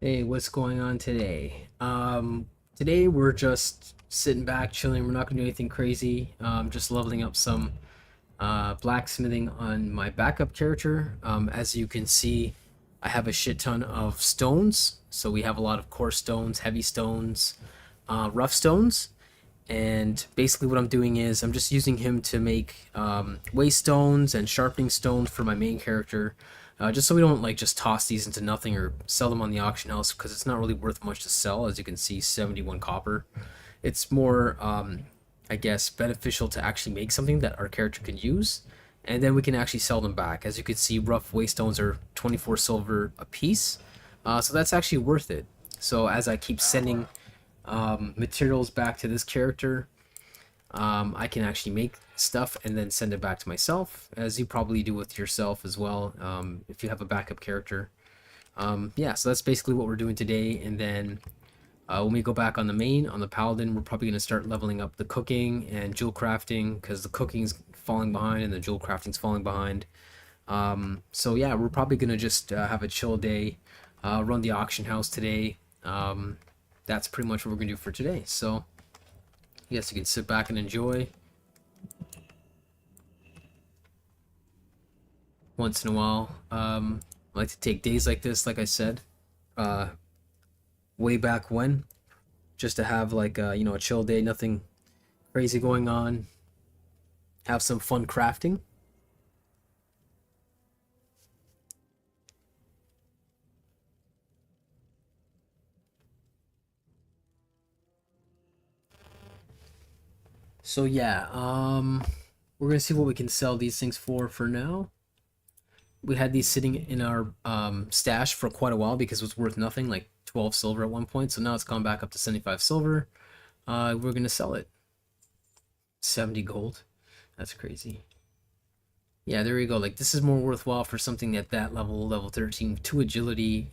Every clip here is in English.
Hey, what's going on today? Today we're just sitting back, chilling. We're not gonna do anything crazy. Just leveling up some blacksmithing on my backup character. As you can see, I have a shit ton of stones. So we have a lot of coarse stones, heavy stones, rough stones. And basically, what I'm doing is I'm just using him to make waste stones and sharpening stones for my main character, just so we don't like just toss these into nothing or sell them on the auction house because it's not really worth much to sell. As you can see, 71 copper. It's more, I guess, beneficial to actually make something that our character can use, and then we can actually sell them back. As you can see, rough waste stones are 24 silver a piece, so that's actually worth it. So as I keep sending materials back to this character, I can actually make stuff and then send it back to myself, as you probably do with yourself as well, if you have a backup character. Yeah, so that's basically what we're doing today. And then when we go back on the main, on the paladin, we're probably going to start leveling up the cooking and jewel crafting, because the cooking's falling behind and the jewel crafting's falling behind. So yeah, we're probably going to just have a chill day, run the auction house today. That's pretty much what we're going to do for today. So I guess you can sit back and enjoy. Once in a while, I like to take days like this, like I said, uh, way back when, just to have like a chill day, nothing crazy going on, have some fun crafting. So yeah, we're gonna see what we can sell these things for now. We had these sitting in our stash for quite a while because it was worth nothing, like 12 silver at one point. So now it's gone back up to 75 silver. We're gonna sell it. 70 gold. That's crazy. Yeah, there you go. Like, this is more worthwhile for something at that level, level 13, 2 agility.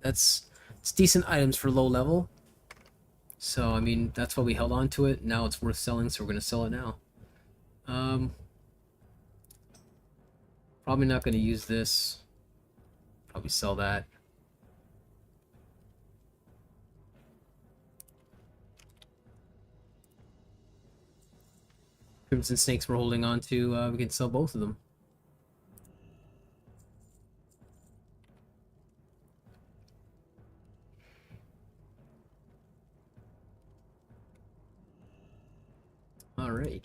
That's it's decent items for low level. So I mean, that's why we held on to it. Now it's worth selling, so we're gonna sell it now. Um, Probably not gonna use this. Probably sell that. Crimson Snakes we're holding on to. We can sell both of them. All right.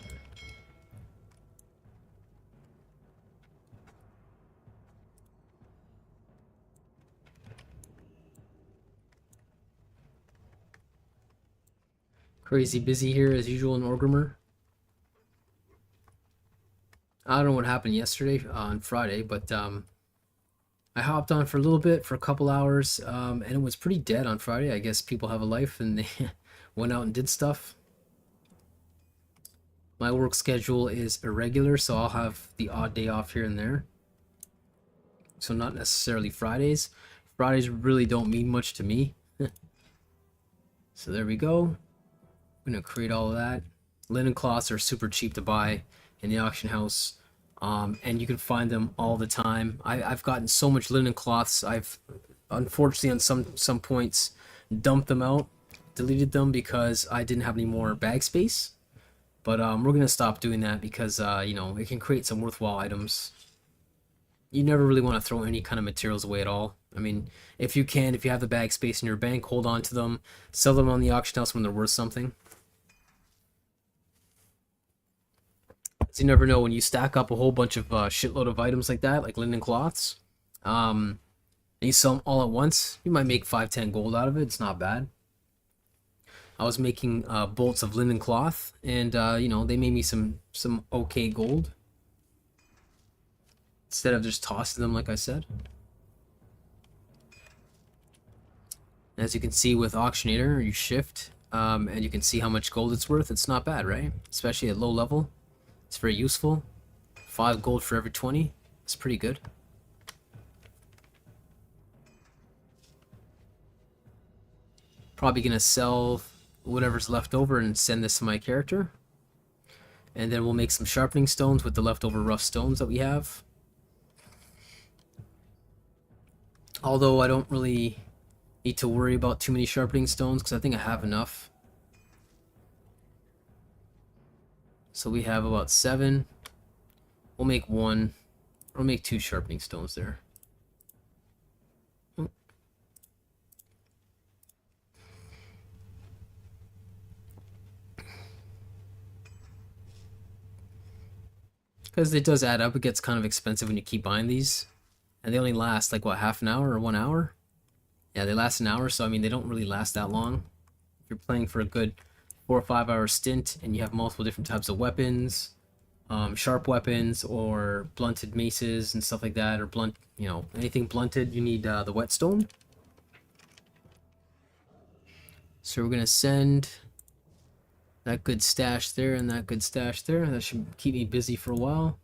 Crazy busy here as usual in Orgrimmar. I don't know what happened yesterday on Friday, but I hopped on for a little bit, for a couple hours, and it was pretty dead on Friday. I guess people have a life and they went out and did stuff. My work schedule is irregular, so I'll have the odd day off here and there. So not necessarily Fridays. Fridays really don't mean much to me. So there we go. I'm gonna create all of that. Linen cloths are super cheap to buy in the auction house, and you can find them all the time. I've gotten so much linen cloths. I've unfortunately on some points dumped them out, deleted them because I didn't have any more bag space. But we're gonna stop doing that because it can create some worthwhile items. You never really want to throw any kind of materials away at all. I mean, if you can, if you have the bag space in your bank, hold on to them, sell them on the auction house when they're worth something. So you never know, when you stack up a whole bunch of shitload of items like that, like linen cloths, and you sell them all at once, you might make 5-10 gold out of it. It's not bad. I was making bolts of linen cloth, and they made me some okay gold instead of just tossing them, like I said. As you can see with Auctionator, you shift, and you can see how much gold it's worth. It's not bad, right? Especially at low level. It's very useful. 5 gold for every 20. It's pretty good. Probably gonna sell whatever's left over and send this to my character. And then we'll make some sharpening stones with the leftover rough stones that we have. Although I don't really need to worry about too many sharpening stones because I think I have enough. So we have about 7. We'll make 1. We'll make 2 sharpening stones there. Because it does add up. It gets kind of expensive when you keep buying these. And they only last like, what, half an hour or 1 hour? Yeah, they last an hour, so I mean, they don't really last that long. If you're playing for a good 4 or 5 hour stint and you have multiple different types of weapons, sharp weapons or blunted maces and stuff like that, or blunt, you know, anything blunted, you need the whetstone. So we're gonna send that good stash there and that good stash there. That should keep me busy for a while.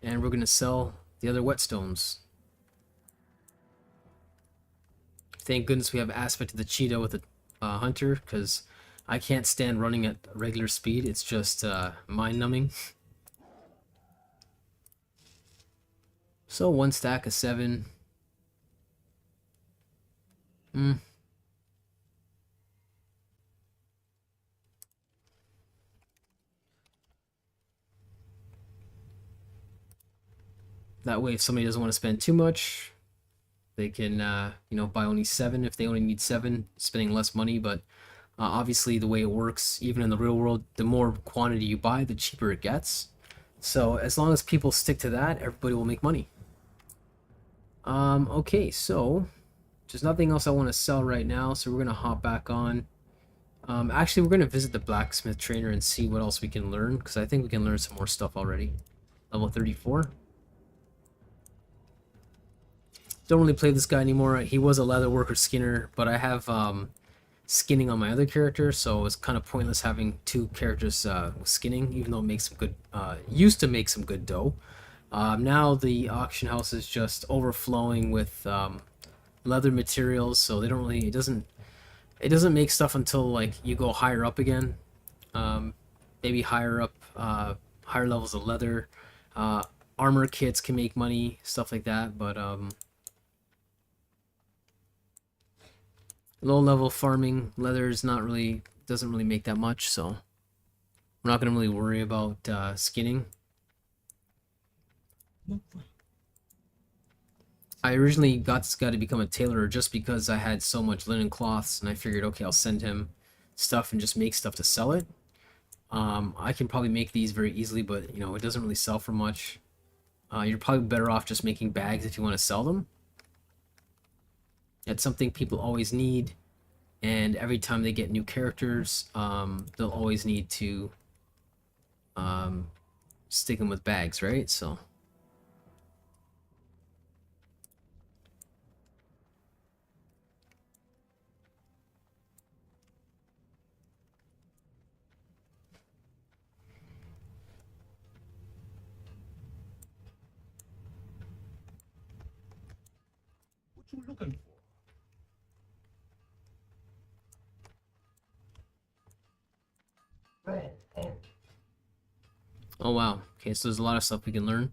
And we're gonna sell the other whetstones. Thank goodness we have aspect of the cheetah with the hunter, because I can't stand running at regular speed. It's just mind-numbing. So 1 stack of 7. That way, if somebody doesn't want to spend too much, they can, you know, buy only 7 if they only need 7, spending less money. But obviously, the way it works, even in the real world, the more quantity you buy, the cheaper it gets. So as long as people stick to that, everybody will make money. Okay, so there's nothing else I want to sell right now, so we're gonna hop back on. Actually, we're gonna visit the blacksmith trainer and see what else we can learn, because I think we can learn some more stuff already. Level 34. Don't really play this guy anymore. He was a leatherworker skinner, but I have skinning on my other character, so it's kind of pointless having 2 characters with skinning, even though it makes some good, used to make some good dough. Now the auction house is just overflowing with leather materials, so they don't really, it doesn't make stuff until like you go higher up again. Maybe higher up, higher levels of leather. Armor kits can make money, stuff like that, but low level farming leather is not really, doesn't really make that much, so we're not going to really worry about skinning. I originally got this guy to become a tailorer just because I had so much linen cloths, and I figured, okay, I'll send him stuff and just make stuff to sell it. I can probably make these very easily, but you know, it doesn't really sell for much. You're probably better off just making bags if you want to sell them. It's something people always need, and every time they get new characters, they'll always need to stick them with bags, right? So what you looking for? oh wow, okay, so there's a lot of stuff we can learn.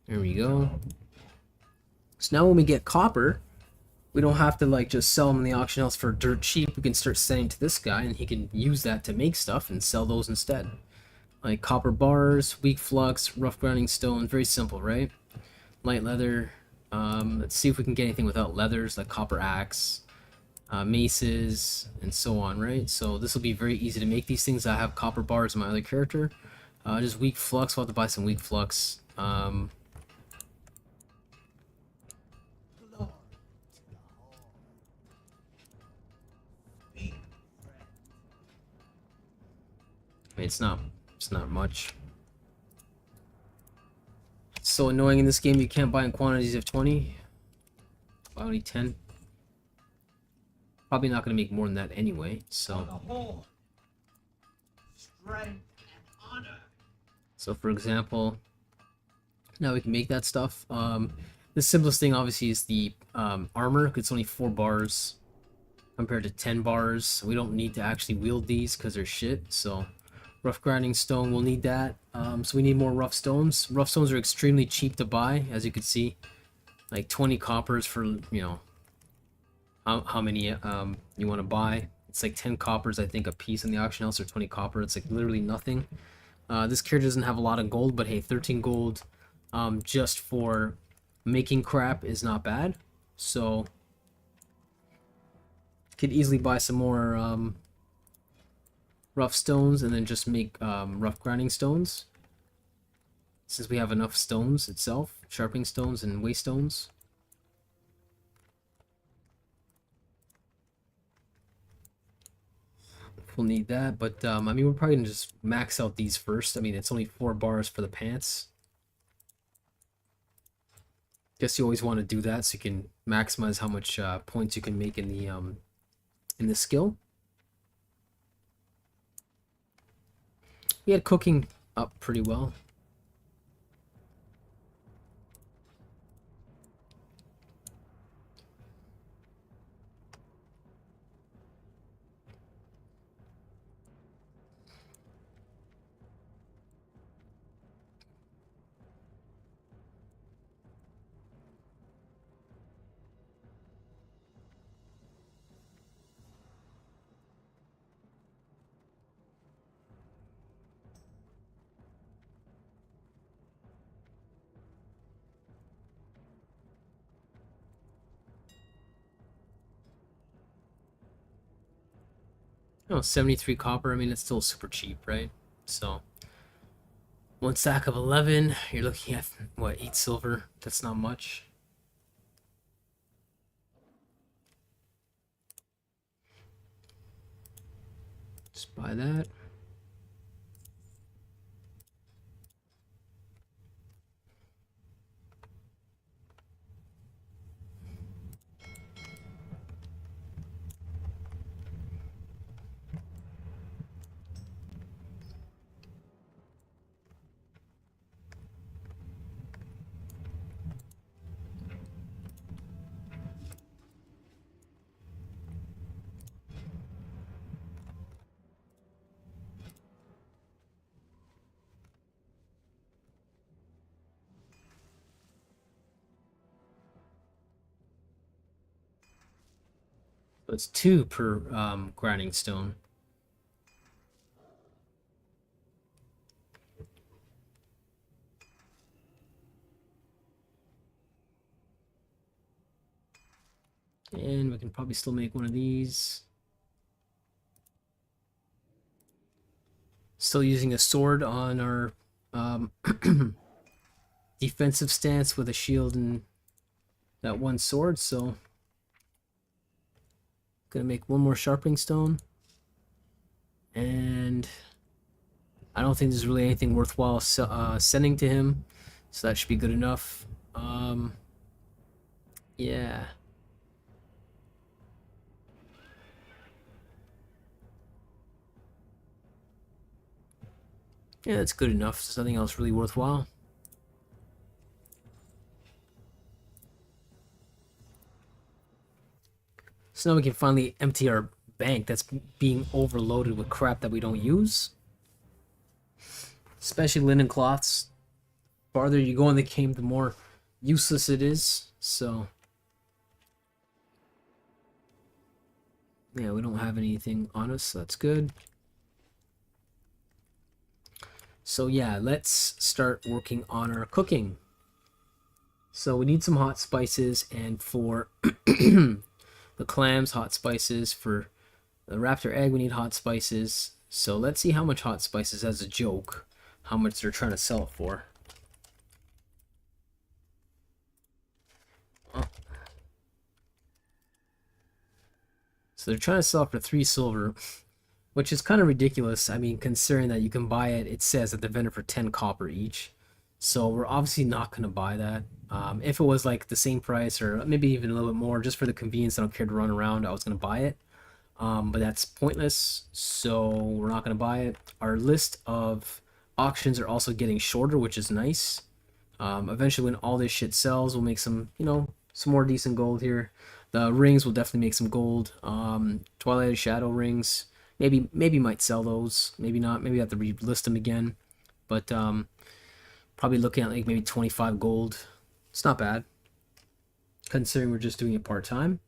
There we go. So now when we get copper, we don't have to like just sell them in the auction house for dirt cheap. We can start sending to this guy, and he can use that to make stuff and sell those instead. Like copper bars, weak flux, rough grinding stone. Very simple, right? Light leather. Let's see if we can get anything without leathers, like copper axe, maces, and so on, right? So this will be very easy to make these things. I have copper bars in my other character. Just weak flux. We'll have to buy some weak flux. I mean, it's not much. It's so annoying in this game. You can't buy in quantities of 20. Buy only 10. Probably not going to make more than that anyway. So. Strength and honor. So for example, now we can make that stuff. The simplest thing obviously is the armor. It's only 4 bars compared to 10 bars. We don't need to actually wield these because they're shit. So Rough grinding stone, we'll need that. So we need more rough stones. Rough stones are extremely cheap to buy, as you can see. Like 20 coppers for, you know, how many you want to buy. It's like 10 coppers, I think, a piece in the auction house, or 20 copper. It's like literally nothing. This character doesn't have a lot of gold, but hey, 13 gold just for making crap is not bad. So could easily buy some more rough stones and then just make rough grinding stones, since we have enough stones itself, sharpening stones and waste stones. We'll need that, but I mean, we're probably gonna just max out these first. I mean, it's only 4 bars for the pants. Guess you always want to do that so you can maximize how much points you can make in the skill. We had cooking up pretty well. Oh, 73 copper. I mean, it's still super cheap, right? So, one stack of 11, you're looking at, what, 8 silver? That's not much. Just buy that. So it's 2 per grinding stone. And we can probably still make one of these. Still using a sword on our defensive stance with a shield and that one sword, so gonna make one more sharpening stone. And I don't think there's really anything worthwhile sending to him, so that should be good enough. Yeah. Yeah, that's good enough. There's nothing else really worthwhile. So now we can finally empty our bank that's being overloaded with crap that we don't use. Especially linen cloths. The farther you go in the game, the more useless it is. So yeah, we don't have anything on us, so that's good. So yeah, let's start working on our cooking. So we need some hot spices, and for the clams, hot spices. For the raptor egg, we need hot spices. So let's see how much hot spices, as a joke, how much they're trying to sell it for. Oh. So they're trying to sell it for 3 silver, which is kind of ridiculous. I mean, considering that you can buy it, it says at the vendor for 10 copper each. So we're obviously not going to buy that. If it was like the same price, or maybe even a little bit more, just for the convenience, I don't care to run around, I was going to buy it. But that's pointless, so we're not going to buy it. Our list of auctions are also getting shorter, which is nice. Eventually, when all this shit sells, we'll make some, you know, some more decent gold here. The rings will definitely make some gold. Twilight of Shadow rings, Maybe might sell those, maybe not. Maybe I have to relist them again. But probably looking at like maybe 25 gold. It's not bad, considering we're just doing it part-time.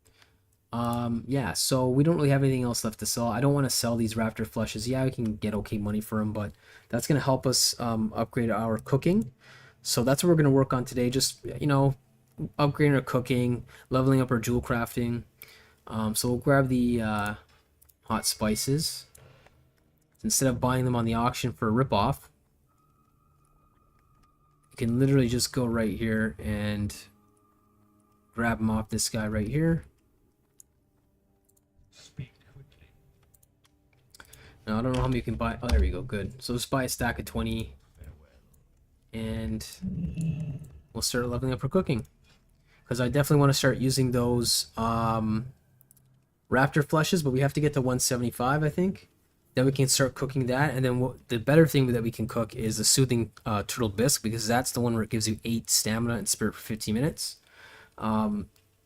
Yeah, so we don't really have anything else left to sell. I don't want to sell these raptor flushes. Yeah, we can get okay money for them, but that's going to help us upgrade our cooking. So that's what we're going to work on today. Just, you know, upgrading our cooking, leveling up our jewel crafting. So we'll grab the hot spices. Instead of buying them on the auction for a ripoff, you can literally just go right here and grab them off this guy right here. Speak quickly. Now, I don't know how many you can buy. Oh, there we go. Good. So just buy a stack of 20. Farewell. And we'll start leveling up our cooking. Because I definitely want to start using those raptor flushes, but we have to get to 175, I think. Then we can start cooking that. And then the better thing that we can cook is the soothing turtle bisque, because that's the one where it gives you 8 stamina and spirit for 15 minutes. I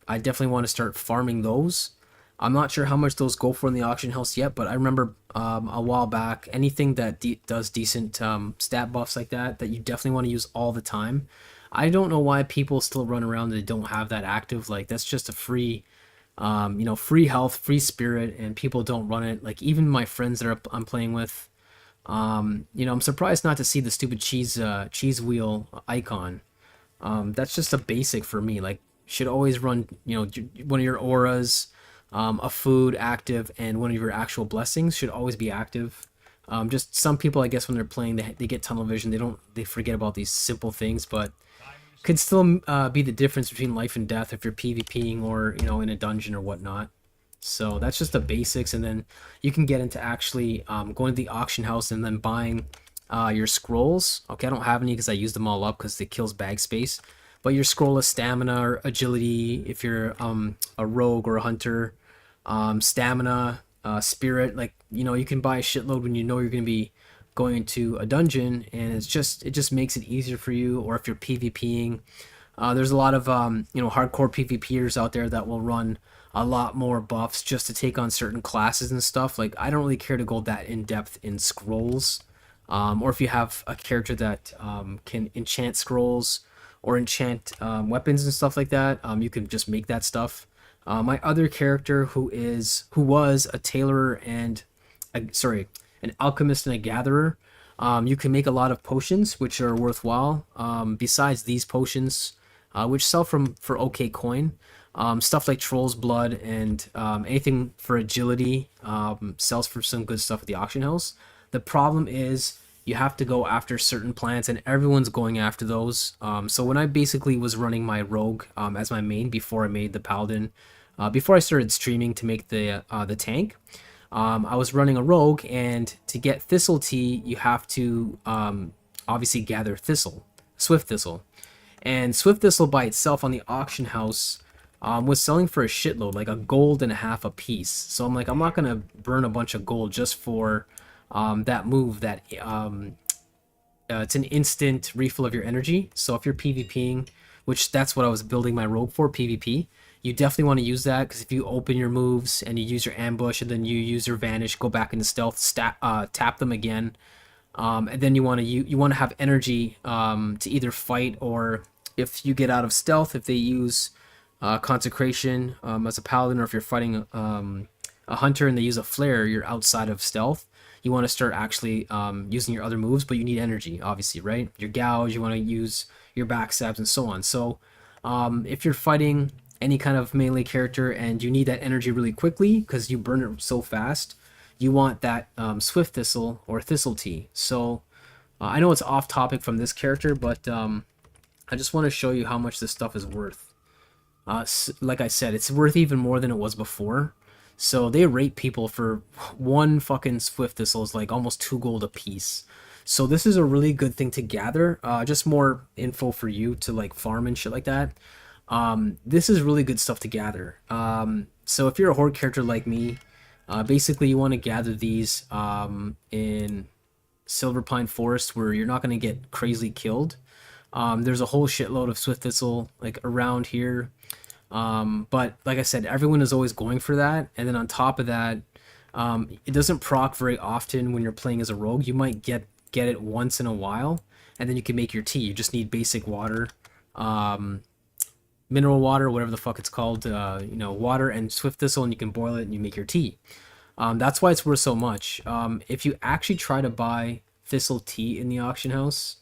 definitely want to start farming those. I'm not sure how much those go for in the auction house yet, but I remember a while back, anything that does decent stat buffs like that you definitely want to use all the time. I don't know why people still run around that don't have that active. Like, that's just a free, you know, free health, free spirit, and people don't run it. Like, even my friends that I'm playing with, you know, I'm surprised not to see the stupid cheese wheel icon. That's just a basic for me. Like, should always run, you know, one of your auras, a food active, and one of your actual blessings should always be active. Just some people, I guess, when they're playing, they get tunnel vision. They forget about these simple things, but could still be the difference between life and death if you're PvPing or, you know, in a dungeon or whatnot. So that's just the basics, and then you can get into actually going to the auction house and then buying your scrolls. Okay, I don't have any because I used them all up because it kills bag space. But your scroll of stamina or agility, if you're a rogue or a hunter, stamina, spirit, like, you know, you can buy a shitload when you know you're going to be going into a dungeon, and it just makes it easier for you. Or if you're PvPing, there's a lot of you know, hardcore PvPers out there that will run a lot more buffs just to take on certain classes and stuff. Like, I don't really care to go that in depth in scrolls, or if you have a character that can enchant scrolls or enchant weapons and stuff like that, you can just make that stuff. My other character who was a tailor and an alchemist and a gatherer, you can make a lot of potions which are worthwhile. Besides these potions, which sell for okay coin, stuff like Troll's Blood and anything for agility sells for some good stuff at the auction house. The problem is you have to go after certain plants, and everyone's going after those. So when I basically was running my rogue as my main before I made the paladin, before I started streaming to make the tank, I was running a rogue, and to get thistle tea, you have to obviously gather swift thistle, and swift thistle by itself on the auction house was selling for a shitload, like a gold and a half a piece. So I'm like, I'm not gonna burn a bunch of gold just for that move that it's an instant refill of your energy. So if you're PvPing, which that's what I was building my rogue for, PvP, you definitely want to use that, because if you open your moves and you use your ambush and then you use your vanish, go back into stealth, tap them again, and then you want to have energy to either fight, or if you get out of stealth, if they use consecration as a paladin, or if you're fighting a hunter and they use a flare, you're outside of stealth. You want to start actually using your other moves, but you need energy, obviously, right? Your gouge, you want to use your backstabs and so on. So if you're fighting any kind of melee character and you need that energy really quickly because you burn it so fast, you want that swift thistle or thistle tea. So I know it's off topic from this character, but I just want to show you how much this stuff is worth. Like I said, it's worth even more than it was before. So they rate people for one fucking swift thistle is like almost 2 gold a piece. So this is a really good thing to gather. Just more info for you to like farm and shit like that. This is really good stuff to gather. So if you're a horde character like me, basically you want to gather these in Silver Pine Forest, where you're not going to get crazily killed. There's a whole shitload of swift thistle like around here. But like I said, everyone is always going for that. And then on top of that, It doesn't proc very often when you're playing as a rogue. You might get it once in a while, and then you can make your tea. You just need basic water, mineral water, whatever the fuck it's called, water and swift thistle, and you can boil it and you make your tea. That's why it's worth so much. If you actually try to buy thistle tea in the auction house,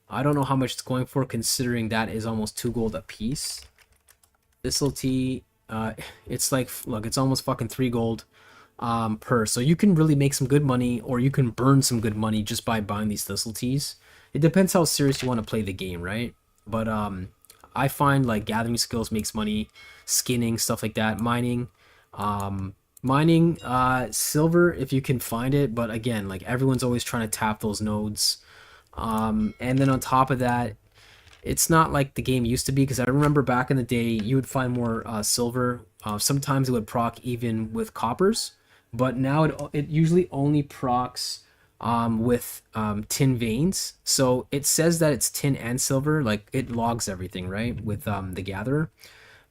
I don't know how much it's going for, considering that is almost 2 gold a piece. Thistle tea, it's like, look, it's almost fucking 3 gold per. So you can really make some good money, or you can burn some good money just by buying these thistle teas. It depends how serious you want to play the game, right? But I find like gathering skills makes money, skinning, stuff like that, mining. Mining silver if you can find it, but again, like everyone's always trying to tap those nodes. And then on top of that, it's not like the game used to be, because I remember back in the day you would find more silver. Sometimes it would proc even with coppers, but now it usually only procs with tin veins. So it says that it's tin and silver, like it logs everything, right, with the gatherer.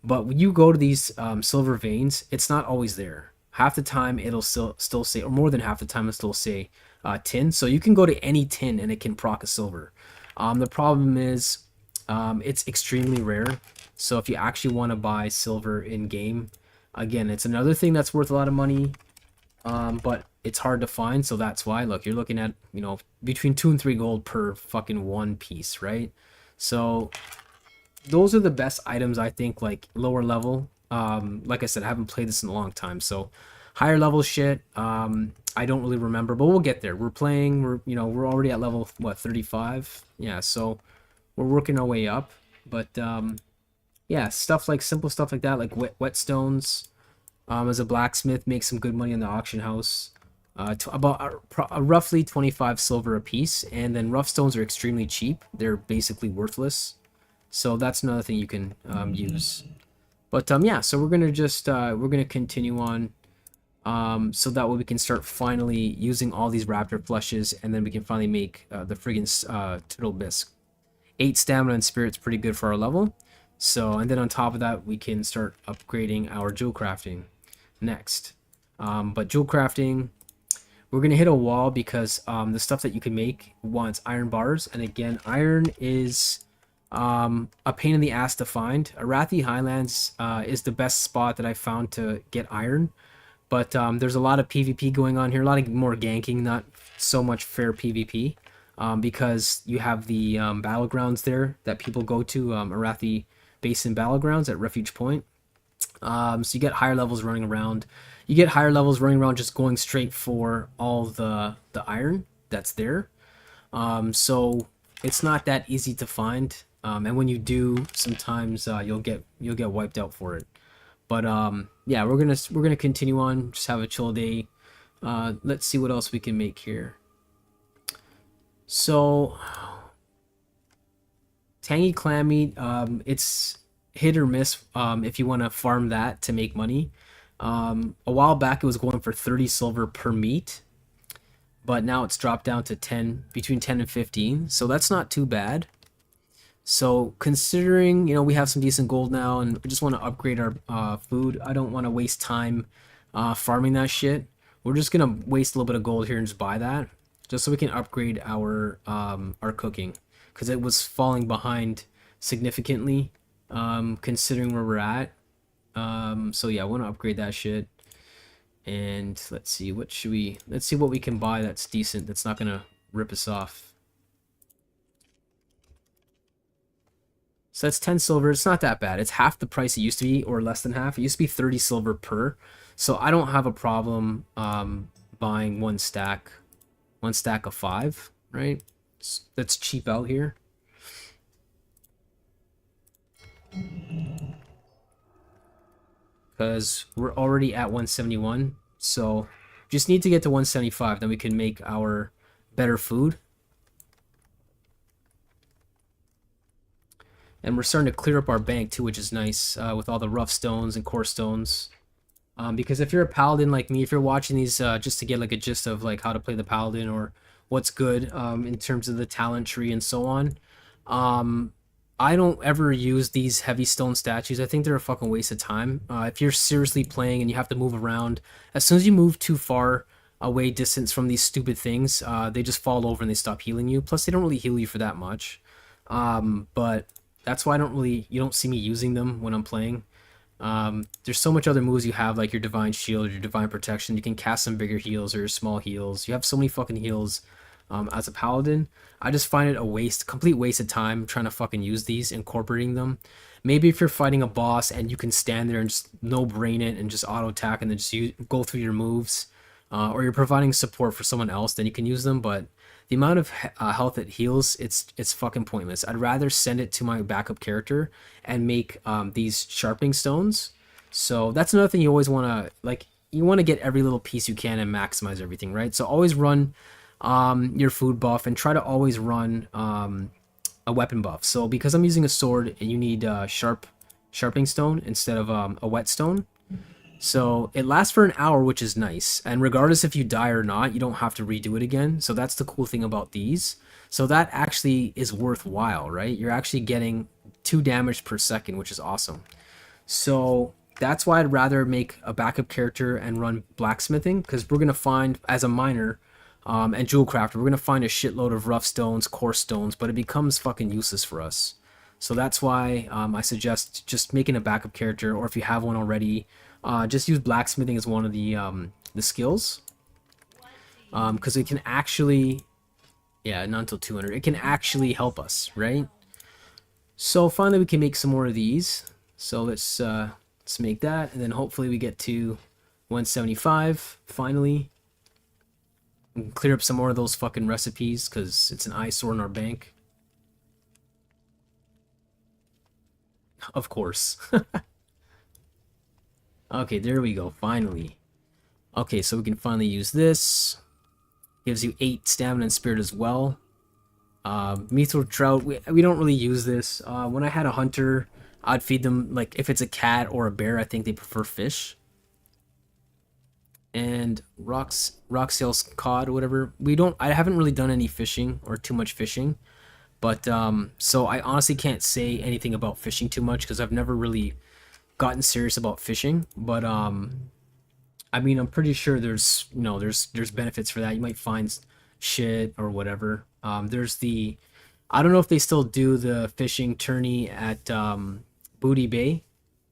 But when you go to these silver veins, it's not always there. Half the time it'll still say, or more than half the time it'll still say tin. So you can go to any tin and it can proc a silver. The problem is it's extremely rare. So if you actually want to buy silver in game, again, it's another thing that's worth a lot of money, but it's hard to find. So that's why, look, you're looking at, between 2 and 3 gold per fucking one piece, right? So those are the best items, I think, like lower level. Like I said, I haven't played this in a long time, so higher level shit, I don't really remember, but we'll get there. We're already at level, what, 35? Yeah, so we're working our way up. But yeah, simple stuff like that, like whetstones. As a blacksmith, make some good money in the auction house. About roughly 25 silver a piece, and then rough stones are extremely cheap. They're basically worthless. So that's another thing you can use. But yeah, so we're gonna continue on, so that way we can start finally using all these raptor fleshes, and then we can finally make the friggin' turtle bisque. 8 stamina and spirit's pretty good for our level. So, and then on top of that, we can start upgrading our jewel crafting next. But jewel crafting, we're gonna hit a wall, because the stuff that you can make wants iron bars, and again, iron is a pain in the ass to find. Arathi Highlands is the best spot that I found to get iron, but there's a lot of PvP going on here, a lot of more ganking, not so much fair PvP, because you have the battlegrounds there that people go to, Arathi Basin Battlegrounds at Refuge Point. So you get higher levels running around. You get higher levels running around just going straight for all the iron that's there. So it's not that easy to find. And when you do, sometimes you'll get wiped out for it. But yeah, we're gonna continue on, just have a chill day. Let's see what else we can make here. So tangy clam meat, it's hit or miss if you want to farm that to make money. A while back it was going for 30 silver per meat, but now it's dropped down to between 10 and 15, so that's not too bad. So considering, we have some decent gold now, and we just want to upgrade our food, I don't want to waste time farming that shit. We're just gonna waste a little bit of gold here and just buy that, just so we can upgrade our cooking, because it was falling behind significantly, considering where we're at. So yeah, I want to upgrade that shit. And let's see, let's see what we can buy that's decent, that's not gonna rip us off. So that's 10 silver. It's not that bad. It's half the price it used to be, or less than half. It used to be 30 silver per. So I don't have a problem buying one stack of 5, right? That's cheap out here. Because we're already at 171. So just need to get to 175, then we can make our better food. And we're starting to clear up our bank too, which is nice, with all the rough stones and core stones. Because if you're a paladin like me, if you're watching these just to get like a gist of like how to play the paladin, or what's good in terms of the talent tree and so on, I don't ever use these heavy stone statues. I think they're a fucking waste of time. If you're seriously playing and you have to move around, as soon as you move too far away distance from these stupid things, they just fall over and they stop healing you. Plus, they don't really heal you for that much. But that's why you don't see me using them when I'm playing. There's so much other moves you have, like your Divine Shield, your Divine Protection. You can cast some bigger heals or small heals. You have so many fucking heals as a paladin. I just find it a complete waste of time trying to fucking use these, incorporating them. Maybe if you're fighting a boss and you can stand there and just no brain it and just auto attack and then just go through your moves, or you're providing support for someone else, then you can use them. But the amount of health it heals, it's fucking pointless. I'd rather send it to my backup character and make these sharpening stones. So that's another thing you always want to, like, you want to get every little piece you can and maximize everything, right? So always run your food buff and try to always run a weapon buff. So because I'm using a sword, you need sharpening stone instead of a whetstone. So it lasts for an hour, which is nice. And regardless if you die or not, you don't have to redo it again. So that's the cool thing about these. So that actually is worthwhile, right? You're actually getting 2 damage per second, which is awesome. So that's why I'd rather make a backup character and run blacksmithing, because we're going to find, as a miner and jewel crafter, we're going to find a shitload of rough stones, coarse stones, but it becomes fucking useless for us. So that's why I suggest just making a backup character, or if you have one already, just use blacksmithing as one of the skills, because it can actually, yeah, not until 200. It can actually help us, right? So finally, we can make some more of these. So let's make that, and then hopefully we get to 175 finally. We can clear up some more of those fucking recipes because it's an eyesore in our bank. Of course. Okay, there we go, finally. Okay, so we can finally use this. Gives you 8 stamina and spirit as well. Mithril trout, we don't really use this. When I had a hunter, I'd feed them, like, if it's a cat or a bear, I think they prefer fish. And Roxel's cod or whatever. I haven't really done any fishing or too much fishing. But, so I honestly can't say anything about fishing too much because I've never really gotten serious about fishing. But, I mean, I'm pretty sure there's benefits for that. You might find shit or whatever. I don't know if they still do the fishing tourney at Booty Bay,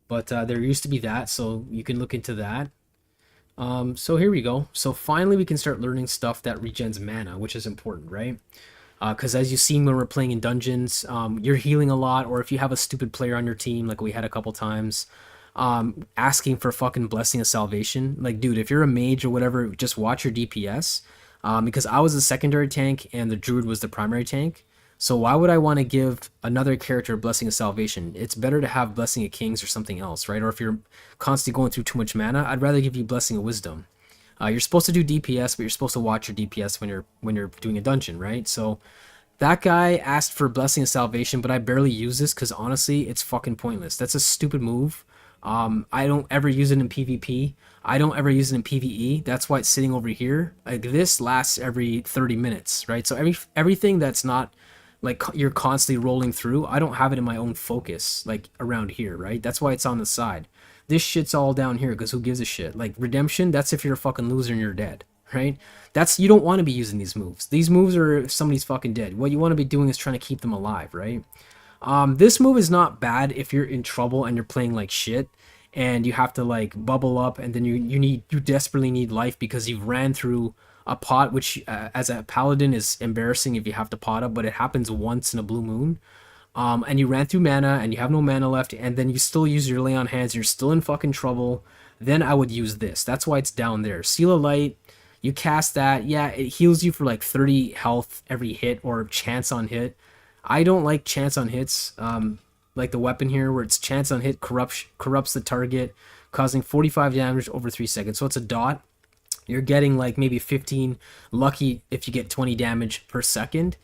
but there used to be that, so you can look into that. So here we go. So finally we can start learning stuff that regens mana, which is important, right? Because as you've seen when we're playing in dungeons, you're healing a lot, or if you have a stupid player on your team, like we had a couple times, asking for fucking Blessing of Salvation. Like, dude, if you're a mage or whatever, just watch your DPS. Because I was a secondary tank and the druid was the primary tank. So why would I want to give another character Blessing of Salvation? It's better to have Blessing of Kings or something else, right? Or if you're constantly going through too much mana, I'd rather give you Blessing of Wisdom. You're supposed to do DPS, but you're supposed to watch your DPS when you're doing a dungeon, right? So that guy asked for Blessing of Salvation, but I barely use this because honestly, it's fucking pointless. That's a stupid move. I don't ever use it in PvP. I don't ever use it in PvE. That's why it's sitting over here. Like, this lasts every 30 minutes, right? So everything that's not like you're constantly rolling through, I don't have it in my own focus, like around here, right? That's why it's on the side. This shit's all down here because who gives a shit? Like, redemption, that's if you're a fucking loser and you're dead, right? You don't want to be using these moves. These moves are if somebody's fucking dead. What you want to be doing is trying to keep them alive, right? This move is not bad if you're in trouble and you're playing like shit and you have to like bubble up, and then you desperately need life because you've ran through a pot, which as a paladin is embarrassing if you have to pot up, but it happens once in a blue moon. And you ran through mana and you have no mana left, and then you still use your lay on hands, you're still in fucking trouble, then I would use this. That's why it's down there. Seal of Light, you cast that, yeah, it heals you for like 30 health every hit or chance on hit. I don't like chance on hits, like the weapon here where it's chance on hit corrupts the target, causing 45 damage over 3 seconds. So it's a dot. You're getting like maybe 15, lucky if you get 20 damage per second.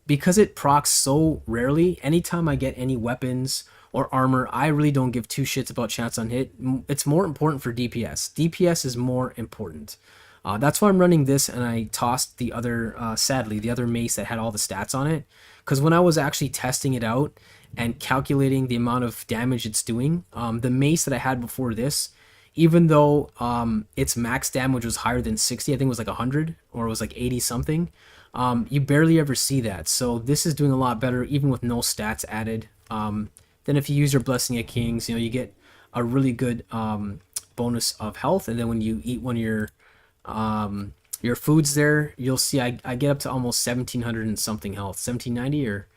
Because it procs so rarely, anytime I get any weapons or armor, I really don't give two shits about chance on hit. It's more important for DPS. DPS is more important. That's why I'm running this, and I tossed the other, sadly, the other mace that had all the stats on it. Because when I was actually testing it out and calculating the amount of damage it's doing, the mace that I had before this, even though its max damage was higher than 60, I think it was like 100 or it was like 80 something, you barely ever see that. So this is doing a lot better even with no stats added. Then if you use your Blessing of Kings, you get a really good bonus of health, and then when you eat one of your foods there, you'll see I get up to almost 1700 and something health, 1790 or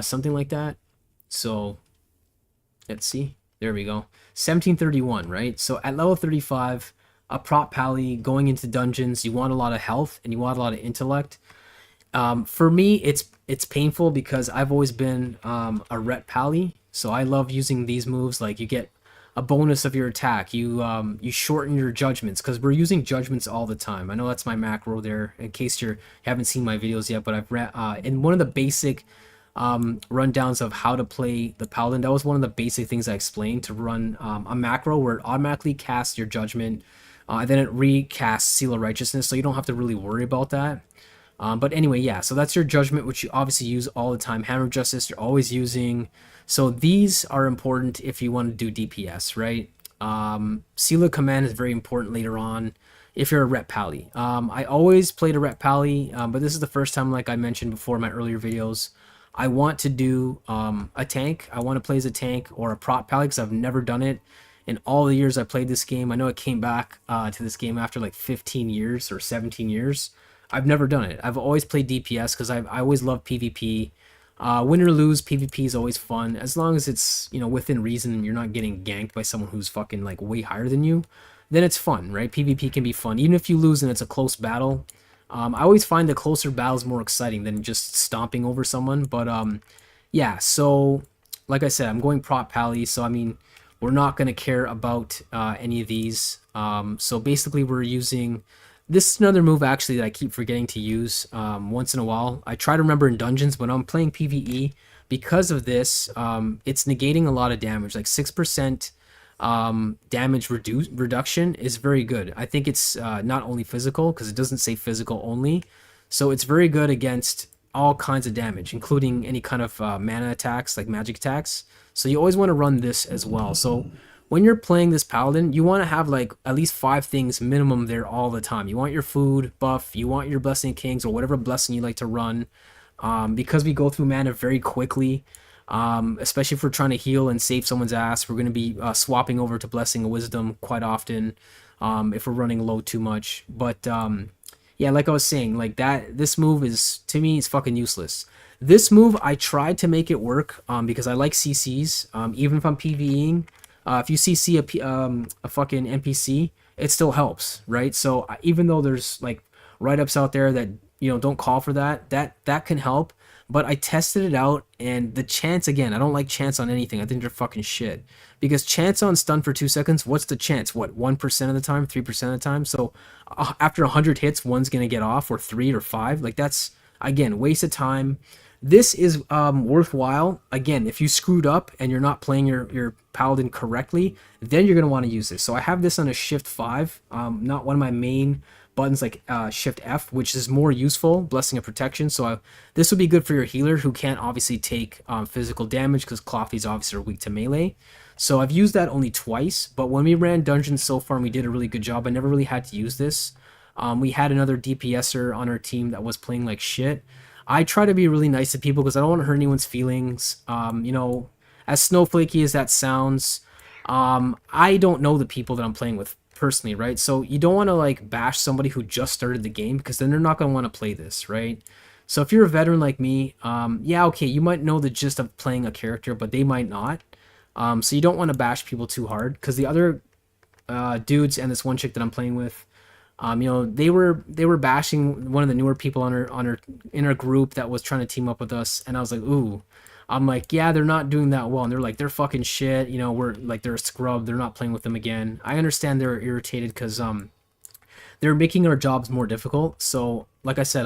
something like that. So let's see, there we go, 1731, right? So at level 35, a prop pally going into dungeons, you want a lot of health and you want a lot of intellect. For me, it's painful because I've always been a ret pally, so I love using these moves. Like, you get a bonus of your attack, you shorten your judgments, because we're using judgments all the time. I know that's my macro there, in case you haven't seen my videos yet, but I've read in one of the basic rundowns of how to play the paladin, that was one of the basic things I explained, to run a macro where it automatically casts your judgment, and then it recasts Seal of Righteousness, so you don't have to really worry about that. But anyway, yeah, so that's your judgment, which you obviously use all the time. Hammer of Justice, you're always using. So these are important if you want to do DPS, right? Seal of Command is very important later on if you're a Ret Pally. I always played a Ret Pally, but this is the first time, like I mentioned before in my earlier videos, I want to do a tank. I want to play as a tank or a prop Pally, because I've never done it in all the years I played this game. I know it came back to this game after like 15 years or 17 years. I've never done it. I've always played DPS because I always love PvP. Win or lose, PvP is always fun, as long as it's, within reason and you're not getting ganked by someone who's fucking like way higher than you. Then it's fun, right? PvP can be fun, even if you lose and it's a close battle. I always find the closer battles more exciting than just stomping over someone. But yeah. So like I said, I'm going prop pally. So I mean, we're not gonna care about any of these. So basically, we're using. This is another move actually that I keep forgetting to use once in a while. I try to remember in dungeons, but I'm playing PvE. Because of this, it's negating a lot of damage. Like 6% damage reduction is very good. I think it's not only physical, because it doesn't say physical only. So it's very good against all kinds of damage, including any kind of mana attacks, like magic attacks. So you always want to run this as well. So when you're playing this paladin, you want to have like at least 5 things minimum there all the time. You want your food buff, you want your Blessing of Kings or whatever blessing you like to run, because we go through mana very quickly, especially if we're trying to heal and save someone's ass. We're going to be swapping over to Blessing of Wisdom quite often if we're running low too much. But yeah, like I was saying, like this move is, to me, it's fucking useless. This move, I tried to make it work because I like CCs, even if I'm PvEing. If you CC a fucking NPC, it still helps, right? So even though there's like write-ups out there that don't call for that can help. But I tested it out, and the chance, again, I don't like chance on anything. I think they're fucking shit. Because chance on stun for 2 seconds, what's the chance? What, 1% of the time, 3% of the time? So after 100 hits, one's gonna get off, or 3 or 5. Like, that's, again, waste of time. This is worthwhile. Again, if you screwed up and you're not playing your paladin correctly, then you're going to want to use this. So I have this on a shift 5, not one of my main buttons, like shift F, which is more useful, Blessing of Protection. So this would be good for your healer who can't obviously take physical damage, because Clothies obviously are weak to melee. So I've used that only twice, but when we ran dungeons so far and we did a really good job, I never really had to use this. We had another DPSer on our team that was playing like shit. I try to be really nice to people because I don't want to hurt anyone's feelings. As snowflakey as that sounds, I don't know the people that I'm playing with personally, right? So you don't want to like bash somebody who just started the game, because then they're not going to want to play this, right? So if you're a veteran like me, yeah, okay, you might know the gist of playing a character, but they might not. So you don't want to bash people too hard, because the other dudes and this one chick that I'm playing with, they were bashing one of the newer people in our group that was trying to team up with us, and I was like, ooh. I'm like, yeah, they're not doing that well, and they're like, they're fucking shit, we're like, they're a scrub, they're not playing with them again. I understand they're irritated because they're making our jobs more difficult. So like I said,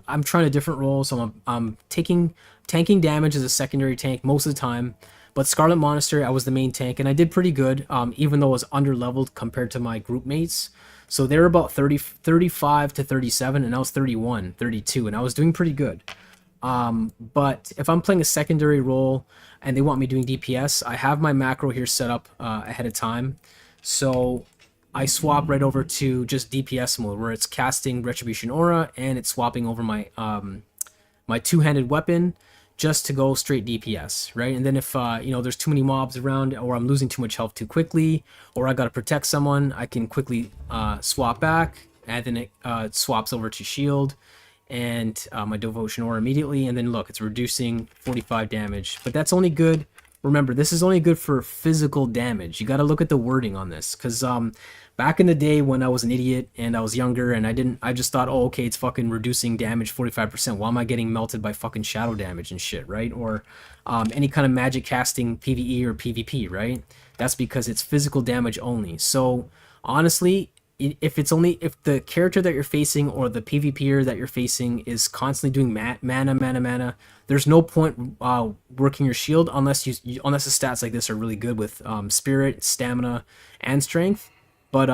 I'm trying a different role, so I'm tanking damage as a secondary tank most of the time, But Scarlet Monastery, I was the main tank, and I did pretty good, even though I was under leveled compared to my group mates. So they were about 35 to 37, and I was 31, 32, and I was doing pretty good. But if I'm playing a secondary role and they want me doing DPS, I have my macro here set up ahead of time. So I swap right over to just DPS mode, where it's casting Retribution Aura and it's swapping over my my two-handed weapon just to go straight DPS, right? And then if there's too many mobs around, or I'm losing too much health too quickly, or I gotta protect someone, I can quickly swap back, and then it swaps over to shield and my devotion aura immediately, and then look, it's reducing 45 damage. But that's only good. Remember, this is only good for physical damage. You got to look at the wording on this, because back in the day when I was an idiot and I was younger and I just thought, oh, okay, it's fucking reducing damage 45%. Why am I getting melted by fucking shadow damage and shit, right? Or any kind of magic casting PvE or PvP, right? That's because it's physical damage only. So honestly, if the character that you're facing or the PvPer that you're facing is constantly doing mana, there's no point working your shield unless the stats like this are really good with spirit, stamina, and strength. But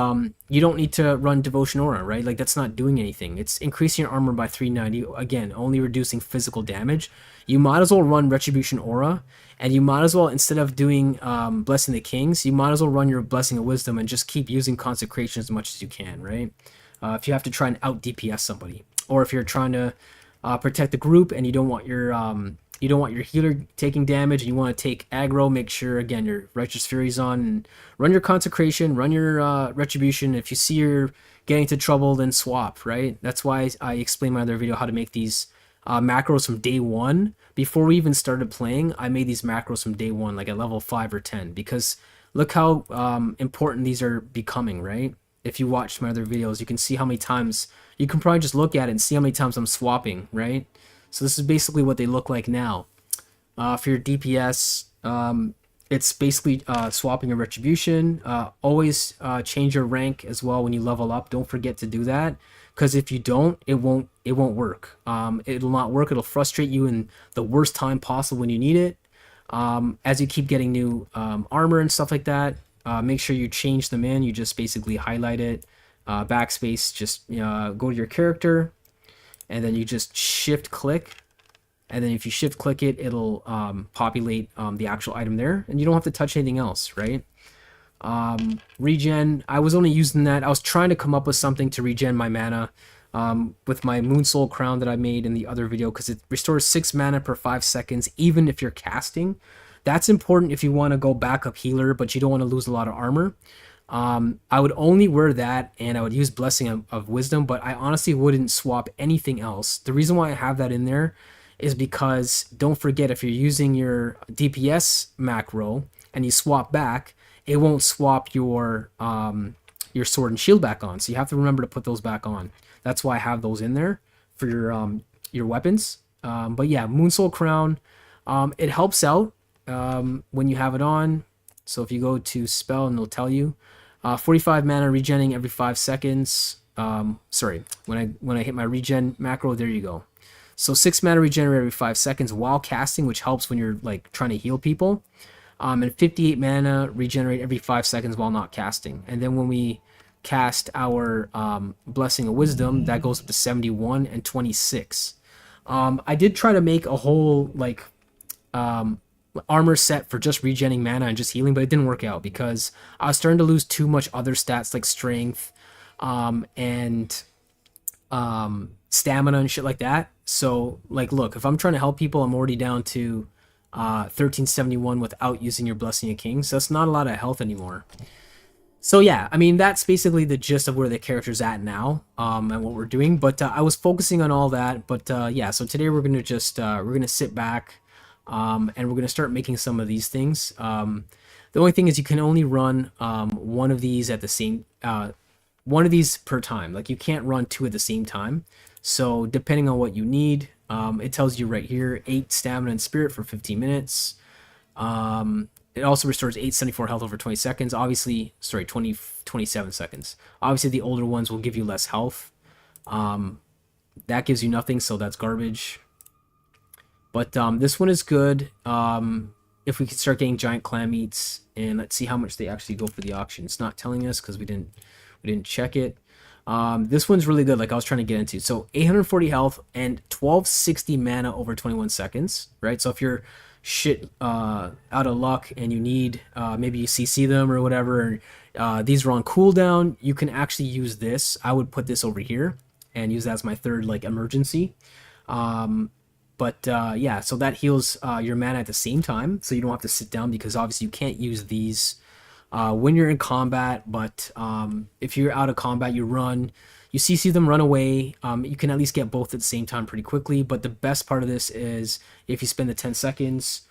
you don't need to run Devotion Aura, right? Like, that's not doing anything. It's increasing your armor by 390, again, only reducing physical damage. You might as well run Retribution Aura, and you might as well, instead of doing Blessing the Kings, you might as well run your Blessing of Wisdom and just keep using Consecration as much as you can, right? If you have to try and out DPS somebody, or if you're trying to protect the group and you don't want your healer taking damage, and you want to take aggro, make sure again your Righteous Fury's on, and run your Consecration, run your Retribution. If you see you're getting into trouble, then swap, right? That's why I explained in my other video how to make these macros from day one. Before we even started playing, I made these macros from day one, like at level 5 or 10, because look how important these are becoming, right? If you watch my other videos, you can see how many times, you can probably just look at it and see how many times I'm swapping, right? So this is basically what they look like now. For your DPS, it's basically swapping a Retribution. Always change your rank as well when you level up. Don't forget to do that, because if you don't, it won't work. It'll not work. It'll frustrate you in the worst time possible when you need it. As you keep getting new armor and stuff like that, make sure you change them in. You just basically highlight it, backspace, just go to your character, and then you just shift click, and then if you shift click it, it'll populate the actual item there, and you don't have to touch anything else, right? Regen, I was only using that. I was trying to come up with something to regen my mana with my Moon Soul Crown that I made in the other video, because it restores 6 mana per 5 seconds, even if you're casting. That's important if you want to go backup healer, but you don't want to lose a lot of armor. I would only wear that, and I would use Blessing of Wisdom, but I honestly wouldn't swap anything else. The reason why I have that in there is because, don't forget, if you're using your DPS macro and you swap back, it won't swap your sword and shield back on. So you have to remember to put those back on. That's why I have those in there for your weapons. But yeah, Moon Soul Crown, it helps out when you have it on. So if you go to spell, and it'll tell you 45 mana regenning every 5 seconds. Sorry, when I hit my regen macro, there you go. So 6 mana regenerate every 5 seconds while casting, which helps when you're like trying to heal people. And 58 mana regenerate every 5 seconds while not casting. And then when we cast our Blessing of Wisdom, that goes up to 71 and 26. I did try to make a whole like armor set for just regenerating mana and just healing, but it didn't work out because I was starting to lose too much other stats like strength and stamina and shit like that. So like, look, if I'm trying to help people, I'm already down to 1371 without using your Blessing of Kings. So that's not a lot of health anymore. So yeah, I mean, that's basically the gist of where the character's at now, and what we're doing. But I was focusing on all that. But yeah, so today we're gonna just we're gonna sit back, and we're gonna start making some of these things. The only thing is you can only run one of these at the same one of these per time. Like, you can't run 2 at the same time. So depending on what you need, it tells you right here, 8 stamina and spirit for 15 minutes. It also restores 874 health over 20 seconds. Obviously, sorry, 27 seconds. Obviously, the older ones will give you less health. That gives you nothing, so that's garbage. But this one is good. if we can start getting giant clam meats, and let's see how much they actually go for the auction. It's not telling us because we didn't check it. This one's really good, like I was trying to get into. So 840 health and 1260 mana over 21 seconds, right? So if you're shit out of luck and you need maybe you CC them or whatever, these are on cooldown, you can actually use this. I would put this over here and use that as my third like emergency. Yeah, so that heals your mana at the same time, so you don't have to sit down, because obviously you can't use these when you're in combat. But if you're out of combat, you run, you CC them, run away. You can at least get both at the same time pretty quickly. But the best part of this is if you spend the 10 seconds,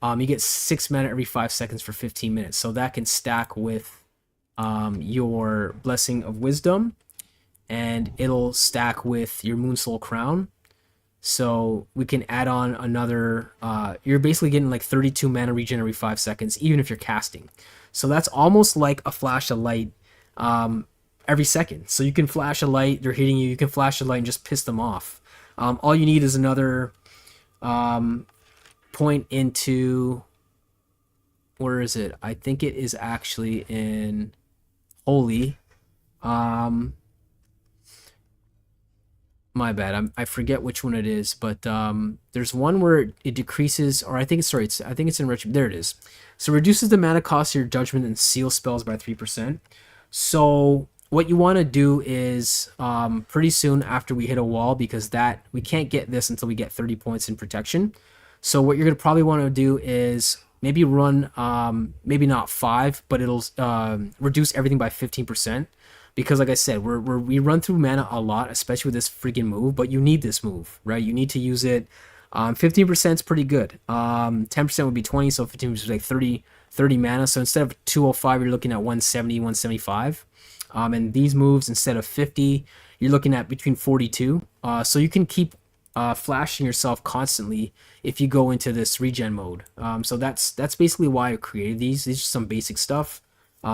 you get 6 mana every 5 seconds for 15 minutes. So that can stack with your Blessing of Wisdom, and it'll stack with your Moonsoul Crown. So we can add on another, you're basically getting like 32 mana regen every 5 seconds, even if you're casting. So that's almost like a flash of light every second. So you can flash a light, they're hitting you, you can flash a light and just piss them off. All you need is another point into, where is it? I think it is actually in Holy. My bad. I forget which one it is, but there's one where it decreases, or I think it's in retro. There it is. So reduces the mana cost of your judgment and seal spells by 3%. So what you want to do is pretty soon after we hit a wall, because that we can't get this until we get 30 points in protection. So what you're gonna probably want to do is maybe run maybe not 5, but it'll reduce everything by 15%. Because like I said, we run through mana a lot, especially with this freaking move, but you need this move, right? You need to use it. 15% is pretty good. 10% would be 20, so 15% is like 30 mana. So instead of 205, you're looking at 170, 175. And these moves, instead of 50, you're looking at between 42. So you can keep flashing yourself constantly if you go into this regen mode. So that's basically why I created these. These are some basic stuff.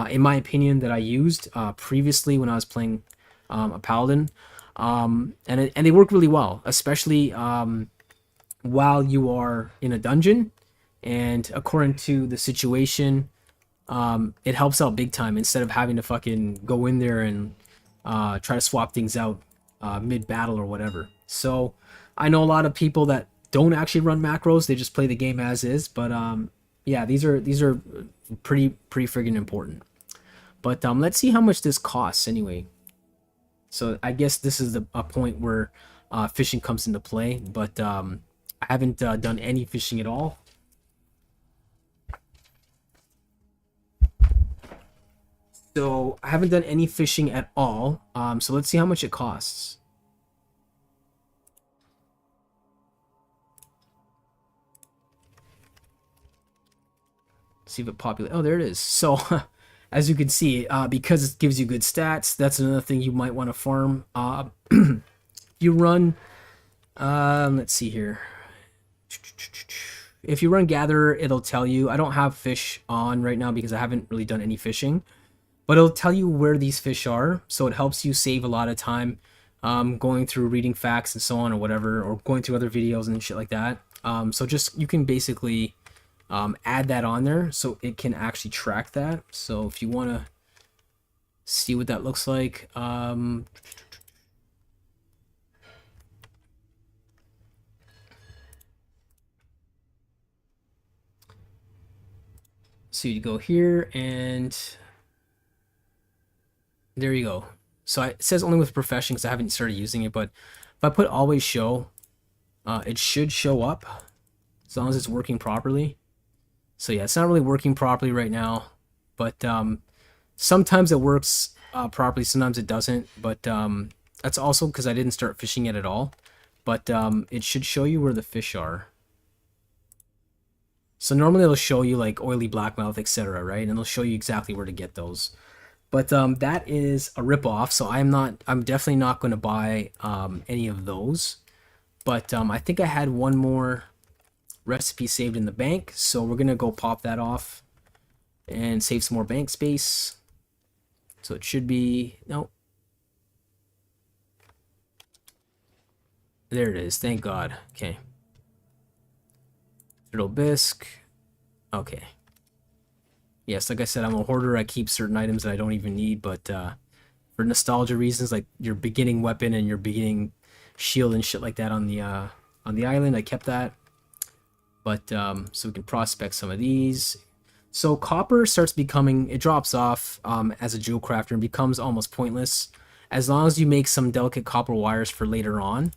In my opinion, that I used previously when I was playing a paladin, and they work really well, especially while you are in a dungeon, and according to the situation, it helps out big time instead of having to fucking go in there and try to swap things out mid battle or whatever. So I know a lot of people that don't actually run macros; they just play the game as is. But yeah, these are pretty friggin' important. But let's see how much this costs anyway. So I guess this is a point where fishing comes into play, but I haven't done any fishing at all. So I haven't done any fishing at all. So let's see how much it costs. See if it populates. Oh, there it is. So as you can see, because it gives you good stats, that's another thing you might want to farm. You run, let's see here. If you run Gatherer, it'll tell you. I don't have fish on right now because I haven't really done any fishing, but it'll tell you where these fish are. So it helps you save a lot of time going through reading facts and so on or whatever, or going through other videos and shit like that. So just, you can basically add that on there so it can actually track that. So if you want to see what that looks like, so you go here and there you go. So it says only with profession because I haven't started using it, but if I put always show, it should show up as long as it's working properly. So yeah, it's not really working properly right now, but sometimes it works properly, sometimes it doesn't. But that's also because I didn't start fishing it at all. But it should show you where the fish are. So normally it'll show you like oily blackmouth, etc., right? And it'll show you exactly where to get those. But that is a ripoff, so I'm definitely not going to buy any of those. But I think I had one more recipe saved in the bank, so we're gonna go pop that off and save some more bank space. So it should be, no, there it is, thank God. Okay, turtle bisque, Okay. Yes, like I said, I'm a hoarder. I keep certain items that I don't even need, but for nostalgia reasons, like your beginning weapon and your beginning shield and shit like that on the island, I kept that. But so we can prospect some of these. So copper starts becoming, it drops off as a jewel crafter and becomes almost pointless as long as you make some delicate copper wires for later on.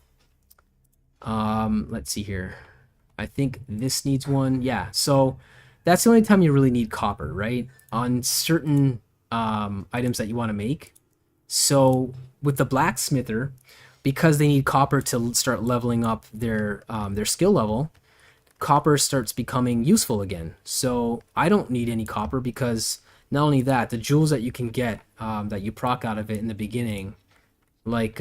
Let's see here. I think this needs one. Yeah, so that's the only time you really need copper, right? On certain items that you want to make. So with the blacksmither, because they need copper to start leveling up their skill level, copper starts becoming useful again. So I don't need any copper because not only that, the jewels that you can get that you proc out of it in the beginning, like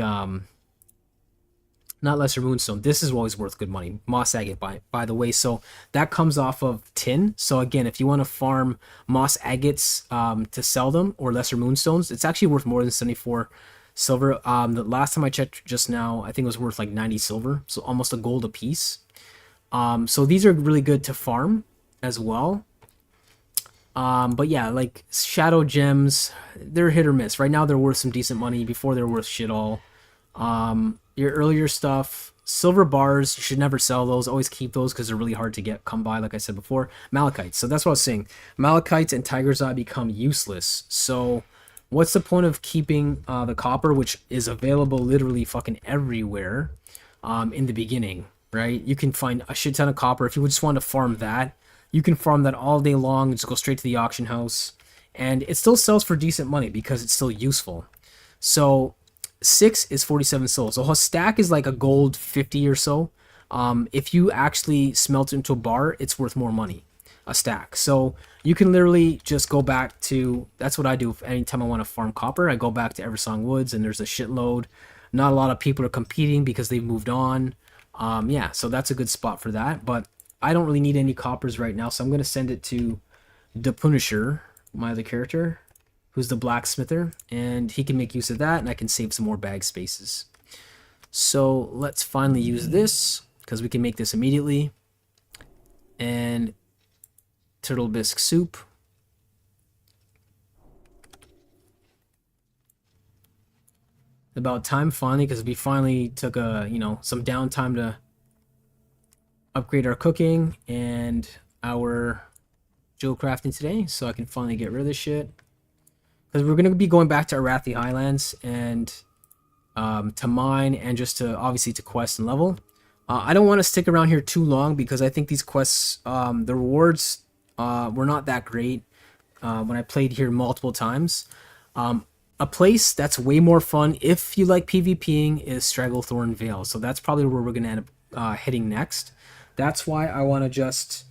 not lesser moonstone, this is always worth good money. Moss agate, by the way, so that comes off of tin. So again, if you want to farm moss agates to sell them, or lesser moonstones, it's actually worth more than 74 silver. The last time I checked just now, I think it was worth like 90 silver, so almost a gold a piece. So these are really good to farm as well. But yeah, like shadow gems, they're hit or miss. Right now they're worth some decent money. Before they're worth shit all. Your earlier stuff, silver bars, you should never sell those. Always keep those because they're really hard to come by, like I said before. Malachites, so that's what I was saying. Malachites and tiger's eye become useless. So what's the point of keeping the copper, which is available literally fucking everywhere in the beginning, right? You can find a shit ton of copper. If you just want to farm that, you can farm that all day long. Just go straight to the auction house. And it still sells for decent money because it's still useful. So 6 is 47 souls. So a stack is like a gold 50 or so. If you actually smelt it into a bar, it's worth more money, a stack. So you can literally just go back to, that's what I do anytime I want to farm copper. I go back to Eversong Woods and there's a shitload. Not a lot of people are competing because they've moved on. Yeah, so that's a good spot for that. But I don't really need any coppers right now, so I'm going to send it to the Punisher, my other character, who's the blacksmither, and he can make use of that, and I can save some more bag spaces. So let's finally use this, because we can make this immediately. And turtle bisque soup. About time finally, because we finally took some downtime to upgrade our cooking and our jewel crafting today, so I can finally get rid of this shit. Because we're going to be going back to Arathi Highlands and to mine and just to obviously to quest and level. I don't want to stick around here too long because I think these quests, the rewards were not that great when I played here multiple times. A place that's way more fun if you like PvPing is Stragglethorn Vale. So that's probably where we're going to end up heading next. That's why I want to just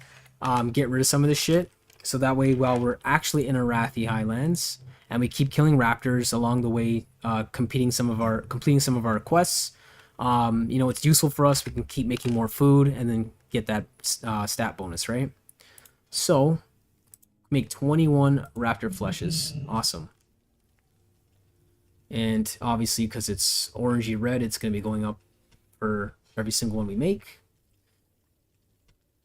get rid of some of this shit. So that way, while we're actually in Arathi Highlands and we keep killing raptors along the way, completing some of our quests, it's useful for us. We can keep making more food and then get that stat bonus, right? So make 21 raptor fleshes. Awesome. And obviously, because it's orangey red, it's going to be going up for every single one we make.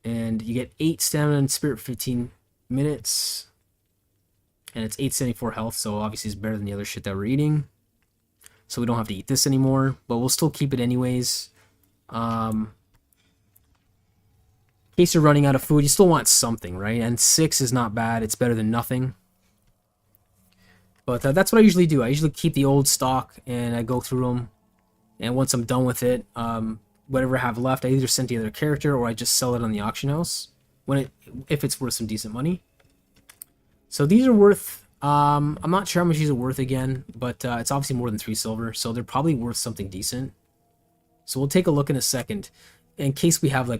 And you get 8 stamina and spirit for 15 minutes. And it's 874 health, so obviously it's better than the other shit that we're eating. So we don't have to eat this anymore, but we'll still keep it anyways. In case you're running out of food, you still want something, right? And 6 is not bad. It's better than nothing. But that's what I usually do. I usually keep the old stock and I go through them. And once I'm done with it, whatever I have left, I either send to the other character or I just sell it on the auction house if it's worth some decent money. So these are worth, I'm not sure how much these are worth again, but it's obviously more than 3 silver, so they're probably worth something decent. So we'll take a look in a second, in case we have a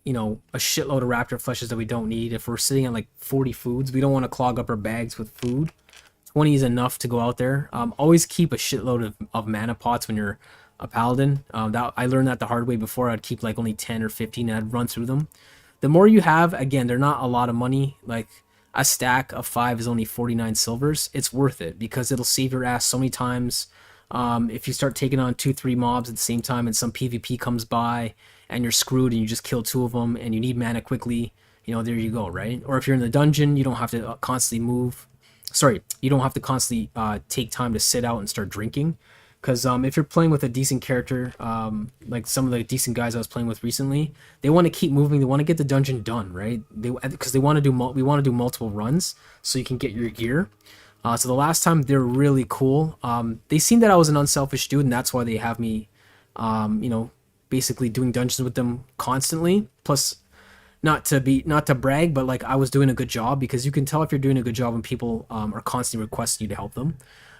shitload of raptor fleshes that we don't need. If we're sitting at like 40 foods, we don't want to clog up our bags with food. 20 is enough to go out there. Always keep a shitload of mana pots when you're a paladin. I learned that the hard way before. I'd keep like only 10 or 15 and I'd run through them. The more you have, again, they're not a lot of money. Like a stack of 5 is only 49 silvers. It's worth it because it'll save your ass so many times. If you start taking on 2-3 mobs at the same time and some PvP comes by and you're screwed and you just kill 2 of them and you need mana quickly, there you go, right? Or if you're in the dungeon, you don't have to constantly move. Sorry, you don't have to constantly take time to sit out and start drinking. Because if you're playing with a decent character, like some of the decent guys I was playing with recently, they want to keep moving. They want to get the dungeon done, right? Because they want to do we want to do multiple runs so you can get your gear. So the last time they were really cool. They seen that I was an unselfish dude, and that's why they have me, basically doing dungeons with them constantly. Plus, not to brag, but like I was doing a good job, because you can tell if you're doing a good job when people are constantly requesting you to help them.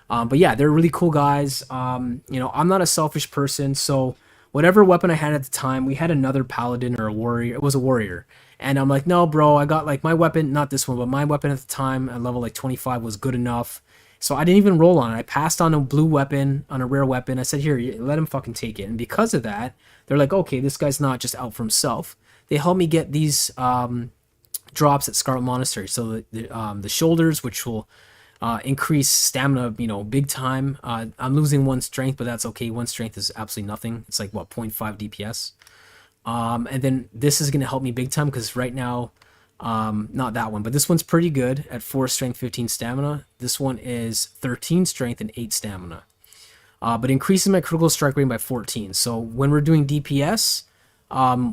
But yeah, they're really cool guys. I'm not a selfish person, so whatever weapon I had at the time, we had another paladin or a warrior. It was a warrior. And I'm like, no, bro, I got like my weapon, not this one, but my weapon at the time at level like 25 was good enough. So I didn't even roll on it. I passed on a blue weapon, on a rare weapon. I said, here, let him fucking take it. And because of that, they're like, okay, this guy's not just out for himself. They helped me get these drops at Scarlet Monastery. So the shoulders, which will increase stamina, big time. I'm losing 1 strength, but that's okay. 1 strength is absolutely nothing. It's like, what, 0.5 DPS. And then this is going to help me big time, because right now, not that one, but this one's pretty good at 4 strength, 15 stamina. This one is 13 strength and 8 stamina. But increases my critical strike rate by 14. So when we're doing DPS,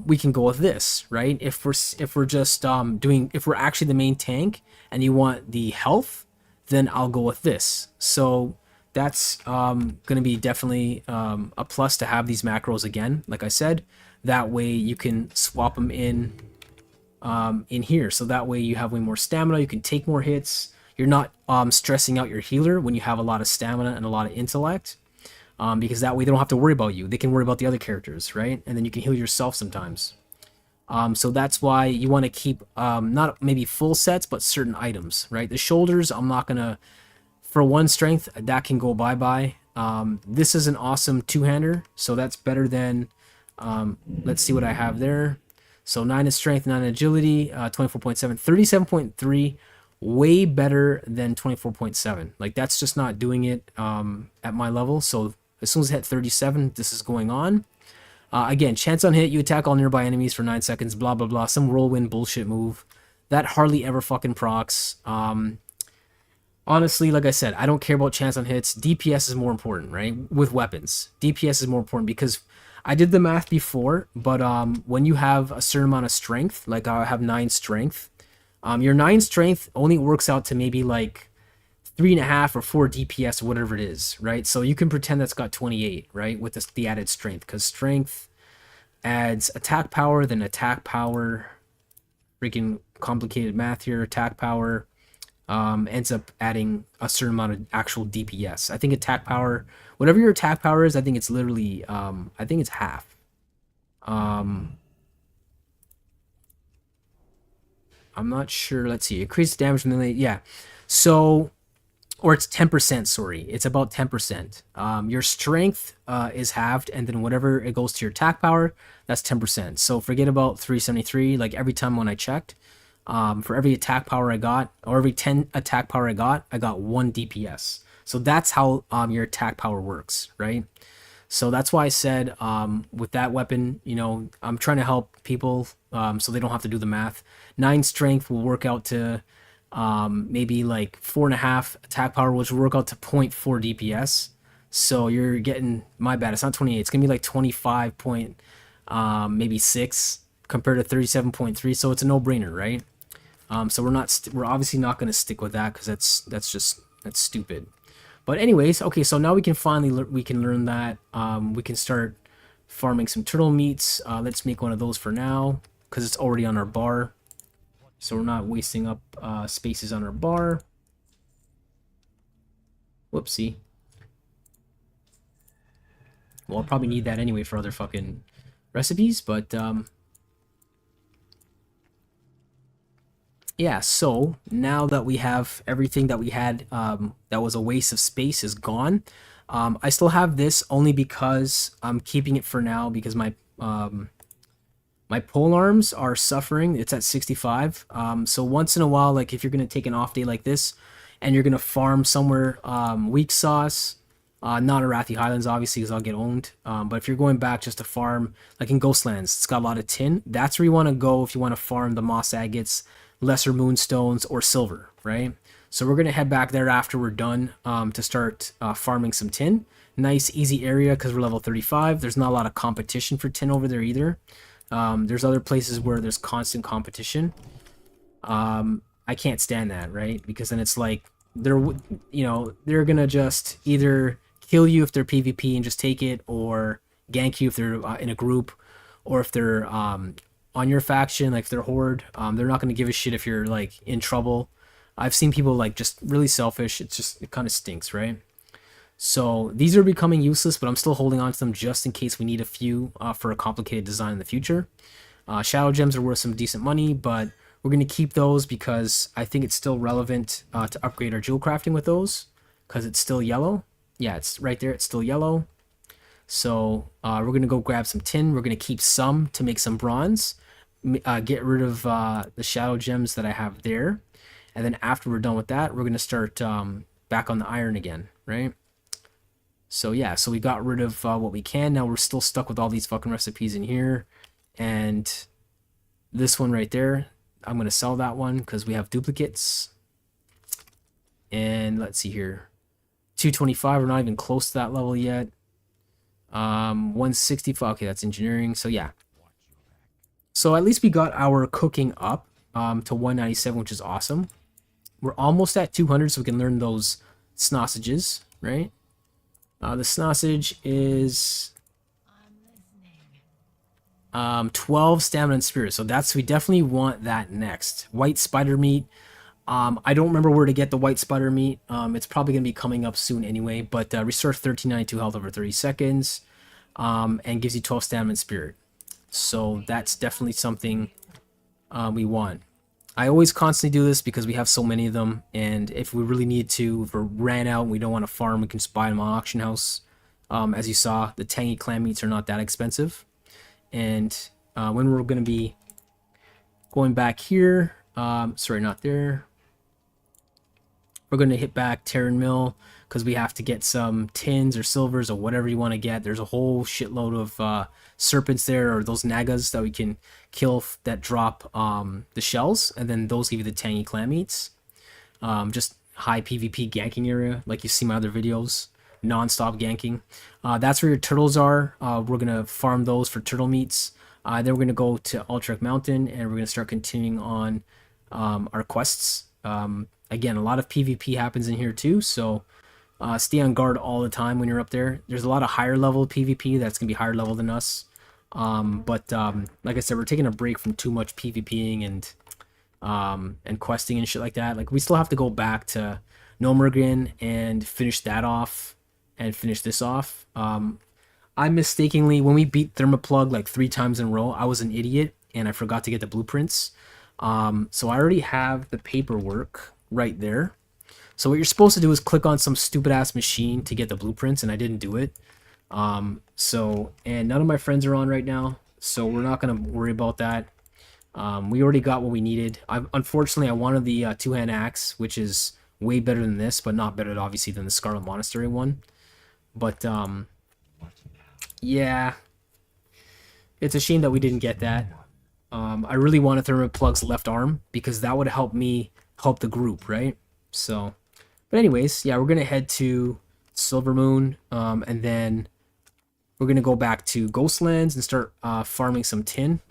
we can go with this, right? If we're just if we're actually the main tank and you want the health, then I'll go with this. So that's going to be definitely a plus to have these macros again, like I said. That way you can swap them in here. So that way you have way more stamina. You can take more hits. You're not stressing out your healer when you have a lot of stamina and a lot of intellect. Because that way they don't have to worry about you. They can worry about the other characters, right? And then you can heal yourself sometimes. So that's why you want to keep not maybe full sets, but certain items, right? The shoulders, I'm not going to... For 1 strength, that can go bye-bye. This is an awesome two-hander, so that's better than... let's see what I have there. So 9 in strength, 9 in agility, 24.7, 37.3, way better than 24.7. Like, that's just not doing it at my level. So as soon as I hit 37, this is going on. Again, chance on hit, you attack all nearby enemies for 9 seconds, blah, blah, blah. Some whirlwind bullshit move. That hardly ever fucking procs. Honestly, like I said, I don't care about chance on hits. DPS is more important, right? With weapons. DPS is more important, because I did the math before, but when you have a certain amount of strength, like I have 9 strength, your 9 strength only works out to maybe like 3.5 or 4 DPS or whatever it is, right? So you can pretend that's got 28, right? With the added strength, because strength adds attack power, then attack power, freaking complicated math here, attack power, ends up adding a certain amount of actual DPS. I think attack power, whatever your attack power is, I think it's literally, I think it's half. I'm not sure. Let's see. Increased damage melee. Yeah. So, or it's 10%, sorry. It's about 10%. Your strength is halved, and then whatever it goes to your attack power, that's 10%. So forget about 373. Like every time when I checked, for every attack power I got, or every 10 attack power I got 1 DPS. So that's how your attack power works, right? So that's why I said with that weapon, I'm trying to help people so they don't have to do the math. 9 strength will work out to maybe like 4.5 attack power, which will work out to 0.4 DPS. So you're getting, my bad, it's not 28. It's gonna be like 25 point, maybe 6 compared to 37.3. So it's a no-brainer, right? So we're obviously not gonna stick with that, because that's stupid. But anyways, okay, so now we can finally learn that. We can start farming some turtle meats. Let's make one of those for now, because it's already on our bar. So we're not wasting up spaces on our bar. Whoopsie. Well, I'll probably need that anyway for other fucking recipes, but yeah, so now that we have everything that we had that was a waste of space is gone. I still have this only because I'm keeping it for now, because my my pole arms are suffering. It's at 65. So once in a while, like if you're gonna take an off day like this and you're gonna farm somewhere weak sauce, Not Arathi Highlands, obviously, because I'll get owned. But if you're going back just to farm, like in Ghostlands, it's got a lot of tin. That's where you want to go if you want to farm the moss agates, lesser moonstones, or silver, right? So we're going to head back there after we're done to start farming some tin. Nice, easy area because we're level 35. There's not a lot of competition for tin over there either. There's other places where there's constant competition. I can't stand that, right? Because then it's like they're they're gonna just either kill you if they're PvP and just take it, or gank you if they're in a group, or if they're on your faction, like if they're horde. They're not gonna give a shit if you're like in trouble. I've seen people like just really selfish. It kind of stinks, right? So these are becoming useless, but I'm still holding on to them just in case we need a few for a complicated design in the future. Shadow gems are worth some decent money, but we're going to keep those because I think it's still relevant to upgrade our jewel crafting with those, because it's still yellow. Yeah, it's right there. It's still yellow. So we're going to go grab some tin. We're going to keep some to make some bronze. Get rid of the shadow gems that I have there. And then after we're done with that, we're going to start back on the iron again, right? So yeah, so we got rid of what we can. Now we're still stuck with all these fucking recipes in here. And this one right there, I'm going to sell that one because we have duplicates. And let's see here. 225, we're not even close to that level yet. 165, okay, that's engineering. So yeah. So at least we got our cooking up to 197, which is awesome. We're almost at 200, so we can learn those sausages, right? The sausage is 12 stamina and spirit, so we definitely want that next. White spider meat. I don't remember where to get the white spider meat. It's probably gonna be coming up soon anyway. But restores 1392 health over 30 seconds, and gives you 12 stamina and spirit. So that's definitely something we want. I always constantly do this because we have so many of them, and if we really need to, if we ran out and we don't want to farm, we can just buy them on auction house. As you saw, the tangy clam meats are not that expensive. And when we're going to be going back here, sorry, not there. We're going to hit back Terran Mill because we have to get some tins or silvers or whatever you want to get. There's a whole shitload of serpents there, or those nagas that we can kill that drop the shells, and then those give you the tangy clam meats. Just high PvP ganking area, like you see my other videos, non-stop ganking. That's where your turtles are. We're going to farm those for turtle meats. Then we're going to go to Ultrek Mountain, and we're going to start continuing on our quests. Again, a lot of PvP happens in here too, so stay on guard all the time when you're up there. There's a lot of higher level PvP that's going to be higher level than us. But like I said, we're taking a break from too much PvPing and questing and shit like that. Like, we still have to go back to Nomergan and finish that off and finish this off. I mistakenly, when we beat Thermoplug like 3 times in a row, I was an idiot and I forgot to get the blueprints. So I already have the paperwork right there. So what you're supposed to do is click on some stupid ass machine to get the blueprints, and I didn't do it. And none of my friends are on right now, so we're not gonna worry about that. We already got what we needed. Unfortunately, I wanted the two-hand axe, which is way better than this, but not better obviously than the Scarlet Monastery one. But yeah, it's a shame that we didn't get that. I really wanted Thermoplug's left arm because that would help me help the group, right? So, but anyways, yeah, we're gonna head to Silver Moon, and then we're gonna go back to Ghostlands and start farming some tin.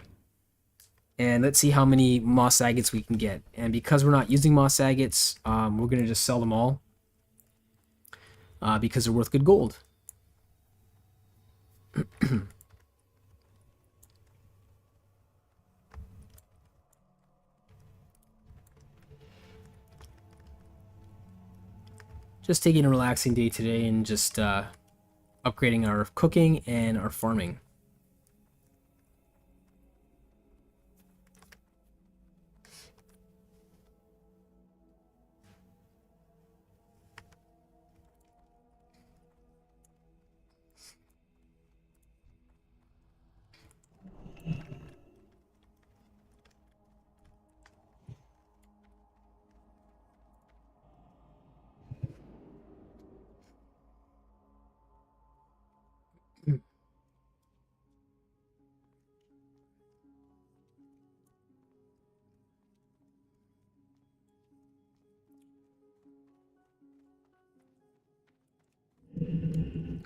And let's see how many moss agates we can get. And because we're not using moss agates, we're gonna just sell them all because they're worth good gold. Just taking a relaxing day today and just upgrading our cooking and our farming.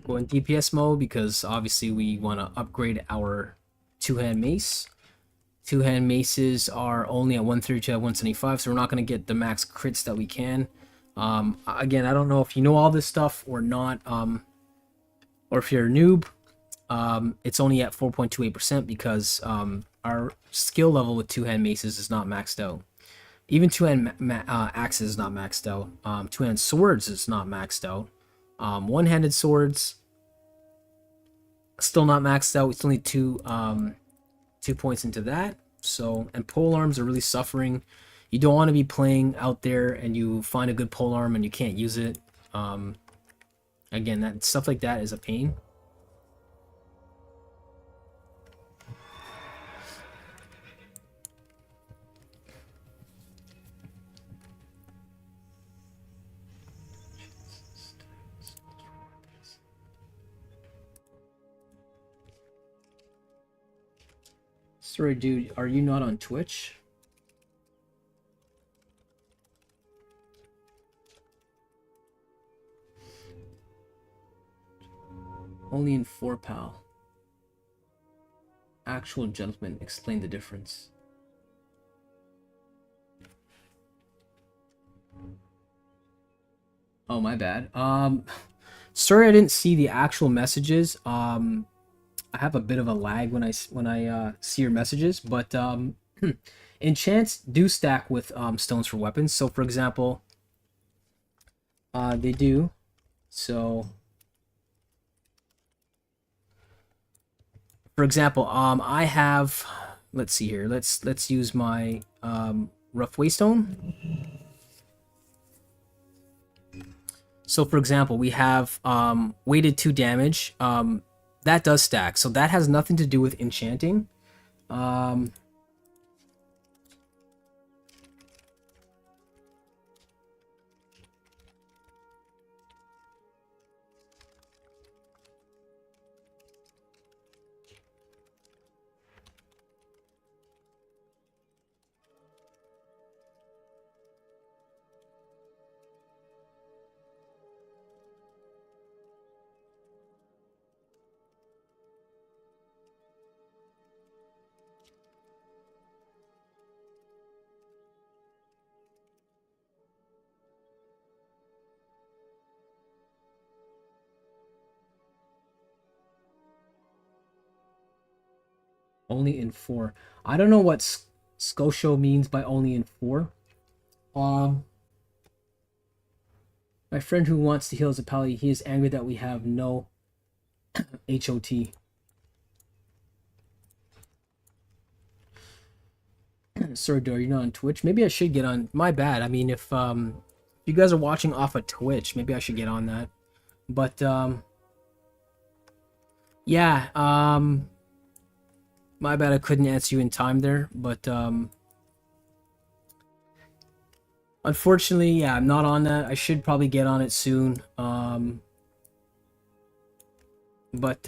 go in DPS mode because obviously we want to upgrade our two-hand mace. Two-hand maces are only at 132 at 175, so we're not going to get the max crits that we can. Again, I don't know if you know all this stuff or not, or if you're a noob. It's only at 4.28% because our skill level with two-hand maces is not maxed out. Even two-hand axes is not maxed out. Two-hand swords is not maxed out. One-handed swords still not maxed out. It's only 2 points into that. So, and pole arms are really suffering. You don't want to be playing out there and you find a good pole arm and you can't use it. Again, that stuff like that is a pain. Sorry, dude, are you not on Twitch? Only in 4, pal. Actual gentleman, explain the difference. Oh, my bad. Sorry I didn't see the actual messages. I have a bit of a lag when I see your messages, but enchants do stack with stones for weapons. So for example, they do. So for example, I have, let's see here. Let's use my rough waystone. So for example, we have weighted 2 damage. That does stack, so that has nothing to do with enchanting. Only in 4. I don't know what Scotia means by only in 4. My friend who wants to heal as a pally, he is angry that we have no HOT. Sorry, Dor, you're not on Twitch. Maybe I should get on. My bad. I mean, if you guys are watching off of Twitch, maybe I should get on that. But yeah, my bad, I couldn't answer you in time there, but unfortunately, yeah, I'm not on that. I should probably get on it soon. But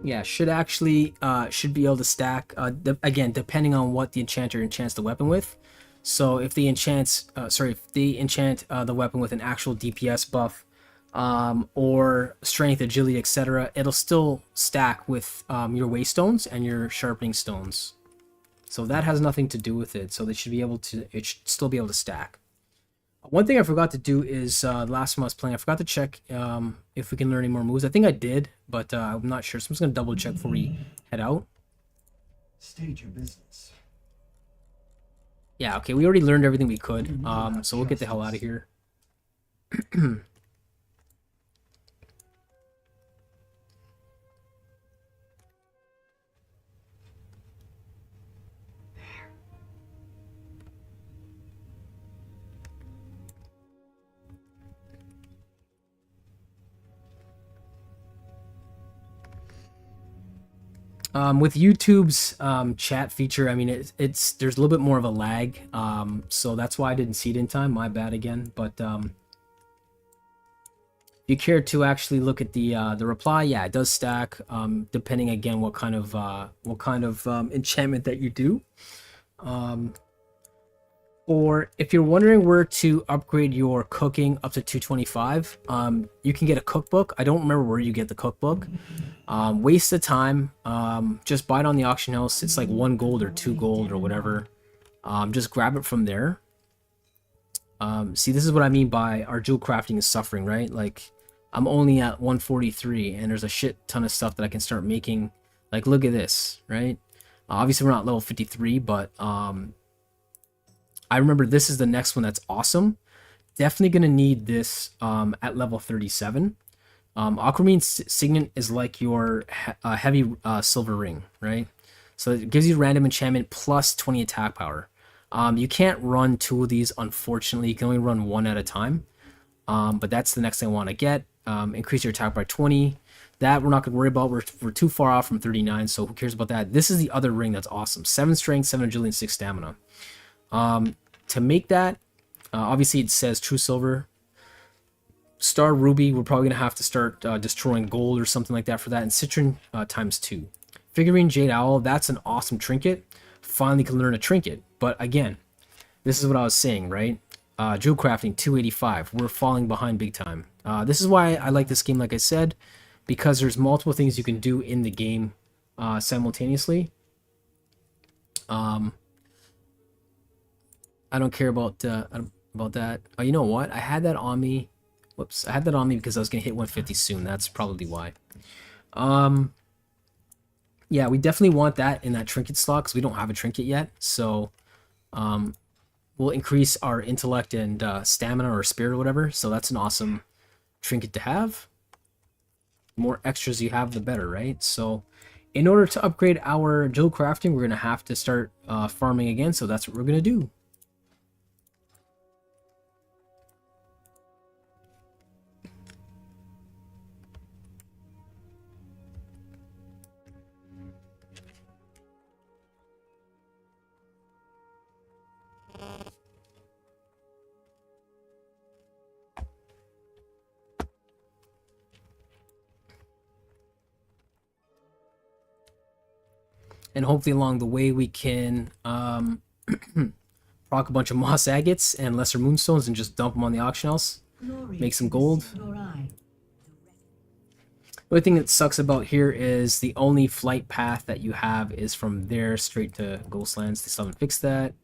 yeah, should be able to stack. Again, depending on what the enchanter enchants the weapon with. So if they enchant, the weapon with an actual DPS buff, or strength, agility, etc., it'll still stack with your waystones and your sharpening stones. So that has nothing to do with it. So they should be able to. It should still be able to stack. One thing I forgot to do is last time I was playing, I forgot to check if we can learn any more moves. I think I did, but I'm not sure. So I'm just gonna double check before we head out. State your business. Yeah, okay, we already learned everything we could, so we'll get the hell out of here. With YouTube's chat feature, I mean, it's there's a little bit more of a lag, so that's why I didn't see it in time. My bad again. But if you care to actually look at the reply, yeah, it does stack. Depending again what kind of enchantment that you do. Or if you're wondering where to upgrade your cooking up to 225, you can get a cookbook. I don't remember where you get the cookbook. Waste of time. Just buy it on the auction house. It's like 1 gold or 2 gold or whatever. Just grab it from there. See, this is what I mean by our jewel crafting is suffering, right? Like, I'm only at 143, and there's a shit ton of stuff that I can start making. Like, look at this, right? Obviously, we're not level 53, but I remember this is the next one that's awesome. Definitely going to need this at level 37. Aquamarine Signet is like your heavy silver ring, right? So it gives you random enchantment plus 20 attack power. You can't run 2 of these, unfortunately. You can only run 1 at a time. But that's the next thing I want to get. Increase your attack by 20. That we're not going to worry about. We're too far off from 39, so who cares about that? This is the other ring that's awesome. 7 strength, 7 agility, and 6 stamina. To make that, obviously it says true silver. Star ruby, we're probably going to have to start destroying gold or something like that for that. And citron times 2. Figurine jade owl, that's an awesome trinket. Finally can learn a trinket. But again, this is what I was saying, right? Jewel crafting 285. We're falling behind big time. This is why I like this game, like I said, because there's multiple things you can do in the game simultaneously. I don't care about that. Oh, you know what? I had that on me. Whoops, I had that on me because I was gonna hit 150 soon. That's probably why. Yeah, we definitely want that in that trinket slot because we don't have a trinket yet. So, we'll increase our intellect and stamina or spirit or whatever. So that's an awesome trinket to have. The more extras you have, the better, right? So, in order to upgrade our jewel crafting, we're gonna have to start farming again. So that's what we're gonna do. And hopefully along the way we can proc a bunch of moss agates and lesser moonstones and just dump them on the auction house. Make some gold. The only thing that sucks about here is the only flight path that you have is from there straight to Ghostlands. They still haven't fixed that.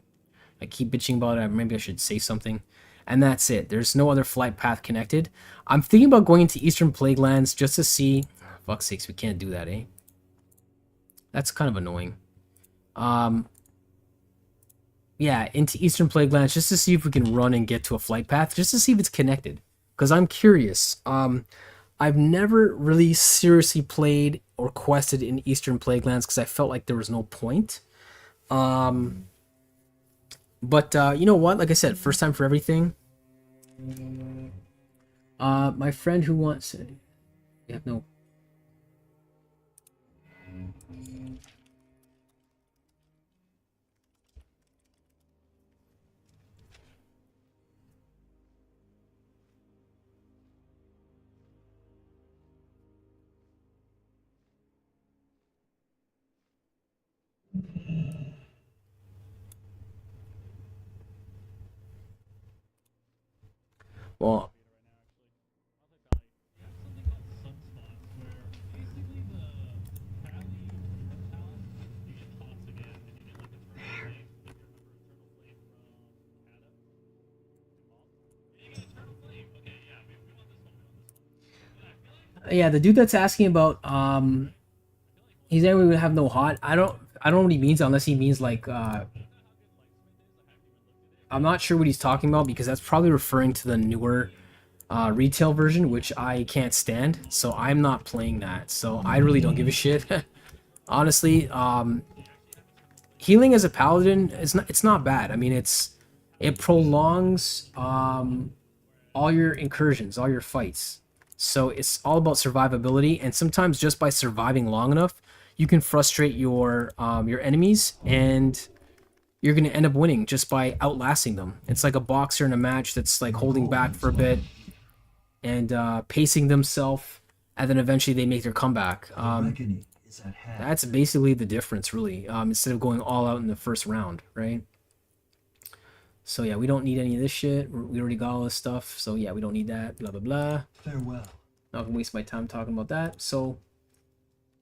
I keep bitching about it. Maybe I should say something. And that's it. There's no other flight path connected. I'm thinking about going into Eastern Plaguelands just to see... Fuck's sakes, we can't do that, eh? That's kind of annoying. Yeah, into Eastern Plaguelands just to see if we can run and get to a flight path, just to see if it's connected. Because I'm curious. I've never really seriously played or quested in Eastern Plaguelands because I felt like there was no point. But you know what? Like I said, first time for everything. My friend who wants... Yeah, no... Well, yeah, the dude that's asking about he's saying we would have no hot. I don't know what he means unless he means like I'm not sure what he's talking about because that's probably referring to the newer retail version, which I can't stand. So I'm not playing that. So I really don't give a shit. Honestly, healing as a paladin it's not bad. I mean, it prolongs all your incursions, all your fights. So it's all about survivability, and sometimes just by surviving long enough, you can frustrate your enemies, and you're gonna end up winning just by outlasting them. It's like a boxer in a match that's like holding back for a bit and pacing themselves, and then eventually they make their comeback. That's basically the difference, really. Instead of going all out in the first round, right? So yeah, we don't need any of this shit. We already got all this stuff. So yeah, we don't need that. Blah, blah, blah. Farewell. Not gonna waste my time talking about that. So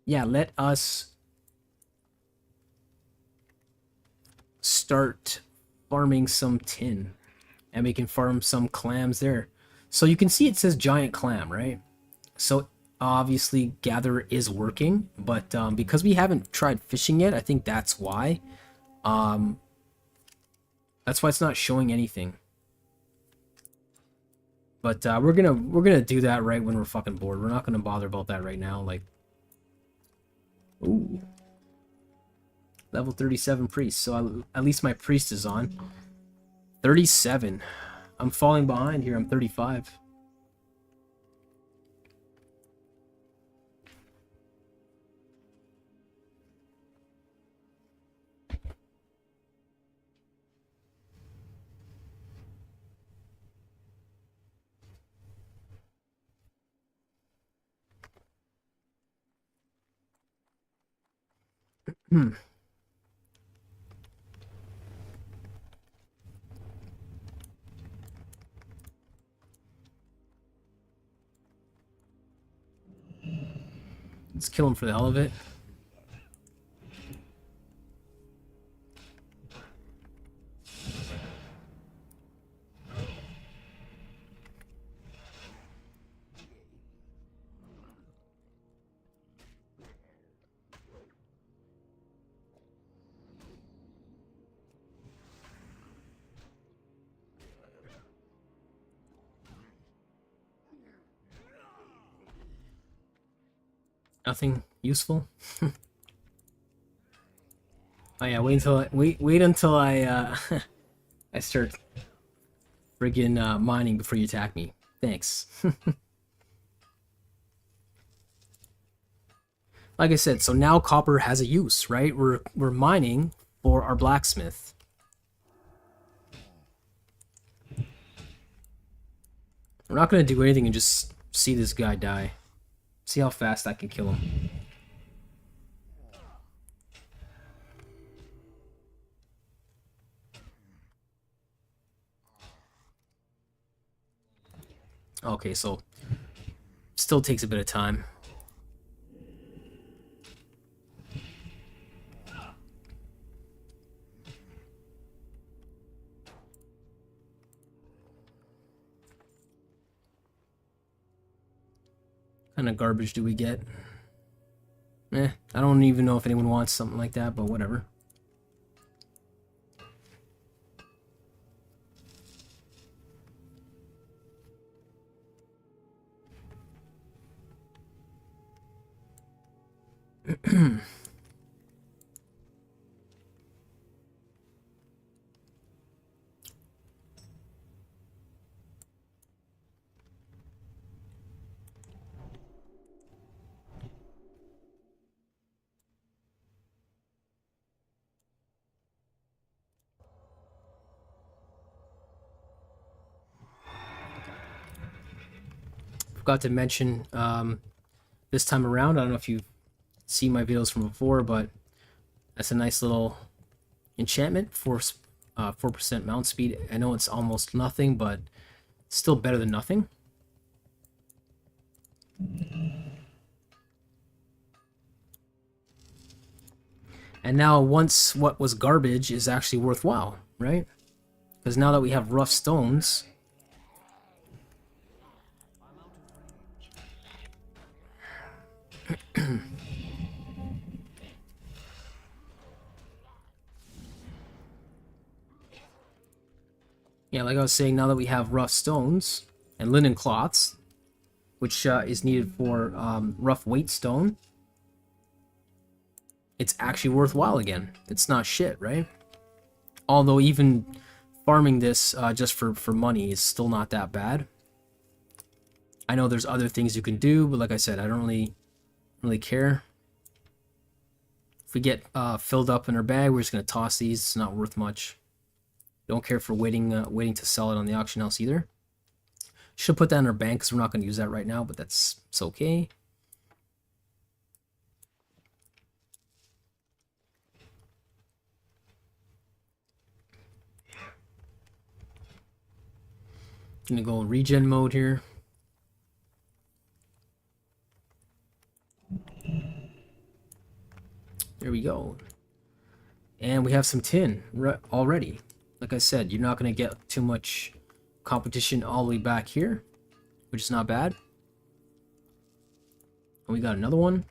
yeah, let us start farming some tin. And we can farm some clams there. So you can see it says giant clam, right? So obviously gather is working, but because we haven't tried fishing yet, I think that's why. That's why it's not showing anything. But we're gonna do that right when we're fucking bored. We're not gonna bother about that right now. Like, ooh, level 37 priest. So at least my priest is on. 37. I'm falling behind here. I'm 35. Let's kill him for the hell of it. Nothing useful. Oh yeah, wait until I I start friggin' mining before you attack me. Thanks. Like I said, so now copper has a use, right? We're mining for our blacksmith. We're not gonna do anything and just see this guy die. See how fast I can kill him. Okay, so still takes a bit of time. What kind of garbage do we get? I don't even know if anyone wants something like that, but whatever. Forgot to mention this time around, I don't know if you've seen my videos from before, but that's a nice little enchantment for 4% mount speed. I know it's almost nothing, but still better than nothing. And now once what was garbage is actually worthwhile, right? Because now that we have rough stones, yeah, like I was saying, now that we have rough stones and linen cloths, which is needed for rough weight stone, it's actually worthwhile again. It's not shit, right? Although even farming this just for money is still not that bad. I know there's other things you can do, but like I said, I don't really care. If we get filled up in our bag, we're just gonna toss these. It's not worth much. Don't care for waiting to sell it on the auction house either. Should put that in our bank because we're not gonna use that right now, but it's okay. Gonna go in regen mode here. There we go. And we have some tin already. Like I said, you're not going to get too much competition all the way back here, which is not bad. And we got another one.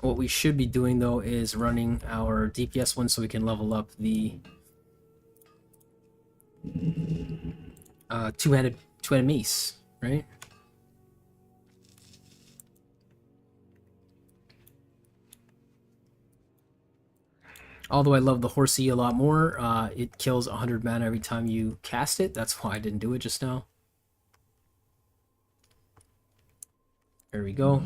What we should be doing though is running our DPS one so we can level up the two-handed mace, right? Although I love the horsey a lot more, it kills 100 mana every time you cast it. That's why I didn't do it just now. There we go.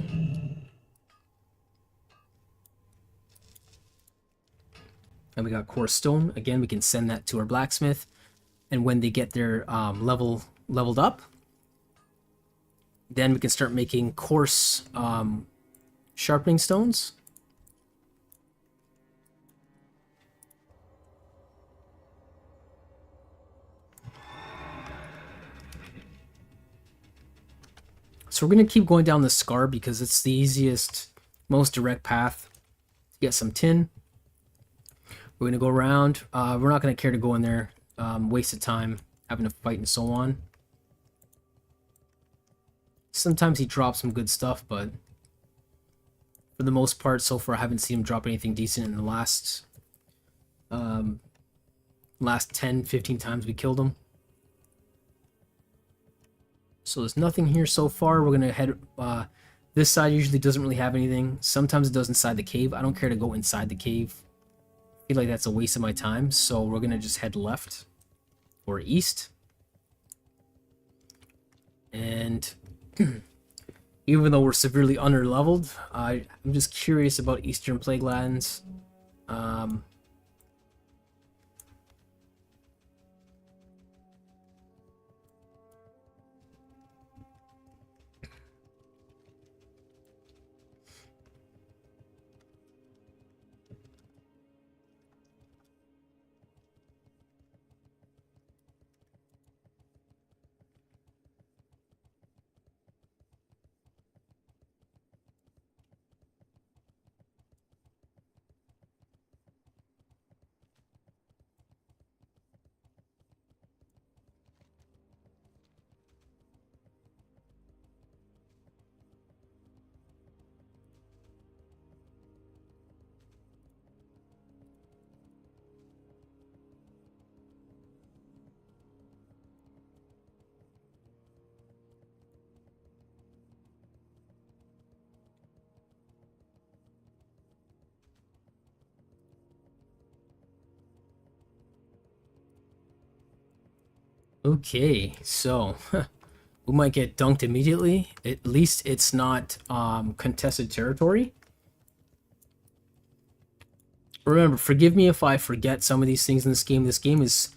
And we got coarse stone. Again, we can send that to our blacksmith. And when they get their leveled up, then we can start making coarse sharpening stones. So we're going to keep going down the scar because it's the easiest, most direct path to get some tin. We're going to go around. We're not going to care to go in there, waste of time, having to fight and so on. Sometimes he drops some good stuff, but for the most part, so far, I haven't seen him drop anything decent in the last 10, 15 times we killed him. So there's nothing here so far. We're going to head... this side usually doesn't really have anything. Sometimes it does inside the cave. I don't care to go inside the cave. I feel like that's a waste of my time, so we're gonna just head left or east. And even though we're severely under-leveled, I'm just curious about Eastern Plaguelands. Okay, so we might get dunked immediately. At least it's not contested territory. Remember, forgive me if I forget some of these things in this game. This game is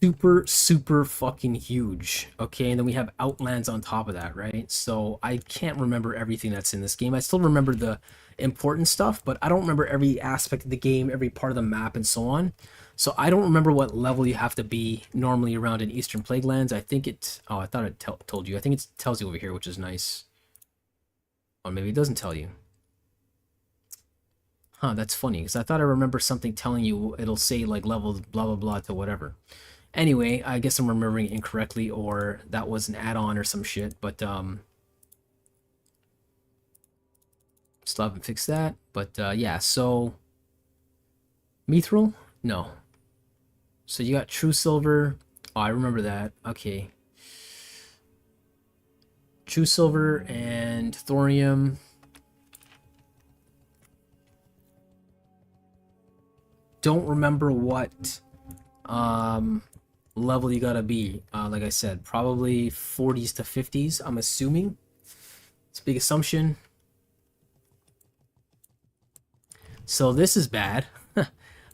super fucking huge. Okay, and then we have Outlands on top of that, right? So I can't remember everything that's in this game. I still remember the important stuff, but I don't remember every aspect of the game, every part of the map, and so on. So I don't remember what level you have to be normally around in Eastern Plaguelands. I think it... Oh, I thought it told you. I think it tells you over here, which is nice. Or maybe it doesn't tell you. Huh, that's funny, because I thought I remember something telling you it'll say, like, level blah blah blah to whatever. Anyway, I guess I'm remembering it incorrectly, or that was an add-on or some shit, but, still haven't fixed that. But, yeah, so... Mithril? No. So you got True Silver. Oh, I remember that. Okay. True Silver and Thorium. Don't remember what level you gotta be. Like I said, probably 40s to 50s, I'm assuming. It's a big assumption. So this is bad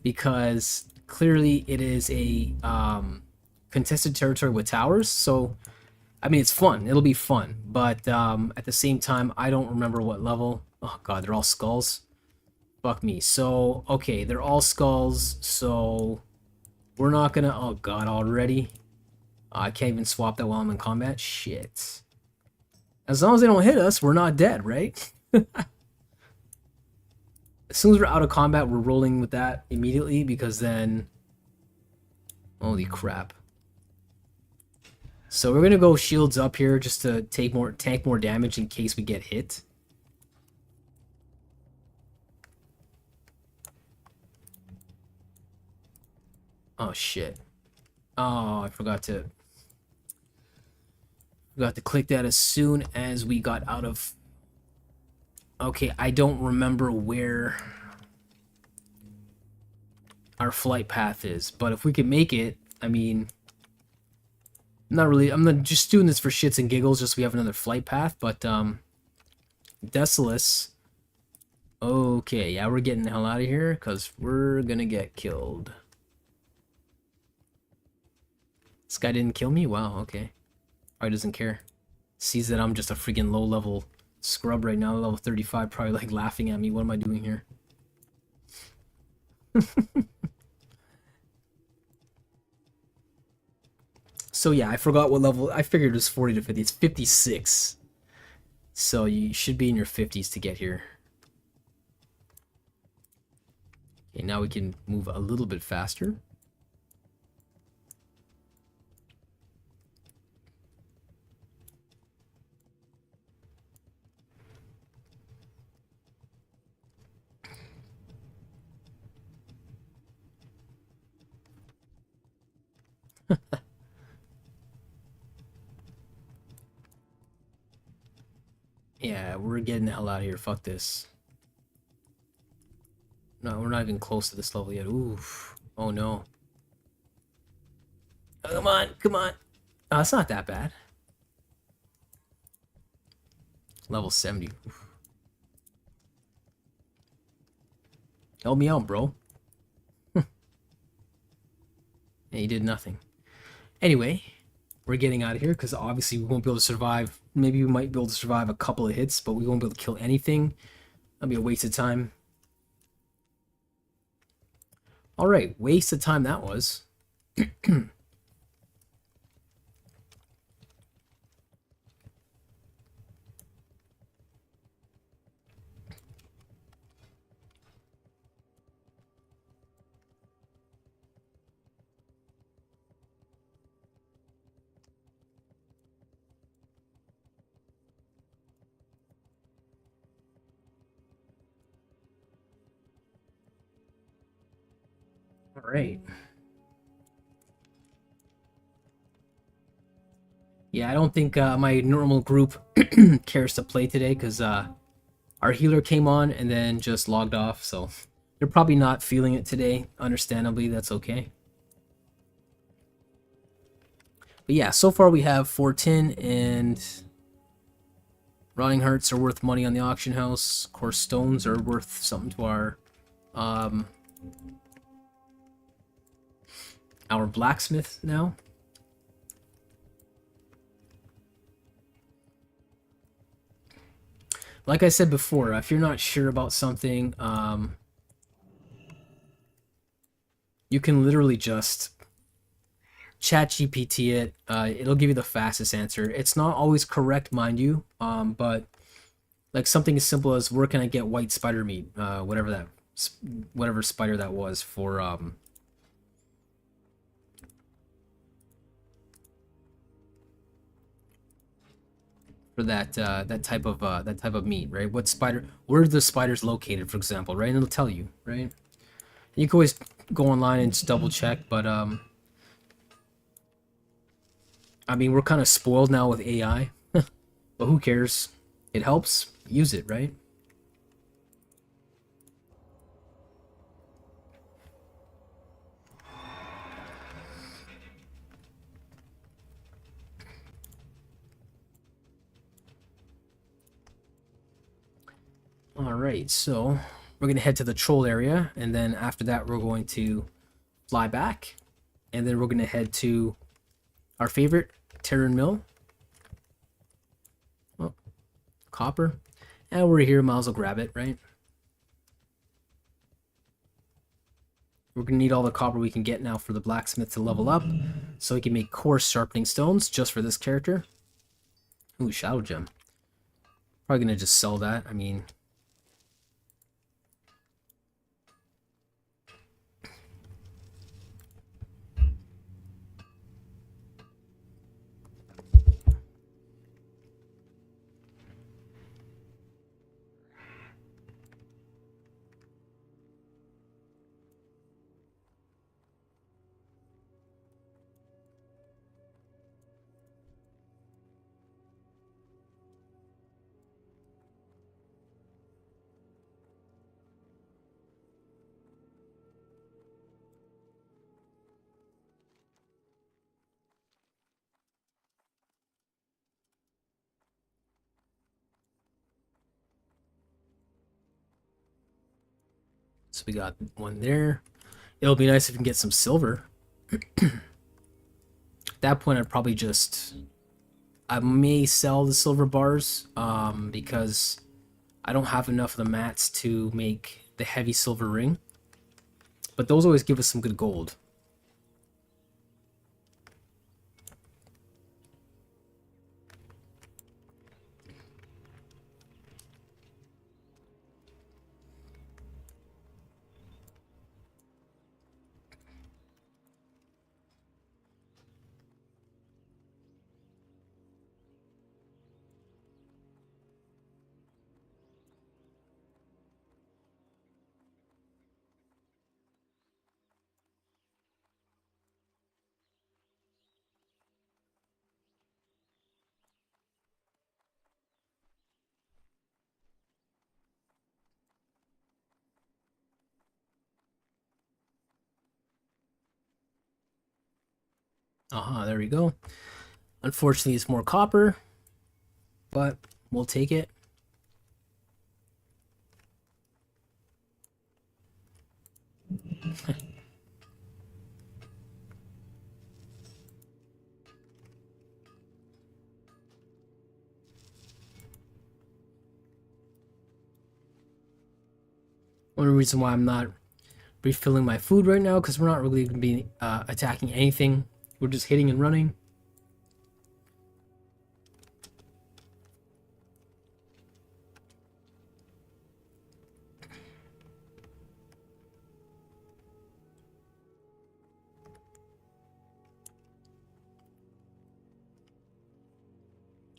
because clearly it is a contested territory with towers. So, I mean, it's fun. It'll be fun. But at the same time, I don't remember what level. Oh god, they're all skulls. Fuck me. So, okay, they're all skulls, so we're not gonna... Oh god, already? I can't even swap that while I'm in combat? Shit. As long as they don't hit us, we're not dead, right? As soon as we're out of combat, we're rolling with that immediately, because then... Holy crap. So we're gonna go shields up here just to tank more damage in case we get hit. Oh shit. Oh, I forgot to click that as soon as we got out of... Okay, I don't remember where our flight path is, but if we can make it, I mean, I'm not just doing this for shits and giggles, just so we have another flight path, but Desolus. Okay, yeah, we're getting the hell out of here because we're gonna get killed. This guy didn't kill me? Wow, okay. Probably doesn't care. Sees that I'm just a freaking low level scrub right now, level 35, probably like laughing at me. What am I doing here? So yeah, I forgot what level. I figured it was 40 to 50. It's 56. So you should be in your 50s to get here. Okay, now we can move a little bit faster. Yeah, we're getting the hell out of here. Fuck this. No, we're not even close to this level yet. Oof. Oh no. Oh, come on, come on. Oh, it's not that bad. Level 70. Oof. Help me out, bro. And he did nothing. Anyway, we're getting out of here because obviously we won't be able to survive. Maybe we might be able to survive a couple of hits, but we won't be able to kill anything. That'll be a waste of time. Alright, waste of time that was. Alright. Yeah, I don't think my normal group cares to play today because our healer came on and then just logged off, so they're probably not feeling it today. Understandably, that's okay. But yeah, so far we have 410 and rotting hearts are worth money on the auction house. Of course, stones are worth something to our blacksmith now. Like I said before, if you're not sure about something, you can literally just chat GPT it. It'll give you the fastest answer. It's not always correct, mind you, but like something as simple as where can I get white spider meat, whatever spider that was for that type of meat, right? What spider? Where are the spiders located, for example, right? And it'll tell you, right? You can always go online and just double check, but I mean, we're kind of spoiled now with AI, but who cares? It helps. Use it, right? Alright, so we're going to head to the troll area, and then after that we're going to fly back, and then we're going to head to our favorite, Terran Mill. Oh, copper. And we're here, might as well grab it, right? We're going to need all the copper we can get now for the blacksmith to level up, so we can make coarse sharpening stones just for this character. Ooh, shadow gem. Probably going to just sell that. I mean, so we got one there. It'll be nice if we can get some silver. At that point, I'd probably just... I may sell the silver bars because I don't have enough of the mats to make the heavy silver ring. But those always give us some good gold. There we go. Unfortunately, it's more copper, but we'll take it. One reason why I'm not refilling my food right now, because we're not really going to be attacking anything. We're just hitting and running.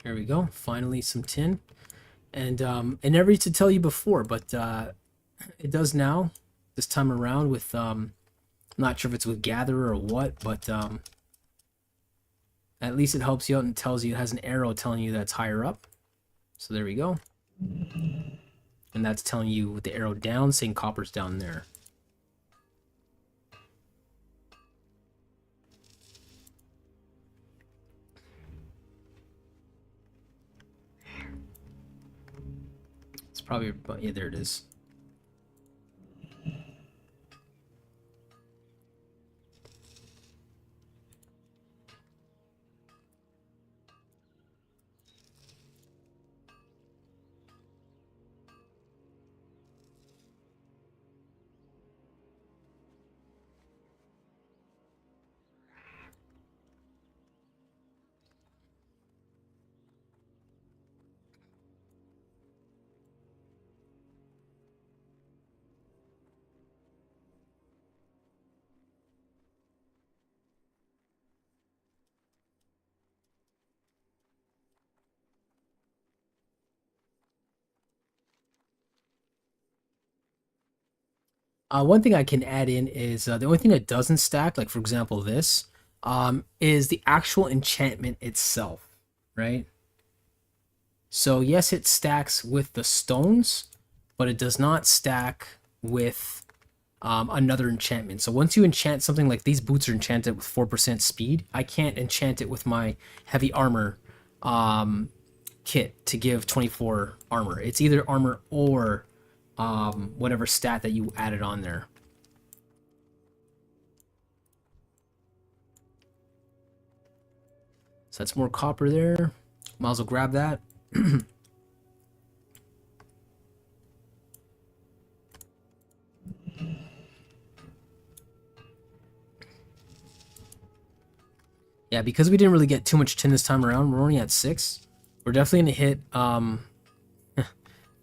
There we go. Finally, some tin. And it never used to tell you before, but it does now. This time around with I'm not sure if it's with Gatherer or what, but at least it helps you out and tells you it has an arrow telling you that's higher up. So there we go. And that's telling you with the arrow down, saying copper's down there. It's probably, yeah, there it is. One thing I can add in is the only thing that doesn't stack, like for example this, is the actual enchantment itself, right? So yes, it stacks with the stones, but it does not stack with another enchantment. So once you enchant something like these boots are enchanted with 4% speed, I can't enchant it with my heavy armor kit to give 24 armor. It's either armor or whatever stat that you added on there. So that's more copper there. Might as well grab that. Yeah, because we didn't really get too much tin this time around, we're only at 6. We're definitely gonna hit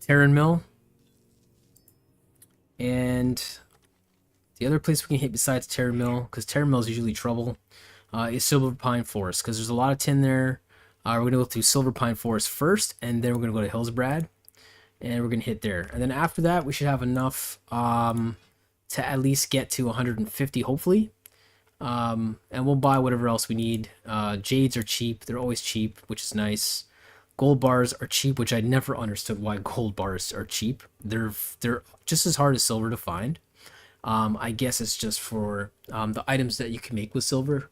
Terran Mill, and the other place we can hit besides Terran Mill, because Terran Mill is usually trouble, is Silver Pine Forest, because there's a lot of tin there. We're gonna go through Silver Pine Forest first, and then we're gonna go to Hillsbrad, and we're gonna hit there. And then after that, we should have enough to at least get to 150, hopefully. And we'll buy whatever else we need. Jades are cheap; they're always cheap, which is nice. Gold bars are cheap, which I never understood why gold bars are cheap. They're just as hard as silver to find. I guess it's just for the items that you can make with silver.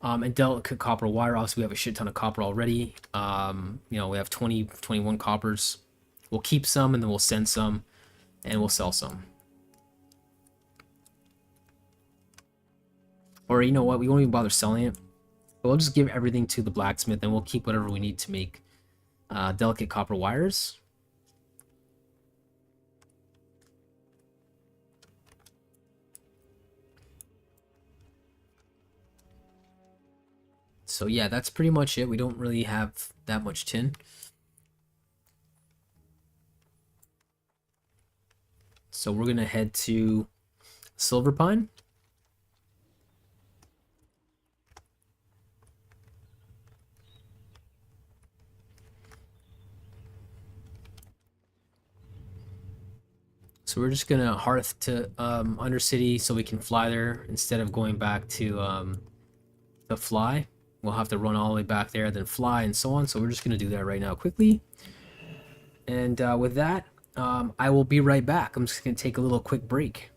And delicate copper wire. Obviously, we have a shit ton of copper already. We have 21 coppers. We'll keep some, and then we'll send some, and we'll sell some. Or you know what? We won't even bother selling it. We'll just give everything to the blacksmith, and we'll keep whatever we need to make delicate copper wires. So yeah, that's pretty much it. We don't really have that much tin. So we're gonna head to Silver Pine. So we're just gonna hearth to Undercity so we can fly there instead of going back to fly. We'll have to run all the way back there, then fly, and so on. So we're just gonna do that right now quickly. And with that, I will be right back. I'm just gonna take a little quick break.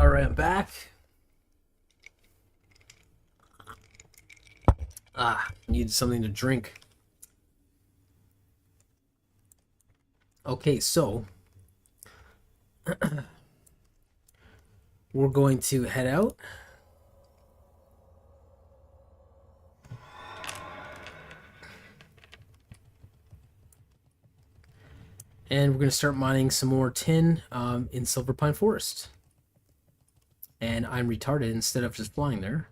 Alright, I'm back. Needed something to drink. Okay, so we're going to head out. And we're going to start mining some more tin in Silver Pine Forest. And I'm retarded instead of just flying there.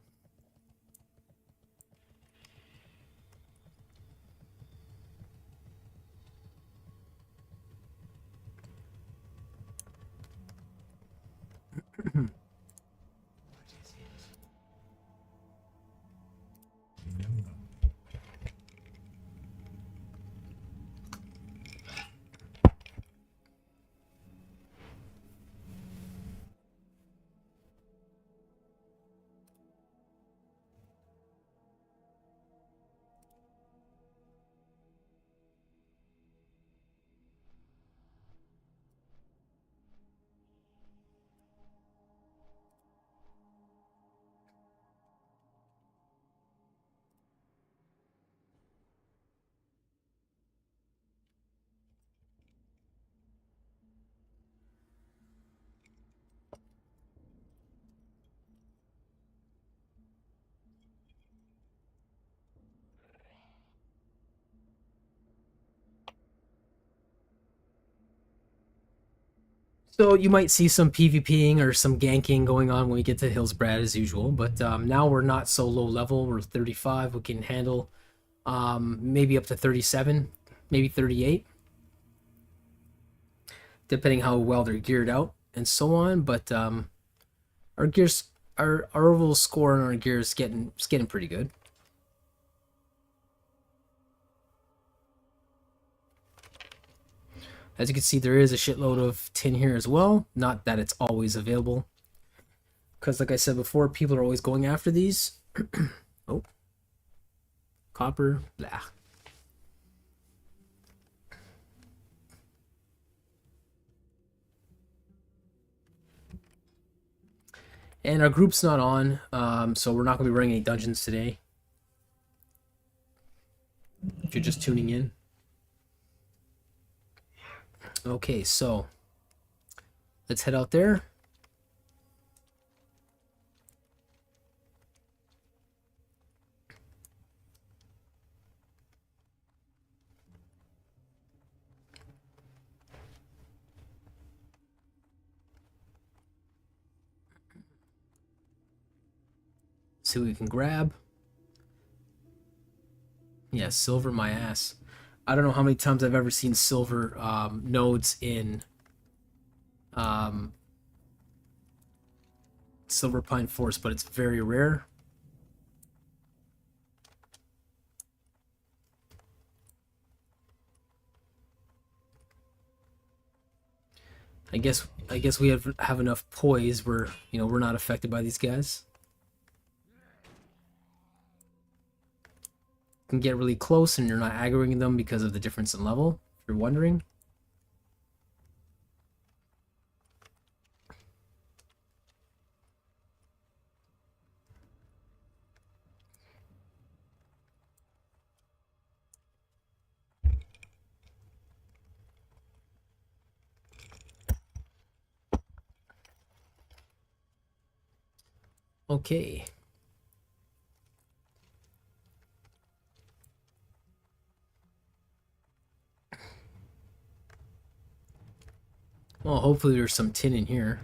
So you might see some PvPing or some ganking going on when we get to Hillsbrad as usual, but now we're not so low level. We're 35. We can handle maybe up to 37, maybe 38, depending how well they're geared out and so on. But our gears, our overall score on our gear is getting pretty good. As you can see, there is a shitload of tin here as well. Not that it's always available, because like I said before, people are always going after these. Oh, copper, blah. And our group's not on, so we're not going to be running any dungeons today. If you're just tuning in. Okay, so let's head out there. See what we can grab. Yeah, silver my ass. I don't know how many times I've ever seen silver nodes in Silver Pine Forest, but it's very rare. I guess we have enough poise where, you know, we're not affected by these guys. Can get really close and you're not aggroing them because of the difference in level, if you're wondering. Okay. Well, hopefully there's some tin in here.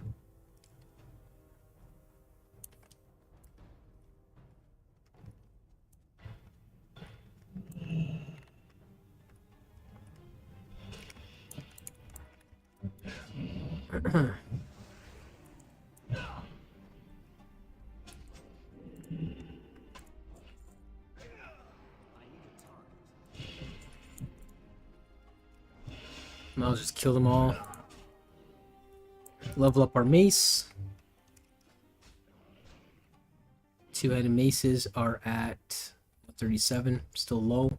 I'll just kill them all. Level up our mace. Two-headed maces are at 37, still low.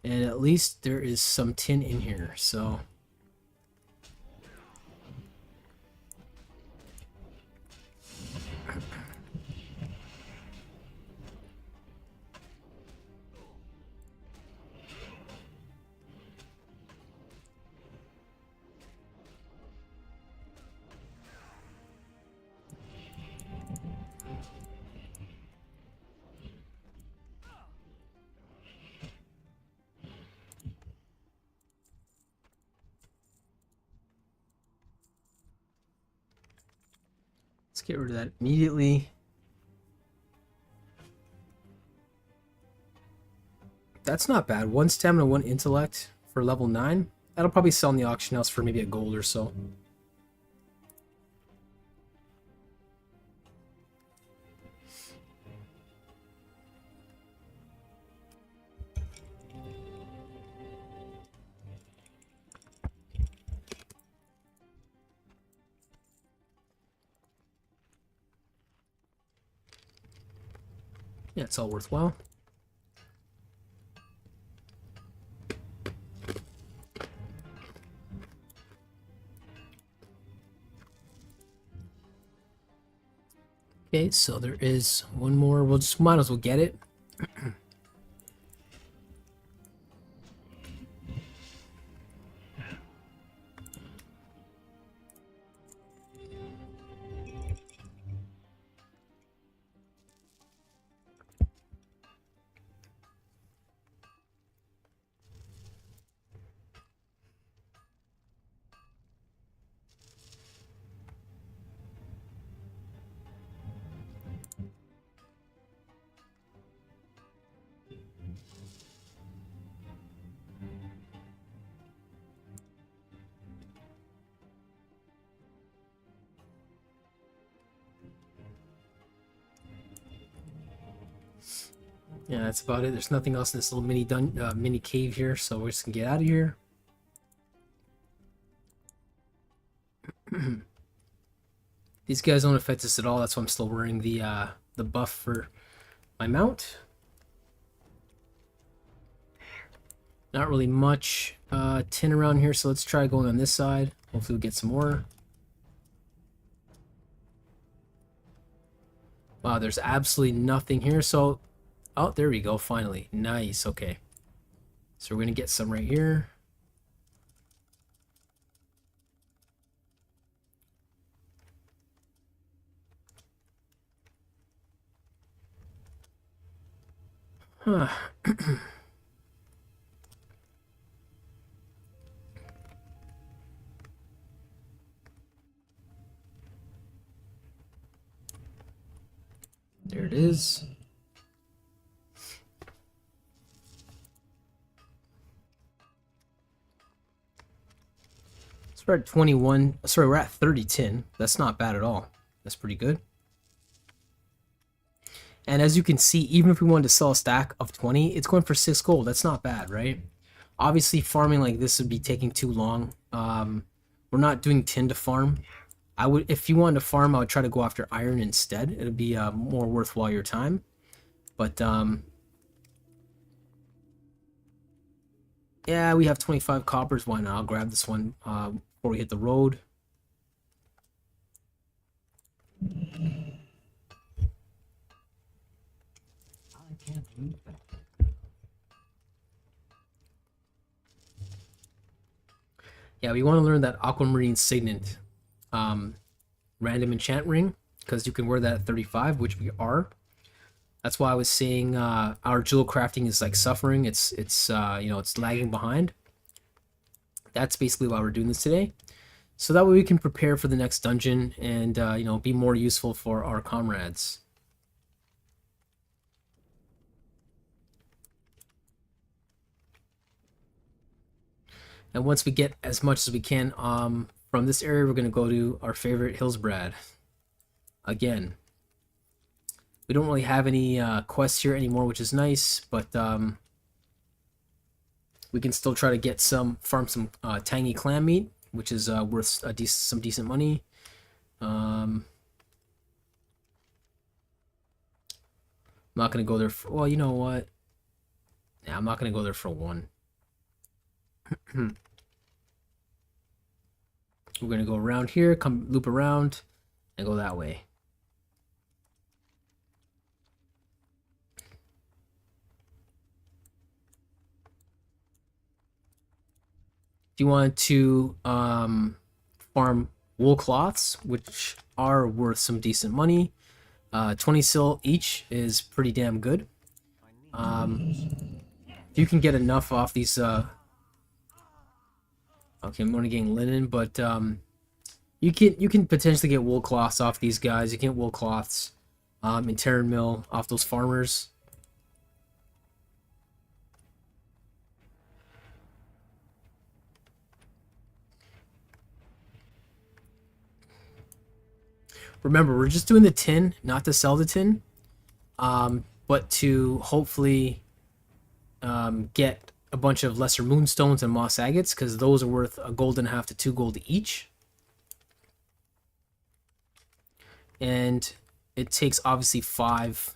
And at least there is some tin in here, so Let's get rid of that immediately. That's not bad. 1 stamina, 1 intellect for level 9. That'll probably sell in the auction house for maybe a gold or so. Yeah, it's all worthwhile. Okay, so there is one more. We'll just might as well get it. Yeah, that's about it. There's nothing else in this little mini cave here, so we're just gonna get out of here. These guys don't affect us at all. That's why I'm still wearing the buff for my mount. Not really much tin around here, so let's try going on this side. Hopefully we'll get some more. Wow, there's absolutely nothing here, so... Oh, there we go, finally. Nice, okay. So we're gonna get some right here. Huh. There it is. So we're at 21. Sorry, we're at 30 tin. That's not bad at all. That's pretty good. And as you can see, even if we wanted to sell a stack of 20, it's going for 6 gold. That's not bad, right? Obviously, farming like this would be taking too long. We're not doing tin to farm. I would, if you wanted to farm, I would try to go after iron instead. It'd be more worthwhile your time. But yeah, we have 25 coppers. Why not? I'll grab this one before we hit the road. I can't believe that. Yeah, we want to learn that Aquamarine Signet random enchant ring, because you can wear that at 35, which we are. That's why I was saying our jewel crafting is like suffering. It's you know, it's lagging behind. That's basically why we're doing this today, so that way we can prepare for the next dungeon and you know, be more useful for our comrades. And once we get as much as we can from this area, we're going to go to our favorite Hillsbrad. Again, we don't really have any quests here anymore, which is nice, but we can still try to get farm some tangy clam meat, which is worth some decent money. I'm not going to go there for, well, you know what? Yeah, I'm not going to go there for one. We're going to go around here, come loop around, and go that way. If you want to farm wool cloths, which are worth some decent money, 20 sil each is pretty damn good. If you can get enough off these... okay, I'm only getting linen, but You can potentially get wool cloths off these guys. You can get wool cloths in Terran Mill off those farmers. Remember, we're just doing the tin, not to sell the tin, but to hopefully get a bunch of lesser moonstones and moss agates, because those are worth a gold and a half to 2 gold each. And it takes obviously 5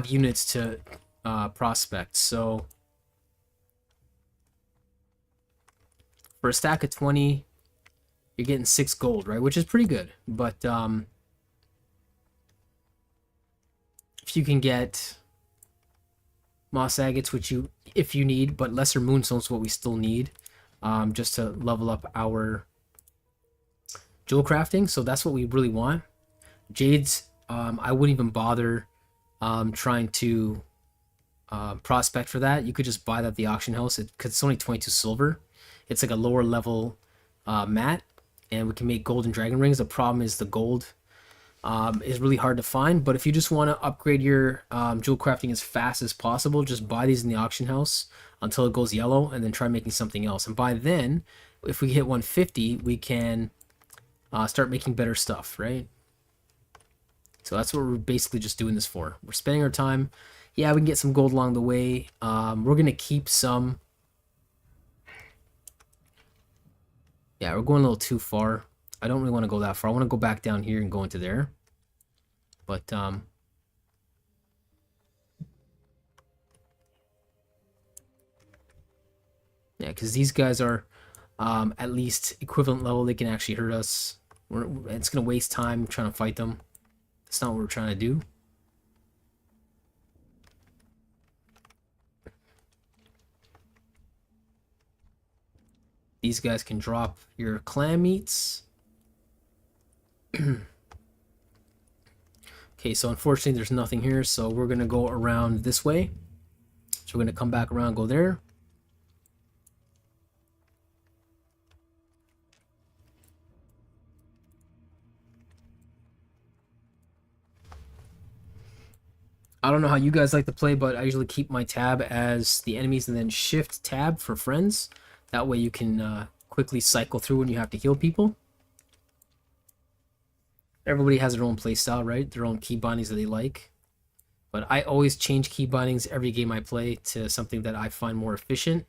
units to prospect. So for a stack of 20, you're getting 6 gold, right? Which is pretty good. But if you can get moss agates, which if you need, but lesser moonstones is what we still need, just to level up our jewel crafting. So that's what we really want. Jades, I wouldn't even bother trying to prospect for that. You could just buy that at the auction house because it's only 22 silver. It's like a lower level mat, and we can make golden dragon rings. The problem is the gold is really hard to find, but if you just want to upgrade your jewel crafting as fast as possible, just buy these in the auction house until it goes yellow, and then try making something else. And by then, if we hit 150, we can start making better stuff, right? So that's what we're basically just doing this for. We're spending our time. Yeah, we can get some gold along the way. We're gonna keep some. Yeah, we're going a little too far. I don't really want to go that far. I want to go back down here and go into there. But yeah, because these guys are at least equivalent level. They can actually hurt us. It's gonna waste time trying to fight them. That's not what we're trying to do. These guys can drop your clam meats. Okay, so unfortunately there's nothing here, so we're gonna go around this way. So we're gonna come back around, go there. I don't know how you guys like to play, but I usually keep my tab as the enemies and then shift tab for friends. That way you can quickly cycle through when you have to heal people. Everybody has their own playstyle, right? Their own key bindings that they like. But I always change key bindings every game I play to something that I find more efficient.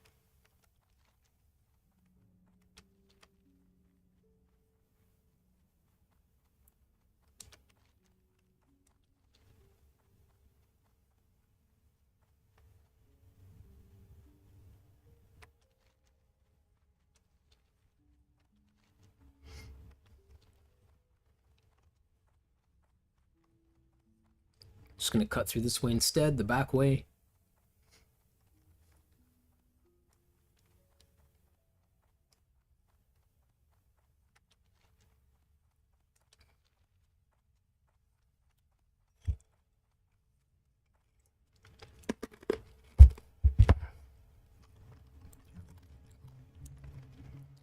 Just going to cut through this way instead, the back way.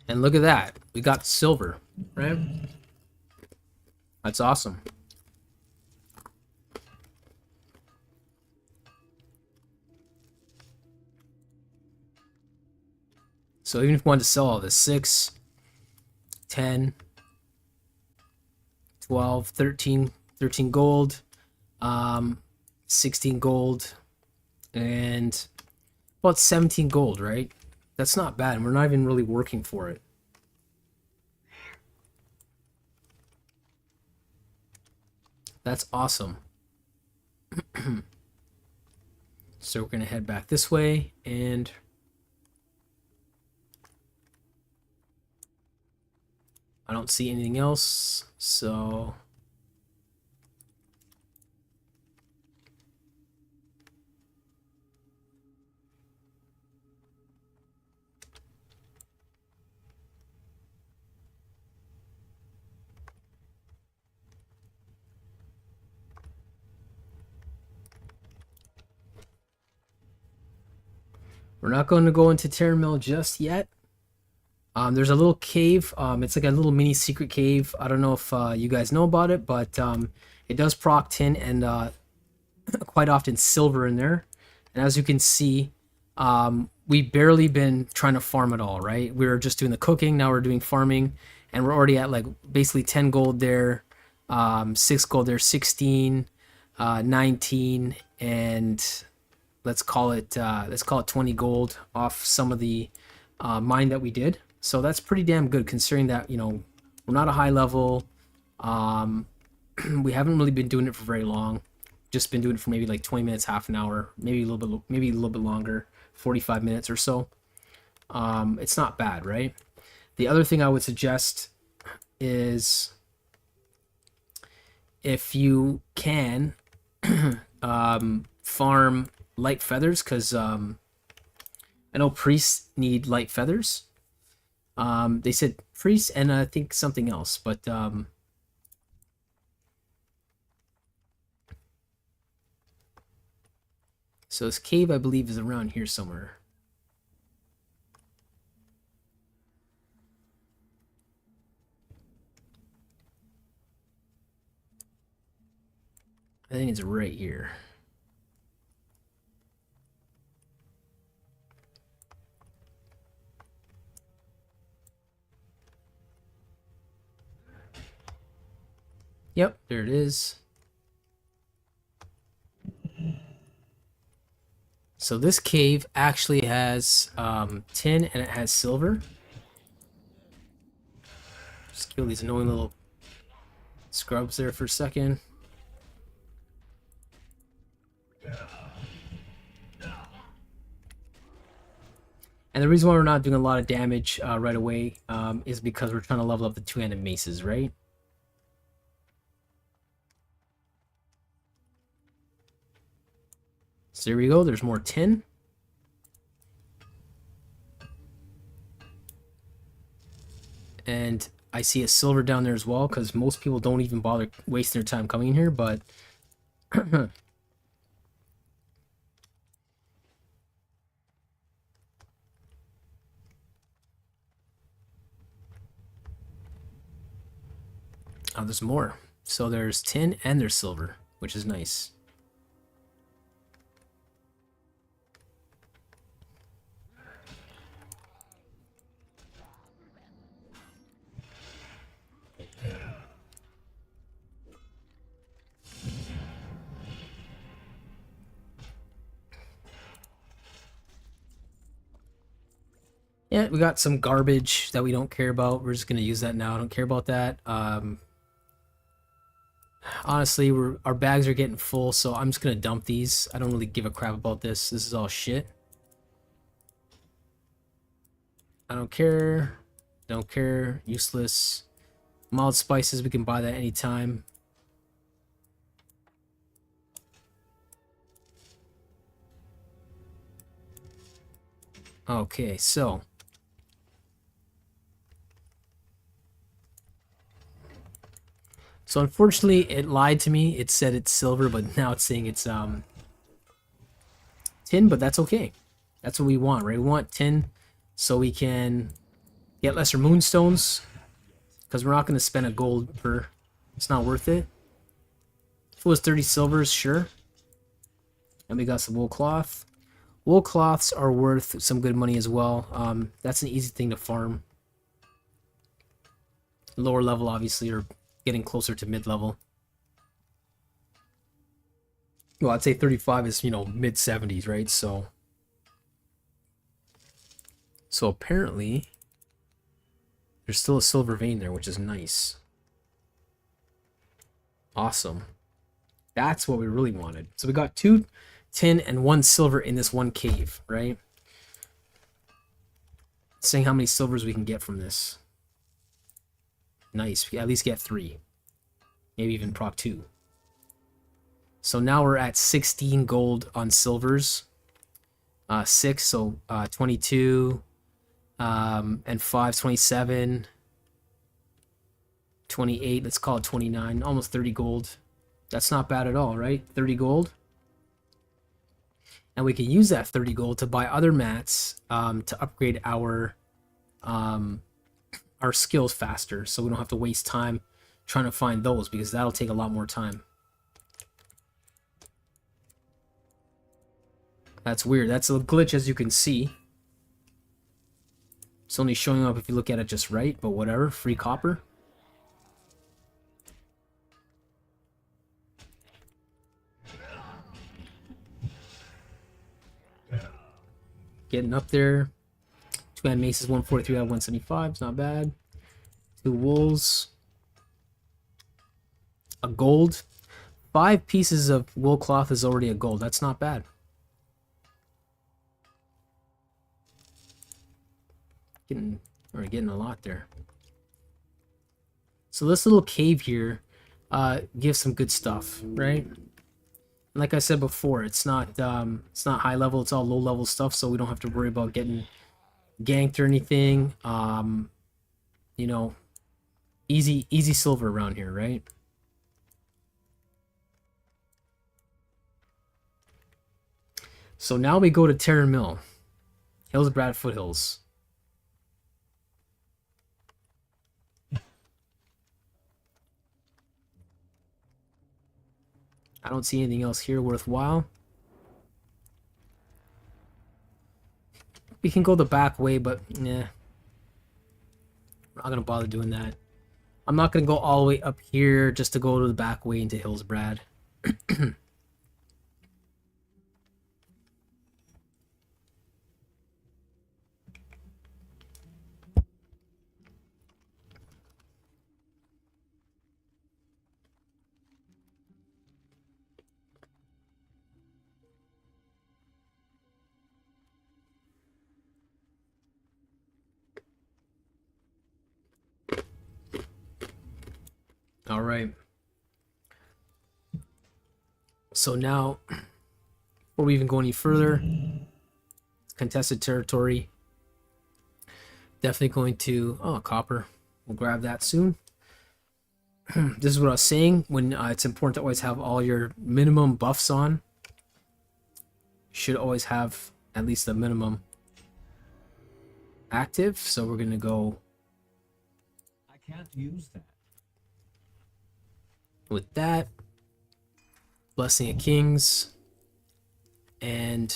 And look at that. We got silver, right? That's awesome. So even if we wanted to sell all this, 6, 10, 12, 13 gold, 16 gold, and about 17 gold, right? That's not bad, and we're not even really working for it. That's awesome. So we're gonna head back this way, and I don't see anything else, so We're not going to go into Terran Mill just yet. There's a little cave. It's like a little mini secret cave. I don't know if you guys know about it, but it does proc tin and quite often silver in there. And as you can see, we've barely been trying to farm at all, right? We were just doing the cooking. Now we're doing farming, and we're already at like basically 10 gold there, 6 gold there, 16, 19, and let's call it 20 gold off some of the mine that we did. So that's pretty damn good considering that, you know, we're not a high level. We haven't really been doing it for very long. Just been doing it for maybe like 20 minutes, half an hour, maybe a little bit longer, 45 minutes or so. It's not bad, right? The other thing I would suggest is if you can farm light feathers, because I know priests need light feathers. They said priests and I think something else, but so this cave I believe is around here somewhere. I think it's right here. Yep, there it is. So this cave actually has tin and it has silver. Just kill these annoying little scrubs there for a second. And the reason why we're not doing a lot of damage right away is because we're trying to level up the two-handed maces, right? So there we go, there's more tin. And I see a silver down there as well, because most people don't even bother wasting their time coming in here, but oh, there's more. So there's tin and there's silver, which is nice. Yeah, we got some garbage that we don't care about. We're just gonna use that now. I don't care about that. Honestly, our bags are getting full, so I'm just gonna dump these. I don't really give a crap about this. This is all shit. I don't care. Don't care. Useless. Mild spices, we can buy that anytime. Okay, so unfortunately it lied to me. It said it's silver, but now it's saying it's tin, but that's okay. That's what we want, right? We want tin so we can get lesser moonstones, because we're not going to spend a gold per. It's not worth it. If it was 30 silvers, sure. And we got some wool cloth. Wool cloths are worth some good money as well. That's an easy thing to farm. Lower level, obviously, or getting closer to mid-level. Well, I'd say 35 is, you know, mid-70s, right? So apparently there's still a silver vein there, which is nice. Awesome. That's what we really wanted. So we got 2 tin and 1 silver in this one cave, right? Saying how many silvers we can get from this. Nice. We at least get 3. Maybe even proc 2. So now we're at 16 gold on silvers. 6, so 22. And 5, 27. 28, let's call it 29. Almost 30 gold. That's not bad at all, right? 30 gold. and we can use that 30 gold to buy other mats to upgrade our skills faster, so we don't have to waste time trying to find those, because that'll take a lot more time. That's weird. That's a glitch, as you can see. It's only showing up if you look at it just right, but whatever. Free copper. Getting up there. 2-man maces, 143 out of 175. It's not bad. 2 wools. A gold. 5 pieces of wool cloth is already a gold. That's not bad. We're getting a lot there. So this little cave here gives some good stuff, right? And like I said before, it's not high level, it's all low level stuff, so we don't have to worry about getting ganked or anything. You know, easy silver around here, right? So now we go to Terran Mill, Hillsbrad Foothills. I don't see anything else here worthwhile. We can go the back way, but nah. We're not gonna bother doing that. I'm not gonna go all the way up here just to go to the back way into Hillsbrad. All right. So now, before we even go any further, contested territory. Definitely going to, oh, copper. We'll grab that soon. This is what I was saying, when it's important to always have all your minimum buffs on. You should always have at least the minimum active. So we're going to go I can't use that. with that. Blessing of Kings. And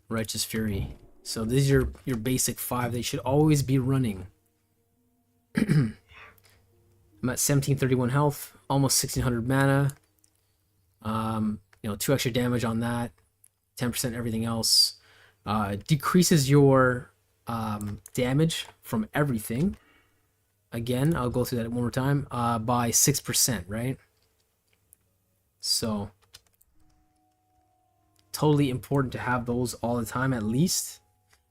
Righteous Fury. So these are your basic 5. They should always be running. I'm at 1731 health, almost 1600 mana. You know, 2 extra damage on that, 10% everything else. Decreases your damage from everything. Again, I'll go through that one more time. By 6%, right? So totally important to have those all the time at least.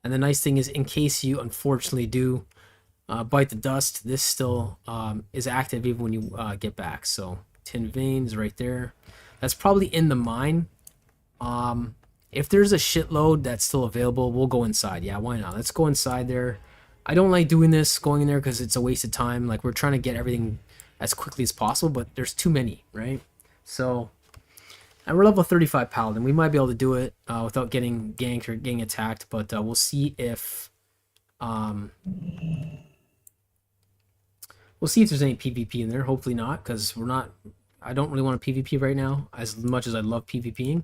And the nice thing is, in case you unfortunately do bite the dust, this still is active even when you get back. So tin veins right there. That's probably in the mine. If there's a shitload that's still available, we'll go inside. Yeah, why not? Let's go inside there. I don't like doing this, going in there, because it's a waste of time. Like, we're trying to get everything as quickly as possible, but there's too many, right? So, and we're level 35 Paladin. We might be able to do it without getting ganked or getting attacked, but we'll see if we'll see if there's any PvP in there. Hopefully not, because we're not. I don't really want to PvP right now as much as I love PvPing.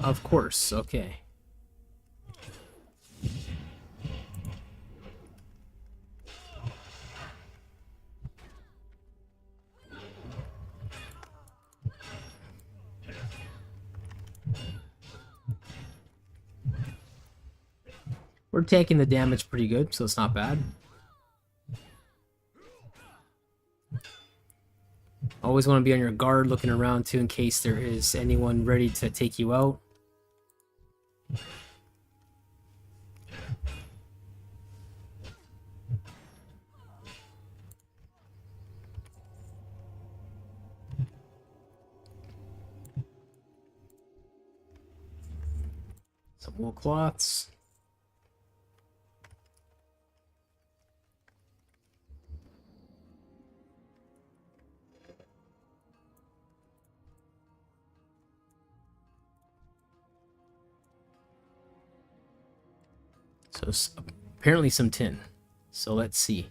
Of course, okay. We're taking the damage pretty good, so it's not bad. Always want to be on your guard, looking around too, in case there is anyone ready to take you out. Some wool cloths. So apparently some tin. So let's see.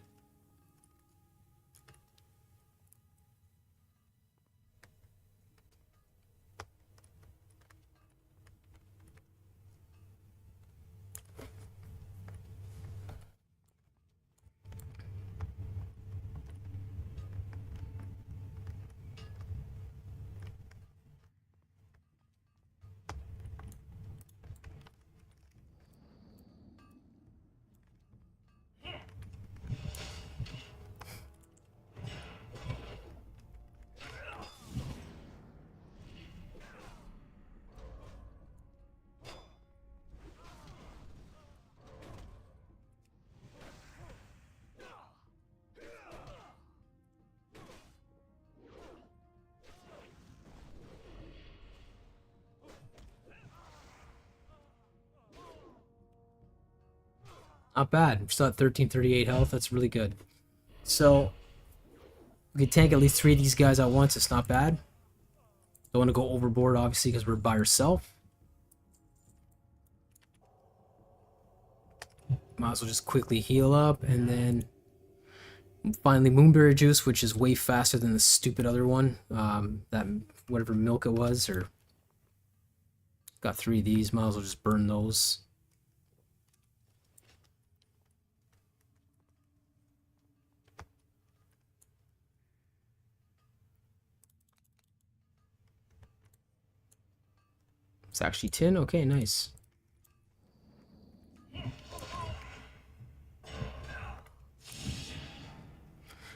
Not bad. We're still at 1338 health. That's really good. So we can tank at least 3 of these guys at once. It's not bad. Don't want to go overboard, obviously, because we're by ourselves. Might as well just quickly heal up, and then finally Moonberry Juice, which is way faster than the stupid other one. That whatever milk it was, or got 3 of these. Might as well just burn those. It's actually tin. Okay, nice.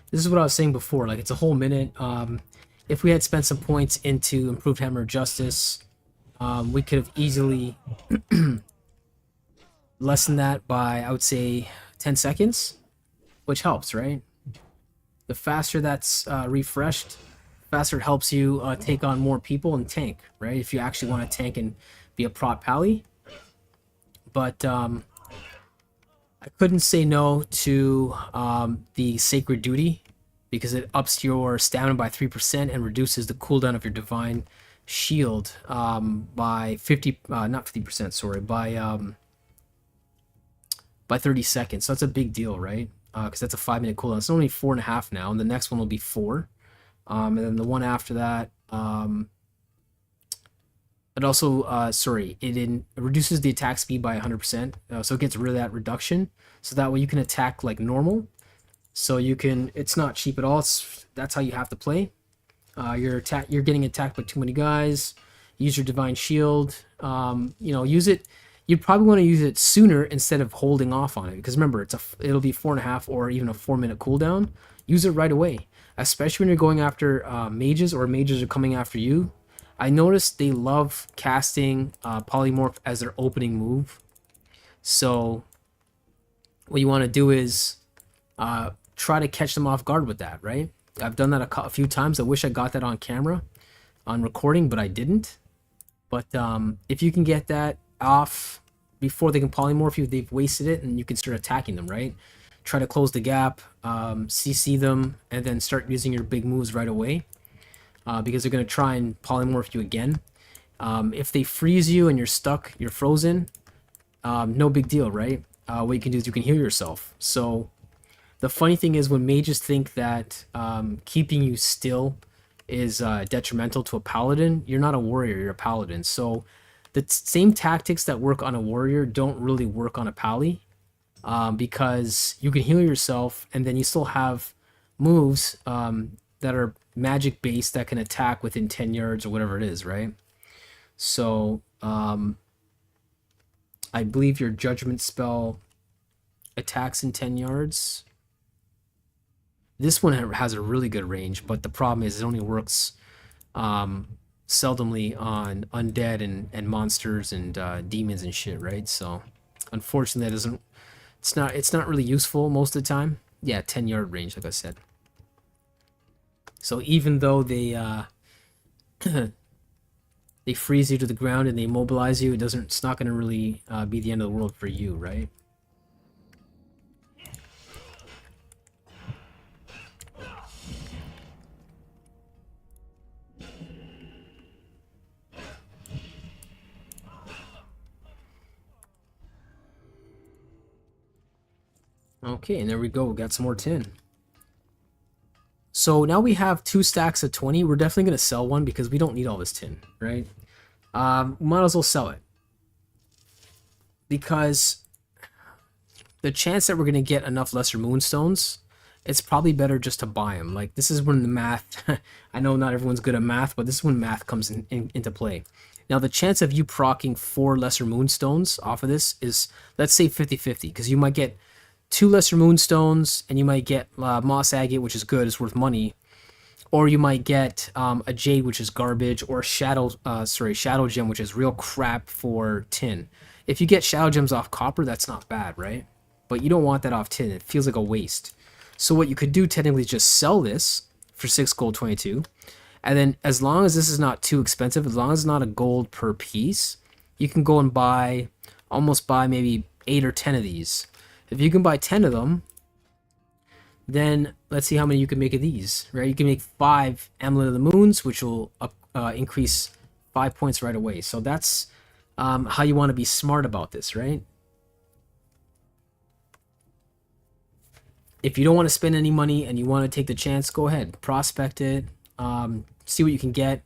This is what I was saying before. Like, it's a whole minute. If we had spent some points into improved Hammer of Justice, we could have easily lessened that by, I would say, 10 seconds, which helps, right? The faster that's refreshed, faster it helps you take on more people and tank, right? If you actually want to tank and be a prot pally. But I couldn't say no to the Sacred Duty, because it ups your stamina by 3% and reduces the cooldown of your Divine Shield by 50, not 50%, sorry, by 30 seconds. So that's a big deal, right? Because that's a 5-minute cooldown. It's only 4.5 now, and the next one will be 4. And then the one after that, it also, it reduces the attack speed by 100%. So it gets rid of that reduction. So that way you can attack like normal. So you can, it's not cheap at all. That's how you have to play. You're getting attacked by too many guys. Use your Divine Shield. Use it. You'd probably want to use it sooner instead of holding off on it, because remember, it'll be 4.5 or even a 4-minute cooldown. Use it right away, especially when you're going after mages, or mages are coming after you. I noticed they love casting Polymorph as their opening move. So what you want to do is try to catch them off guard with that, right? I've done that a few times. I wish I got that on camera, on recording, but I didn't. But if you can get that off before they can polymorph you, they've wasted it, and you can start attacking them, right? Try to close the gap, CC them, and then start using your big moves right away, because they're going to try and polymorph you again. If they freeze you and you're stuck, you're frozen, no big deal, right? What you can do is you can heal yourself. So the funny thing is, when mages think that keeping you still is detrimental to a paladin, you're not a warrior, you're a paladin. So the same tactics that work on a warrior don't really work on a pally, because you can heal yourself, and then you still have moves that are magic based that can attack within 10 yards or whatever it is, right? So I believe your judgment spell attacks in 10 yards. This one has a really good range, but the problem is it only works seldomly on undead and monsters and demons and shit, right? So unfortunately, that doesn't. It's not really useful most of the time. Yeah, 10-yard range, like I said. So even though they they freeze you to the ground and they immobilize you, it's not going to really be the end of the world for you, right? Okay, and there we go. We got some more tin. So now we have 2 stacks of 20. We're definitely going to sell one because we don't need all this tin, right? Might as well sell it. Because the chance that we're going to get enough lesser moonstones, it's probably better just to buy them. Like, this is when the math, I know not everyone's good at math, but this is when math comes into play. Now, the chance of you proccing 4 lesser moonstones off of this is, let's say 50-50, because you might get 2 lesser moonstones, and you might get moss agate, which is good, it's worth money, or you might get a jade, which is garbage, or shadow gem, which is real crap for tin. If you get shadow gems off copper, that's not bad, right? But you don't want that off tin. It feels like a waste. So what you could do technically is just sell this for 6 gold 22, and then as long as this is not too expensive, as long as it's not a gold per piece, you can go and almost buy maybe 8 or 10 of these. If you can buy 10 of them, then let's see how many you can make of these, right? You can make 5 Amulet of the Moons, which will increase 5 points right away. So that's how you want to be smart about this, right? If you don't want to spend any money and you want to take the chance, go ahead, prospect it, see what you can get.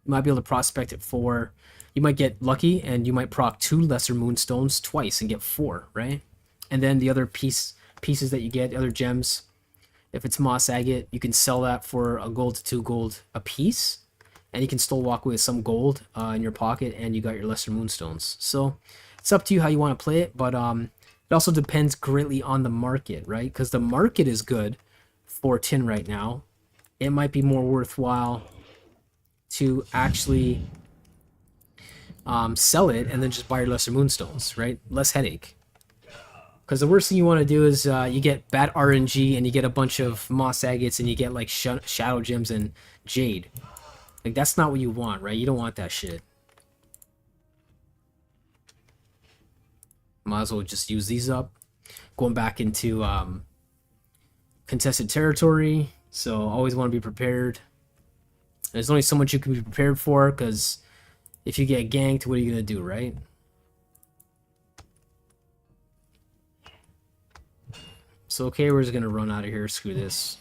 You might be able to prospect it for, you might get lucky and you might proc 2 lesser moonstones twice and get 4, right? And then the other pieces that you get, other gems, if it's moss agate, you can sell that for a gold to 2 gold a piece, and you can still walk away with some gold in your pocket, and you got your lesser moonstones. So it's up to you how you want to play it, but it also depends greatly on the market, right? Because the market is good for tin right now. It might be more worthwhile to actually sell it and then just buy your lesser moonstones, right? Less headache. Because the worst thing you want to do is you get bad RNG and you get a bunch of moss agates and you get like shadow gems and jade. Like, that's not what you want, right? You don't want that shit. Might as well just use these up. Going back into contested territory, so always want to be prepared. There's only so much you can be prepared for, because if you get ganked, what are you going to do, right? So, okay, we're just going to run out of here. Screw this.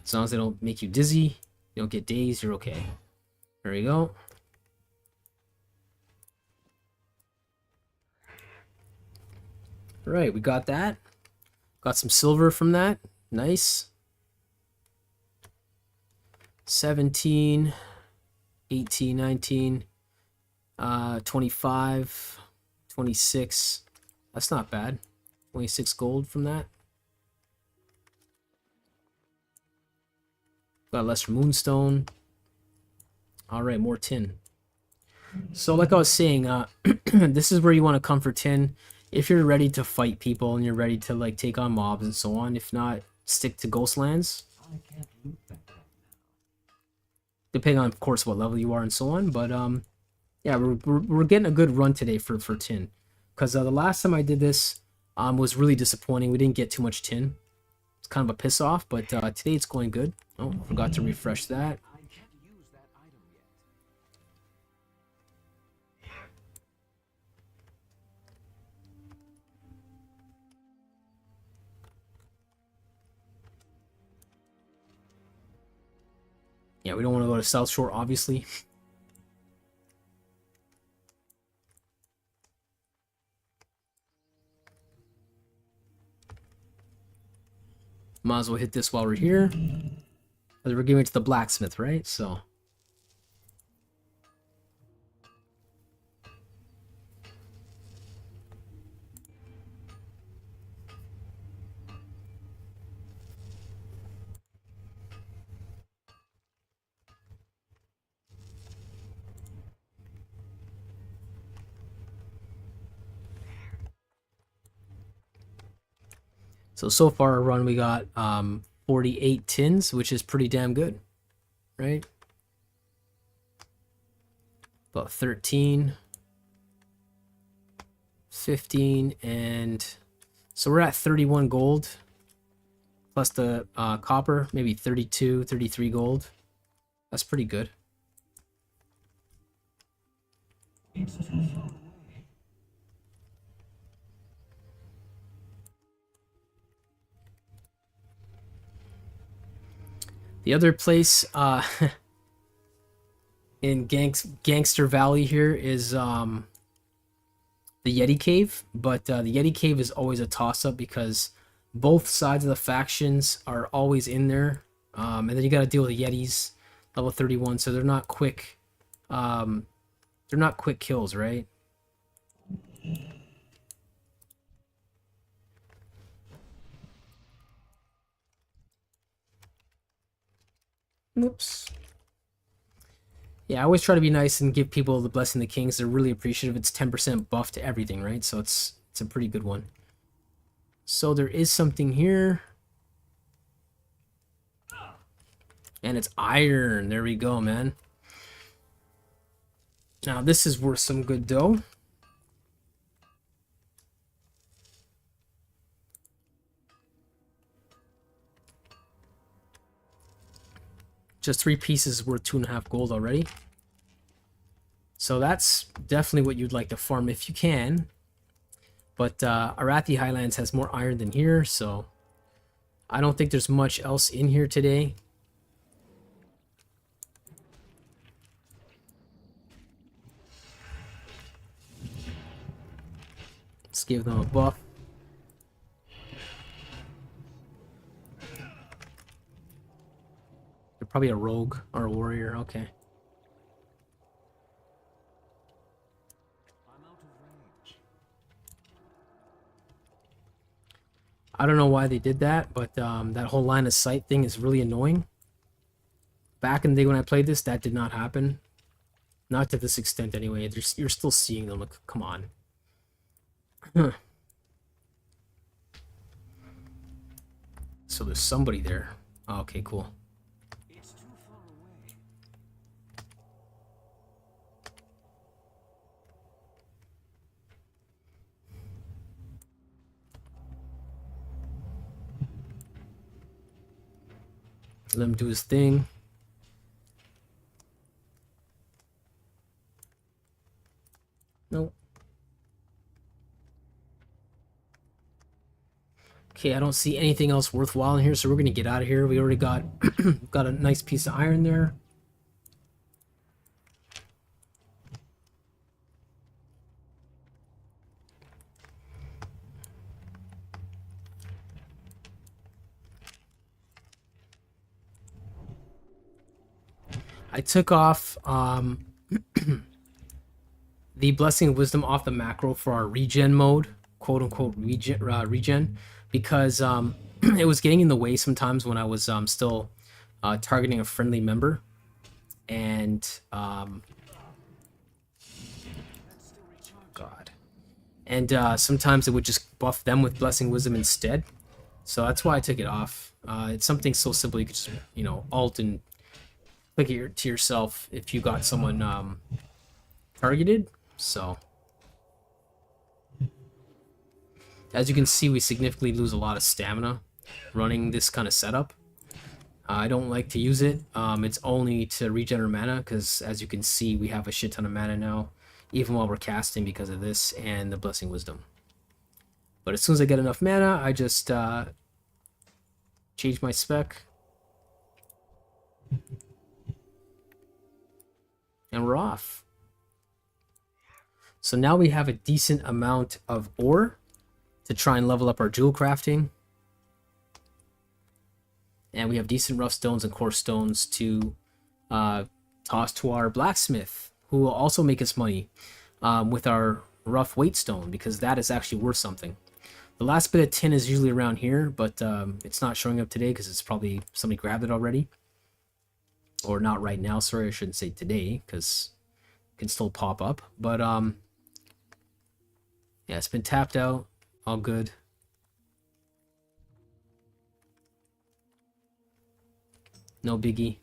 As long as they don't make you dizzy, you don't get dazed, you're okay. There we go. Alright, we got that. Got some silver from that. Nice. 17, 18, 19, 25, 26. That's not bad. 26 gold from that. Got lesser moonstone. Alright, more tin. So like I was saying, this is where you want to come for tin. If you're ready to fight people and you're ready to like take on mobs and so on. If not, stick to Ghostlands. I can't loot that right now. Depending on, of course, what level you are and so on. But yeah, we're getting a good run today for tin. Because the last time I did this was really disappointing. We didn't get too much tin. It's kind of a piss off, but today it's going good. Oh, forgot to refresh that. I can't use that item yet. Yeah, we don't want to go to South Shore, obviously. Might as well hit this while we're here. Because we're giving it to the blacksmith, right? So. So far our run we got 48 tins, which is pretty damn good, right? About 13, 15, and so we're at 31 gold plus the copper, maybe 32, 33 gold. That's pretty good. It's too far away. The other place in Gangster Valley here is the Yeti Cave, but the Yeti Cave is always a toss-up because both sides of the factions are always in there, and then you got to deal with the Yetis, level 31, so they're not quick. They're not quick kills, right? Oops. Yeah, I always try to be nice and give people the Blessing of the Kings. They're really appreciative. It's 10% buff to everything, right? So it's a pretty good one. So there is something here. And it's iron. There we go, man. Now this is worth some good dough. Just 3 pieces worth 2.5 gold already. So that's definitely what you'd like to farm if you can. But Arathi Highlands has more iron than here, so I don't think there's much else in here today. Let's give them a buff. They're probably a rogue or a warrior, okay. I'm out of range. I don't know why they did that, but that whole line of sight thing is really annoying. Back in the day when I played this, that did not happen. Not to this extent anyway. You're still seeing them. Like, come on. So there's somebody there. Oh, okay, cool. It's too far away. Let him do his thing. Nope. Okay, I don't see anything else worthwhile in here, so we're gonna get out of here. We already got got a nice piece of iron there. I took off the Blessing of Wisdom off the macro for our regen mode, quote unquote regen, because it was getting in the way sometimes when I was still targeting a friendly member, and God, and sometimes it would just buff them with Blessing Wisdom instead. So that's why I took it off. It's something so simple you could just alt and click it to yourself if you got someone targeted. So as you can see, we significantly lose a lot of stamina running this kind of setup. I don't like to use it. It's only to regenerate mana because, as you can see, we have a shit ton of mana now, even while we're casting because of this and the Blessing Wisdom. But as soon as I get enough mana, I just change my spec. And we're off. So now we have a decent amount of ore to try and level up our jewel crafting. And we have decent rough stones and coarse stones to toss to our blacksmith, who will also make us money with our rough weight stone, because that is actually worth something. The last bit of tin is usually around here, but it's not showing up today because it's probably somebody grabbed it already. Or not right now, sorry, I shouldn't say today, because it can still pop up. But yeah, it's been tapped out, all good. No biggie.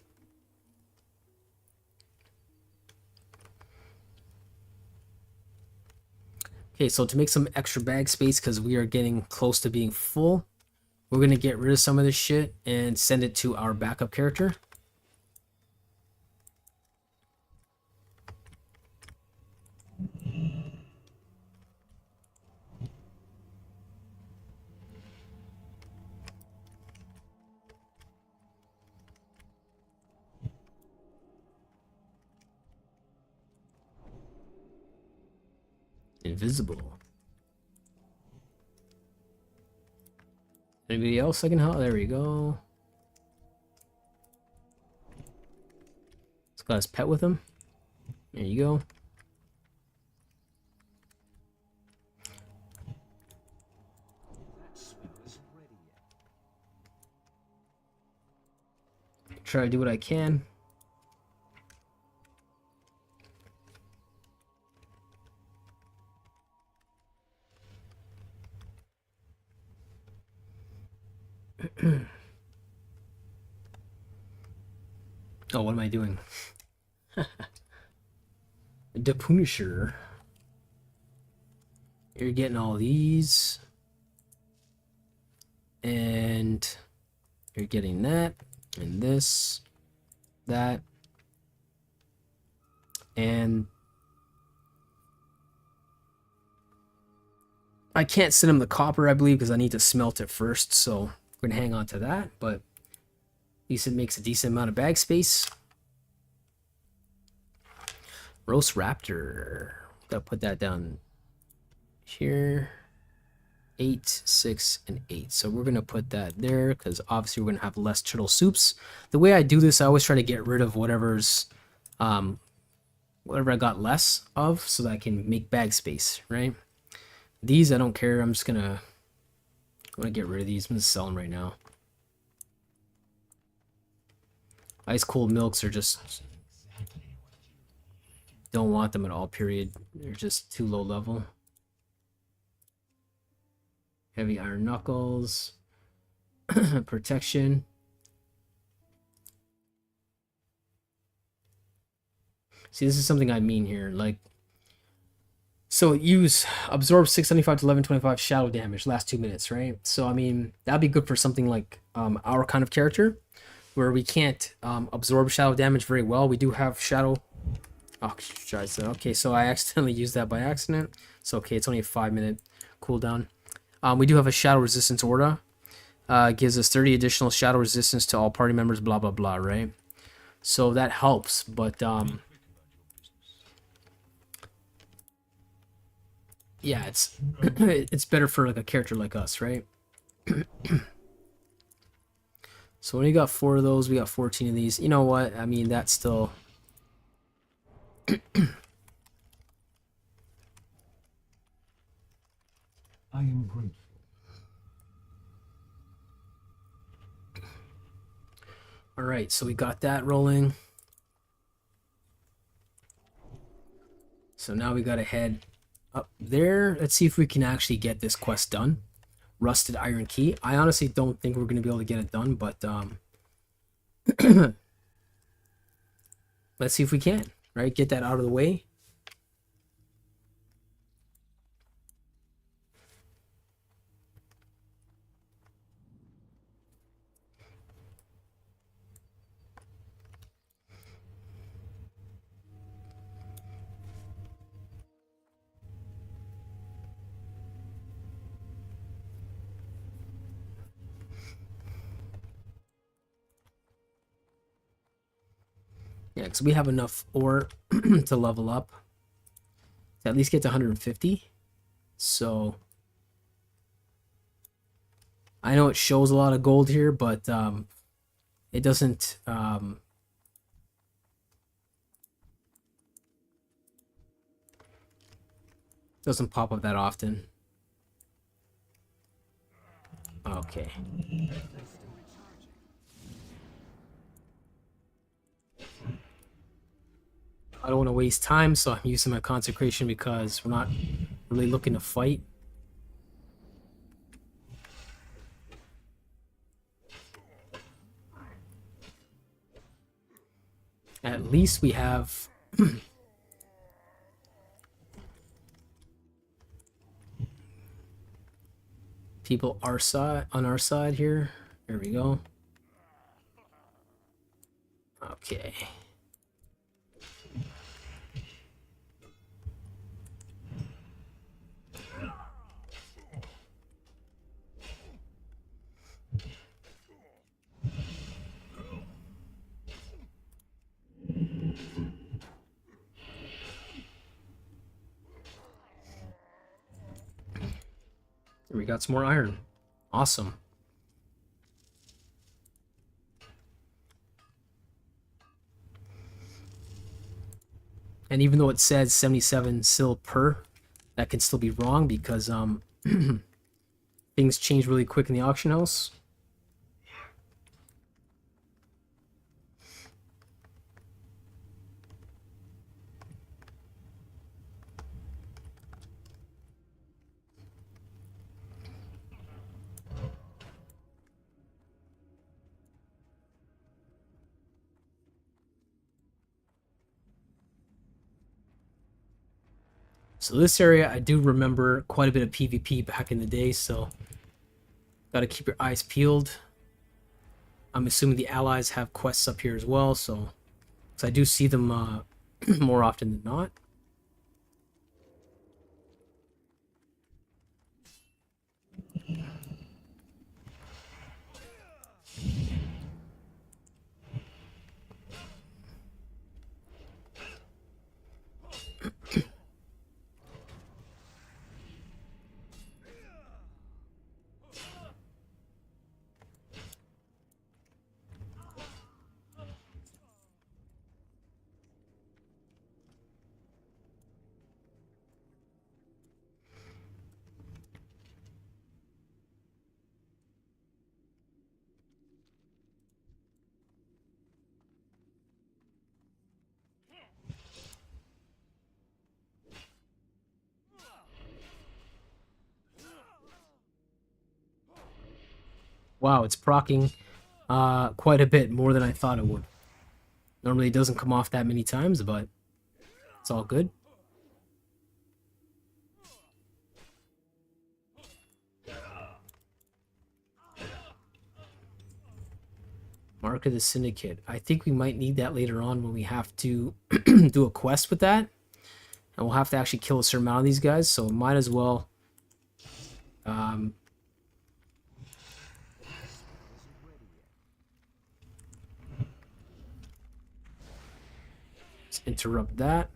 Okay, so to make some extra bag space, because we are getting close to being full, we're going to get rid of some of this shit and send it to our backup character. invisible. Anybody else I can help? There we go. He's got his pet with him. There you go. That spell isn't ready yet. Try to do what I can. Oh, what am I doing? The Punisher. You're getting all these. And you're getting that. And this. That. And I can't send him the copper, I believe, because I need to smelt it first. So we're going to hang on to that. But at least it makes a decent amount of bag space. Roast Raptor. Gotta put that down here. 8, 6, and 8. So we're gonna put that there because obviously we're gonna have less turtle soups. The way I do this, I always try to get rid of whatever's whatever I got less of so that I can make bag space, right? These I don't care. I'm gonna get rid of these. I'm gonna sell them right now. Ice cold milks are just don't want them at all, period. They're just too low level. Heavy iron knuckles. Protection. See, this is something I mean here. Like, so use absorb 675 to 1125 shadow damage last 2 minutes, right? So I mean that'd be good for something like our kind of character, where we can't absorb shadow damage very well. We do have shadow. Oh, okay, so I accidentally used that by accident. So okay, it's only a 5-minute cooldown. We do have a shadow resistance aura. Gives us 30 additional shadow resistance to all party members. Blah blah blah. Right. So that helps, but yeah, it's it's better for like a character like us, right? So when you got 4 of those, we got 14 of these. You know what? I mean, that's still. I am grateful. All right, so we got that rolling. So now we gotta head up there. Let's see if we can actually get this quest done. Rusted Iron Key. I honestly don't think we're gonna be able to get it done, but let's see if we can. Right, get that out of the way. Yeah, because we have enough ore to level up. To at least get to 150. So I know it shows a lot of gold here, but it doesn't pop up that often. Okay. I don't want to waste time, so I'm using my consecration because we're not really looking to fight. At least we have people on our side here. There we go. Okay. We got some more iron. Awesome. And even though it says 77 sil per, that can still be wrong because things change really quick in the auction house. So this area, I do remember quite a bit of PvP back in the day, so gotta keep your eyes peeled. I'm assuming the allies have quests up here as well, so I do see them more often than not. Wow, it's proccing quite a bit more than I thought it would. Normally it doesn't come off that many times, but it's all good. Mark of the Syndicate. I think we might need that later on when we have to do a quest with that. And we'll have to actually kill a certain amount of these guys, so might as well let's interrupt that.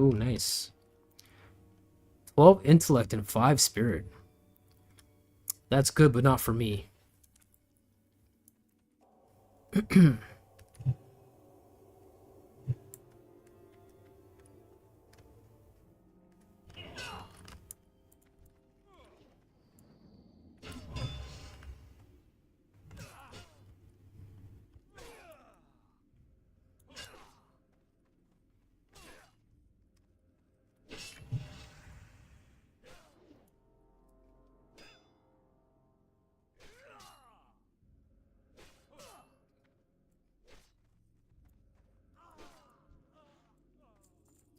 Oh, nice. 12 intellect and 5 spirit. That's good, but not for me.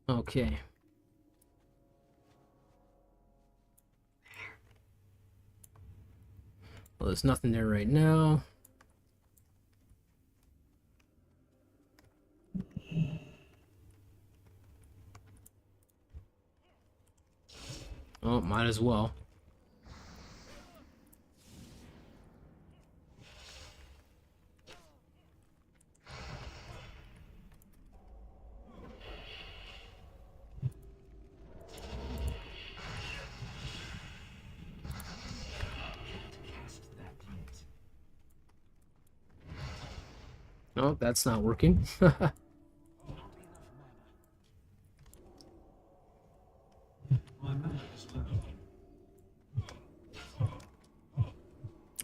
Okay. Well, there's nothing there right now. Oh, might as well. No, that's not working.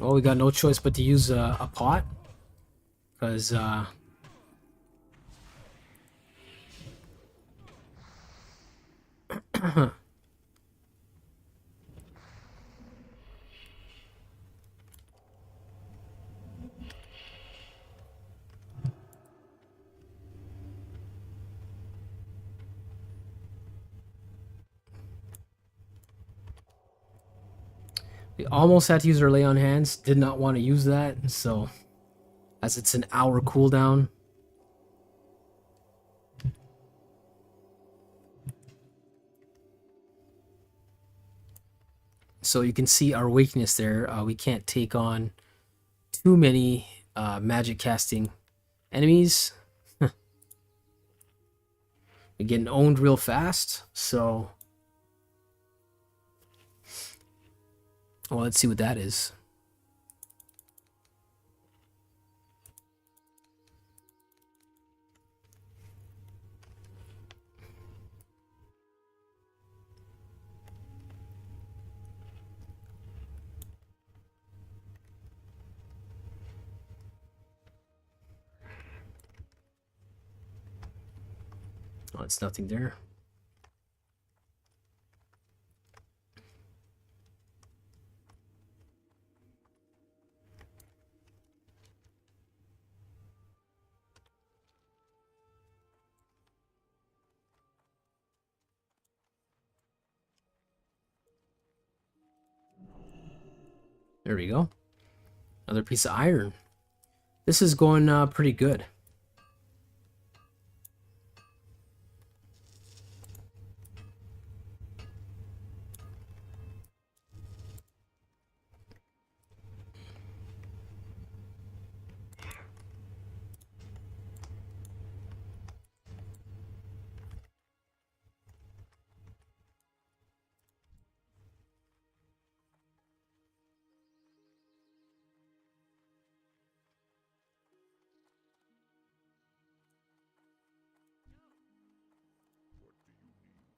Oh, we got no choice but to use a pot. Because, we almost had to use our lay on hands. Did not want to use that, so as it's an hour cooldown. So you can see our weakness there. We can't take on too many magic casting enemies. We're getting owned real fast. So, well, let's see what that is. Oh, it's nothing there. There we go. Another piece of iron. This is going pretty good.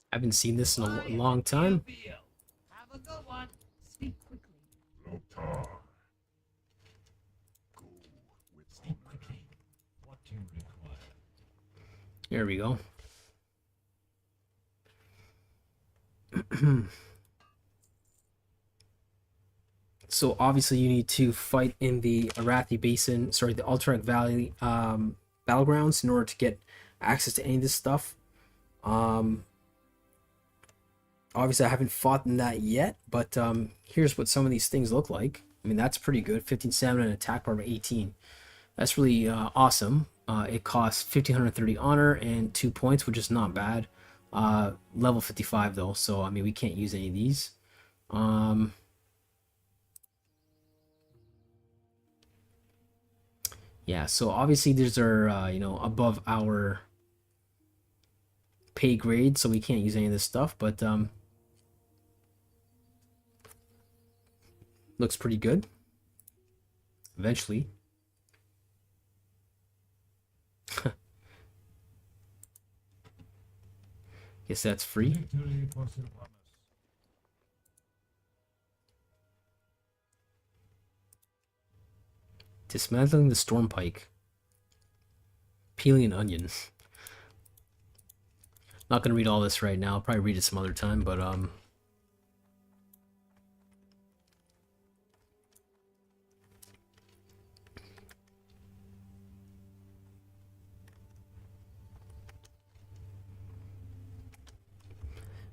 I haven't seen this in a long time. LVL. Have a good one. Speak quickly. Speak quickly. What do you require? There we go. So obviously you need to fight in the Arathi Basin, sorry, the Alterac Valley battlegrounds in order to get access to any of this stuff. Obviously I haven't fought in that yet, but here's what some of these things look like. I mean, that's pretty good. 15 stamina and attack power of 18. That's really awesome. It costs 1530 honor and 2 points, which is not bad. Level 55 though, so I mean we can't use any of these. Yeah, so obviously these are you know, above our pay grade, so we can't use any of this stuff, but looks pretty good. Eventually. Guess that's free. Victory for Sylvanas. Dismantling the storm pike. Peeling an onion. Not gonna read all this right now. I'll probably read it some other time, but I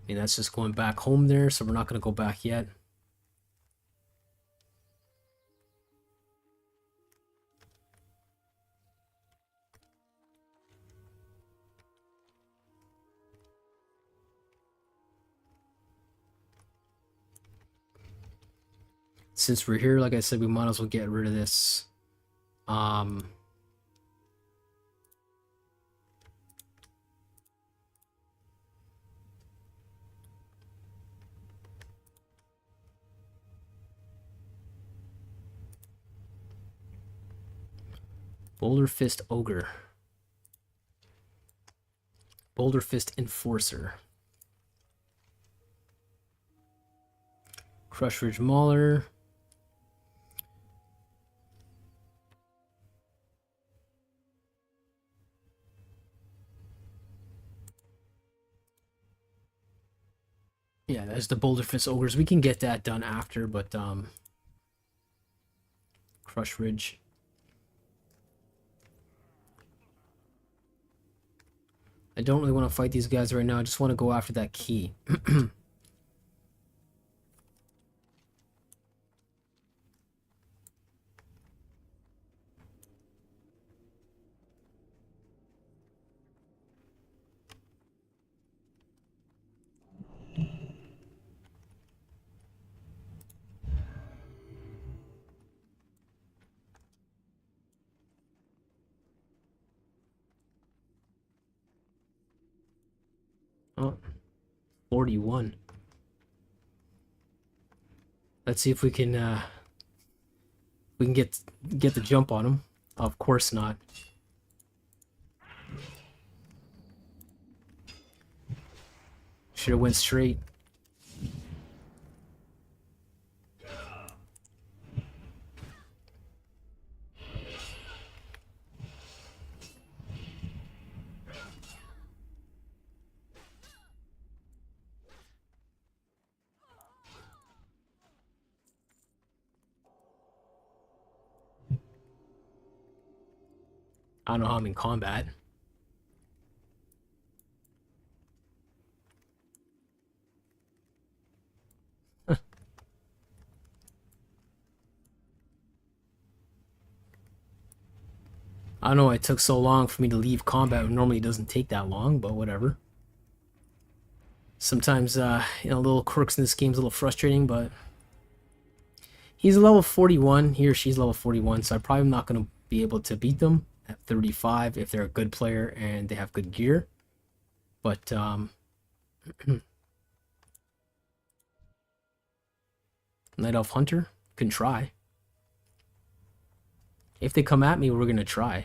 mean, that's just going back home there, so we're not gonna go back yet. Since we're here, like I said, we might as well get rid of this. Boulder Fist Ogre. Boulder Fist Enforcer. Crush Ridge Mauler. Yeah, there's the Boulder Fist Ogres. We can get that done after, but Crush Ridge. I don't really want to fight these guys right now. I just want to go after that key. 41. Let's see if we can get the jump on him. Of course not. Should have went straight. I don't know how I'm in combat. I don't know why it took so long for me to leave combat. Normally it doesn't take that long, but whatever. Sometimes, little quirks in this game's a little frustrating, but... He's level 41. He or she's level 41, so I'm probably not going to be able to beat them at 35 if they're a good player and they have good gear. But, Night Elf Hunter can try. If they come at me, we're going to try.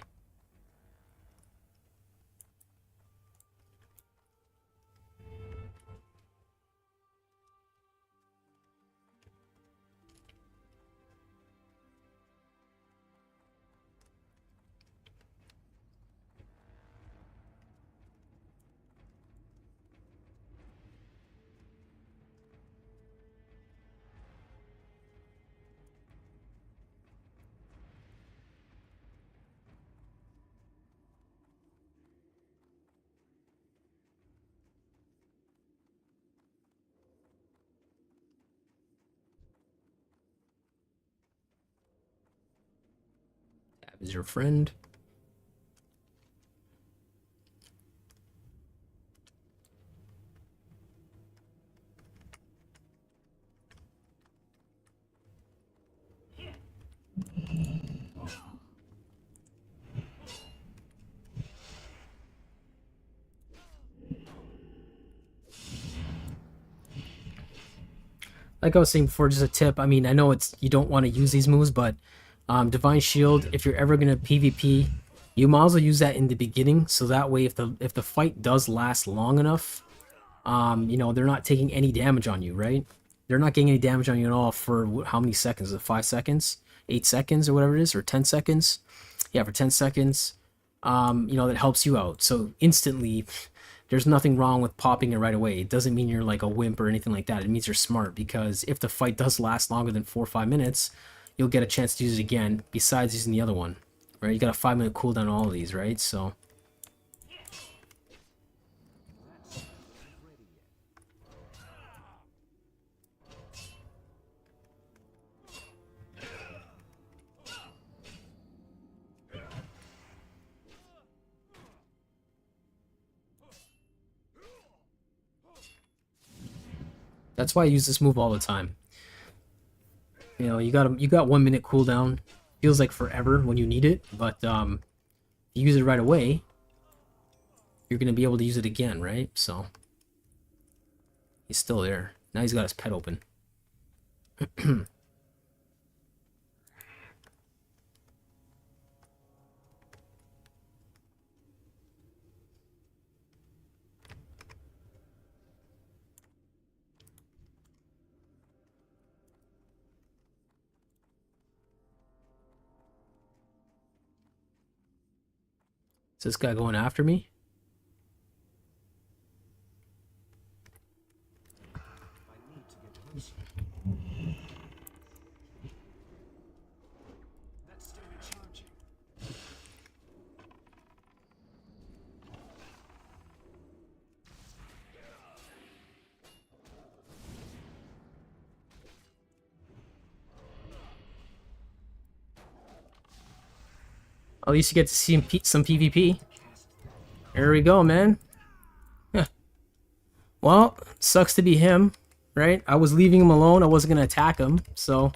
Tab is your friend. Like I was saying before, just a tip. I mean, I know you don't want to use these moves, but Divine Shield, if you're ever gonna PvP, you might as well use that in the beginning, so that way if the fight does last long enough, they're not taking any damage on you, right? They're not getting any damage on you at all for how many seconds? Is it 5 seconds, 8 seconds, or whatever it is, or 10 seconds? Yeah, for 10 seconds. That helps you out. So instantly, there's nothing wrong with popping it right away. It doesn't mean you're like a wimp or anything like that. It means you're smart, because if the fight does last longer than 4 or 5 minutes, you'll get a chance to use it again, besides using the other one, right? You got a 5-minute cooldown on all of these, right? So... That's why I use this move all the time. You got 1 minute cooldown. Feels like forever when you need it, but you use it right away, you're gonna be able to use it again, right? So he's still there. Now he's got his pet open. Is this guy going after me? At least you get to see some PvP. There we go, man. Well, sucks to be him, right? I was leaving him alone. I wasn't going to attack him, so...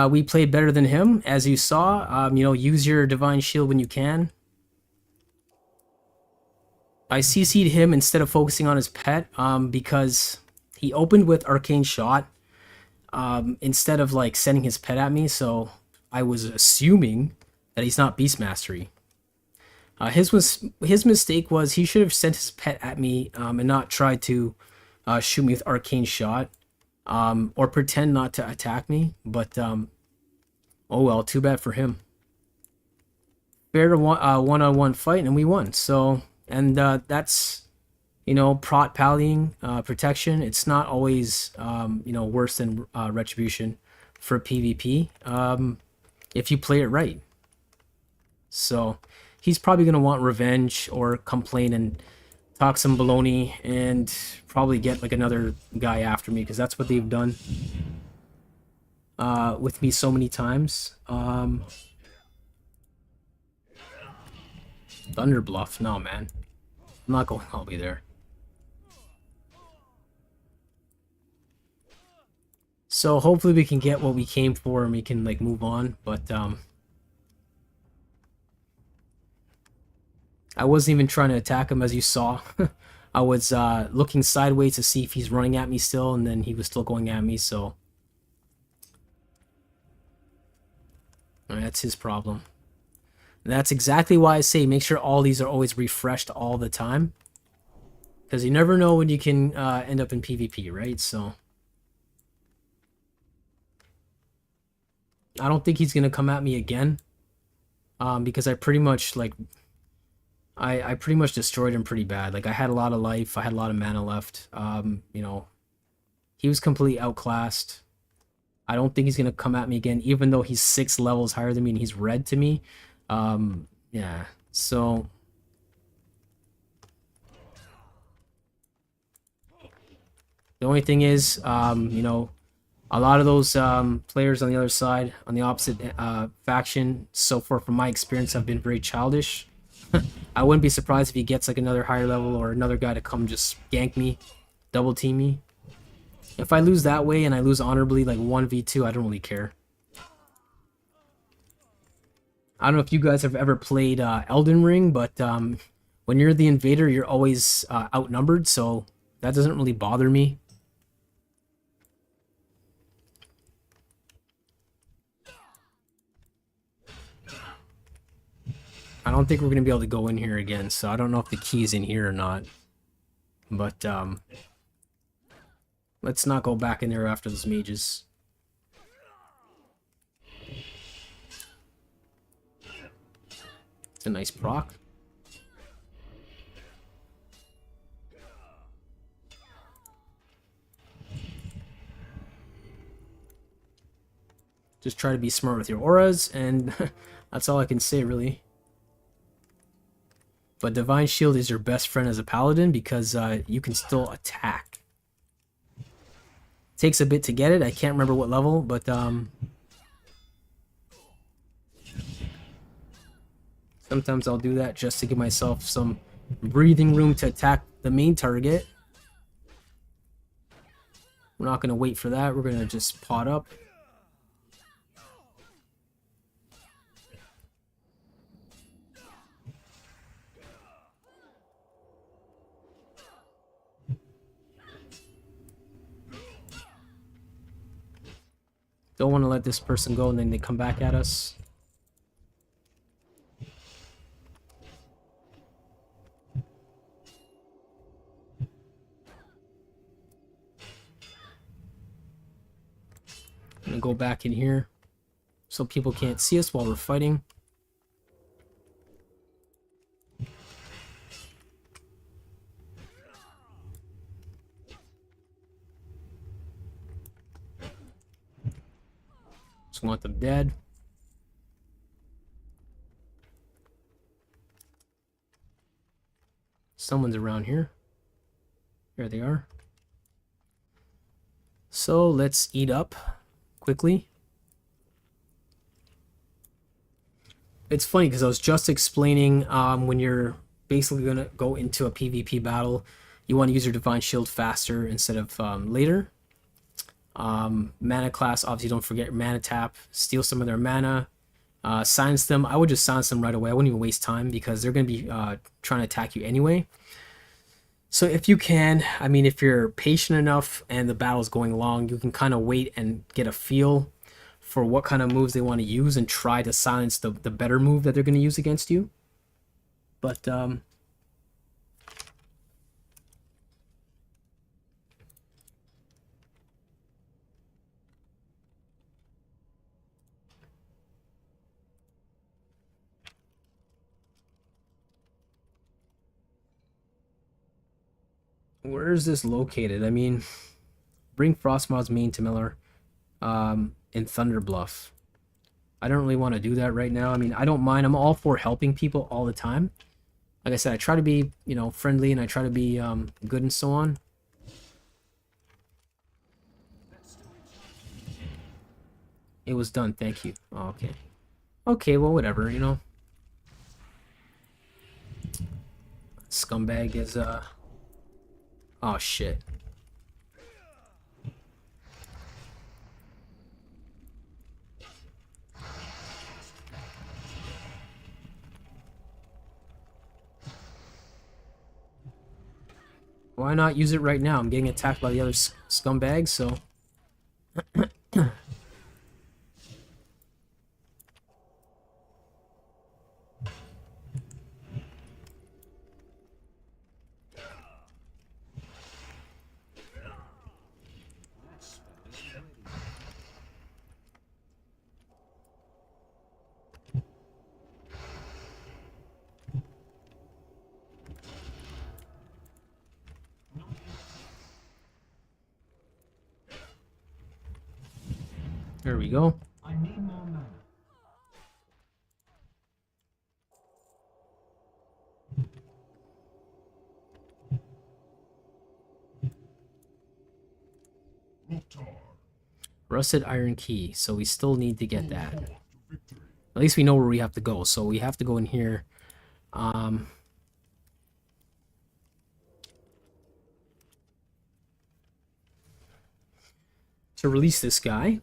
we played better than him, as you saw. Use your Divine Shield when you can. I CC'd him instead of focusing on his pet, because he opened with Arcane Shot, instead of like sending his pet at me, so I was assuming that he's not Beast Mastery. His mistake was he should have sent his pet at me, and not tried to shoot me with Arcane Shot, or pretend not to attack me. But oh well, too bad for him. Fair one-on-one fight, and we won. So, and that's, you know, prot pallying, protection. It's not always, you know, worse than retribution for PvP, if you play it right. So he's probably going to want revenge or complain and talk some baloney and probably get like another guy after me, because that's what they've done with me so many times. Thunder Bluff, no man, I'm not going all the way there. So hopefully we can get what we came for and we can like move on, but I wasn't even trying to attack him, as you saw. I was looking sideways to see if he's running at me still, and then he was still going at me, so that's his problem. And that's exactly why I say make sure all these are always refreshed all the time, because you never know when you can end up in PvP, right? So I don't think he's gonna come at me again, because I pretty much like I pretty much destroyed him pretty bad. Like I had a lot of life, I had a lot of mana left. You know, he was completely outclassed. I don't think he's gonna come at me again, even though he's 6 levels higher than me and he's red to me. Yeah, so the only thing is, you know, a lot of those players on the other side, on the opposite faction, so far from my experience, have been very childish. I wouldn't be surprised if he gets like another higher level or another guy to come just gank me, double team me. If I lose that way and I lose honorably, like 1v2, I don't really care. I don't know if you guys have ever played Elden Ring, but when you're the invader, you're always outnumbered, so that doesn't really bother me. I don't think we're going to be able to go in here again, so I don't know if the key's in here or not. But let's not go back in there after those mages. It's a nice proc. Just try to be smart with your auras, and that's all I can say, really. But Divine Shield is your best friend as a paladin, because you can still attack. Takes a bit to get it. I can't remember what level, but sometimes I'll do that just to give myself some breathing room to attack the main target. We're not going to wait for that. We're going to just pot up. Don't want to let this person go and then they come back at us. I'm gonna go back in here so people can't see us while we're fighting. Just want them dead. Someone's around here. There they are. So let's eat up quickly. It's funny because I was just explaining when you're basically going to go into a PvP battle, you want to use your Divine Shield faster instead of later. Mana class, obviously don't forget mana tap, steal some of their mana, silence them. I would just silence them right away. I wouldn't even waste time because they're going to be trying to attack you anyway. So if you can, I mean, if you're patient enough and the battle's going long, you can kind of wait and get a feel for what kind of moves they want to use and try to silence the better move that they're going to use against you. But where is this located? I mean, bring Frostmaw's main to Miller in Thunder Bluff. I don't really want to do that right now. I mean, I don't mind. I'm all for helping people all the time. Like I said, I try to be, you know, friendly and I try to be good and so on. It was done, thank you. Oh, okay. Okay, well, whatever, you know. Scumbag is, oh, shit. Why not use it right now? I'm getting attacked by the other scumbags, so... There we go. I need more mana. Rusted Iron Key, so we still need to get that. At least we know where we have to go, so we have to go in here. To release this guy.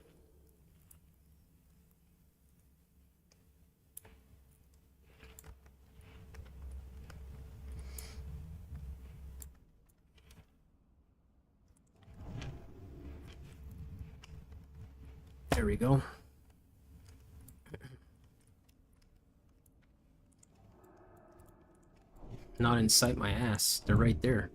There we go. Not incite my ass. They're right there.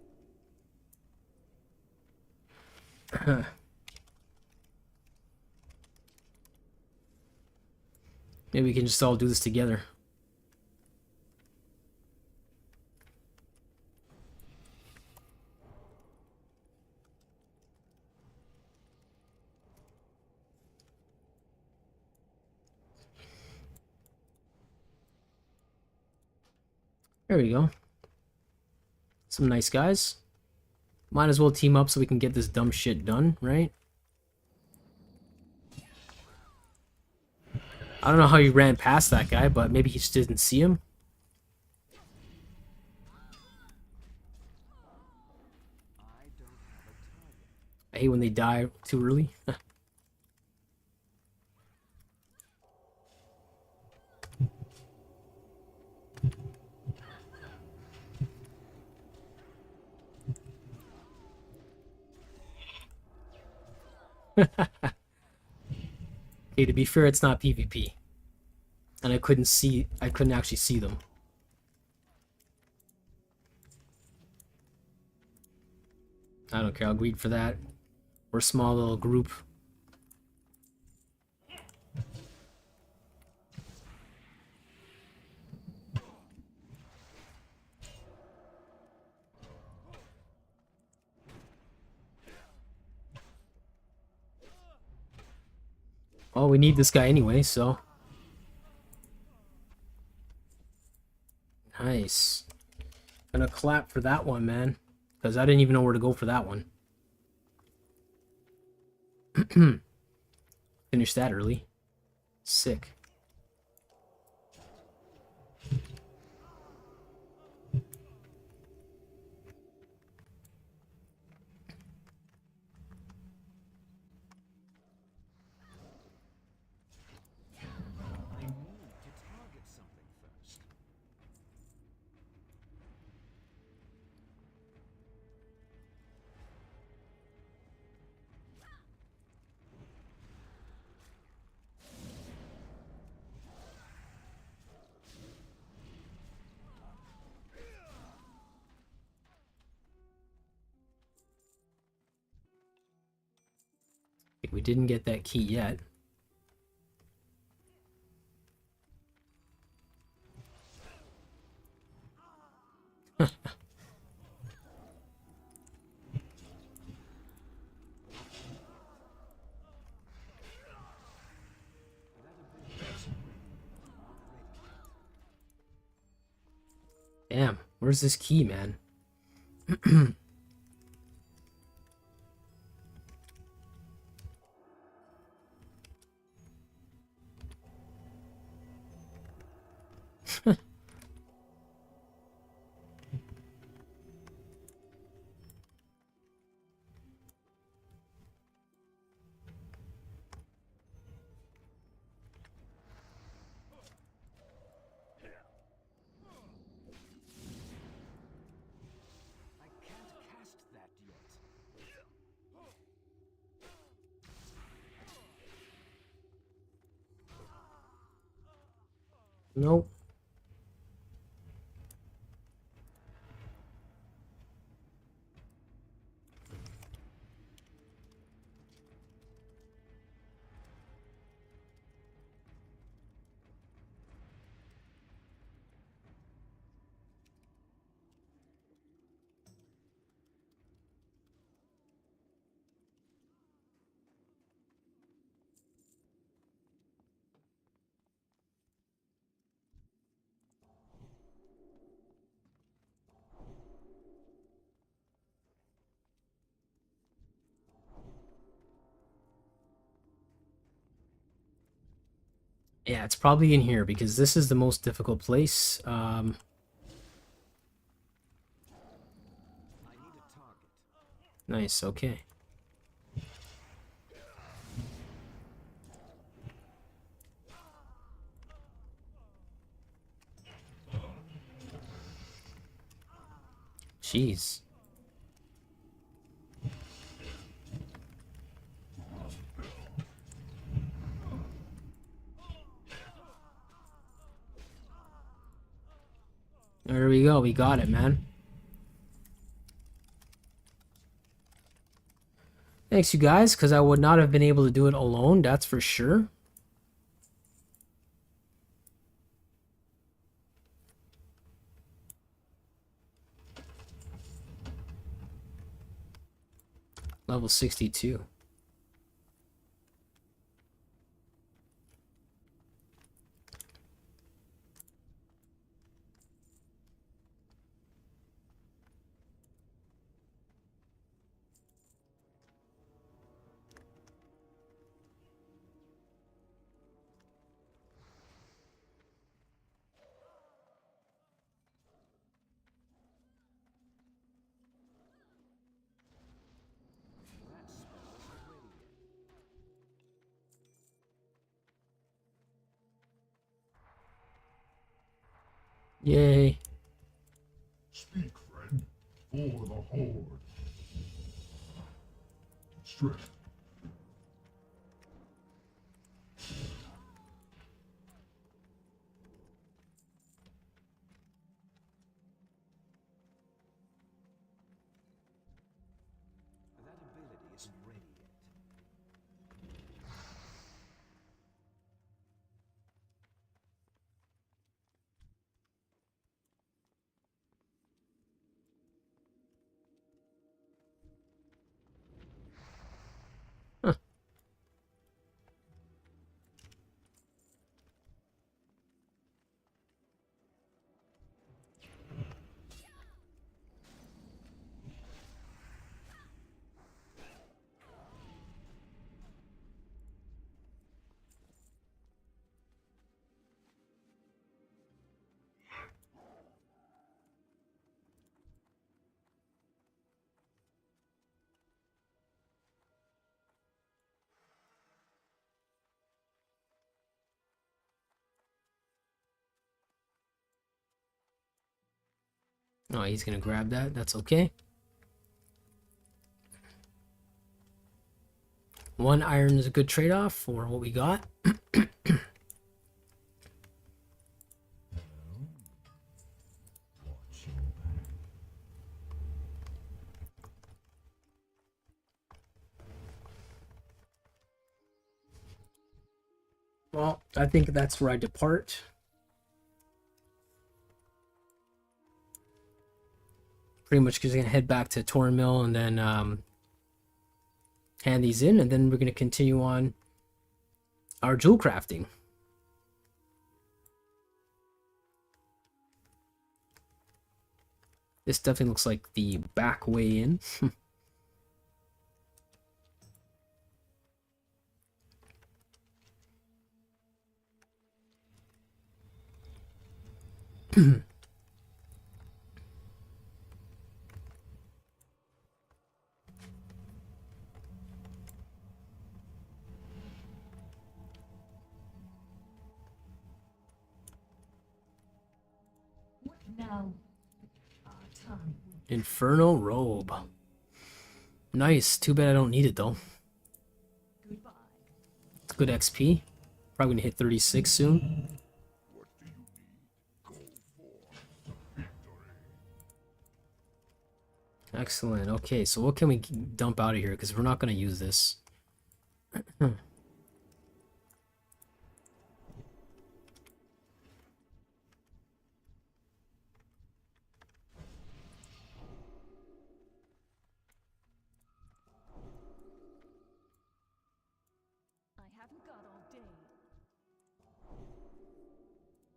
Maybe we can just all do this together. There we go. Some nice guys. Might as well team up so we can get this dumb shit done, right? I don't know how he ran past that guy, but maybe he just didn't see him. I hate when they die too early. Okay, to be fair, it's not PvP. And I couldn't actually see them. I don't care, I'll greed for that. We're a small little group. Well, we need this guy anyway, so... Nice. Gonna clap for that one, man. Because I didn't even know where to go for that one. Finished that early. Sick. we didn't get that key yet. Damn, where's this key, man? I can't cast that yet. Nope. Yeah, it's probably in here because this is the most difficult place. I need a target. Nice, okay. Jeez. There we go, we got it, man. Thanks, you guys, because I would not have been able to do it alone, that's for sure. Level 62. That spell isn't ready yet. Yay. Speak, friend, for the Horde. Straight. That ability isn't ready yet. Huh. Oh, he's gonna grab that. That's okay. 1 iron is a good trade-off for what we got. Watch your back. Well, I think that's where I depart. Pretty much just gonna head back to Torn Mill and then hand these in, and then we're gonna continue on our jewel crafting. This definitely looks like the back way in. What now? Our time. Infernal robe. Nice. Too bad I don't need it though. Goodbye. It's good XP. Probably gonna hit 36 soon. Excellent. Okay, so what can we dump out of here? Because we're not gonna use this. I haven't got all day.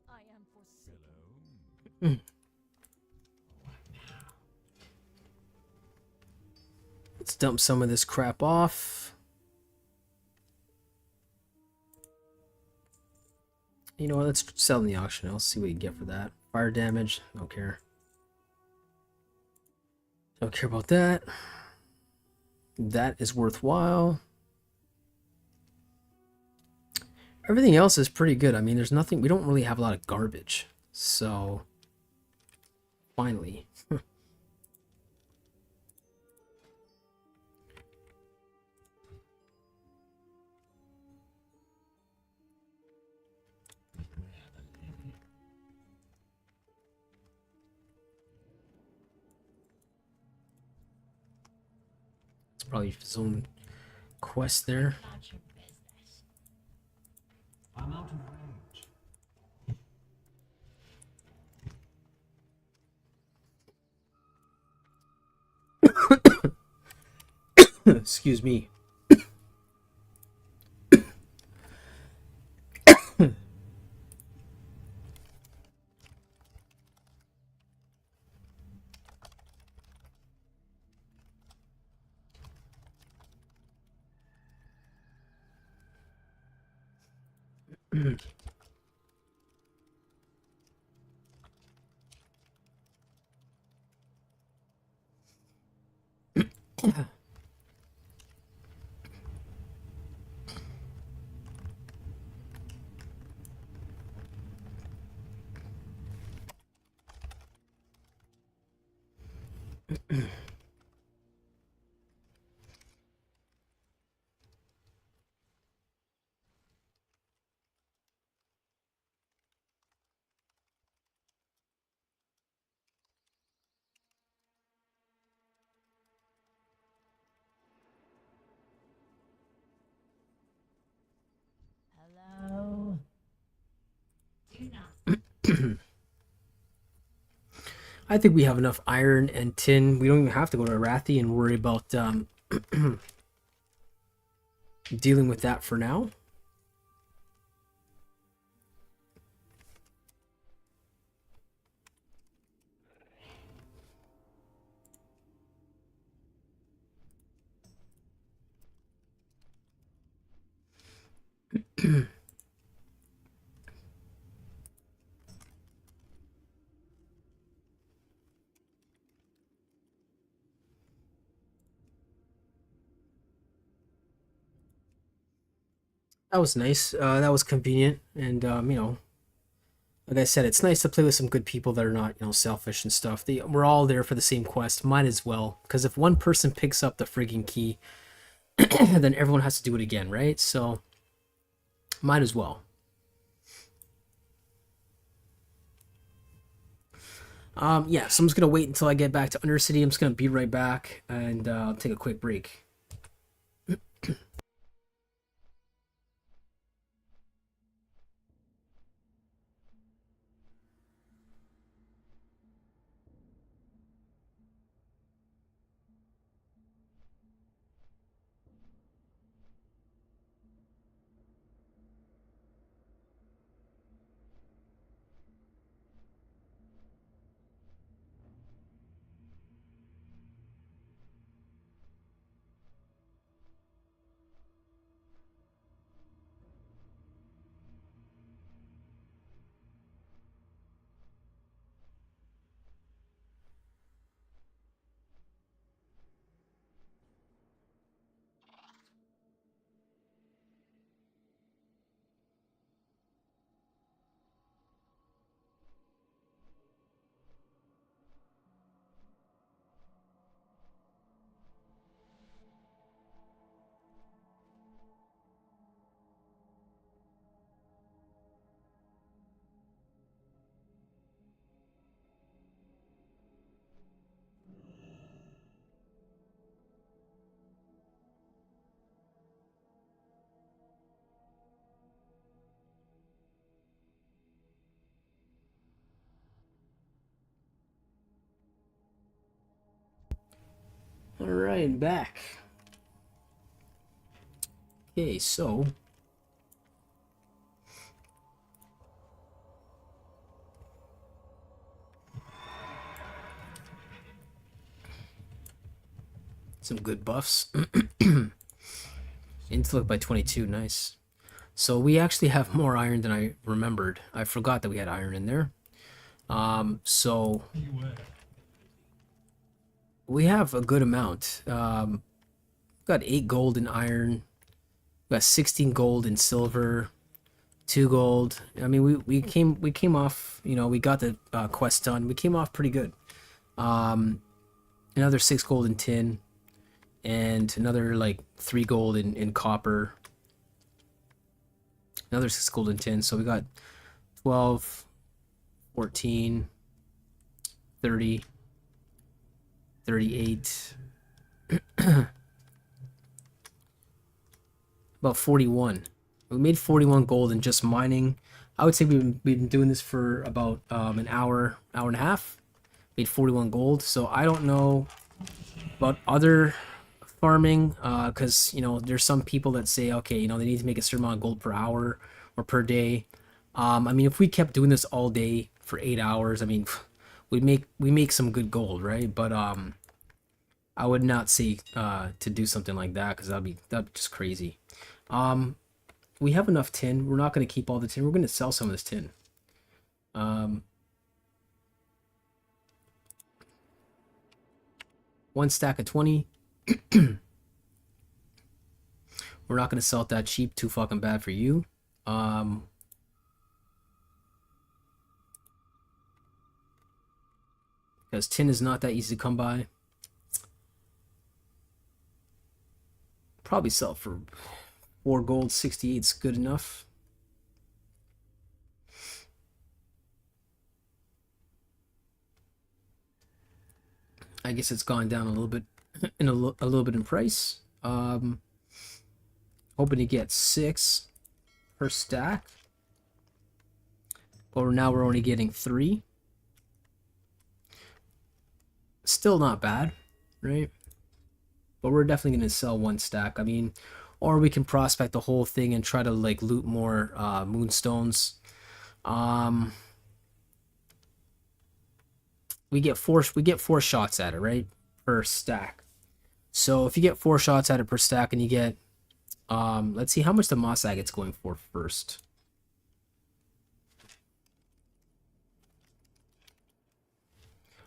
I am forsaken. Let's dump some of this crap off. You know what? Let's sell in the auction. Let's see what you get for that. Fire damage. Don't care. Don't care about that. That is worthwhile. Everything else is pretty good. I mean, there's nothing. We don't really have a lot of garbage. So, finally. It's probably his own quest there. Not your business. I'm out of range. Excuse me. Hello. Do not. I think we have enough iron and tin. We don't even have to go to Arathi and worry about dealing with that for now. That was nice. That was convenient, and you know, like I said, it's nice to play with some good people that are not, you know, selfish and stuff. We're all there for the same quest. Might as well, because if one person picks up the frigging key, then everyone has to do it again, right? So, might as well. Yeah, so I'm just gonna wait until I get back to Undercity. I'm just gonna be right back, and I'll take a quick break. Alright, back. Okay, so some good buffs. Intellect by 22, nice. So we actually have more iron than I remembered. I forgot that we had iron in there. So we have a good amount. Got 8 gold in iron. We got 16 gold in silver, 2 gold. I mean, we came off. You know, we got the quest done. We came off pretty good. Another 6 gold in tin, and another like 3 gold in copper. Another 6 gold in tin. So we got 12, 14, 30, 38. About 41. We made 41 gold in just mining. I would say we've been doing this for about an hour and a half. Made 41 gold. So I don't know about other farming, because you know there's some people that say, okay, you know, they need to make a certain amount of gold per hour or per day. I mean, if we kept doing this all day for 8 hours, I mean, we make some good gold, right? But I would not say to do something like that, because that'd be just crazy. We have enough tin. We're not going to keep all the tin. We're going to sell some of this tin. One stack of 20. We're not going to sell it that cheap. Too fucking bad for you. Because tin is not that easy to come by. Probably sell it for 4 gold. 68 is good enough. I guess it's gone down a little bit in a little bit in price. Hoping to get 6 per stack. But now we're only getting 3. Still not bad, right? But we're definitely going to sell 1 stack. I mean, or we can prospect the whole thing and try to like loot more moonstones. We get 4 shots at it, right? Per stack. So if you get 4 shots at it per stack and you get let's see how much the moss agate's going for first.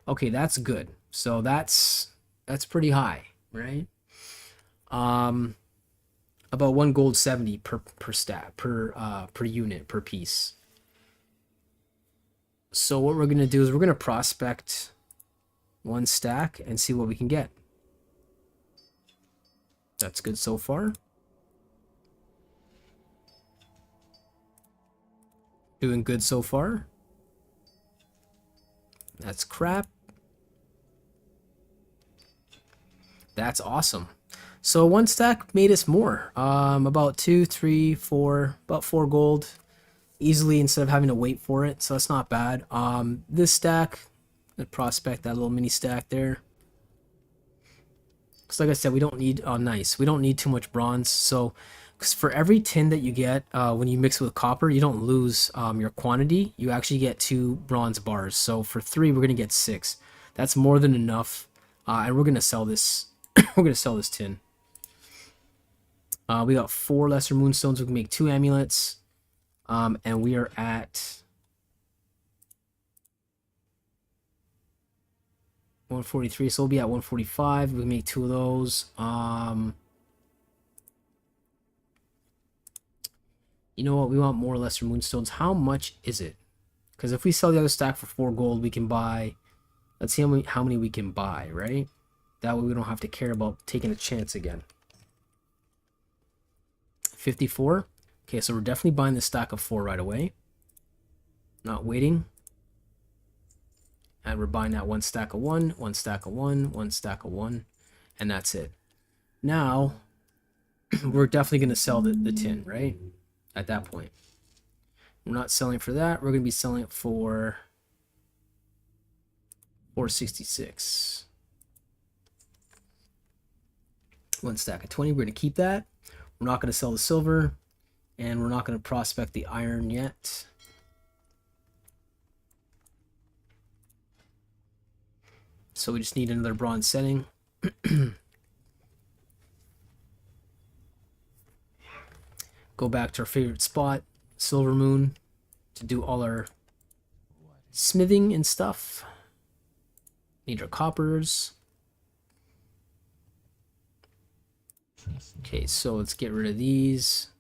Okay, that's good. So that's pretty high, right? About 1 gold 70 per stat per unit per piece. So what we're gonna do is we're gonna prospect 1 stack and see what we can get. That's good so far. Doing good so far. That's crap. That's awesome. So 1 stack made us more. About 2, 3, 4, about 4 gold easily instead of having to wait for it. So that's not bad. This stack, the prospect, that little mini stack there. Because like I said, we don't need, oh nice, we don't need too much bronze. So, because for every tin that you get when you mix it with copper, you don't lose your quantity. You actually get 2 bronze bars. So for 3, we're gonna get 6. That's more than enough, and we're gonna sell this. We're gonna sell this tin. We got 4 lesser moonstones. We can make 2 amulets, and we are at 143. So we'll be at 145. We can make 2 of those. You know what? We want more lesser moonstones. How much is it? Because if we sell the other stack for 4 gold, we can buy. Let's see how many we can buy, right? That way we don't have to care about taking a chance again. 54. Okay, so we're definitely buying the stack of 4 right away. Not waiting. And we're buying that 1 stack of 1, 1 stack of 1, 1 stack of 1, and that's it. Now, we're definitely going to sell the tin, right? At that point. We're not selling for that. We're going to be selling it for 466. 1 stack of 20. We're going to keep that. We're not going to sell the silver, and we're not going to prospect the iron yet. So we just need another bronze setting. Go back to our favorite spot, Silver Moon, to do all our smithing and stuff. Need our coppers. Okay, so let's get rid of these.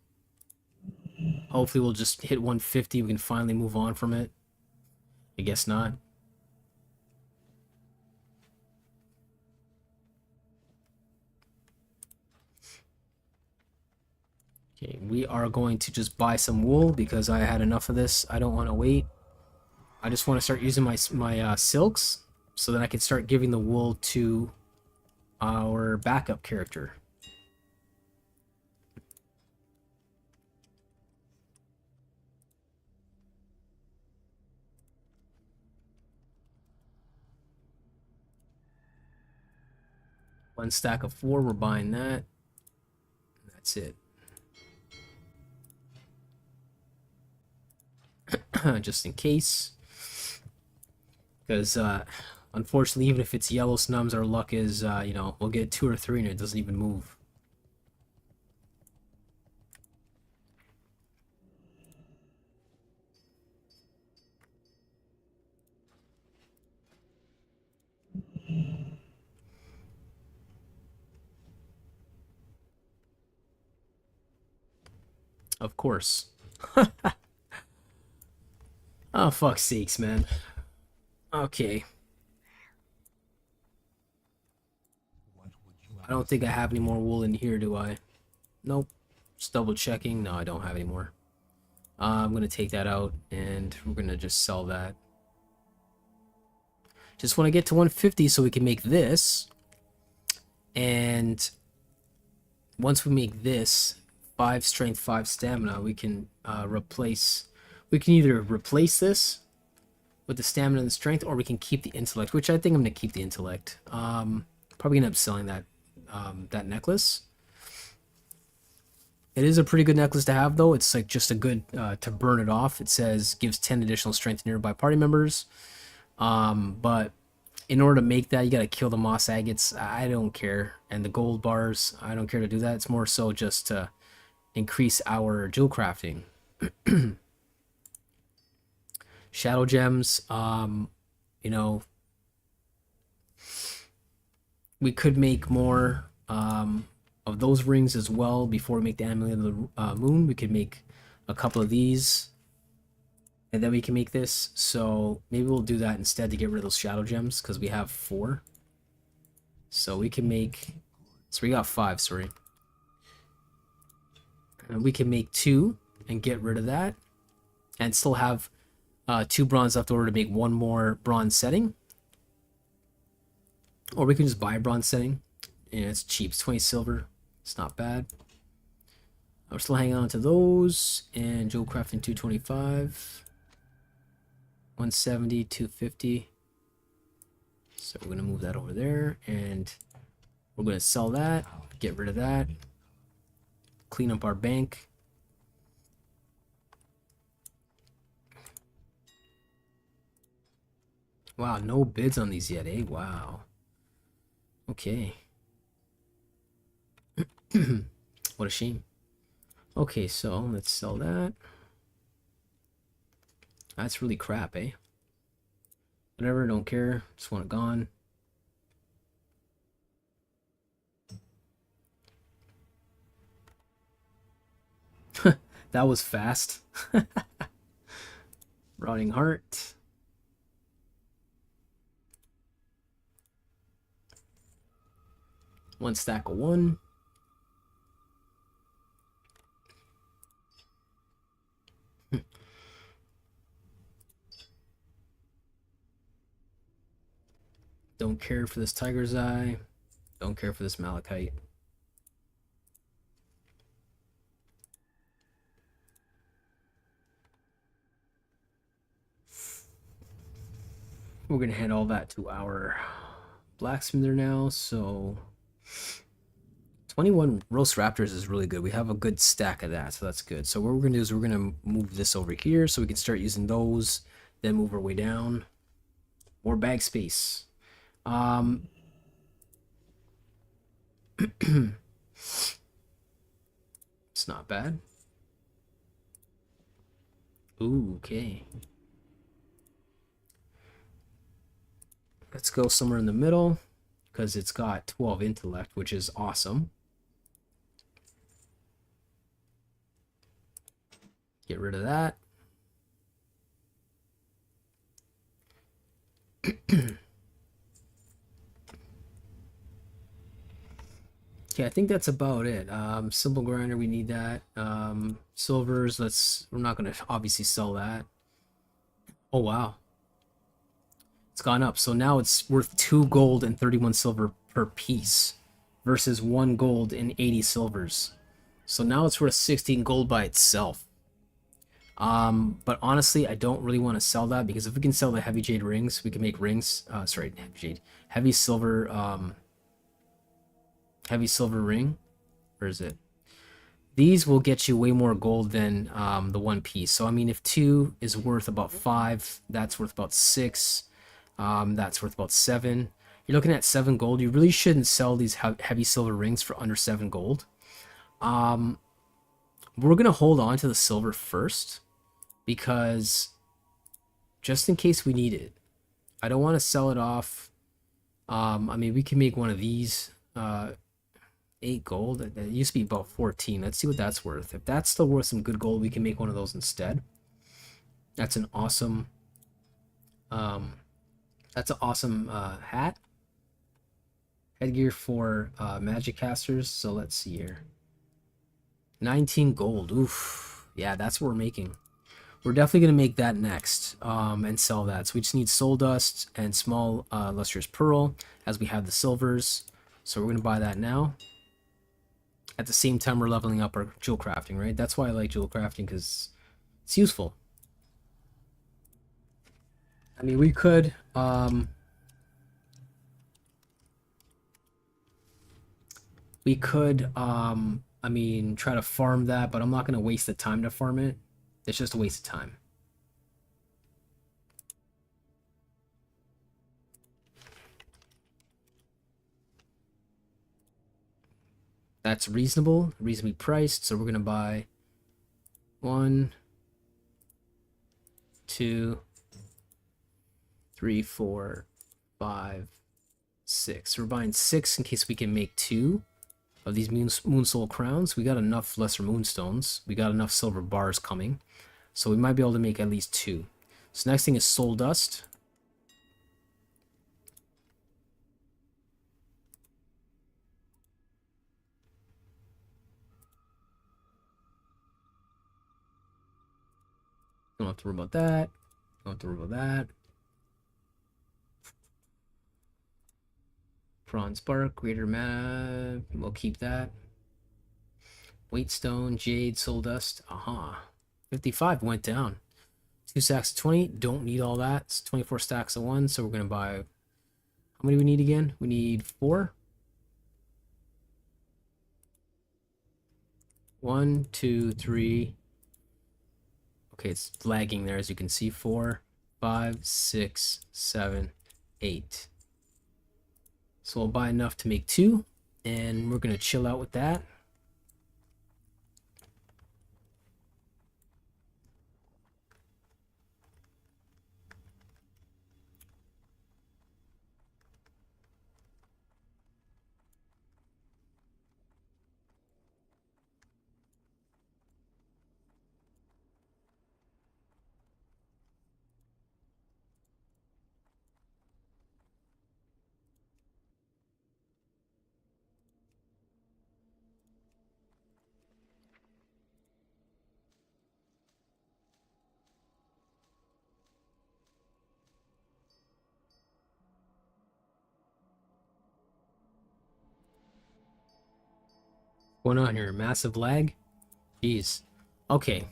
Hopefully we'll just hit 150. We can finally move on from it. I guess not. Okay, we are going to just buy some wool because I had enough of this. I don't want to wait. I just want to start using my silks so that I can start giving the wool to our backup character. One stack of 4, we're buying that. That's it. Just in case. Because, unfortunately, even if it's yellow snums, our luck is, you know, we'll get 2 or 3 and it doesn't even move. Of course. Oh, fuck's sakes, man. Okay. I don't think I have any more wool in here, do I? Nope. Just double checking. No, I don't have any more. I'm going to take that out, and we're going to just sell that. Just want to get to 150 so we can make this. And once we make this, 5 strength, 5 stamina, we can we can either replace this with the stamina and the strength, or we can keep the intellect, which I think I'm going to keep the intellect. Probably end up selling that that necklace. It is a pretty good necklace to have, though. It's like just a good to burn it off. It says gives 10 additional strength to nearby party members. But in order to make that, you got to kill the moss agates. I don't care. And the gold bars, I don't care to do that. It's more so just to increase our jewel crafting. Shadow gems, you know, we could make more of those rings as well before we make the amulet of the moon. We could make a couple of these, and then we can make this. So maybe we'll do that instead to get rid of those shadow gems, because we have 4. So we can make, so we got 5, sorry. And we can make 2 and get rid of that, and still have 2 bronze left over to make 1 more bronze setting. Or we can just buy a bronze setting. And it's cheap. It's 20 silver. It's not bad. We're still hanging on to those. And Joe Crafting 225. 170, 250. So we're going to move that over there. And we're going to sell that. Get rid of that. Clean up our bank. Wow, no bids on these yet, eh? Wow. Okay. What a shame. Okay, so let's sell that. That's really crap, eh? Whatever, don't care. Just want it gone. That was fast. Rotting heart. One stack of 1. Don't care for this tiger's eye. Don't care for this malachite. We're going to hand all that to our blacksmither now, so 21 roast raptors is really good. We have a good stack of that, so that's good. So what we're gonna do is we're gonna move this over here so we can start using those, then move our way down. More bag space. It's not bad. Ooh, okay. Let's go somewhere in the middle because it's got 12 intellect, which is awesome. Get rid of that. Okay, I think that's about it. Simple grinder, we need that. Silvers, we're not gonna obviously sell that. Oh wow. It's gone up. So now it's worth 2 gold and 31 silver per piece versus 1 gold and 80 silvers. So now it's worth 16 gold by itself. But honestly, I don't really want to sell that because if we can sell the heavy jade rings, we can make rings. Sorry, heavy silver, heavy silver ring. Where is it? These will get you way more gold than the 1 piece. So I mean, if 2 is worth about 5, that's worth about 6. That's worth about 7. You're looking at 7 gold. You really shouldn't sell these heavy silver rings for under 7 gold. We're gonna hold on to the silver first because just in case we need it. I don't want to sell it off. I mean, we can make one of these. 8 gold. That used to be about 14. Let's see what that's worth. If that's still worth some good gold, we can make one of those instead. That's an awesome. That's an awesome hat. Headgear for magic casters. So let's see here. 19 gold. Oof. Yeah, that's what we're making. We're definitely going to make that next and sell that. So we just need soul dust and small lustrous pearl as we have the silvers. So we're going to buy that now. At the same time, we're leveling up our jewel crafting, right? That's why I like jewel crafting, because it's useful. I mean, we could I mean, try to farm that, but I'm not going to waste the time to farm it. It's just a waste of time. That's reasonable, reasonably priced. So we're going to buy 1, 2, 3, 4, 5, 6. So we're buying 6 in case we can make 2 of these moon soul crowns. We got enough lesser moonstones. We got enough silver bars coming. So we might be able to make at least 2. So next thing is soul dust. Don't have to worry about that. Don't have to worry about that. Prawn Spark, Greater Mana, we'll keep that. Waitstone, Jade, Soul Dust, 55 went down. 2 stacks of 20, don't need all that. It's 24 stacks of 1, so we're going to buy... How many do we need again? We need 4. 1, 2, 3... Okay, it's lagging there, as you can see. 4, 5, 6, 7, 8. So we'll buy enough to make 2, and we're going to chill out with that. Going on here? Massive lag? Jeez. Okay.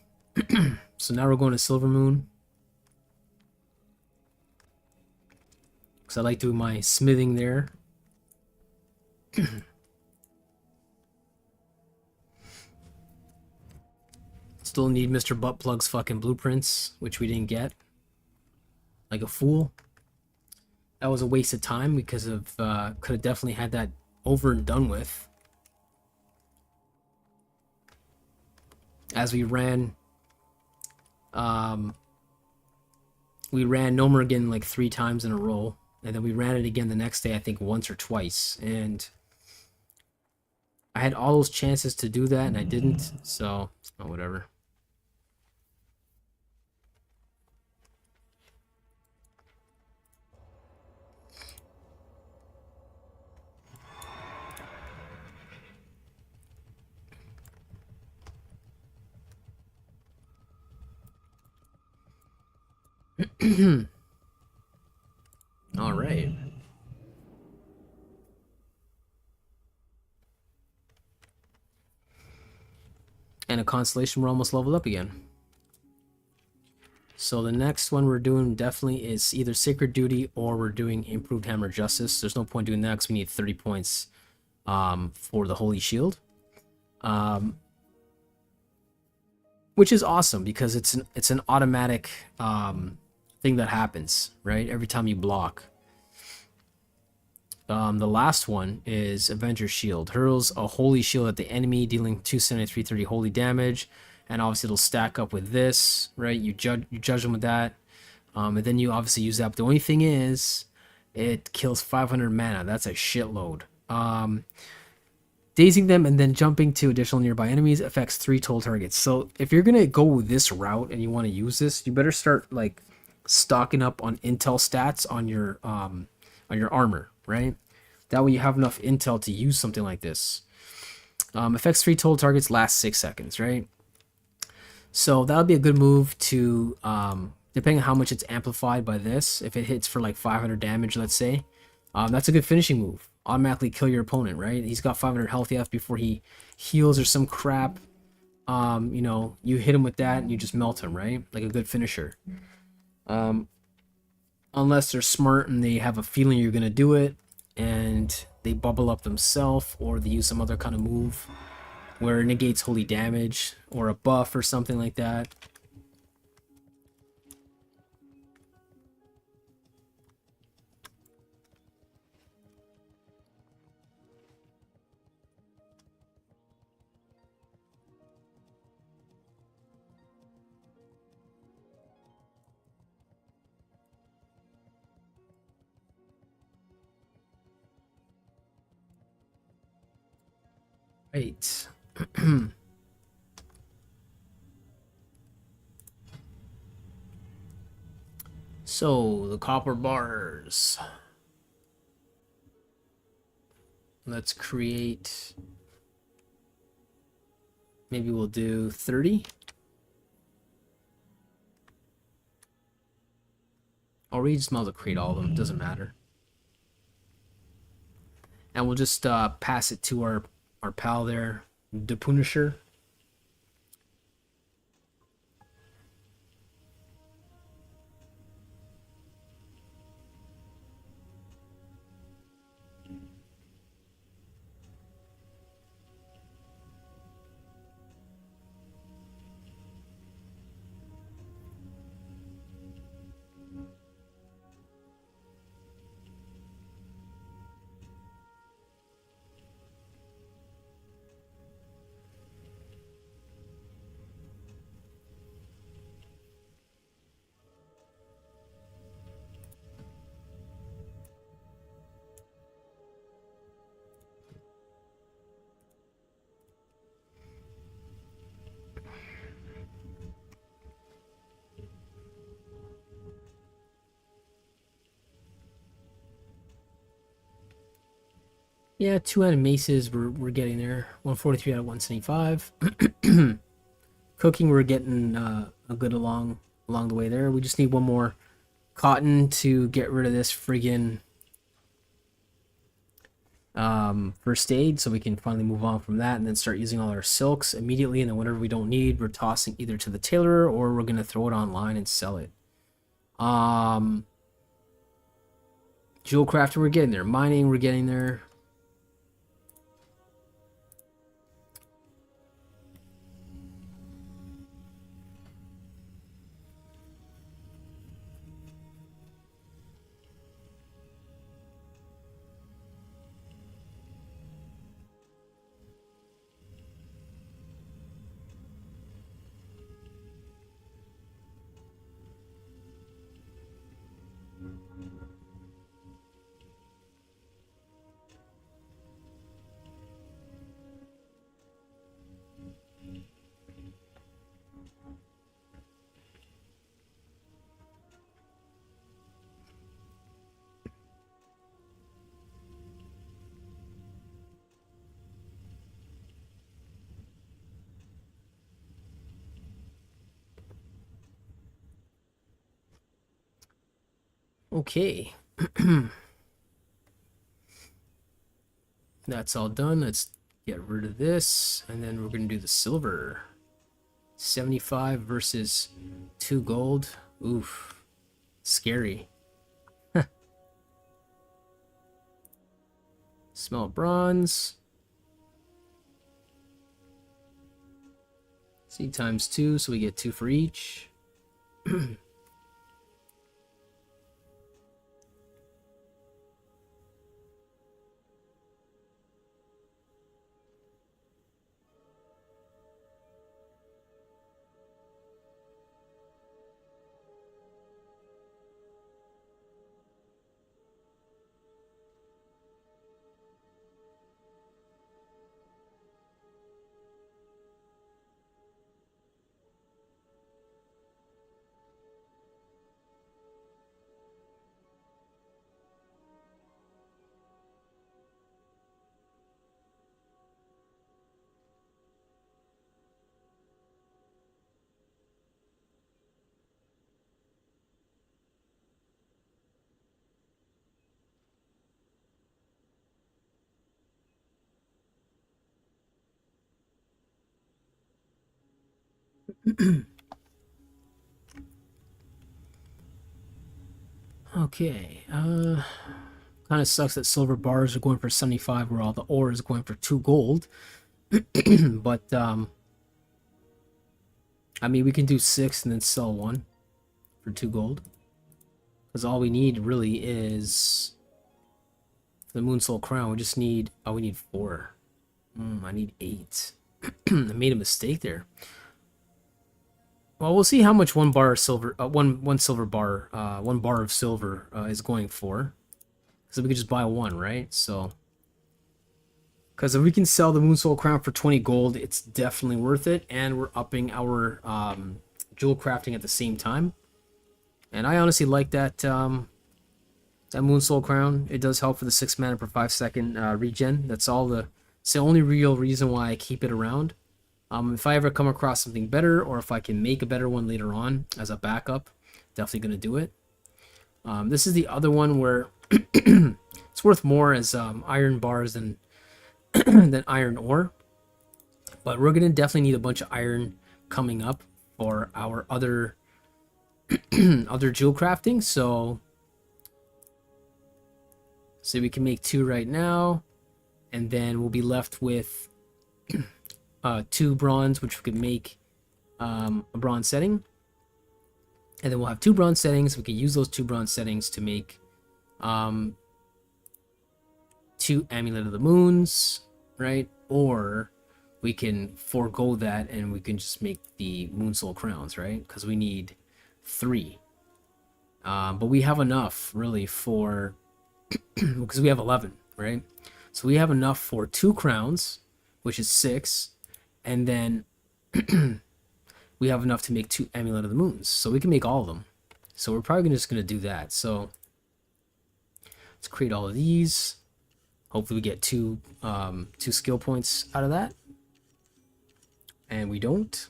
So now we're going to Silver Moon. Because I like doing my smithing there. Still need Mr. Buttplug's fucking blueprints, which we didn't get. Like a fool. That was a waste of time because of could have definitely had that over and done with. As we ran Nomergan like 3 times in a row, and then we ran it again the next day, I think once or twice, and I had all those chances to do that and I didn't, so oh, whatever. All right. And a constellation, we're almost leveled up again. So the next one we're doing definitely is either Sacred Duty or we're doing Improved Hammer Justice. There's no point doing that because we need 30 points for the Holy Shield. Which is awesome because it's an automatic thing that happens, right? Every time you block. The last one is Avenger Shield. Hurls a holy shield at the enemy, dealing 270, 330 holy damage, and obviously it'll stack up with this, right? You judge them with that, and then you obviously use that. But the only thing is, it kills 500 mana. That's a shitload. Dazing them and then jumping to additional nearby enemies affects 3 total targets. So if you're gonna go this route and you want to use this, you better start like stocking up on intel stats on your armor, right? That way you have enough intel to use something like this. Affects 3 total targets, lasts 6 seconds, right? So that would be a good move to, depending on how much it's amplified by this, if it hits for like 500 damage, let's say, that's a good finishing move. Automatically kill your opponent, right? He's got 500 health left before he heals or some crap. You know, you hit him with that and you just melt him, right? Like a good finisher. Unless they're smart and they have a feeling you're gonna do it and they bubble up themselves, or they use some other kind of move where it negates holy damage or a buff or something like that. Right. So, the copper bars. Let's create... Maybe we'll do 30. Or we just might as well create all of them. Doesn't matter. And we'll just pass it to our pal there, the Punisher. Yeah, 2 maces, we're getting there. 143 out of 175. Cooking, we're getting a good along the way there. We just need one more cotton to get rid of this friggin' first aid, so we can finally move on from that and then start using all our silks immediately. And then whatever we don't need, we're tossing either to the tailor or we're gonna throw it online and sell it. Jewel crafting, we're getting there. Mining, we're getting there. Okay. That's all done. Let's get rid of this, and then we're gonna do the silver. 75 versus 2 gold. Oof. Scary. Smelt bronze. See, times 2, so we get 2 for each. Okay, kind of sucks that silver bars are going for 75 where all the ore is going for 2 gold. But, I mean, we can do 6 and then sell 1 for 2 gold. Because all we need really is for the Moonsoul Crown. We just need, oh, we need 4. I need 8. I made a mistake there. Well, we'll see how much one bar of silver, one silver bar, 1 bar of silver is going for. So we could just buy 1, right? So, because if we can sell the Moonsoul Crown for 20 gold, it's definitely worth it, and we're upping our jewel crafting at the same time. And I honestly like that that Moonsoul Crown. It does help for the 6 mana per 5-second regen. That's all the. It's the only real reason why I keep it around. If I ever come across something better, or if I can make a better one later on as a backup, definitely gonna do it. This is the other one where it's worth more as iron bars than than iron ore, but we're gonna definitely need a bunch of iron coming up for our other other jewel crafting. So we can make 2 right now, and then we'll be left with 2 bronze, which we could make a bronze setting, and then we'll have 2 bronze settings. We can use those 2 bronze settings to make 2 Amulet of the Moons, right? Or we can forego that and we can just make the Moonsoul Crowns, right? Because we need 3. But we have enough, really, for... because we have 11, right? So we have enough for 2 crowns, which is 6, and then we have enough to make 2 Amulet of the Moons. So we can make all of them. So we're probably just going to do that. So let's create all of these. Hopefully we get 2 skill points out of that. And we don't.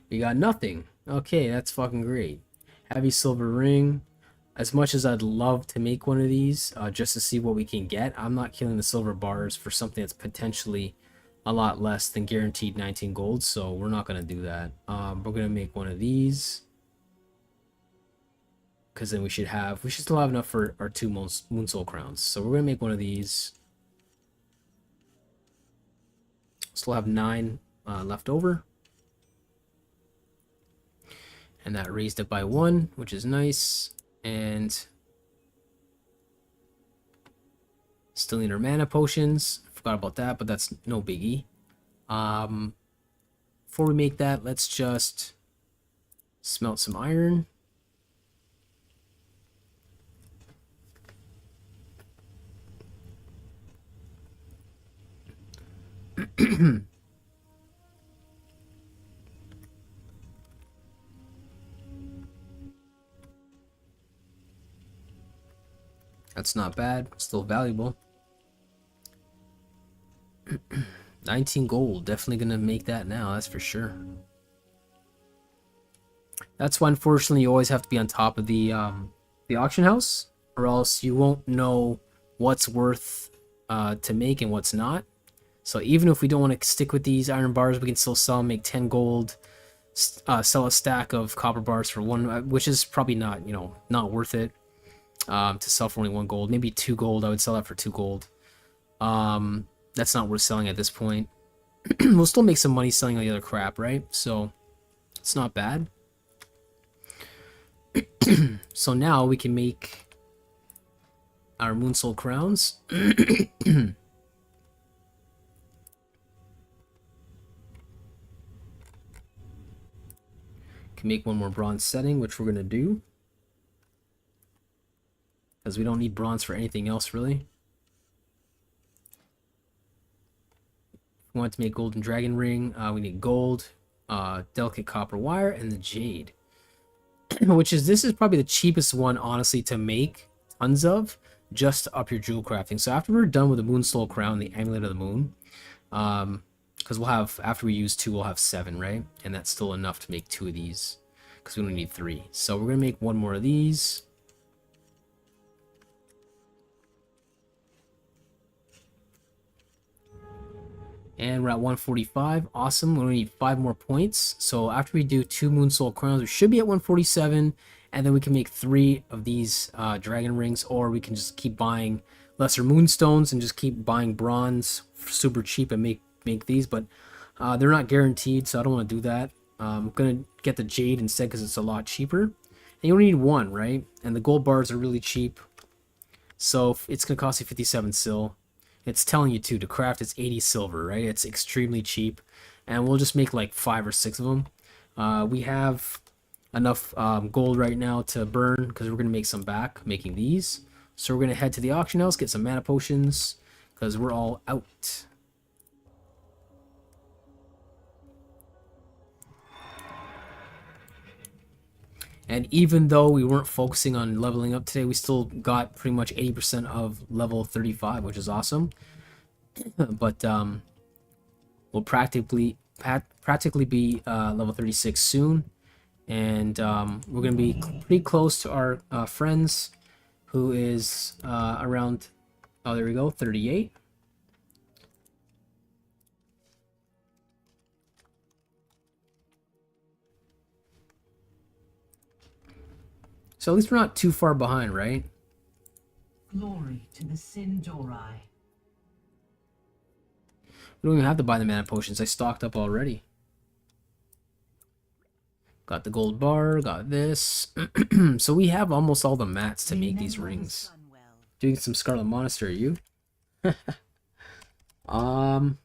We got nothing. Okay, that's fucking great. Heavy silver ring. As much as I'd love to make one of these, just to see what we can get, I'm not killing the silver bars for something that's potentially a lot less than guaranteed 19 gold, so we're not going to do that. We're going to make one of these, because then we should still have enough for our 2 Moonsoul Crowns. So we're going to make one of these. Still have 9 left over. And that raised it by 1, which is nice. And still need our mana potions. Forgot about that, but that's no biggie. Before we make that, let's just smelt some iron. That's not bad. Still valuable. 19 gold. Definitely gonna make that now. That's for sure. That's why, unfortunately, you always have to be on top of the auction house, or else you won't know what's worth to make and what's not. So even if we don't want to stick with these iron bars, we can still sell them, make 10 gold, sell a stack of copper bars for 1, which is probably not, you know, not worth it to sell for only 1 gold. Maybe 2 gold. I would sell that for 2 gold. That's not worth selling at this point. We'll still make some money selling all the other crap, right? So it's not bad. So now we can make our Moonsoul crowns. Can make one more bronze setting, which we're gonna do, because we don't need bronze for anything else really. If we want to make golden dragon ring, we need gold, delicate copper wire, and the jade. This is probably the cheapest one, honestly, to make tons of, just to up your jewel crafting. So after we're done with the Moonsoul crown, the amulet of the moon, because we'll have, after we use 2, we'll have 7, right? And that's still enough to make 2 of these, because we only need 3. So we're gonna make 1 more of these. And we're at 145. Awesome. We only need 5 more points. So after we do 2 Moonsoul crowns, we should be at 147. And then we can make 3 of these dragon rings, or we can just keep buying lesser moonstones and just keep buying bronze super cheap and make these. But they're not guaranteed, so I don't want to do that. I'm going to get the jade instead because it's a lot cheaper. And you only need 1, right? And the gold bars are really cheap. So it's going to cost you 57 sil. It's telling you to craft, it's 80 silver, right? It's extremely cheap. And we'll just make like 5 or 6 of them. We have enough gold right now to burn, because we're going to make some back making these. So we're going to head to the auction house, get some mana potions, because we're all out. And even though we weren't focusing on leveling up today, we still got pretty much 80% of level 35, which is awesome. But we'll practically be level 36 soon. And we're going to be pretty close to our friends, who is around, oh, there we go, 38. So at least we're not too far behind, right? Glory to the Sindorai. We don't even have to buy the mana potions. I stocked up already. Got the gold bar, got this. So we have almost all the mats to make these rings. Doing some Scarlet Monastery, you? Want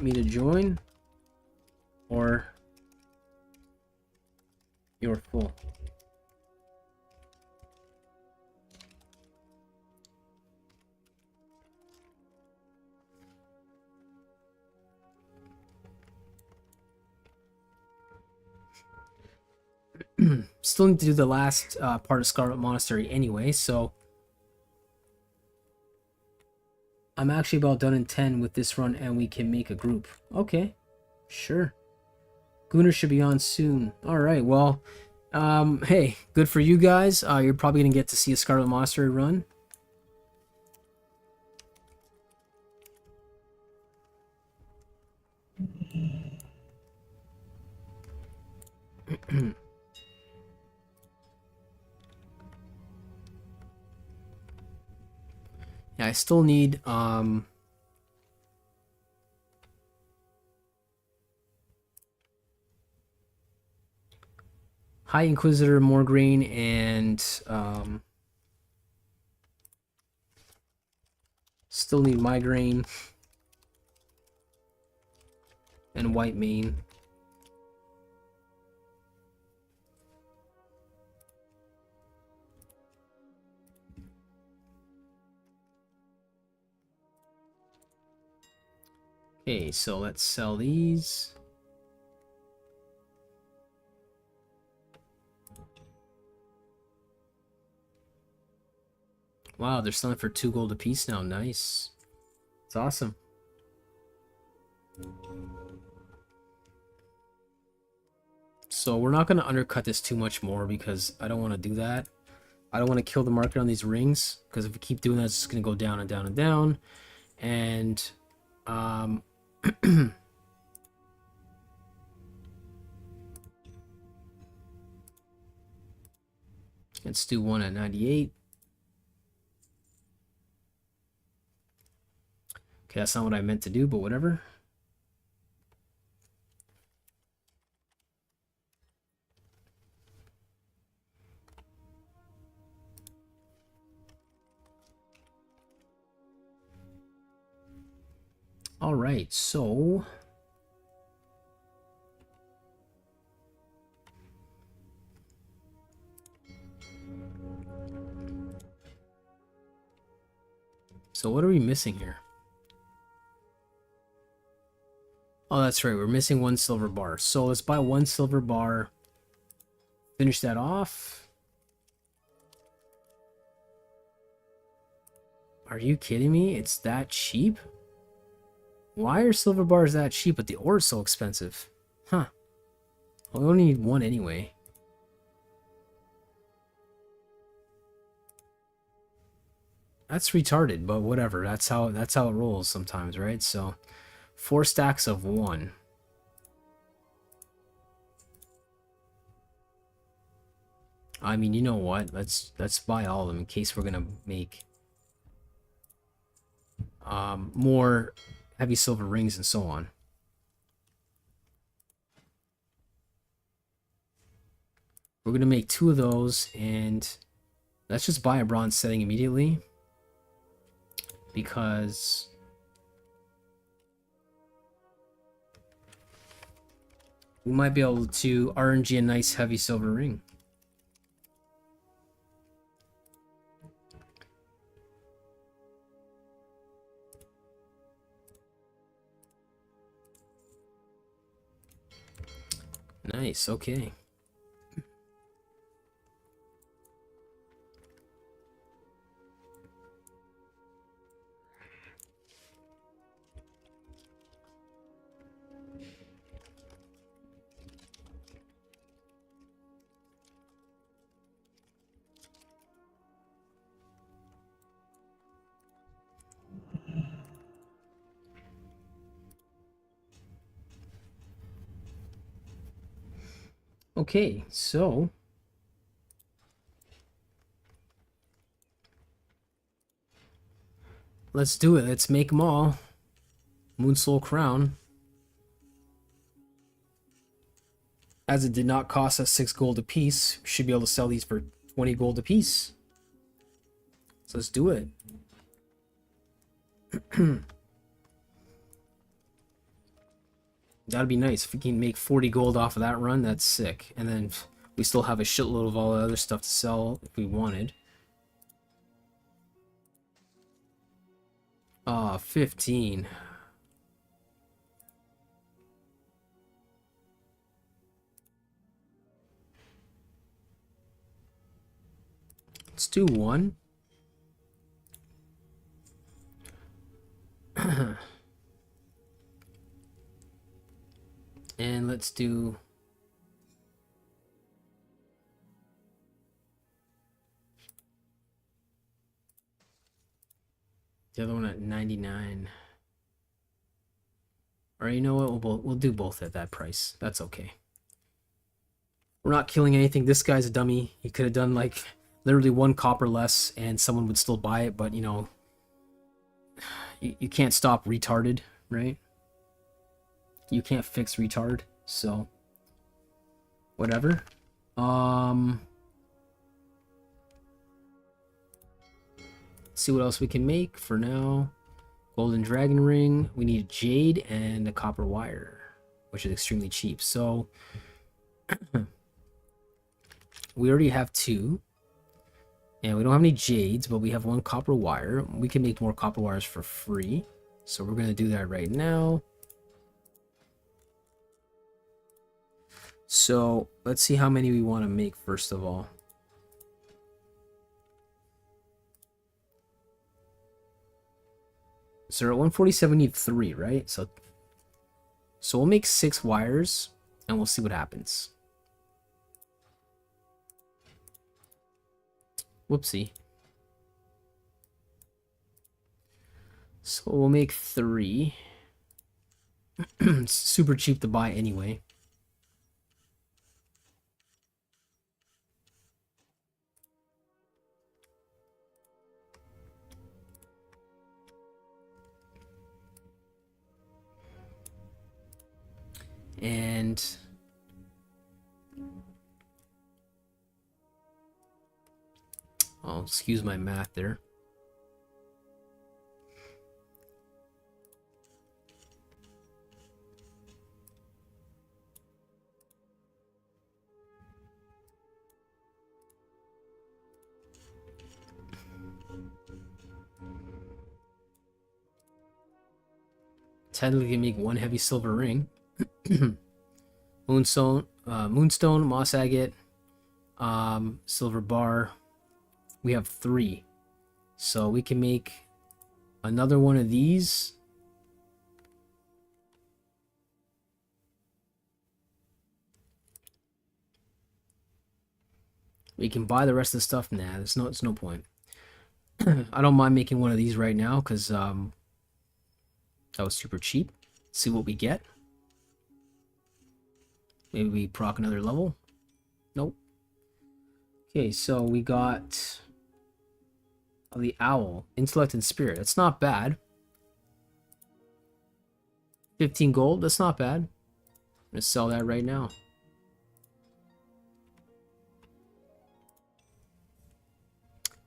me to join? Or you're full? Still need to do the last part of Scarlet Monastery anyway, so I'm actually about done in 10 with this run, and we can make a group. Okay, sure. Gunnar should be on soon. Alright, well, hey, good for you guys. You're probably going to get to see a Scarlet Monastery run. Yeah, I still need High Inquisitor Morgraine and still need Migraine and White Mane. Okay, so let's sell these. Wow, they're selling for 2 gold a piece now. Nice. It's awesome. So we're not going to undercut this too much more because I don't want to do that. I don't want to kill the market on these rings because if we keep doing that, it's just going to go down and down and down. And let's do one at 98. Okay, that's not what I meant to do, but whatever. All right, so what are we missing here? Oh, that's right. We're missing 1 silver bar. So let's buy 1 silver bar. Finish that off. Are you kidding me? It's that cheap? Why are silver bars that cheap, but the ore is so expensive? Huh. Well, we only need 1 anyway. That's retarded, but whatever. That's how it rolls sometimes, right? So 4 stacks of 1. I mean, you know what? Let's buy all of them in case we're gonna make more heavy silver rings and so on. We're gonna make 2 of those, and let's just buy a bronze setting immediately because we might be able to RNG a nice heavy silver ring. Nice, okay. Okay, so let's do it. Let's make them all. Moonsoul Crown. As it did not cost us 6 gold apiece, we should be able to sell these for 20 gold apiece. So let's do it. That'd be nice. If we can make 40 gold off of that run, that's sick. And then we still have a shitload of all the other stuff to sell if we wanted. 15. Let's do 1. And let's do the other one at 99. Or you know what? We'll do both at that price. That's okay. We're not killing anything. This guy's a dummy. He could have done like literally 1 copper less and someone would still buy it, but you know, you can't stop retarded, right? You can't fix retard, so whatever. See what else we can make for now. Golden dragon ring. We need jade and a copper wire, which is extremely cheap. So we already have 2. And we don't have any jades, but we have 1 copper wire. We can make more copper wires for free. So we're going to do that right now. So let's see how many we want to make first of all. So at 147 we need 3, right? So we'll make 6 wires and we'll see what happens. Whoopsie. So we'll make 3. It's super cheap to buy anyway. And oh, excuse my math there. Technically can make 1 heavy silver ring. Moonstone, moss agate, silver bar. We have 3, so we can make another one of these. We can buy the rest of the stuff. Nah, there's no point. I don't mind making one of these right now because that was super cheap. See what we get. Maybe we proc another level. Nope. Okay, so we got the owl, intellect and spirit. That's not bad. 15 gold. That's not bad. I'm gonna sell that right now.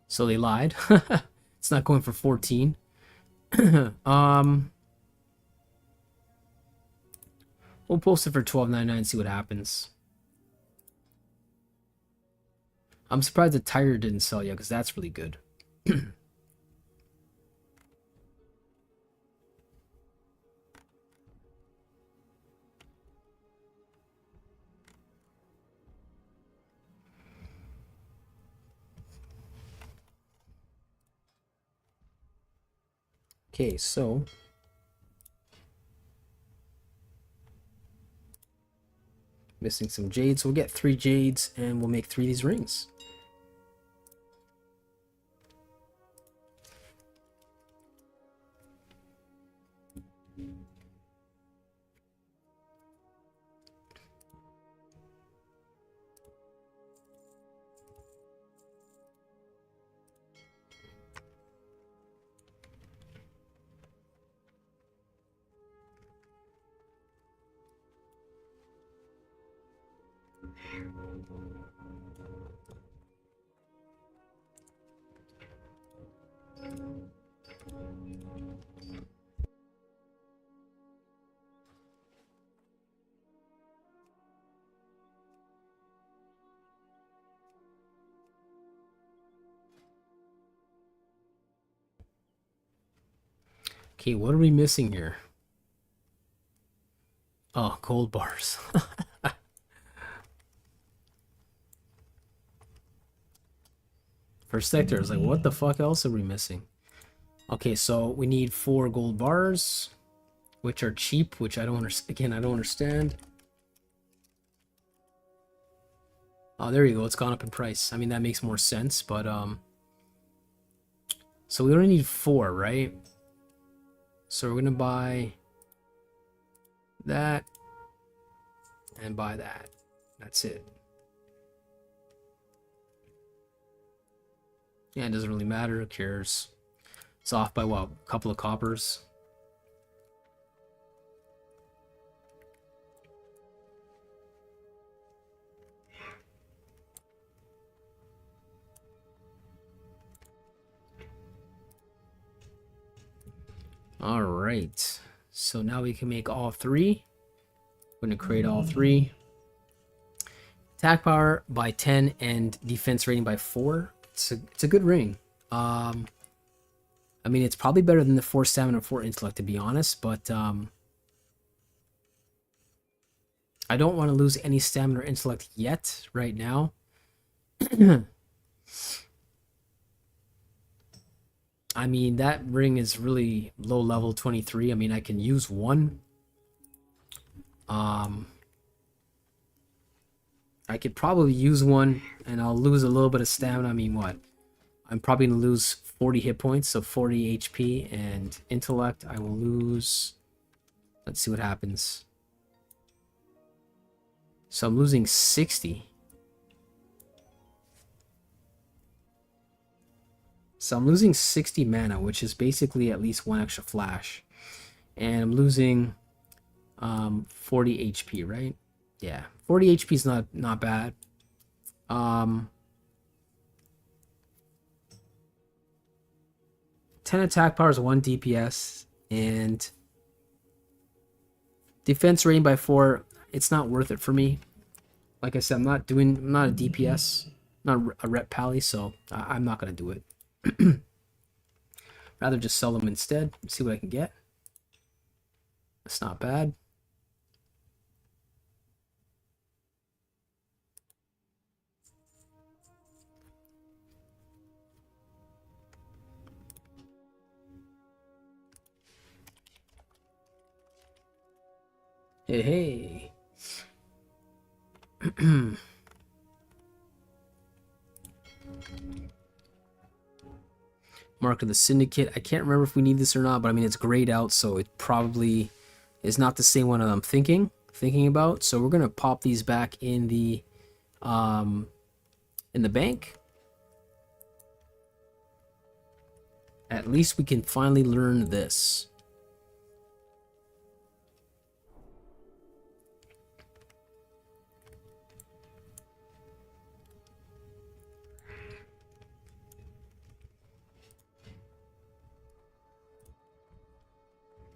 So they lied. It's not going for 14. We'll post it for $12.99 and see what happens. I'm surprised the tire didn't sell yet because that's really good. Okay, so missing some jades. So we'll get 3 jades and we'll make 3 of these rings. Okay, what are we missing here? Oh, gold bars. For a sector, I was like, what the fuck else are we missing? Okay, so we need 4 gold bars, which are cheap, which I don't understand. Again, I don't understand. Oh, there you go. It's gone up in price. I mean, that makes more sense, but so we only need 4, right? So we're gonna buy that and buy that. That's it. Yeah, it doesn't really matter. Who cares? It's off by what? A couple of coppers. All right. So now we can make all 3. We're going to create all 3. Attack power by 10 and defense rating by 4. It's a good ring. I mean, it's probably better than the 4 stamina, 4 intellect, to be honest, but I don't want to lose any stamina or intellect yet, right now. I mean, that ring is really low level 23. I mean, I can use 1. I could probably use 1 and I'll lose a little bit of stamina. I mean, what? I'm probably going to lose 40 hit points, so 40 HP, and intellect I will lose. Let's see what happens. So I'm losing 60. So I'm losing 60 mana, which is basically at least one extra flash. And I'm losing 40 HP, right? Yeah, 40 HP is not bad. 10 attack power is 1 DPS, and defense rating by 4. It's not worth it for me. Like I said, I'm not a DPS, not a rep pally, so I'm not gonna do it. Rather just sell them instead, see what I can get. That's not bad. Hey, hey. Mark of the Syndicate. I can't remember if we need this or not, but I mean, it's grayed out, so it probably is not the same one that I'm thinking about. So we're gonna pop these back in the bank. At least we can finally learn this.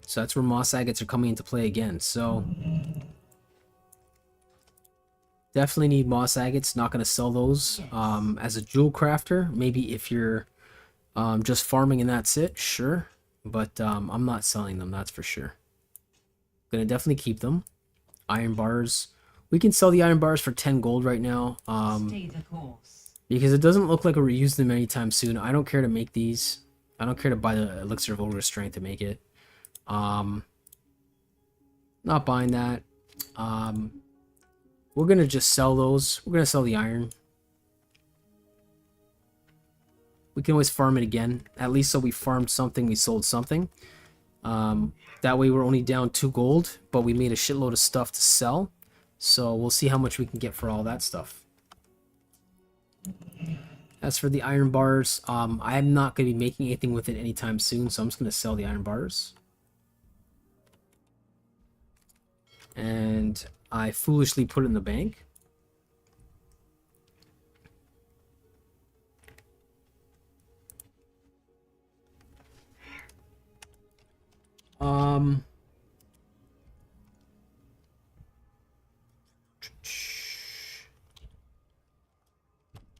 So that's where moss agates are coming into play again. So definitely need moss agates. Not going to sell those as a jewel crafter. Maybe if you're just farming and that's it, sure. But I'm not selling them, that's for sure. Gonna definitely keep them. Iron bars. We can sell the iron bars for 10 gold right now. Stay the course. Because it doesn't look like we're using them anytime soon. I don't care to make these. I don't care to buy the elixir of over strength to make it. Not buying that. We're gonna just sell those. We're gonna sell the iron. We can always farm it again. At least so we farmed something, we sold something. That way we're only down 2 gold, but we made a shitload of stuff to sell. So we'll see how much we can get for all that stuff. As for the iron bars, I'm not going to be making anything with it anytime soon, so I'm just going to sell the iron bars. And I foolishly put it in the bank.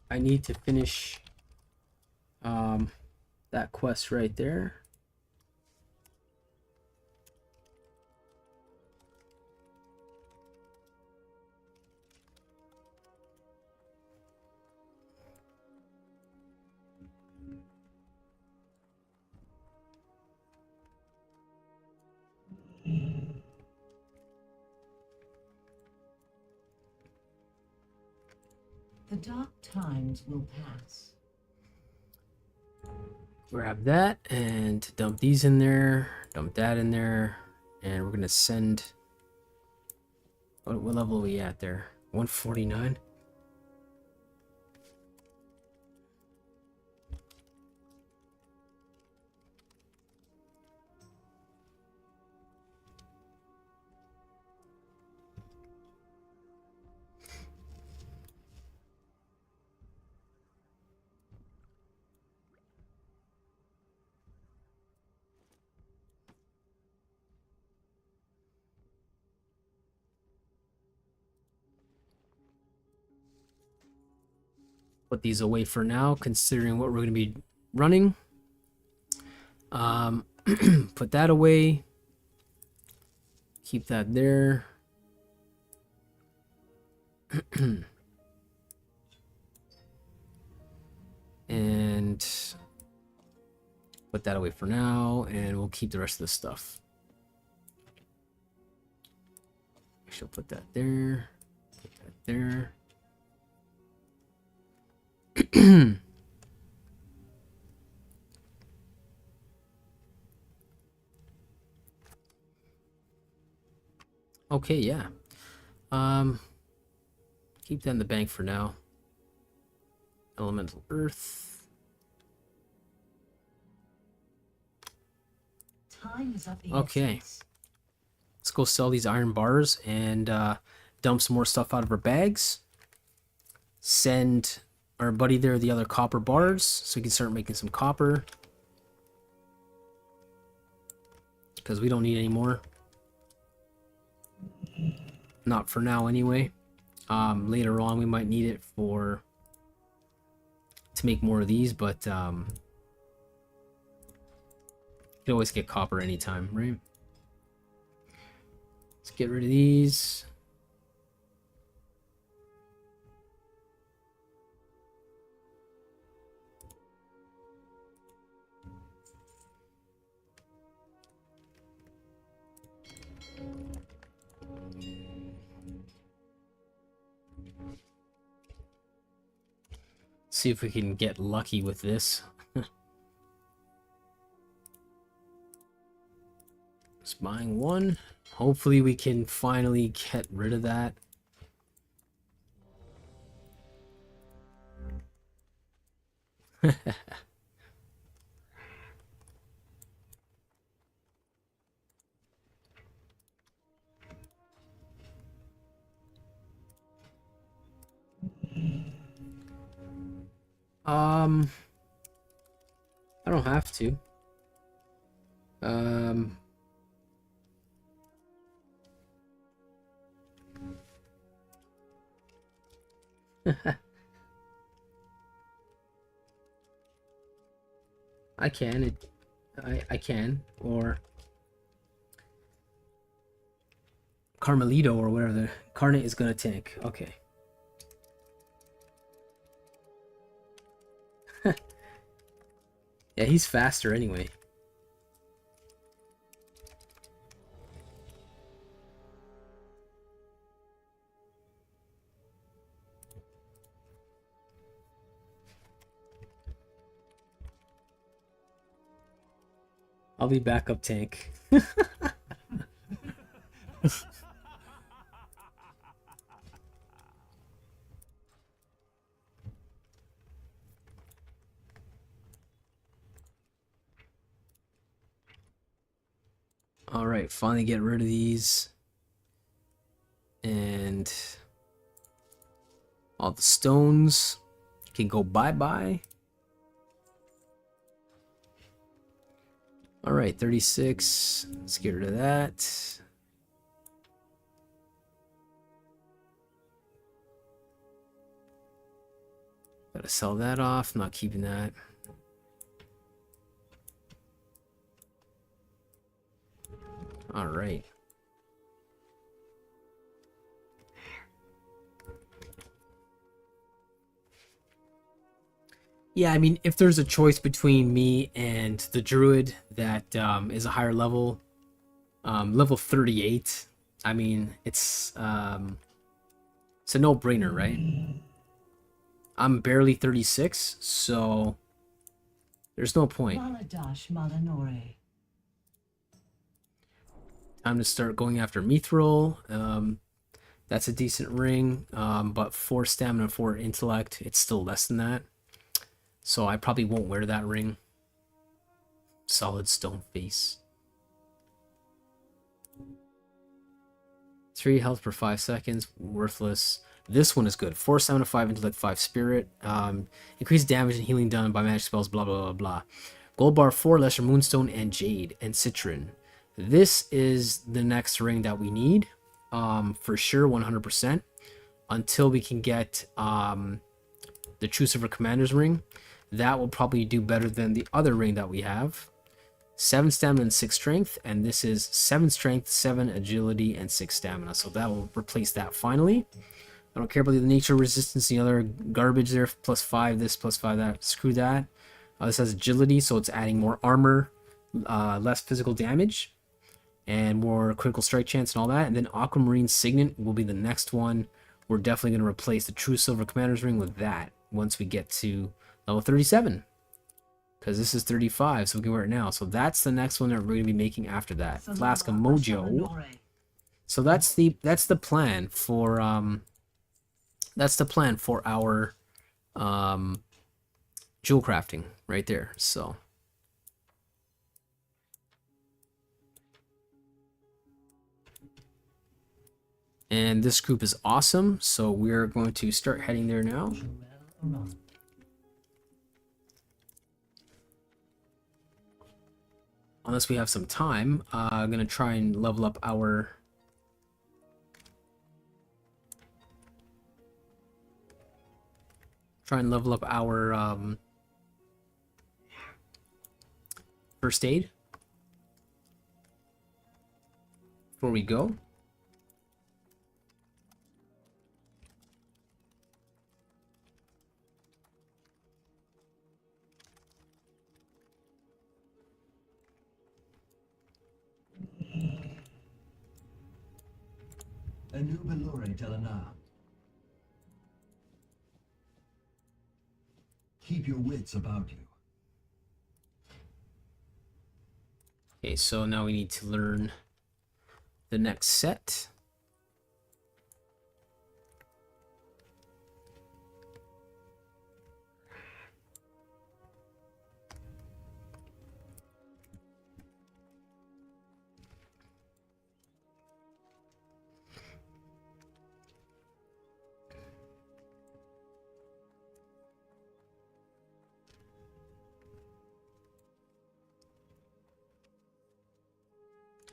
I need to finish that quest right there. The dark times will pass. Grab that and dump these in there, dump that in there, and we're gonna send. What level are we at there? 149. Put these away for now, considering what we're going to be running. Put that away. Keep that there. And put that away for now, and we'll keep the rest of the stuff. I shall put that there. Put that there. Okay, yeah. Keep that in the bank for now. Elemental Earth. Time is of the Okay. essence. Let's go sell these iron bars and dump some more stuff out of our bags. Send our buddy there the other copper bars so we can start making some copper. Because we don't need any more. Not for now anyway. Later on we might need it to make more of these, but you can always get copper anytime, right? Let's get rid of these. See if we can get lucky with this. Just buying one. Hopefully we can finally get rid of that. I don't have to. I can. I can. Or Carmelito or whatever. The Carnate is gonna tank. Okay. Yeah, he's faster anyway. I'll be backup tank. All right, finally get rid of these. And all the stones can go bye-bye. All right, 36. Let's get rid of that. Gotta sell that off, not keeping that. All right. Yeah, I mean, if there's a choice between me and the druid that is a higher level, level 38, I mean, it's a no-brainer, right? I'm barely 36, so there's no point. Maladash Malanore. Time to start going after Mithril. That's a decent ring, but 4 stamina, 4 intellect, it's still less than that. So I probably won't wear that ring. Solid stone face. 3 health per 5 seconds, worthless. This one is good. 4 stamina, 5 intellect, 5 spirit. Increased damage and healing done by magic spells, blah, blah, blah, blah. Gold bar, 4 lesser moonstone, and jade, and citron. This is the next ring that we need. For sure, 100%. Until we can get the True Silver Commander's ring. That will probably do better than the other ring that we have. 7 stamina and 6 strength, and this is 7 strength, 7 agility, and 6 stamina. So that will replace that finally. I don't care about the nature resistance, the other garbage there, plus 5 this, plus 5 that. Screw that. This has agility, so it's adding more armor, less physical damage, and more critical strike chance and all that. And then Aquamarine Signet will be the next one. We're definitely going to replace the True Silver Commander's ring with that once we get to level 37. Because this is 35, so we can wear it now. So that's the next one that we're going to be making after that. Flask of Mojo. So that's the plan for our jewel crafting right there. So and this group is awesome, so we're going to start heading there now. Unless we have some time, I'm gonna try and level up our first aid before we go. Keep your wits about you. Okay, so now we need to learn the next set.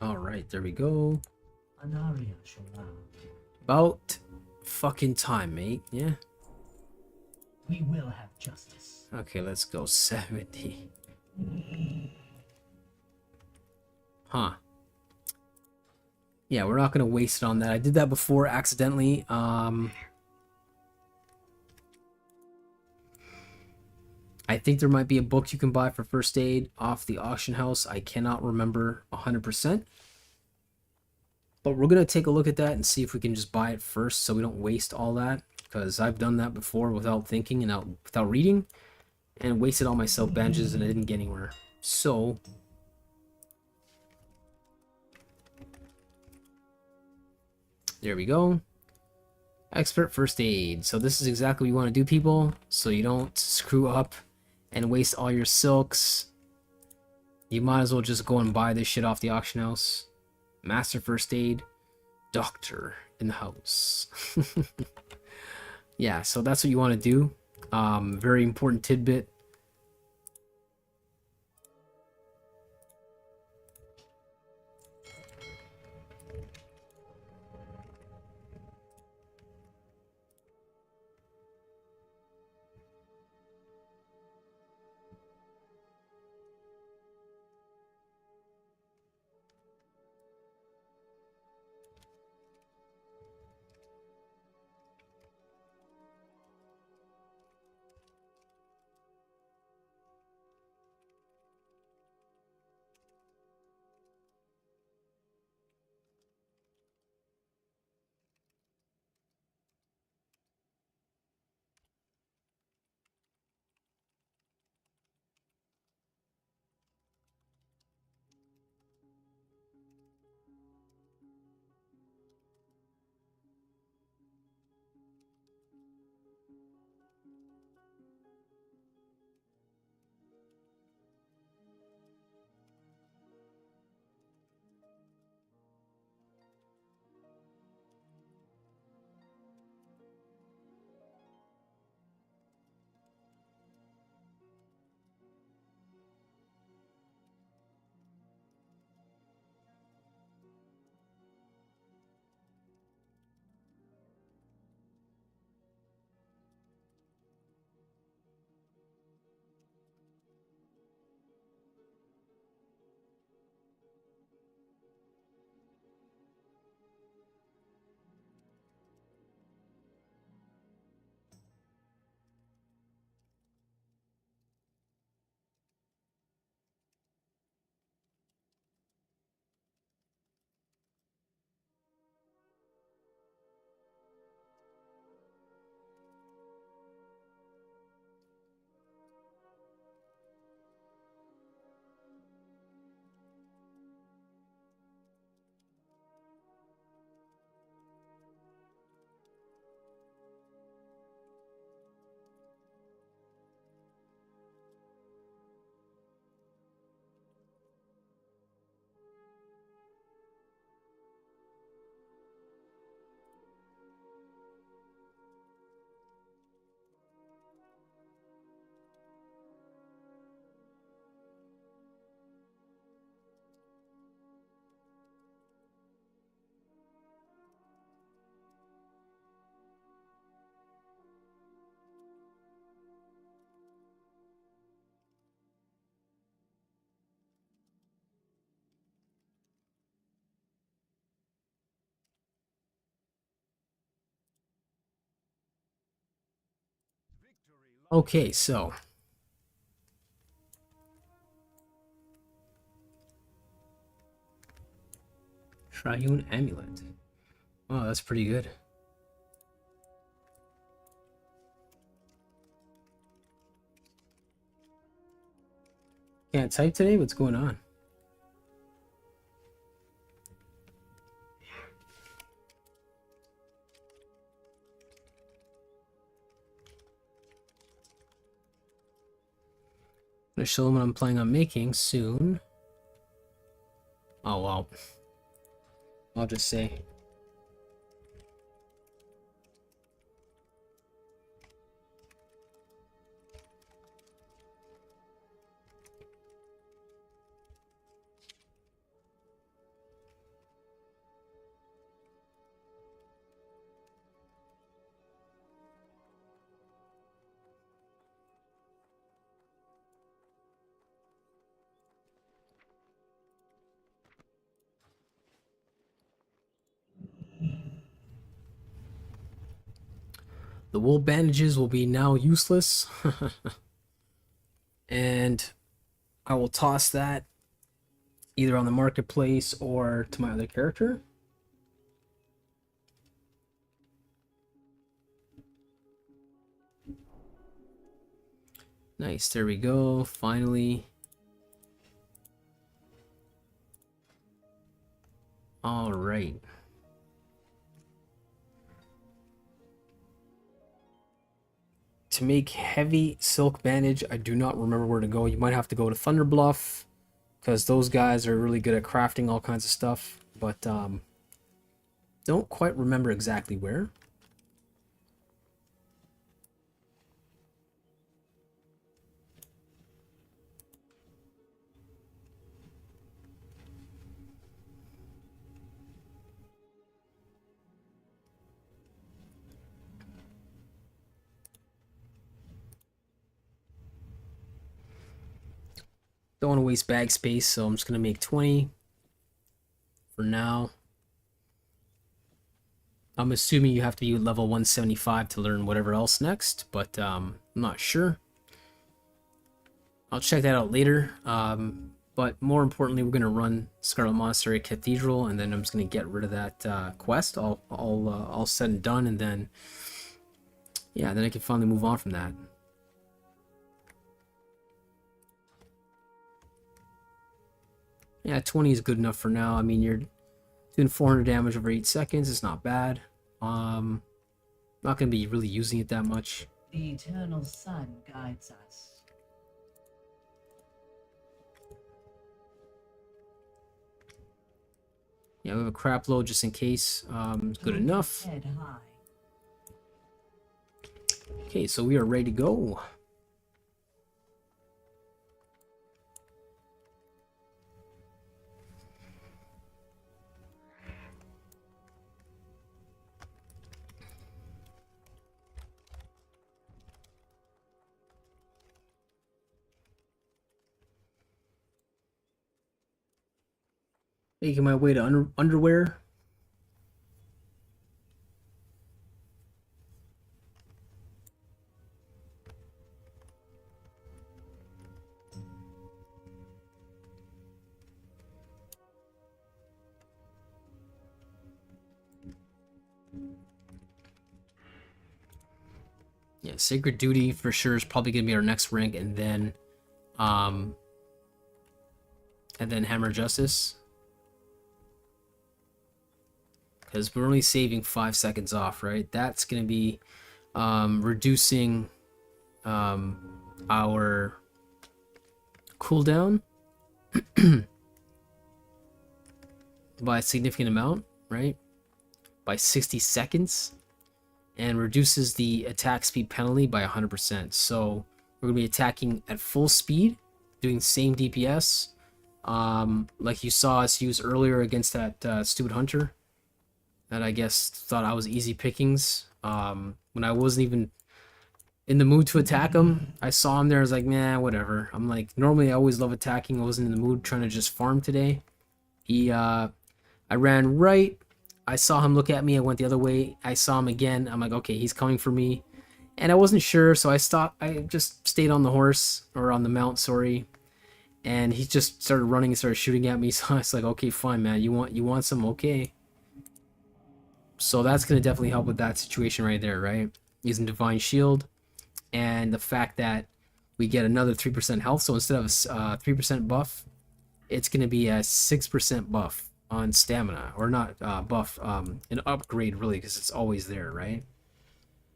All right, there we go. Anaria Shola. About fucking time, mate. Yeah. We will have justice. Okay, let's go 70. Huh. Yeah, we're not gonna waste it on that. I did that before accidentally. I think there might be a book you can buy for first aid off the auction house. I cannot remember 100%. But we're going to take a look at that and see if we can just buy it first so we don't waste all that. Because I've done that before without thinking and without reading. And wasted all my self bandages and I didn't get anywhere. So there we go. Expert first aid. So this is exactly what you want to do, people. So you don't screw up and waste all your silks. You might as well just go and buy this shit off the auction house. Master first aid. Doctor in the house. Yeah, so that's what you want to do. Very important tidbit. Okay, so Triune Amulet. Wow, that's pretty good. Can't type today? What's going on? I'm gonna show them what I'm planning on making soon. Oh well. I'll just say. The wool bandages will be now useless. And I will toss that either on the marketplace or to my other character. Nice, there we go, finally. All right. To make heavy silk bandage, I do not remember where to go. You might have to go to Thunder Bluff, because those guys are really good at crafting all kinds of stuff, but don't quite remember exactly where. Don't want to waste bag space, so I'm just going to make 20 for now. I'm assuming you have to be level 175 to learn whatever else next, but I'm not sure. I'll check that out later. But more importantly, we're going to run Scarlet Monastery Cathedral, and then I'm just going to get rid of that quest. All said and done, and then, yeah, then I can finally move on from that. Yeah, 20 is good enough for now. I mean, you're doing 400 damage over 8 seconds. It's not bad. Not going to be really using it that much. The eternal sun guides us. Yeah, we have a crap load just in case. Good enough. Head high. Okay, so we are ready to go. Making my way to underwear. Yeah, Sacred Duty for sure is probably gonna be our next rank, and then Hammer Justice. Because we're only saving 5 seconds off, right? That's going to be reducing our cooldown by a significant amount, right? By 60 seconds, and reduces the attack speed penalty by 100%. So we're going to be attacking at full speed, doing the same DPS, like you saw us use earlier against that stupid hunter. That I guess thought I was easy pickings. When I wasn't even in the mood to attack him, I saw him there. I was like, nah, whatever. I'm like, normally I always love attacking. I wasn't in the mood trying to just farm today. I ran right. I saw him look at me. I went the other way. I saw him again. I'm like, okay, he's coming for me. And I wasn't sure, so I stopped. I just stayed on the horse, or on the mount, sorry. And he just started running and started shooting at me. So I was like, okay, fine, man. You want some? Okay. So that's gonna definitely help with that situation right there, right? Using Divine Shield, and the fact that we get another 3% health. So instead of a 3% buff, it's gonna be a 6% buff on stamina, or not buff, an upgrade really, because it's always there, right?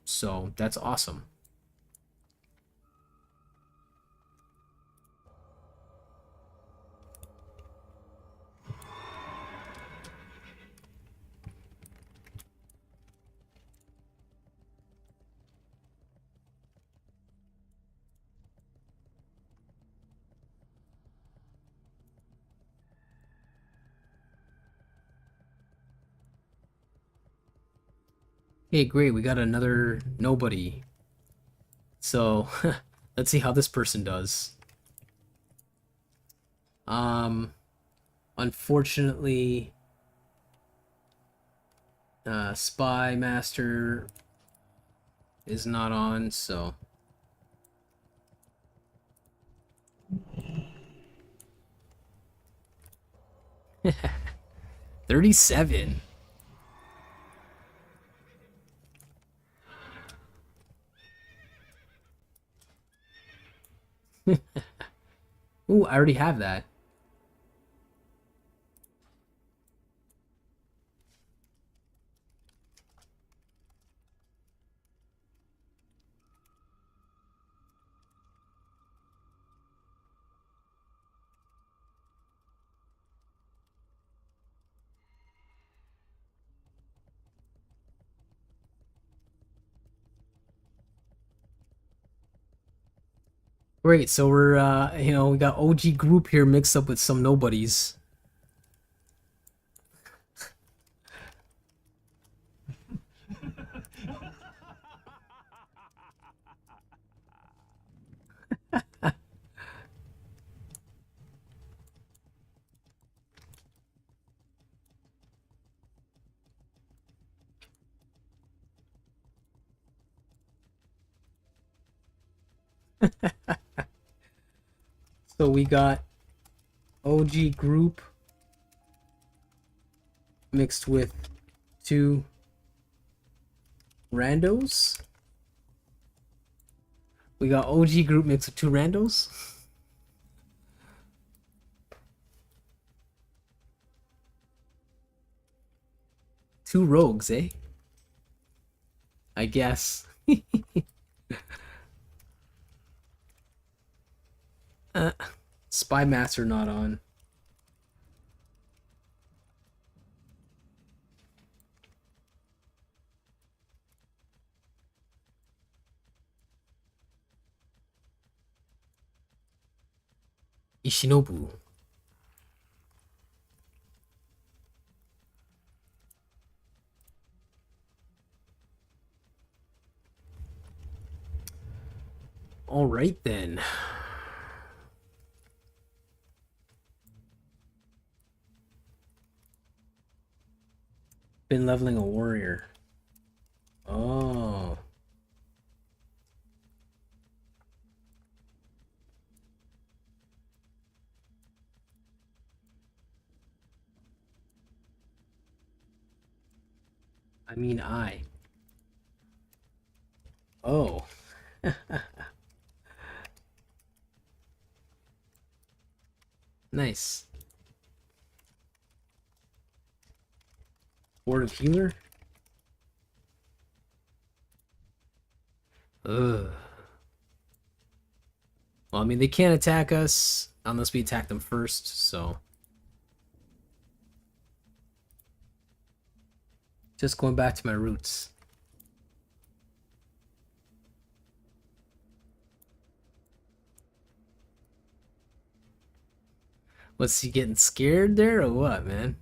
So that's awesome. Okay, great. We got another nobody. So let's see how this person does. Unfortunately, Spy Master is not on, so 37. Ooh, I already have that. Great, so we're we got OG group here mixed up with some nobodies. So we got OG group mixed with two randos. We got OG group mixed with two randos. Two rogues, eh? I guess. Spy Master not on. Ishinobu. All right then. Been leveling a warrior. Oh. I mean I. Oh. Nice. Board of Healer? Ugh. Well, I mean, they can't attack us unless we attack them first, so. Just going back to my roots. Was he getting scared there or what, man?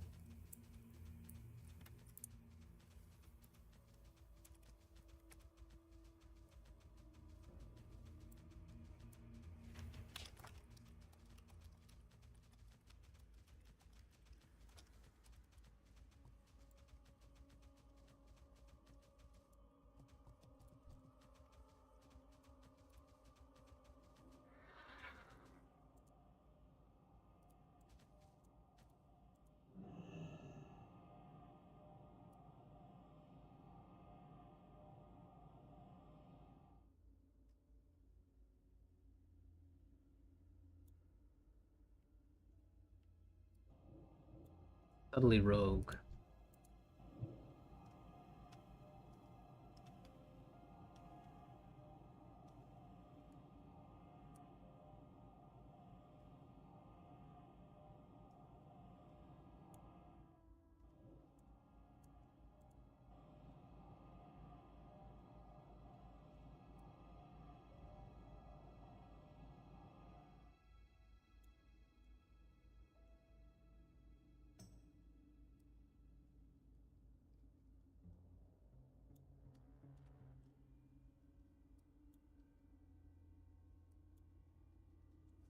Subtly rogue.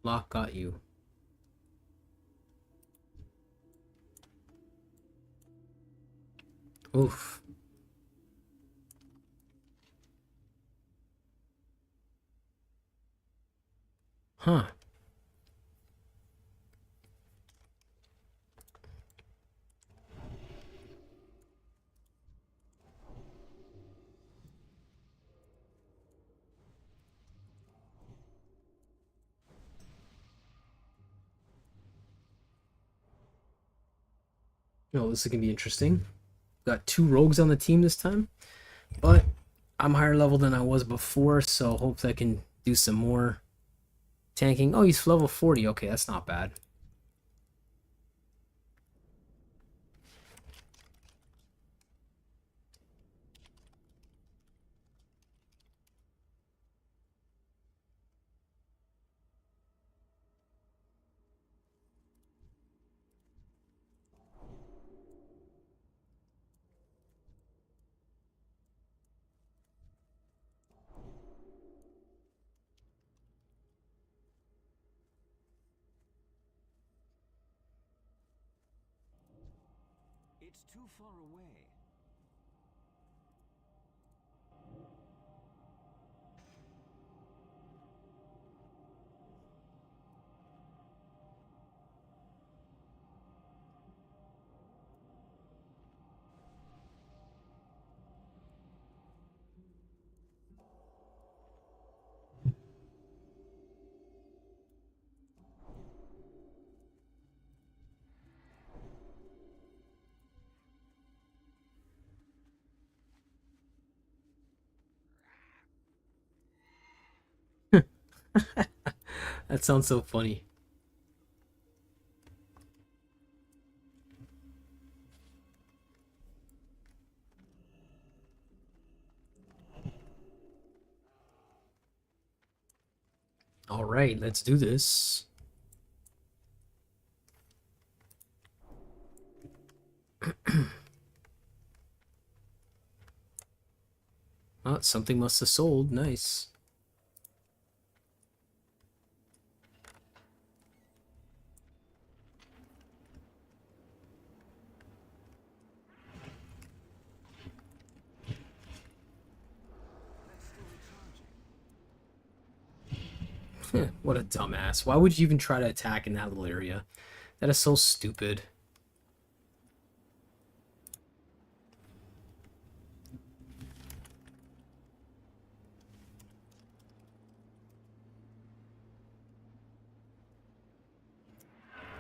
Lock got you. Oof. Huh. Oh, this is gonna be interesting. Got 2 rogues on the team this time, but I'm higher level than I was before, so hopefully I can do some more tanking. Oh, he's level 40. Okay, that's not bad. It's too far away. That sounds so funny. All right, let's do this. Oh, something must have sold. Nice. That's still recharging. What a dumbass. Why would you even try to attack in that little area? That is so stupid.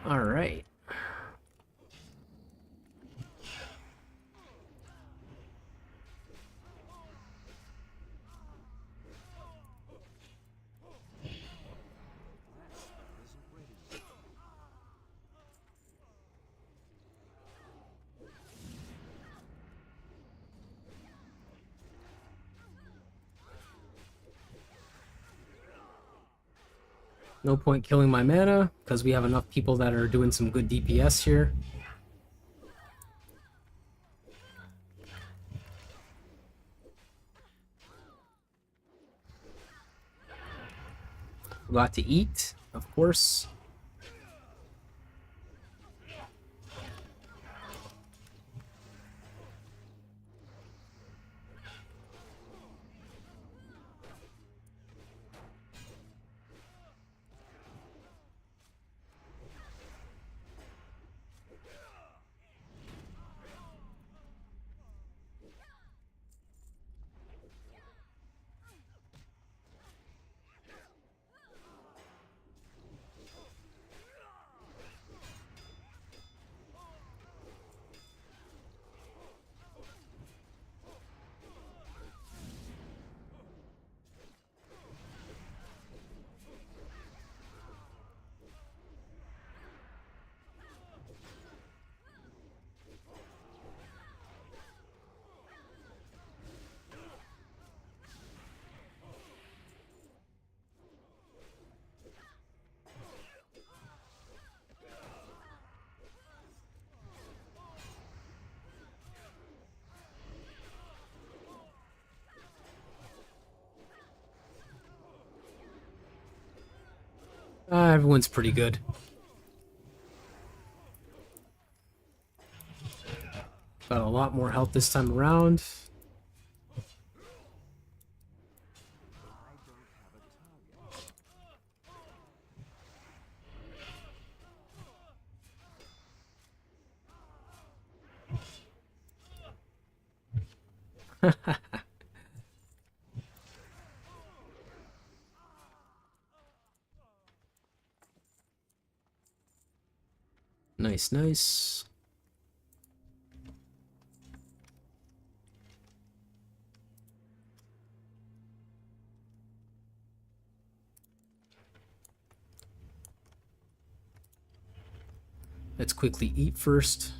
All right. That spell isn't ready yet. No point killing my mana because we have enough people that are doing some good DPS here. Got to eat, of course. Everyone's pretty good. Got a lot more health this time around. Nice, nice. Let's quickly eat first.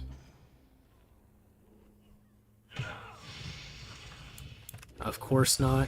Of course not.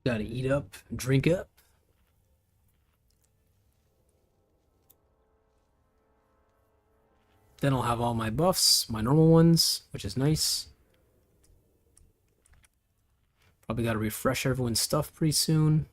Gotta eat up, drink up. Then I'll have all my buffs, my normal ones, which is nice. Probably gotta refresh everyone's stuff pretty soon.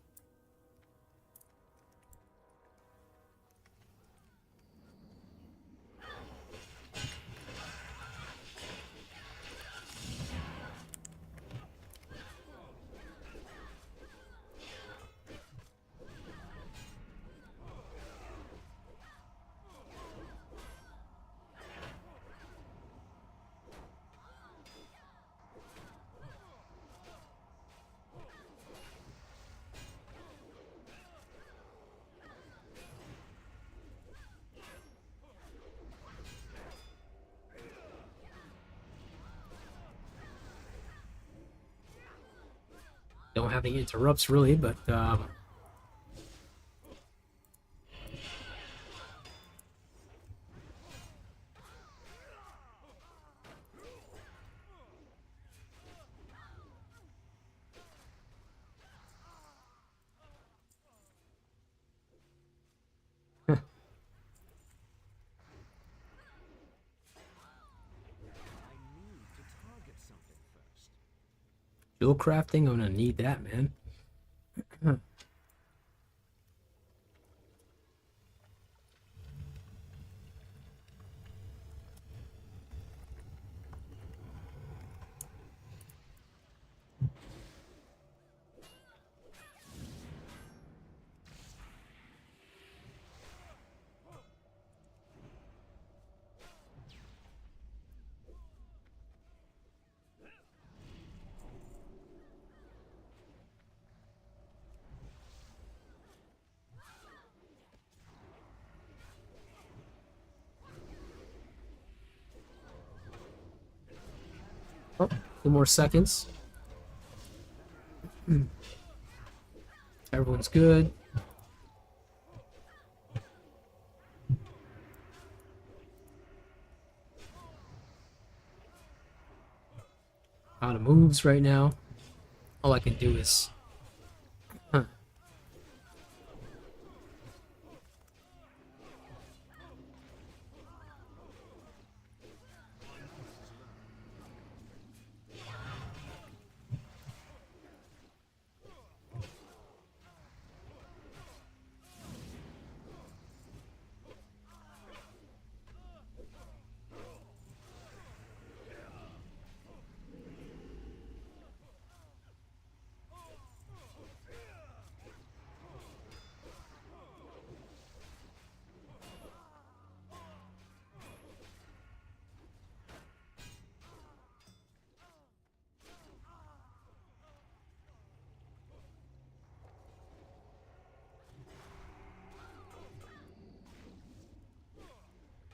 Don't have any interrupts really, but fuel crafting, I'm gonna need that, man. Oh, 2 more seconds. Everyone's good. Out of moves right now. All I can do is...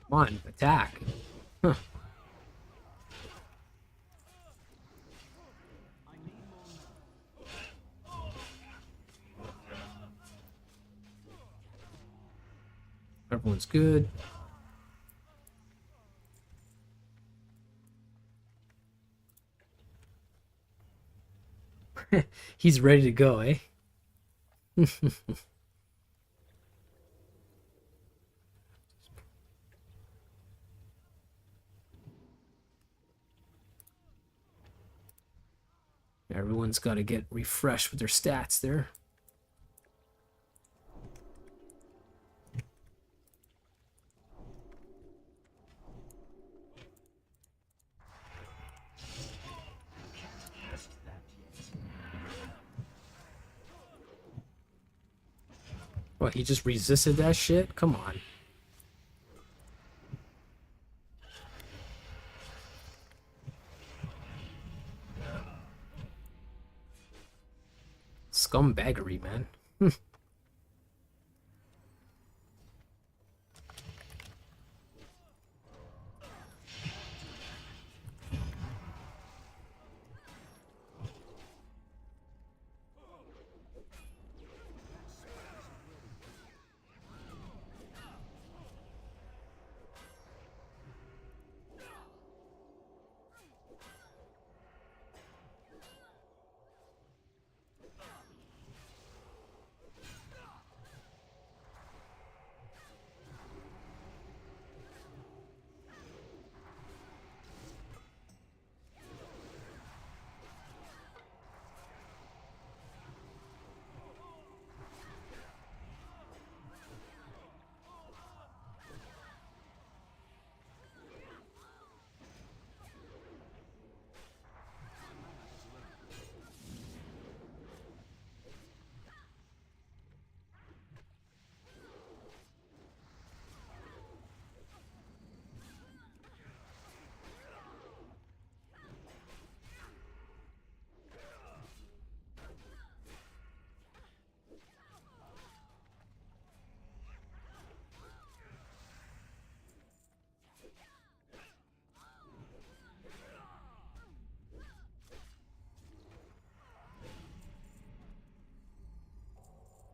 Come on, attack. Huh. I need more mana. Everyone's good. He's ready to go, eh? Everyone's got to get refreshed with their stats there. What, he just resisted that shit? Come on. Scumbaggery, man.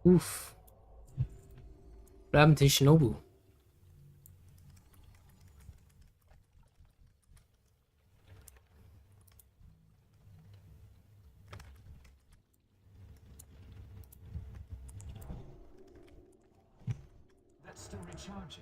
Oof. What happened to Shinobu? That's still recharging.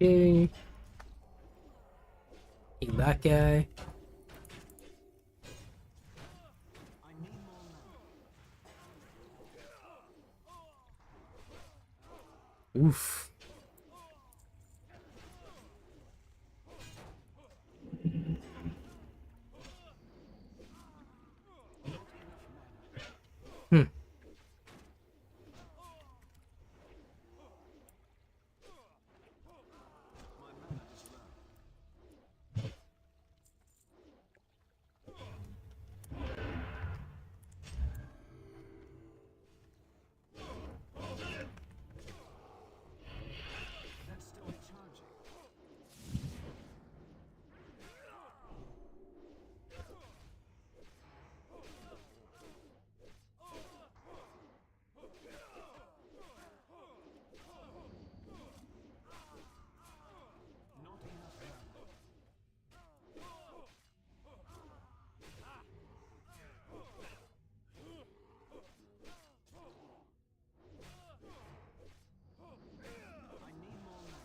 Okay. Heal that guy. I need more mana. Oof. Hmm. My mana is low. That's still charging. Not enough mana. I need more mana.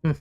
Hmm.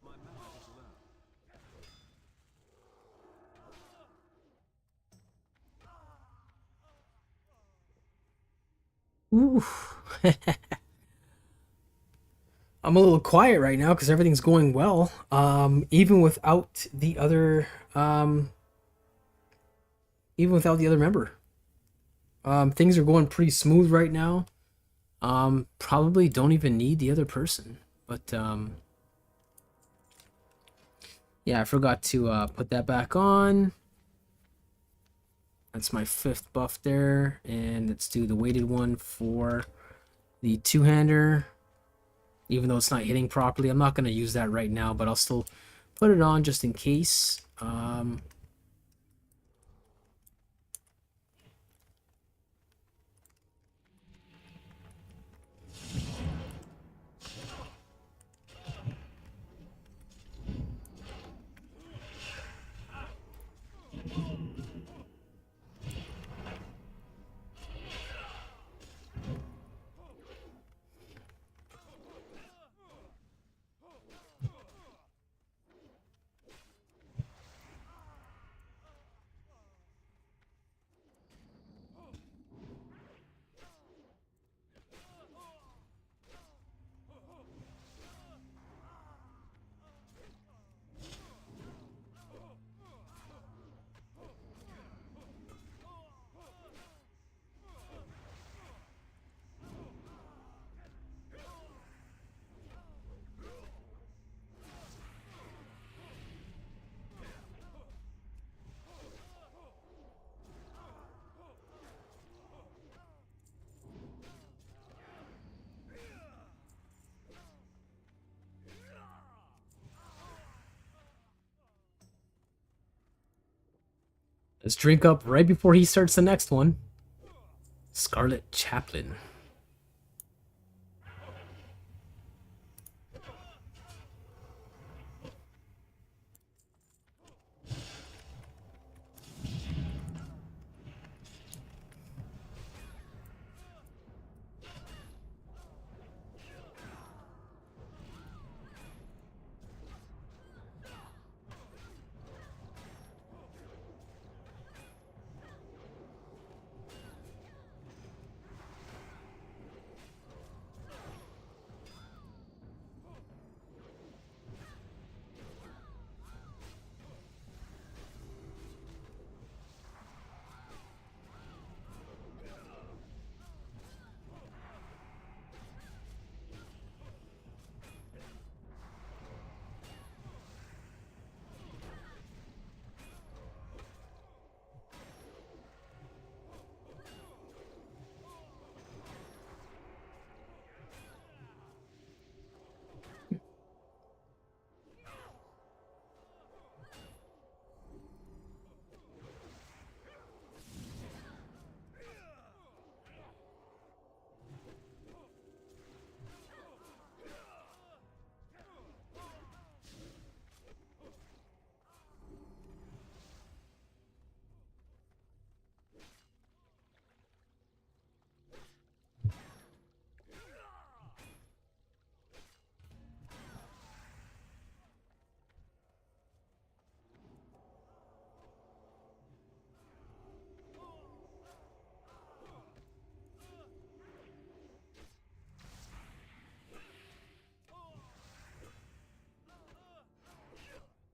My mana is low. Ooh. I'm a little quiet right now because everything's going well. Even without the other member. Things are going pretty smooth right now. Probably don't even need the other person. But yeah, I forgot to put that back on. That's my 5th buff there, and let's do the weighted one for the two-hander. Even though it's not hitting properly, I'm not going to use that right now, but I'll still put it on just in case. Let's drink up right before he starts the next one. Scarlet Chaplain.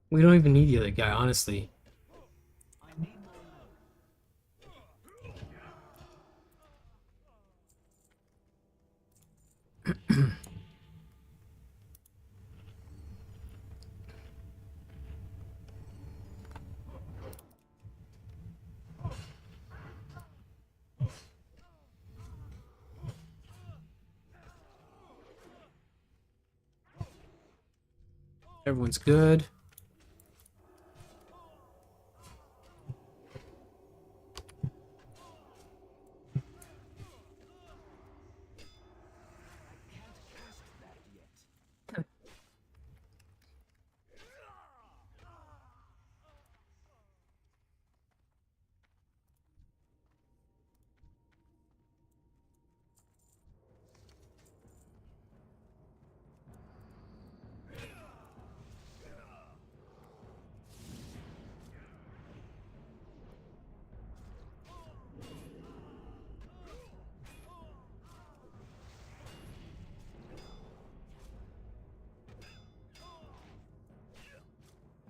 We don't even need the other guy, honestly. I need my load. Everyone's good.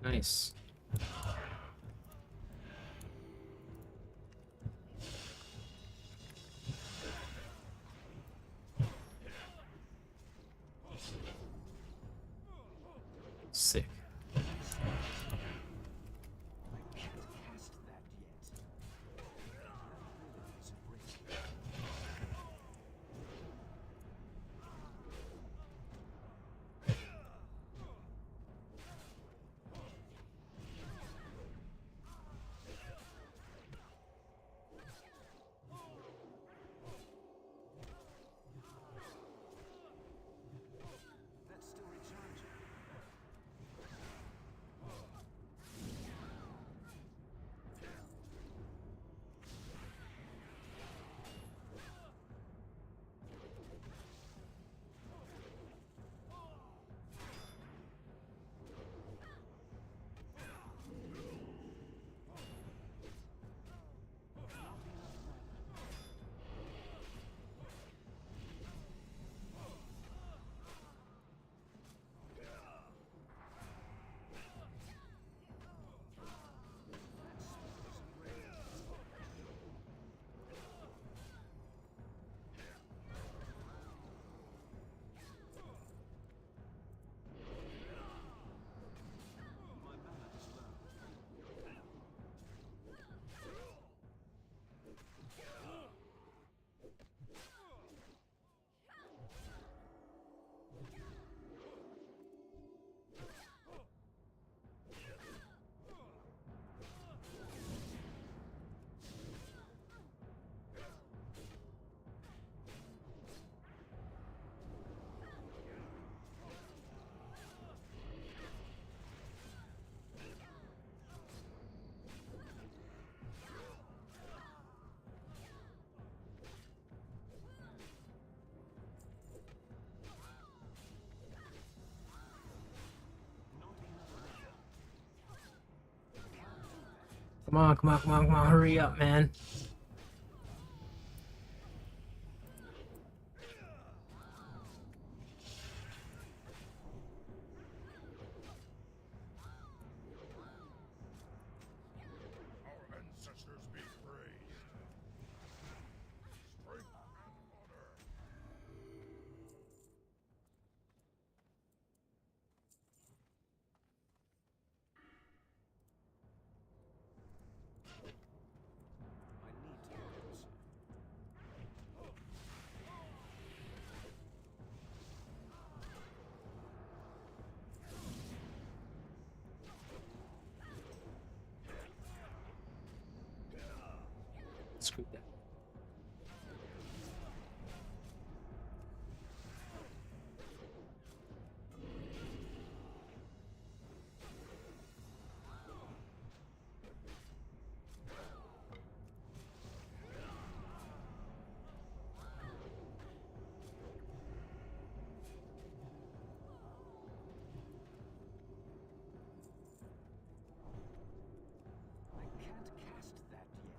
Nice. Sick. Come on, come on, come on, come on, hurry up, man. Our ancestors be praised. Strength and honor. I need to go closer. Screw that. I can't cast that yet.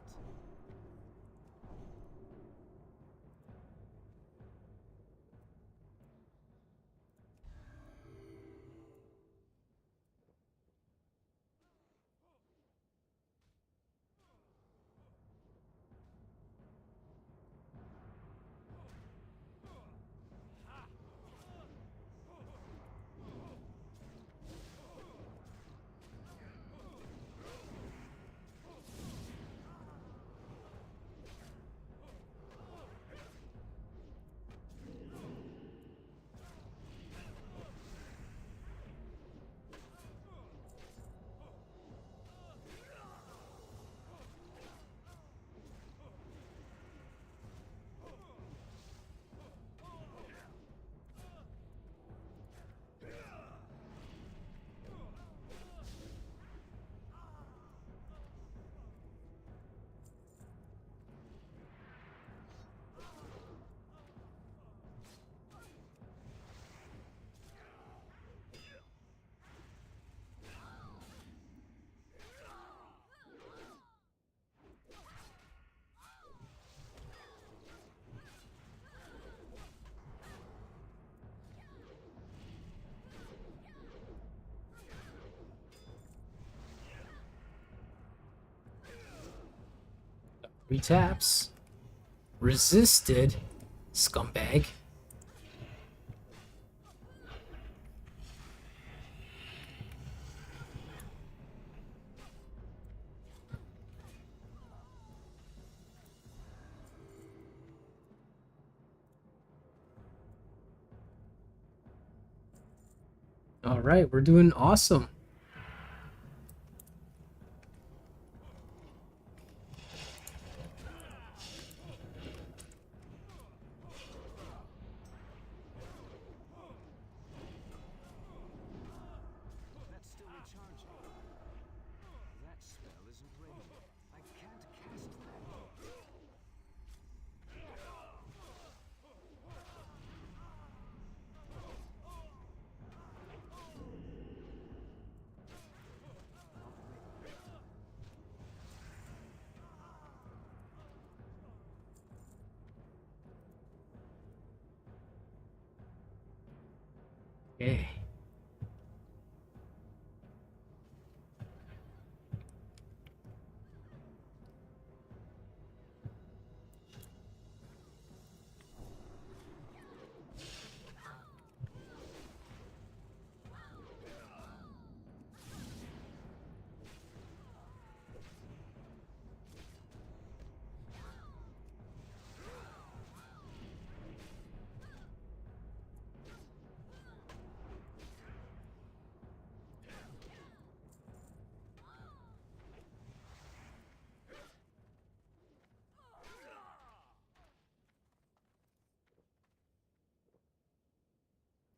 Three taps. Resisted. Scumbag. All right, we're doing awesome. That's still recharging. That spell isn't ready. I can't cast that yet. Not ready. Okay.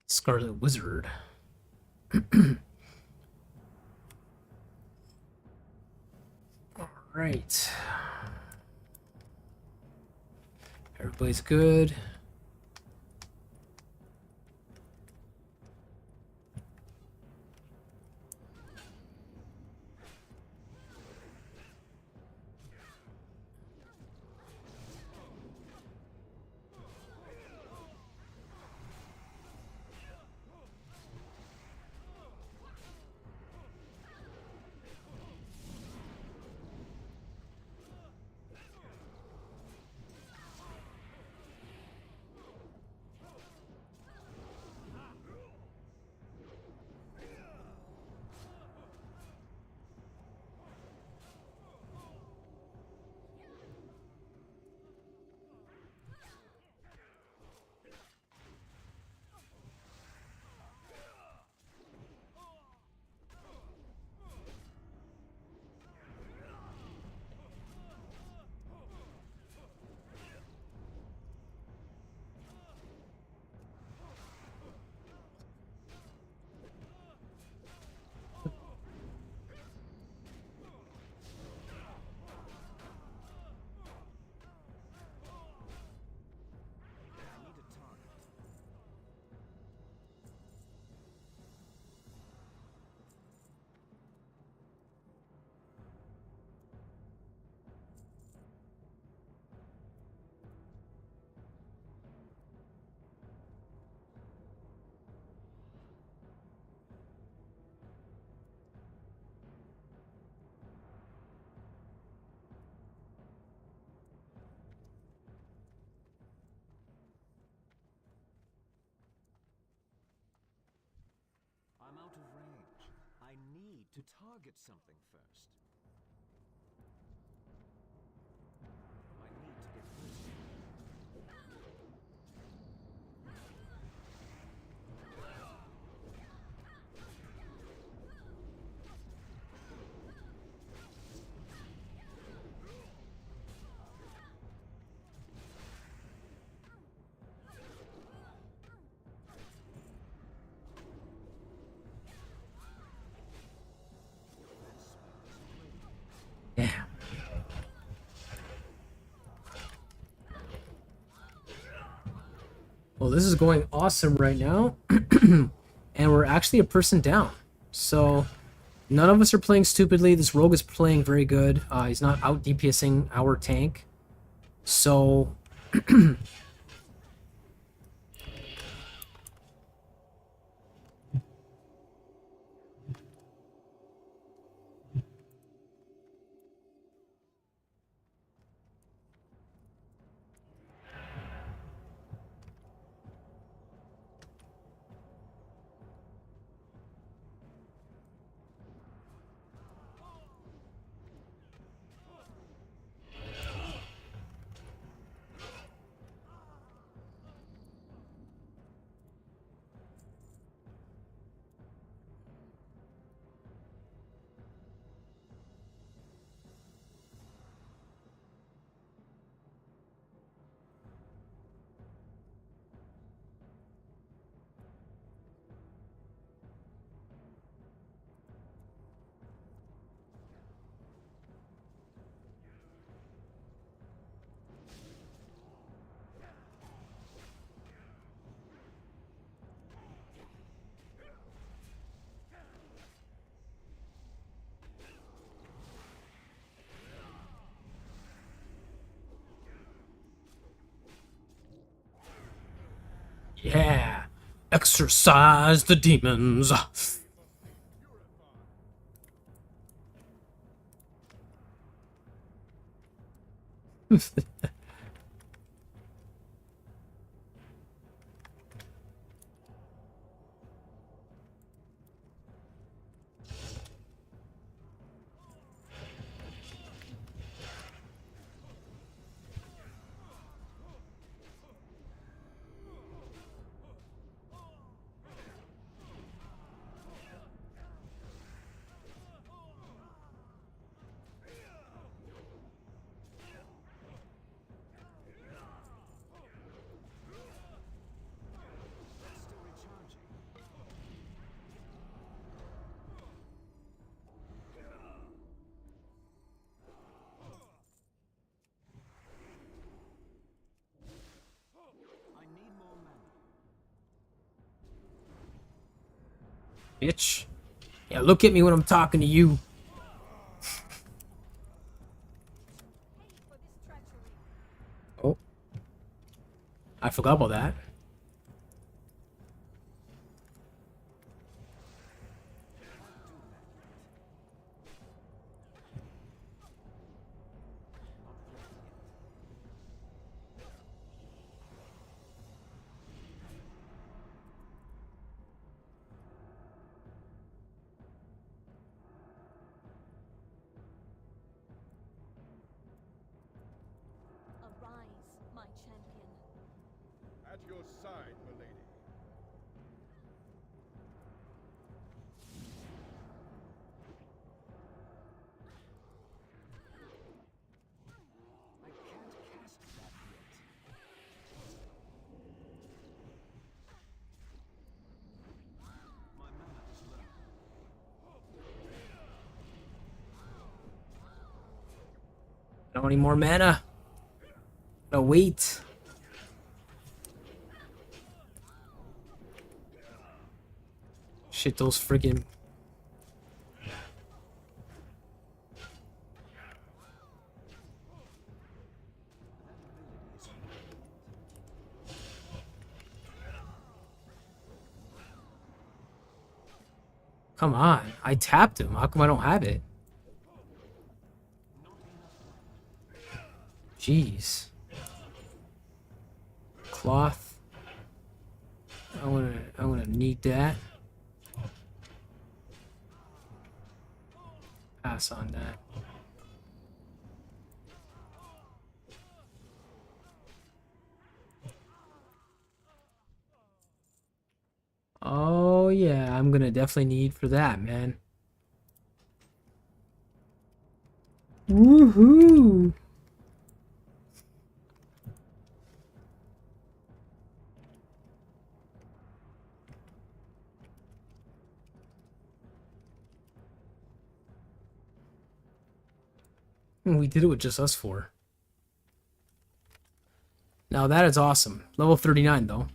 Scarlet Wizard. All right. Everybody's good. I need to target something first. I need to get closer. Yeah. Well, this is going awesome right now. And we're actually a person down. So none of us are playing stupidly. This rogue is playing very good. He's not out DPSing our tank. So yeah, exorcise the demons. Still recharging. I need more mana. Bitch. Yeah, look at me when I'm talking to you. For this treachery. Oh. I forgot about that. Arise, my champion. At your side, milady. I can't cast that yet. My mana is low. I don't need more mana. No, wait. Shit, those friggin'. Come on. I tapped him. How come I don't have it? Jeez. Cloth. I wanna need that. pass on that. Oh yeah, I'm gonna definitely need for that, man. Woohoo! We did it with just us four. Now that is awesome. Level 39 though.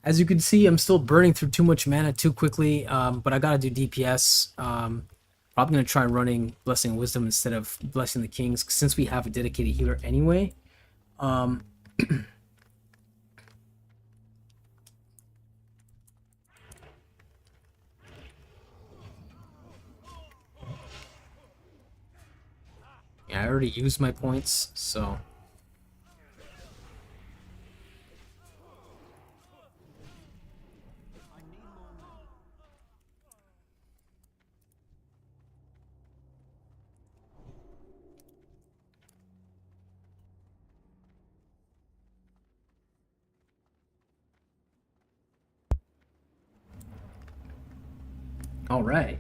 As you can see, I'm still burning through too much mana too quickly, but I gotta do DPS. Probably gonna try running Blessing of Wisdom instead of Blessing the Kings, since we have a dedicated healer anyway. Yeah, I already used my points, so... I need more mana. Alright.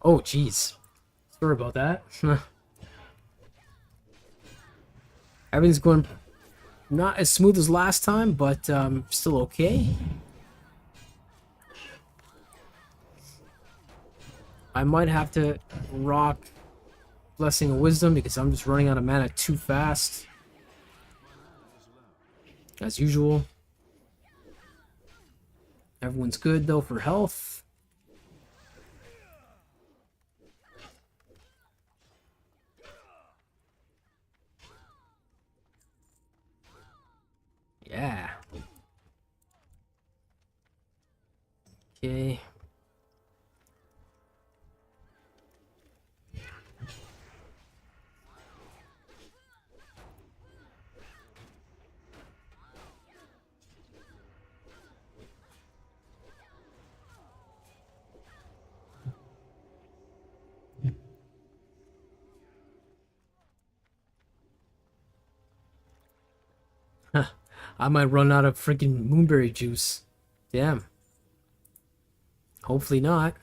Oh, jeez. Sorry about that. Everything's going not as smooth as last time, but still okay. I might have to rock Blessing of Wisdom because I'm just running out of mana too fast. As usual. Everyone's good though for health. Yeah. Okay. I might run out of freaking moonberry juice. Damn. Hopefully not.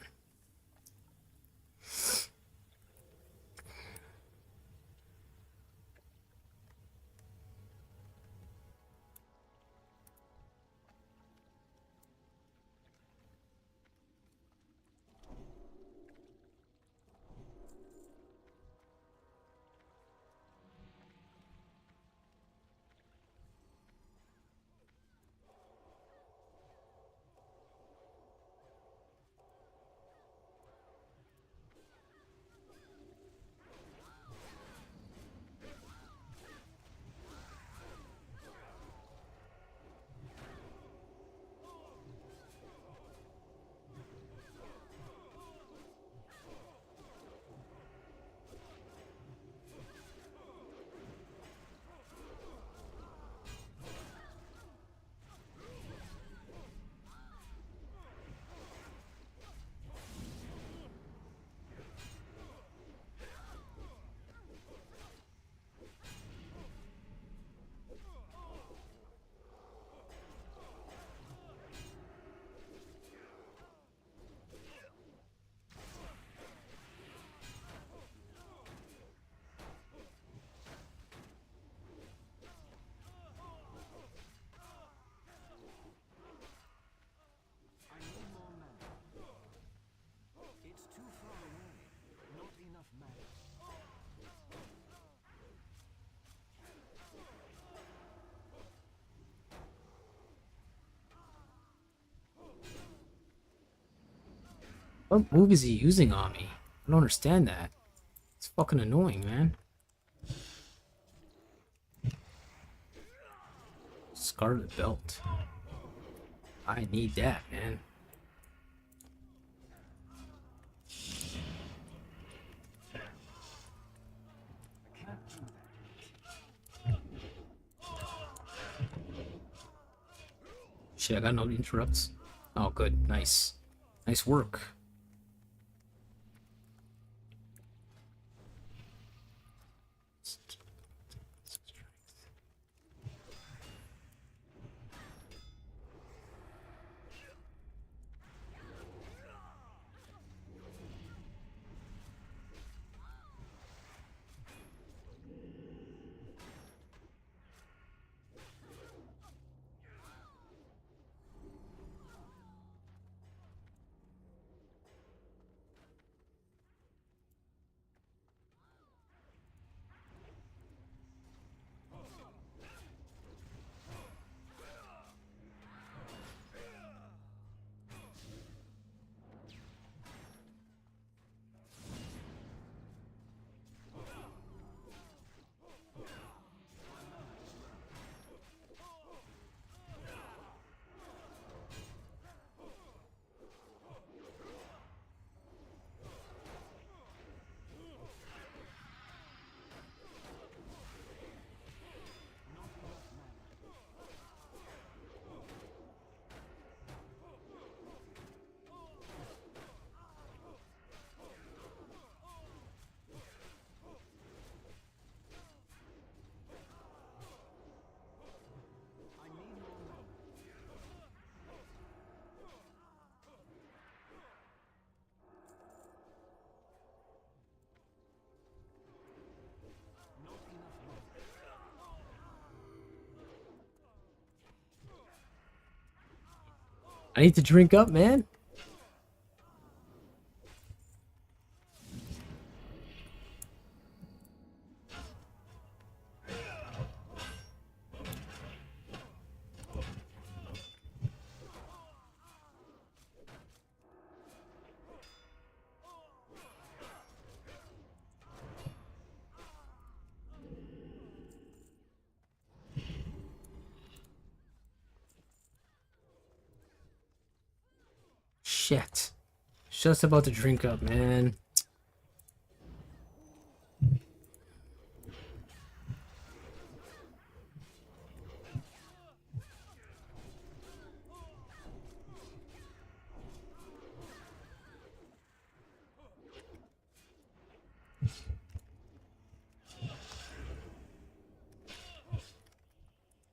I need more mana. It's too far away. Not enough mana. What move is he using on me? I don't understand that. It's fucking annoying, man. Scarlet Belt. I need that, man. Shit, I got no interrupts. Oh, good. Nice. Nice work. I need to drink up, man. Shit. Just about to drink up, man.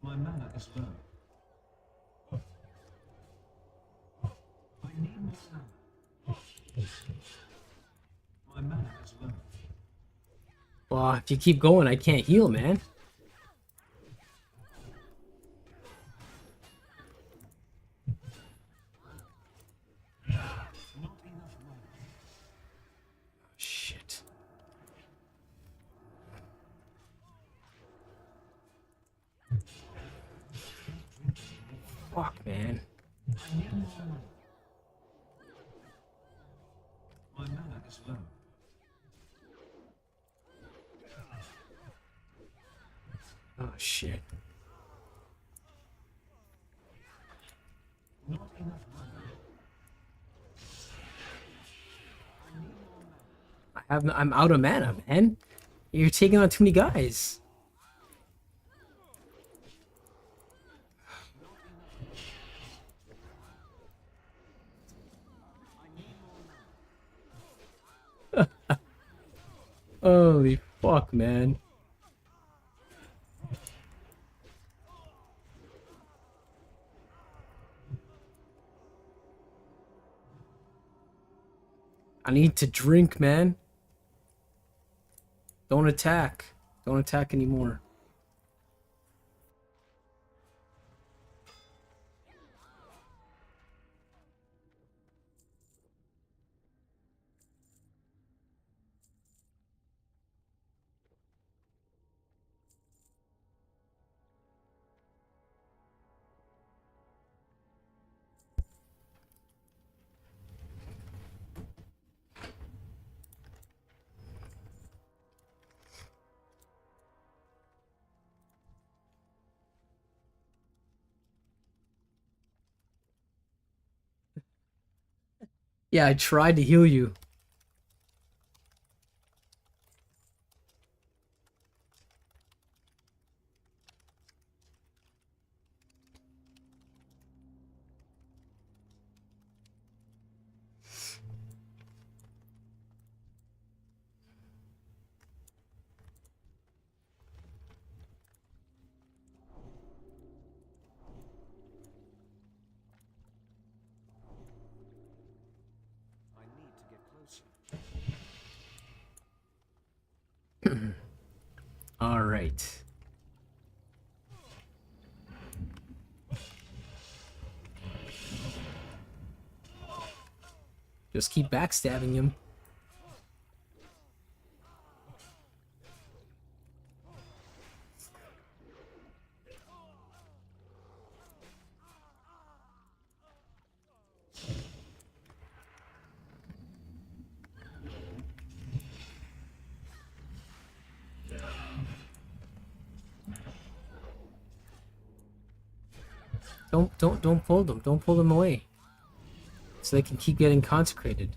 My mana is low. I need more mana. My mana is low. Well, if you keep going, I can't heal, man. Not enough mana. Shit. Fuck, man. I need more mana. My mana is low. Oh, shit. Not enough mana. I need more mana. I'm out of mana, man. You're taking on too many guys. Holy fuck, man. I need to drink, man. Don't attack. Don't attack anymore. Yeah, I tried to heal you. I need to get closer. All right. Just keep backstabbing him. Don't pull them. Don't pull them away. So they can keep getting consecrated.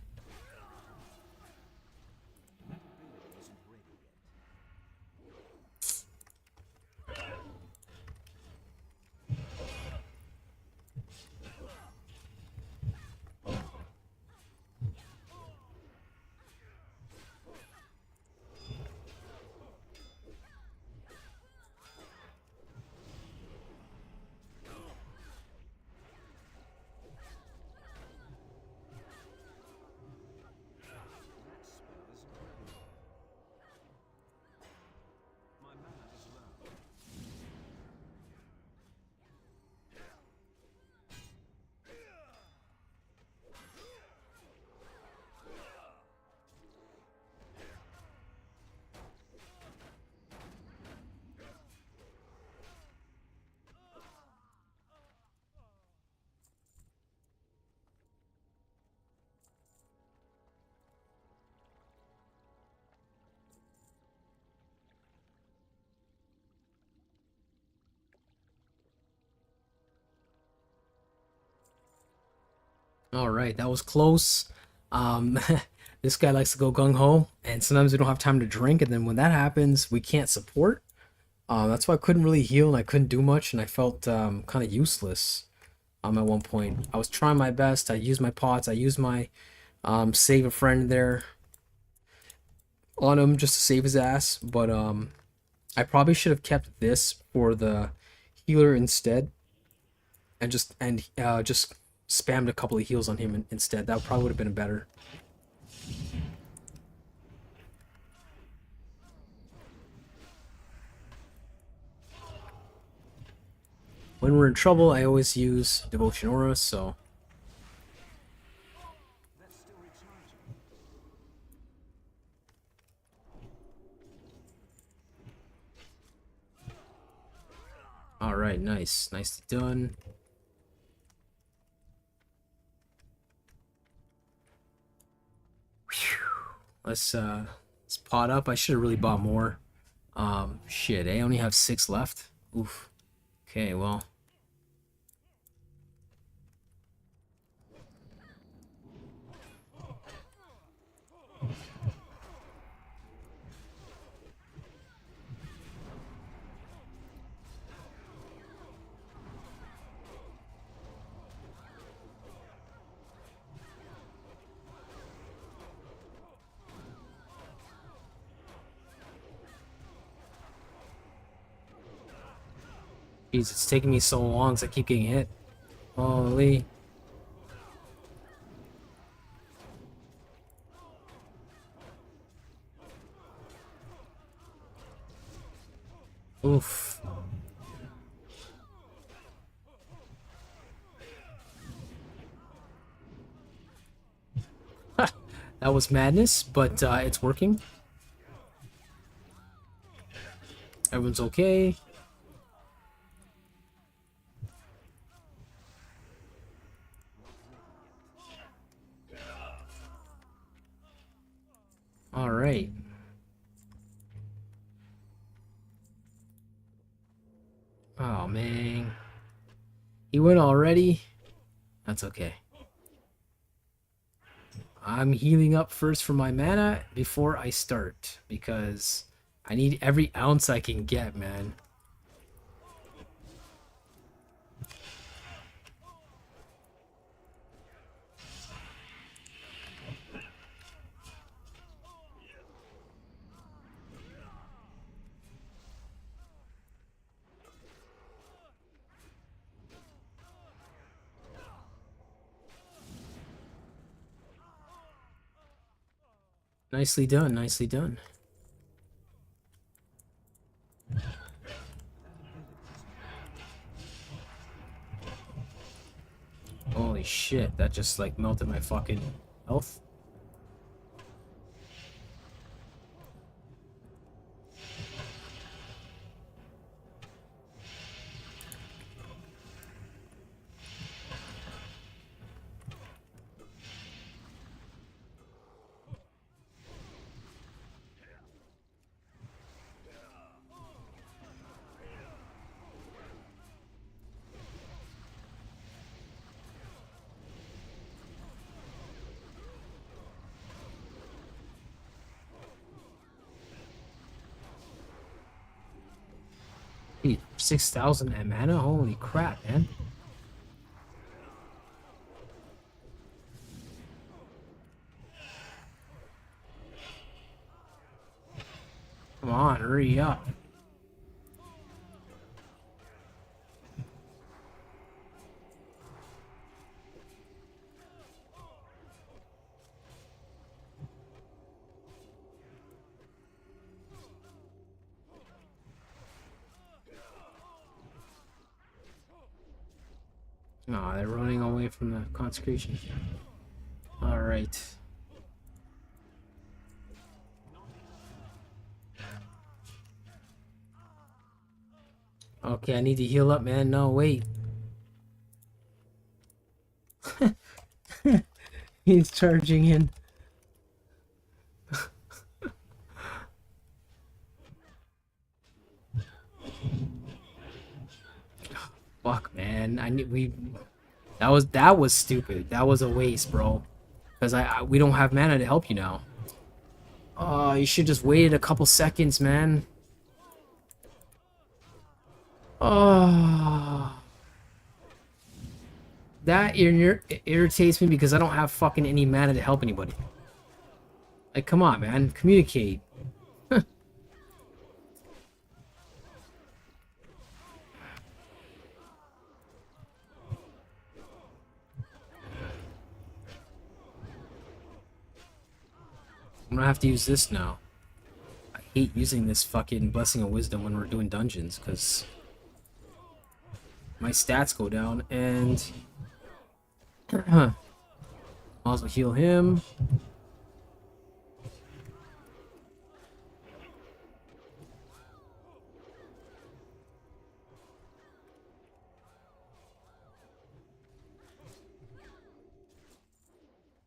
My mana is low. All right, that was close. Um, this guy likes to go gung ho, and sometimes we don't have time to drink, and then when that happens, we can't support. That's why I couldn't really heal and I couldn't do much, and I felt kind of useless. At one point, I was trying my best. I used my pots. I used my save a friend there on him just to save his ass, but I probably should have kept this for the healer instead, and just spammed a couple of heals on him instead. That probably would have been better. When we're in trouble, I always use Devotion Aura, so That's still recharging. all right, nice, nicely done. Whew. Let's pot up. I should have really bought more. Shit, I only have 6 left. Oof. Okay, well. Jeez, it's taking me so long because I keep getting hit. Holy. Oof. That was madness, but it's working. Everyone's okay. All right. Oh man, he went already. That's okay. I'm healing up first for my mana before I start because I need every ounce I can get, man. Nicely done, nicely done. Holy shit, that just like melted my fucking health. Hey, 6,000 at mana? Holy crap, man. Come on, hurry up. Oh, they're running away from the consecration. Alright. Okay, I need to heal up, man. No, wait. He's charging in. Fuck, man. That was stupid. That was a waste, bro. Because we don't have mana to help you now. Oh, you should just waited a couple seconds, man. Oh, that irritates me because I don't have fucking any mana to help anybody. Like, come on, man, communicate. I'm gonna have to use this now. I hate using this fucking Blessing of Wisdom when we're doing dungeons because my stats go down and might as well heal him.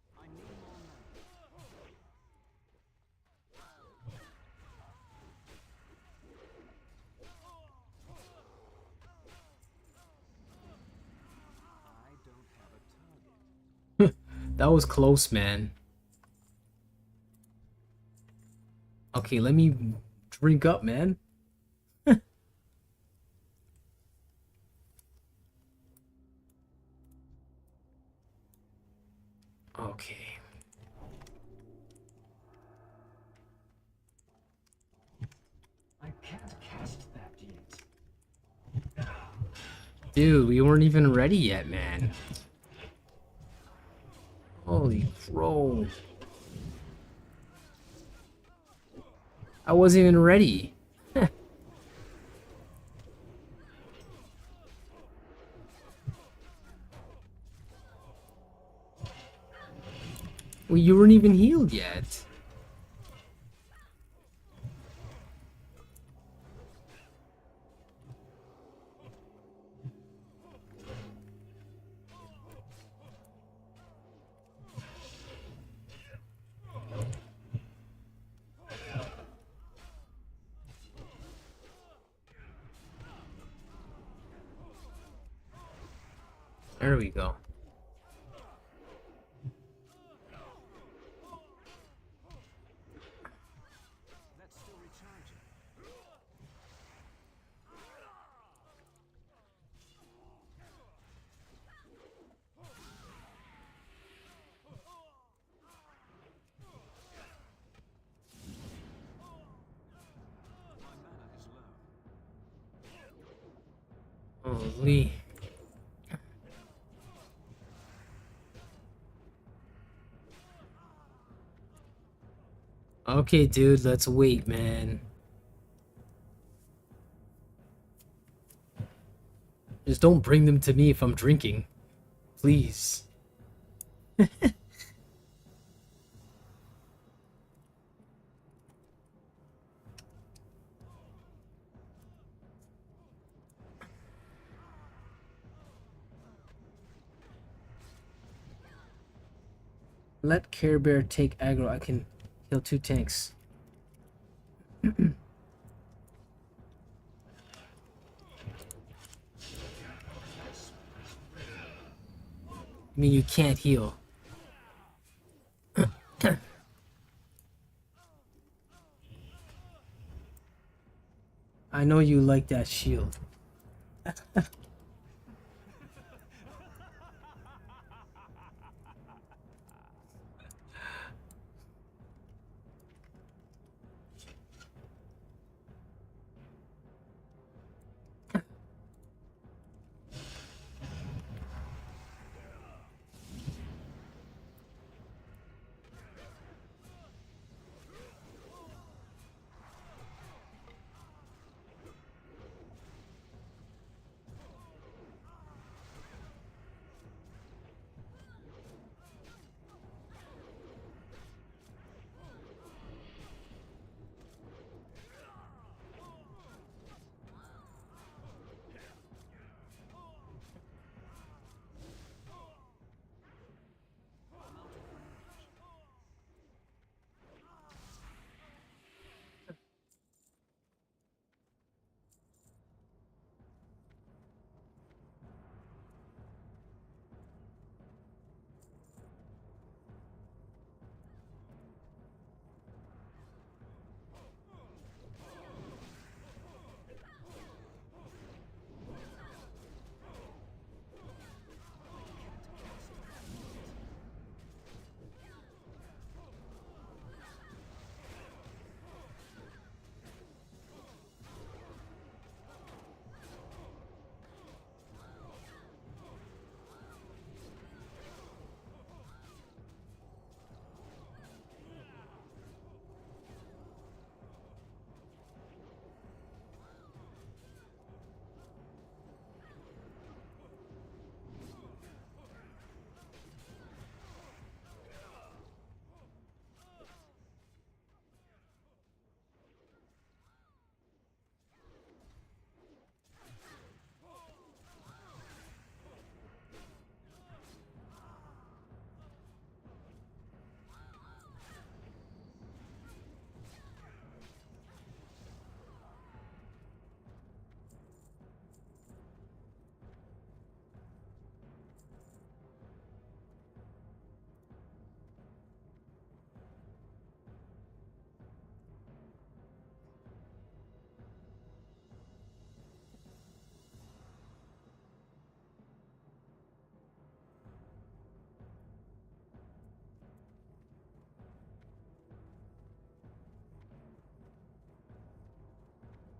I don't have a target. That was close, man. Okay, let me drink up, man. Okay. I can't cast that yet. Dude, we weren't even ready yet, man. Holy crow. I wasn't even ready. Well, you weren't even healed yet. There we go. That's still recharging. My mana is low. Holy. Okay, dude, let's wait, man. Just don't bring them to me if I'm drinking. Please. Let Care Bear take aggro. I can kill 2 tanks. I mean, you can't heal. I know you like that shield.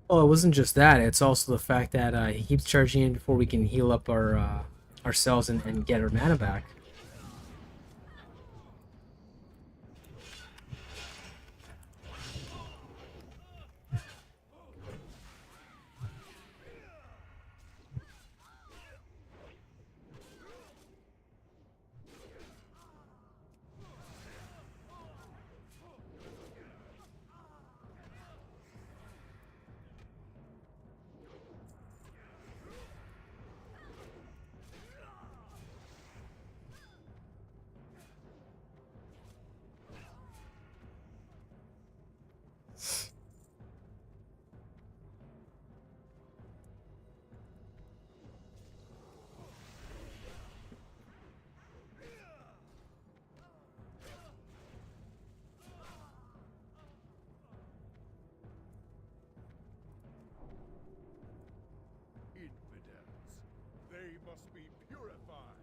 Oh, it wasn't just that. It's also the fact that he keeps charging in before we can heal up our ourselves and get our mana back. Infidels. They must be purified.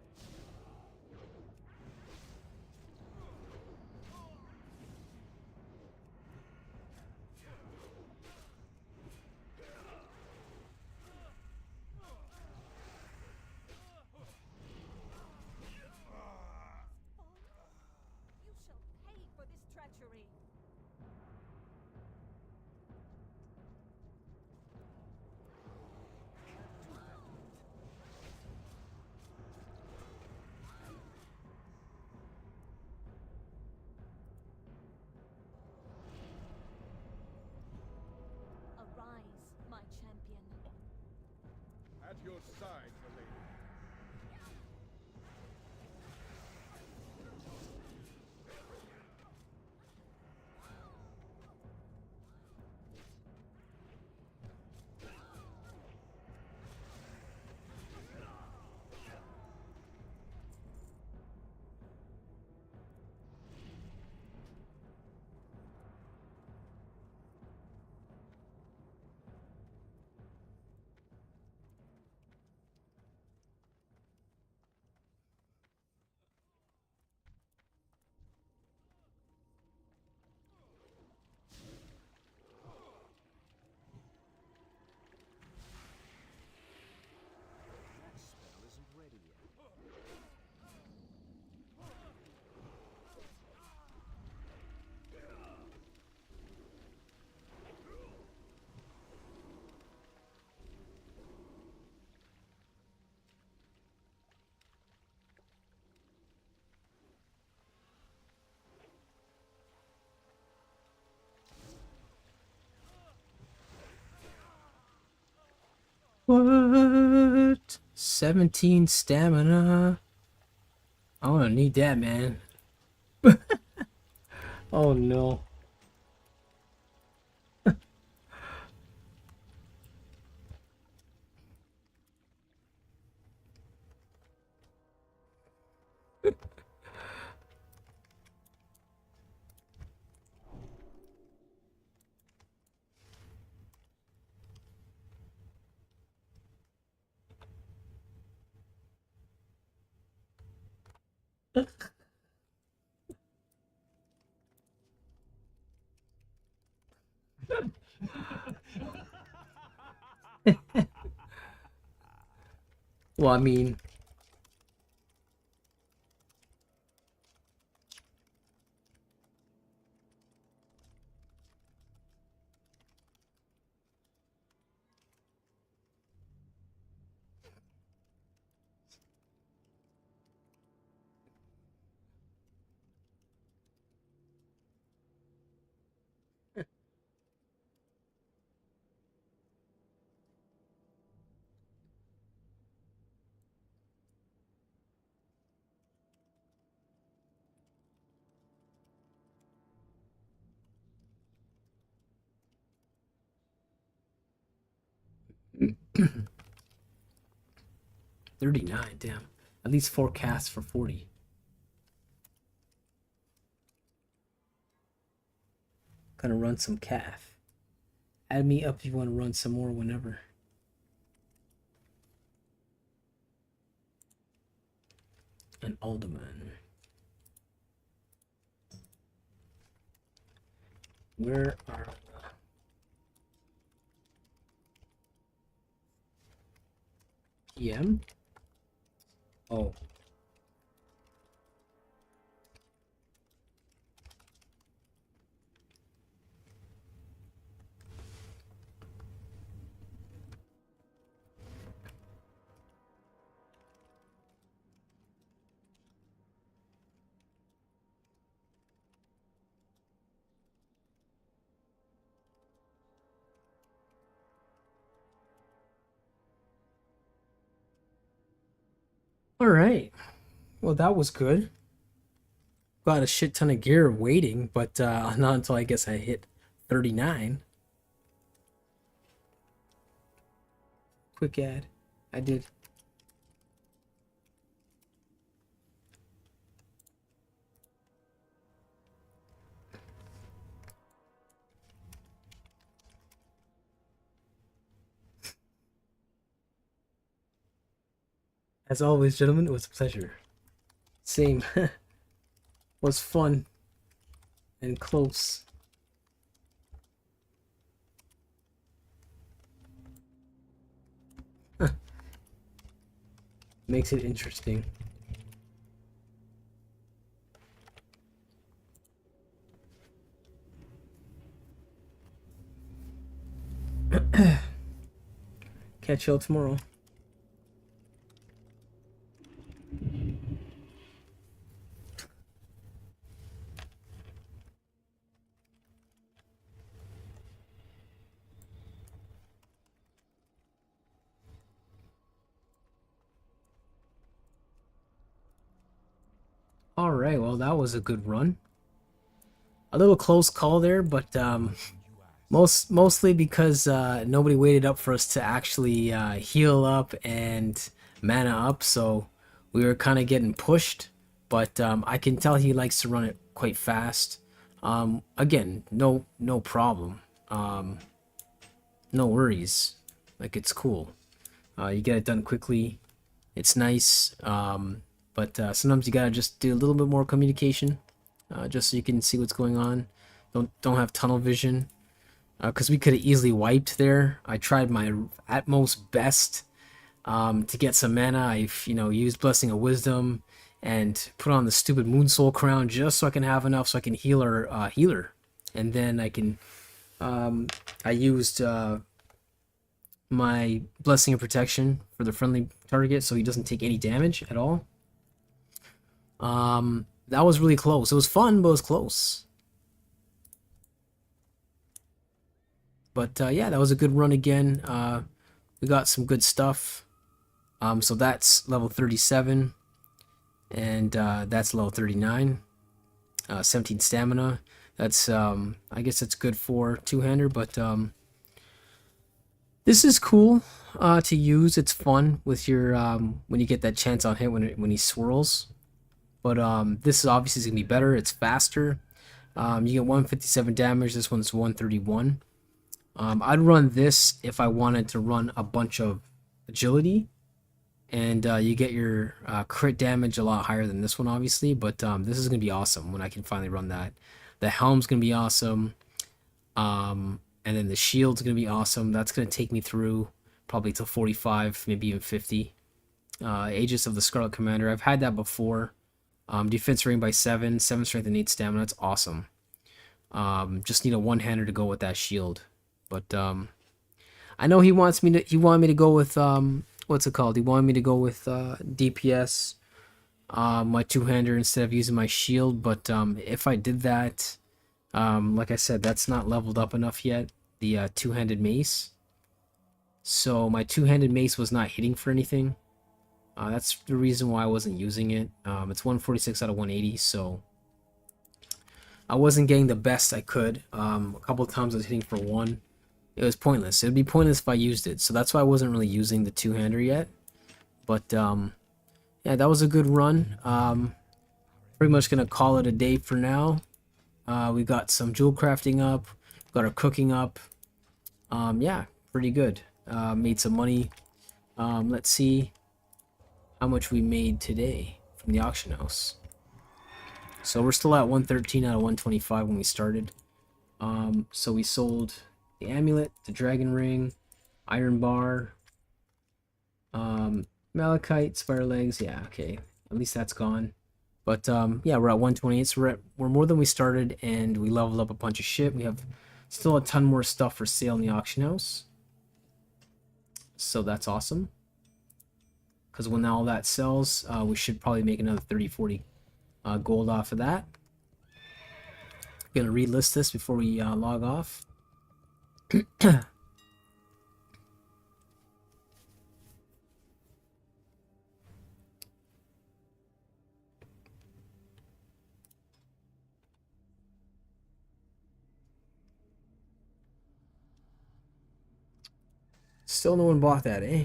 You shall pay for this treachery. Arise, my champion. At your side, milady. That spell isn't ready yet. What? 17 stamina. I'm gonna need that, man. Oh no. Well, I mean, $39, damn. At least 4 casts for 40. Gonna run some Cath. Add me up if you want to run some more whenever. And Alderman. Where are PM? Oh. All right. Well, that was good. Got a shit ton of gear waiting, but not until I guess I hit 39. Quick ad. I did. As always, gentlemen, it was a pleasure. Same. Was fun and close. Makes it interesting. Catch y'all tomorrow. All right, well, that was a good run. A little close call there, but mostly because nobody waited up for us to actually heal up and mana up, so we were kind of getting pushed. But I can tell he likes to run it quite fast. Again, no problem. No worries. Like, it's cool. You get it done quickly. It's nice. But sometimes you gotta just do a little bit more communication, just so you can see what's going on. Don't have tunnel vision, because we could have easily wiped there. I tried my utmost best to get some mana. I've used Blessing of Wisdom and put on the stupid Moon Soul Crown just so I can have enough so I can heal our healer, and then I can. I used my Blessing of Protection for the friendly target so he doesn't take any damage at all. That was really close. It was fun, but it was close. But yeah, that was a good run again. We got some good stuff. So that's level 37, and that's level 39. 17 stamina. That's I guess that's good for two-hander, but this is cool to use. It's fun with your when you get that chance on hit when he swirls. But this is obviously going to be better. It's faster. You get 157 damage. This one's 131. I'd run this if I wanted to run a bunch of agility. And you get your crit damage a lot higher than this one, obviously. But this is going to be awesome when I can finally run that. The helm's going to be awesome. And then the shield's going to be awesome. That's going to take me through probably till 45, maybe even 50. Aegis of the Scarlet Commander. I've had that before. Defense rating by 7 strength and 8 stamina. That's awesome. Just need a one-hander to go with that shield. But I know he wanted me to go with what's it called? He wanted me to go with DPS, my two-hander instead of using my shield. But if I did that, like I said, that's not leveled up enough yet. The two-handed mace. So my two-handed mace was not hitting for anything. That's the reason why I wasn't using it. It's 146 out of 180, so I wasn't getting the best I could. A couple of times I was hitting for 1. It was pointless. It would be pointless if I used it, so that's why I wasn't really using the two-hander yet. But yeah, that was a good run. Pretty much gonna call it a day for now. We got some jewel crafting up, got our cooking up. Yeah, pretty good. Made some money. Let's see how much we made today from the auction house. So we're still at 113 out of 125 when we started. So we sold the amulet, the dragon ring, iron bar, Malachite, spider legs, yeah, okay. At least that's gone. But yeah, we're at 128, so we're more than we started, and we leveled up a bunch of shit. We have still a ton more stuff for sale in the auction house. So that's awesome. Because when all that sells, we should probably make another 30, 40 gold off of that. I'm gonna relist this before we log off. Still no one bought that, eh?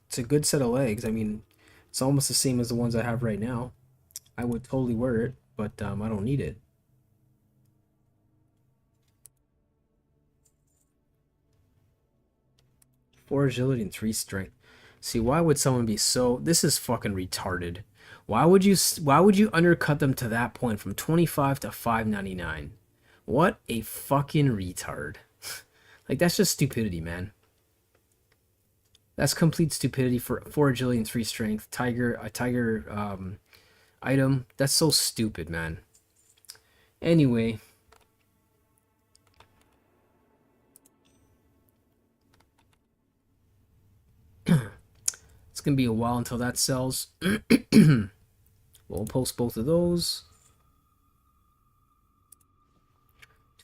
It's a good set of legs. I mean, it's almost the same as the ones I have right now. I would totally wear it, but I don't need it. Four agility and 3 strength. See, why would someone be so... This is fucking retarded. Why would you undercut them to that point from 25 to 599? What a fucking retard. Like, that's just stupidity, man. That's complete stupidity for 4 agility and 3 strength. A tiger item. That's so stupid, man. Anyway. It's going to be a while until that sells. We'll post both of those.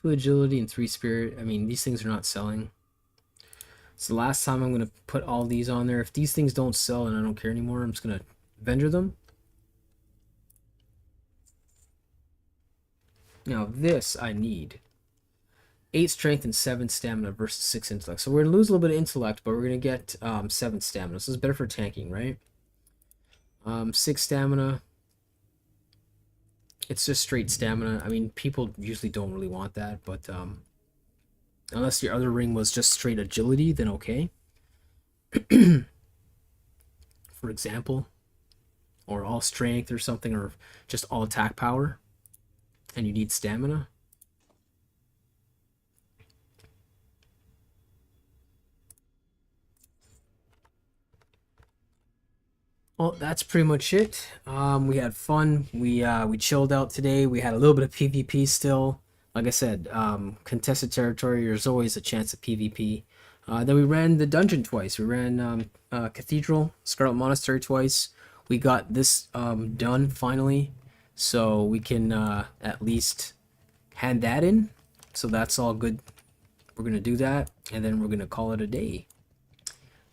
2 agility and 3 spirit. I mean, these things are not selling. It's the last time I'm going to put all these on there. If these things don't sell and I don't care anymore, I'm just going to vendor them. Now this I need. 8 strength and 7 stamina versus 6 intellect. So we're going to lose a little bit of intellect, but we're going to get 7 stamina. So this is better for tanking, right? 6 stamina. It's just straight stamina. I mean, people usually don't really want that, but unless your other ring was just straight agility, then okay. For example. Or all strength or something, or just all attack power. And you need stamina. Well, that's pretty much it. We had fun. We chilled out today. We had a little bit of PvP still. Like I said, contested territory. There's always a chance of PvP. Then we ran the dungeon twice. We ran Cathedral, Scarlet Monastery twice. We got this done finally, so we can at least hand that in. So that's all good. We're gonna do that, and then we're gonna call it a day.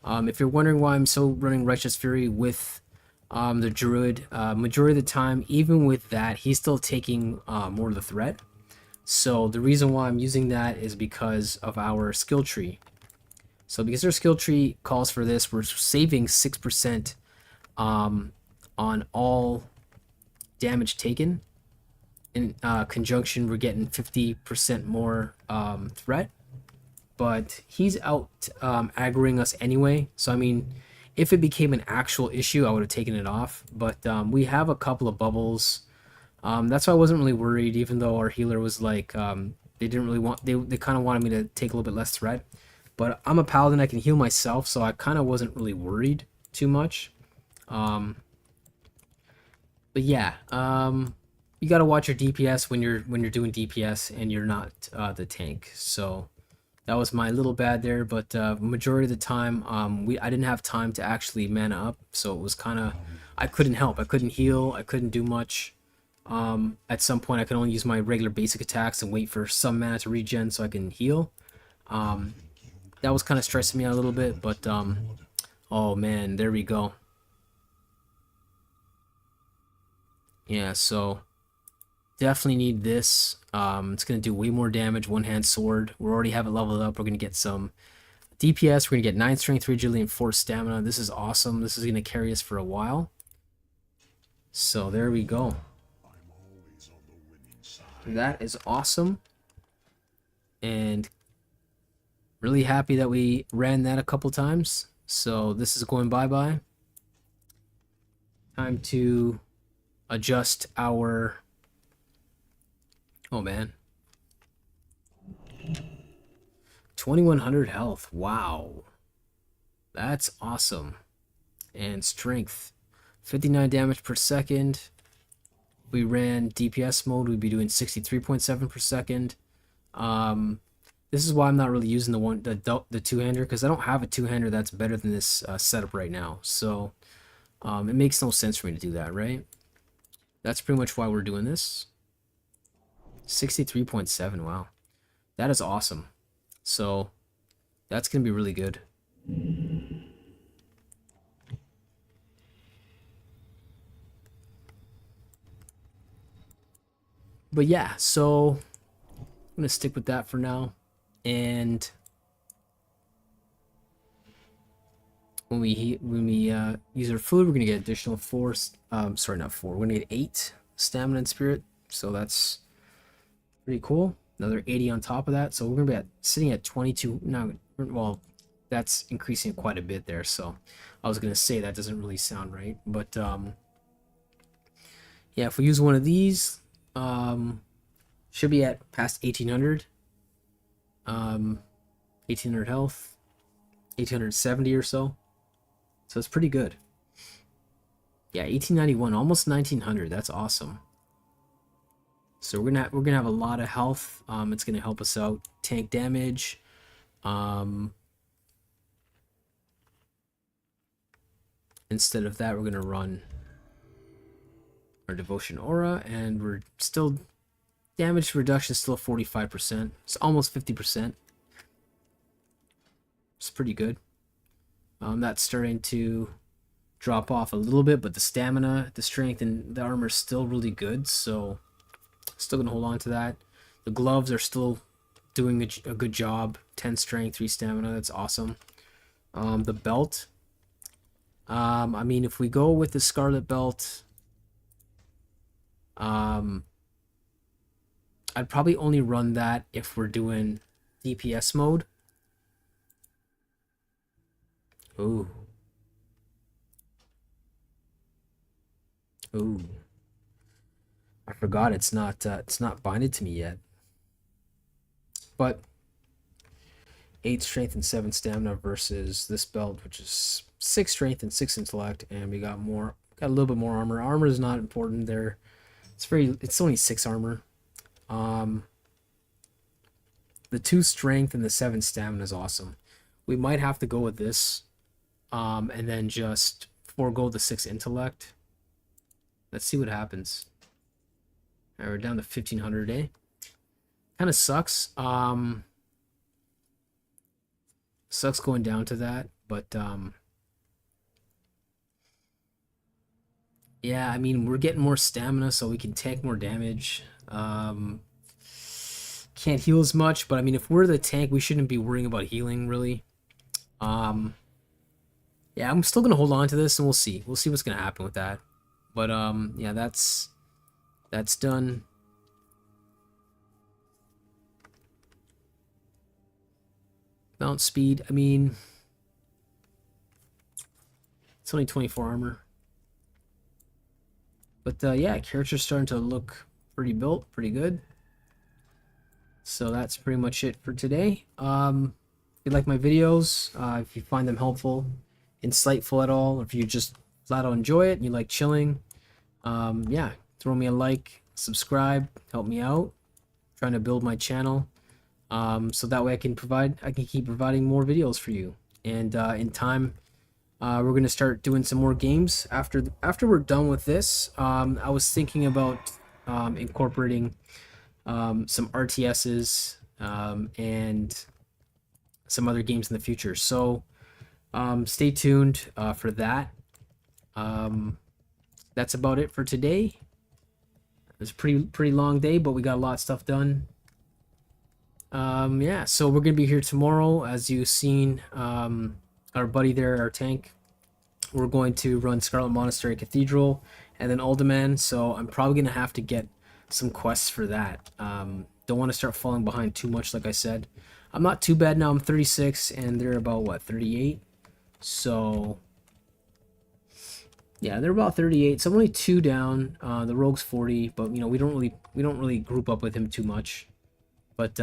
If you're wondering why I'm so running Righteous Fury with the Druid, majority of the time, even with that, he's still taking more of the threat. So the reason why I'm using that is because of our skill tree. So because our skill tree calls for this, we're saving 6% on all damage taken. In conjunction, we're getting 50% more threat. But he's out aggroing us anyway. So, I mean, if it became an actual issue, I would have taken it off. But we have a couple of bubbles. That's why I wasn't really worried, even though our healer was like, they didn't really want, they kind of wanted me to take a little bit less threat. But I'm a paladin, I can heal myself, so I kind of wasn't really worried too much. But yeah, you got to watch your DPS when you're doing DPS and you're not the tank. So that was my little bad there, but majority of the time, I didn't have time to actually mana up, so it was kind of, I couldn't help. I couldn't heal. I couldn't do much. At some point, I could only use my regular basic attacks and wait for some mana to regen so I can heal. That was kind of stressing me out a little bit, but oh man, there we go. Yeah, so definitely need this. It's going to do way more damage, one-hand sword. We already have it leveled up. We're going to get some DPS. We're going to get 9 strength, 3 agility, and 4 stamina. This is awesome. This is going to carry us for a while. So there we go. That is awesome. And really happy that we ran that a couple times. So this is going bye-bye. Time to adjust our... Oh man. 2100 health. Wow. That's awesome. And strength, 59 damage per second. We ran DPS mode, we'd be doing 63.7 per second. This is why I'm not really using the two-hander, because I don't have a two-hander that's better than this setup right now. So it makes no sense for me to do that, right? That's pretty much why we're doing this. 63.7, wow. That is awesome. So that's going to be really good. But yeah, so I'm going to stick with that for now. And when we use our food, we're going to get additional 4, sorry, not 4. We're going to get 8 stamina and spirit. So that's pretty cool. Another 80 on top of that. So we're going to be sitting at 22. Now, well, that's increasing quite a bit there. So I was going to say that doesn't really sound right. But yeah, if we use one of these, should be at past 1800. 1800 health, 1870 or so. So it's pretty good. Yeah, 1891, almost 1900. That's awesome. So we're gonna have a lot of health. It's gonna help us out. Tank damage. Instead of that, we're gonna run our devotion aura, and we're still damage reduction is still 45%. It's almost 50%. It's pretty good. That's starting to drop off a little bit, but the stamina, the strength, and the armor is still really good. So still gonna hold on to that. The gloves are still doing a good job. 10 strength, 3 stamina. That's awesome. The belt. I mean, if we go with the Scarlet Belt, I'd probably only run that if we're doing DPS mode. Ooh. Ooh. I forgot it's not binded to me yet. But 8 strength and 7 stamina versus this belt, which is 6 strength and 6 intellect, and we got a little bit more armor. Armor is not important there. It's only 6 armor. The 2 strength and the 7 stamina is awesome. We might have to go with this, and then just forego the 6 intellect. Let's see what happens. All right, we're down to 1500 a day. Kind of sucks. Sucks going down to that, but yeah, I mean, we're getting more stamina, so we can tank more damage. Can't heal as much, but I mean, if we're the tank, we shouldn't be worrying about healing, really. Yeah, I'm still gonna hold on to this, and we'll see. We'll see what's gonna happen with that. But yeah, that's done. Mount speed. I mean, it's only 24 armor. But yeah, character's starting to look pretty built, pretty good. So that's pretty much it for today. If you like my videos, if you find them helpful, insightful at all, or if you just flat out enjoy it and you like chilling, yeah, throw me a like, subscribe, help me out. I'm trying to build my channel, so that way I can keep providing more videos for you. And in time, we're gonna start doing some more games after we're done with this. I was thinking about incorporating some RTSs and some other games in the future. So stay tuned for that. That's about it for today. It was a pretty long day, but we got a lot of stuff done. Yeah, so we're gonna be here tomorrow, as you've seen. Our buddy there, our tank, we're going to run Scarlet Monastery Cathedral and then Alderman, so I'm probably gonna have to get some quests for that. Don't want to start falling behind too much, like I said. I'm not too bad now. I'm 36 and they're about what, 38? So yeah, they're about 38. So I'm only 2 down. The rogue's 40, but you know, we don't really group up with him too much. But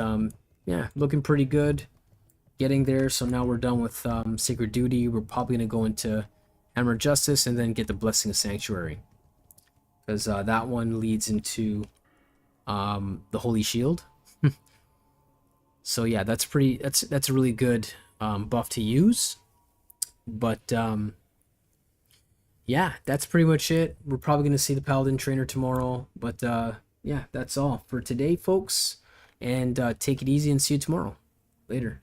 yeah, looking pretty good. getting there. So now we're done with Sacred Duty. We're probably going to go into Hammer of Justice and then get the Blessing of Sanctuary, because that one leads into the Holy Shield. So yeah, that's a really good buff to use. But yeah, that's pretty much it. We're probably going to see the Paladin trainer tomorrow. But yeah, that's all for today, folks. And take it easy and see you tomorrow. Later.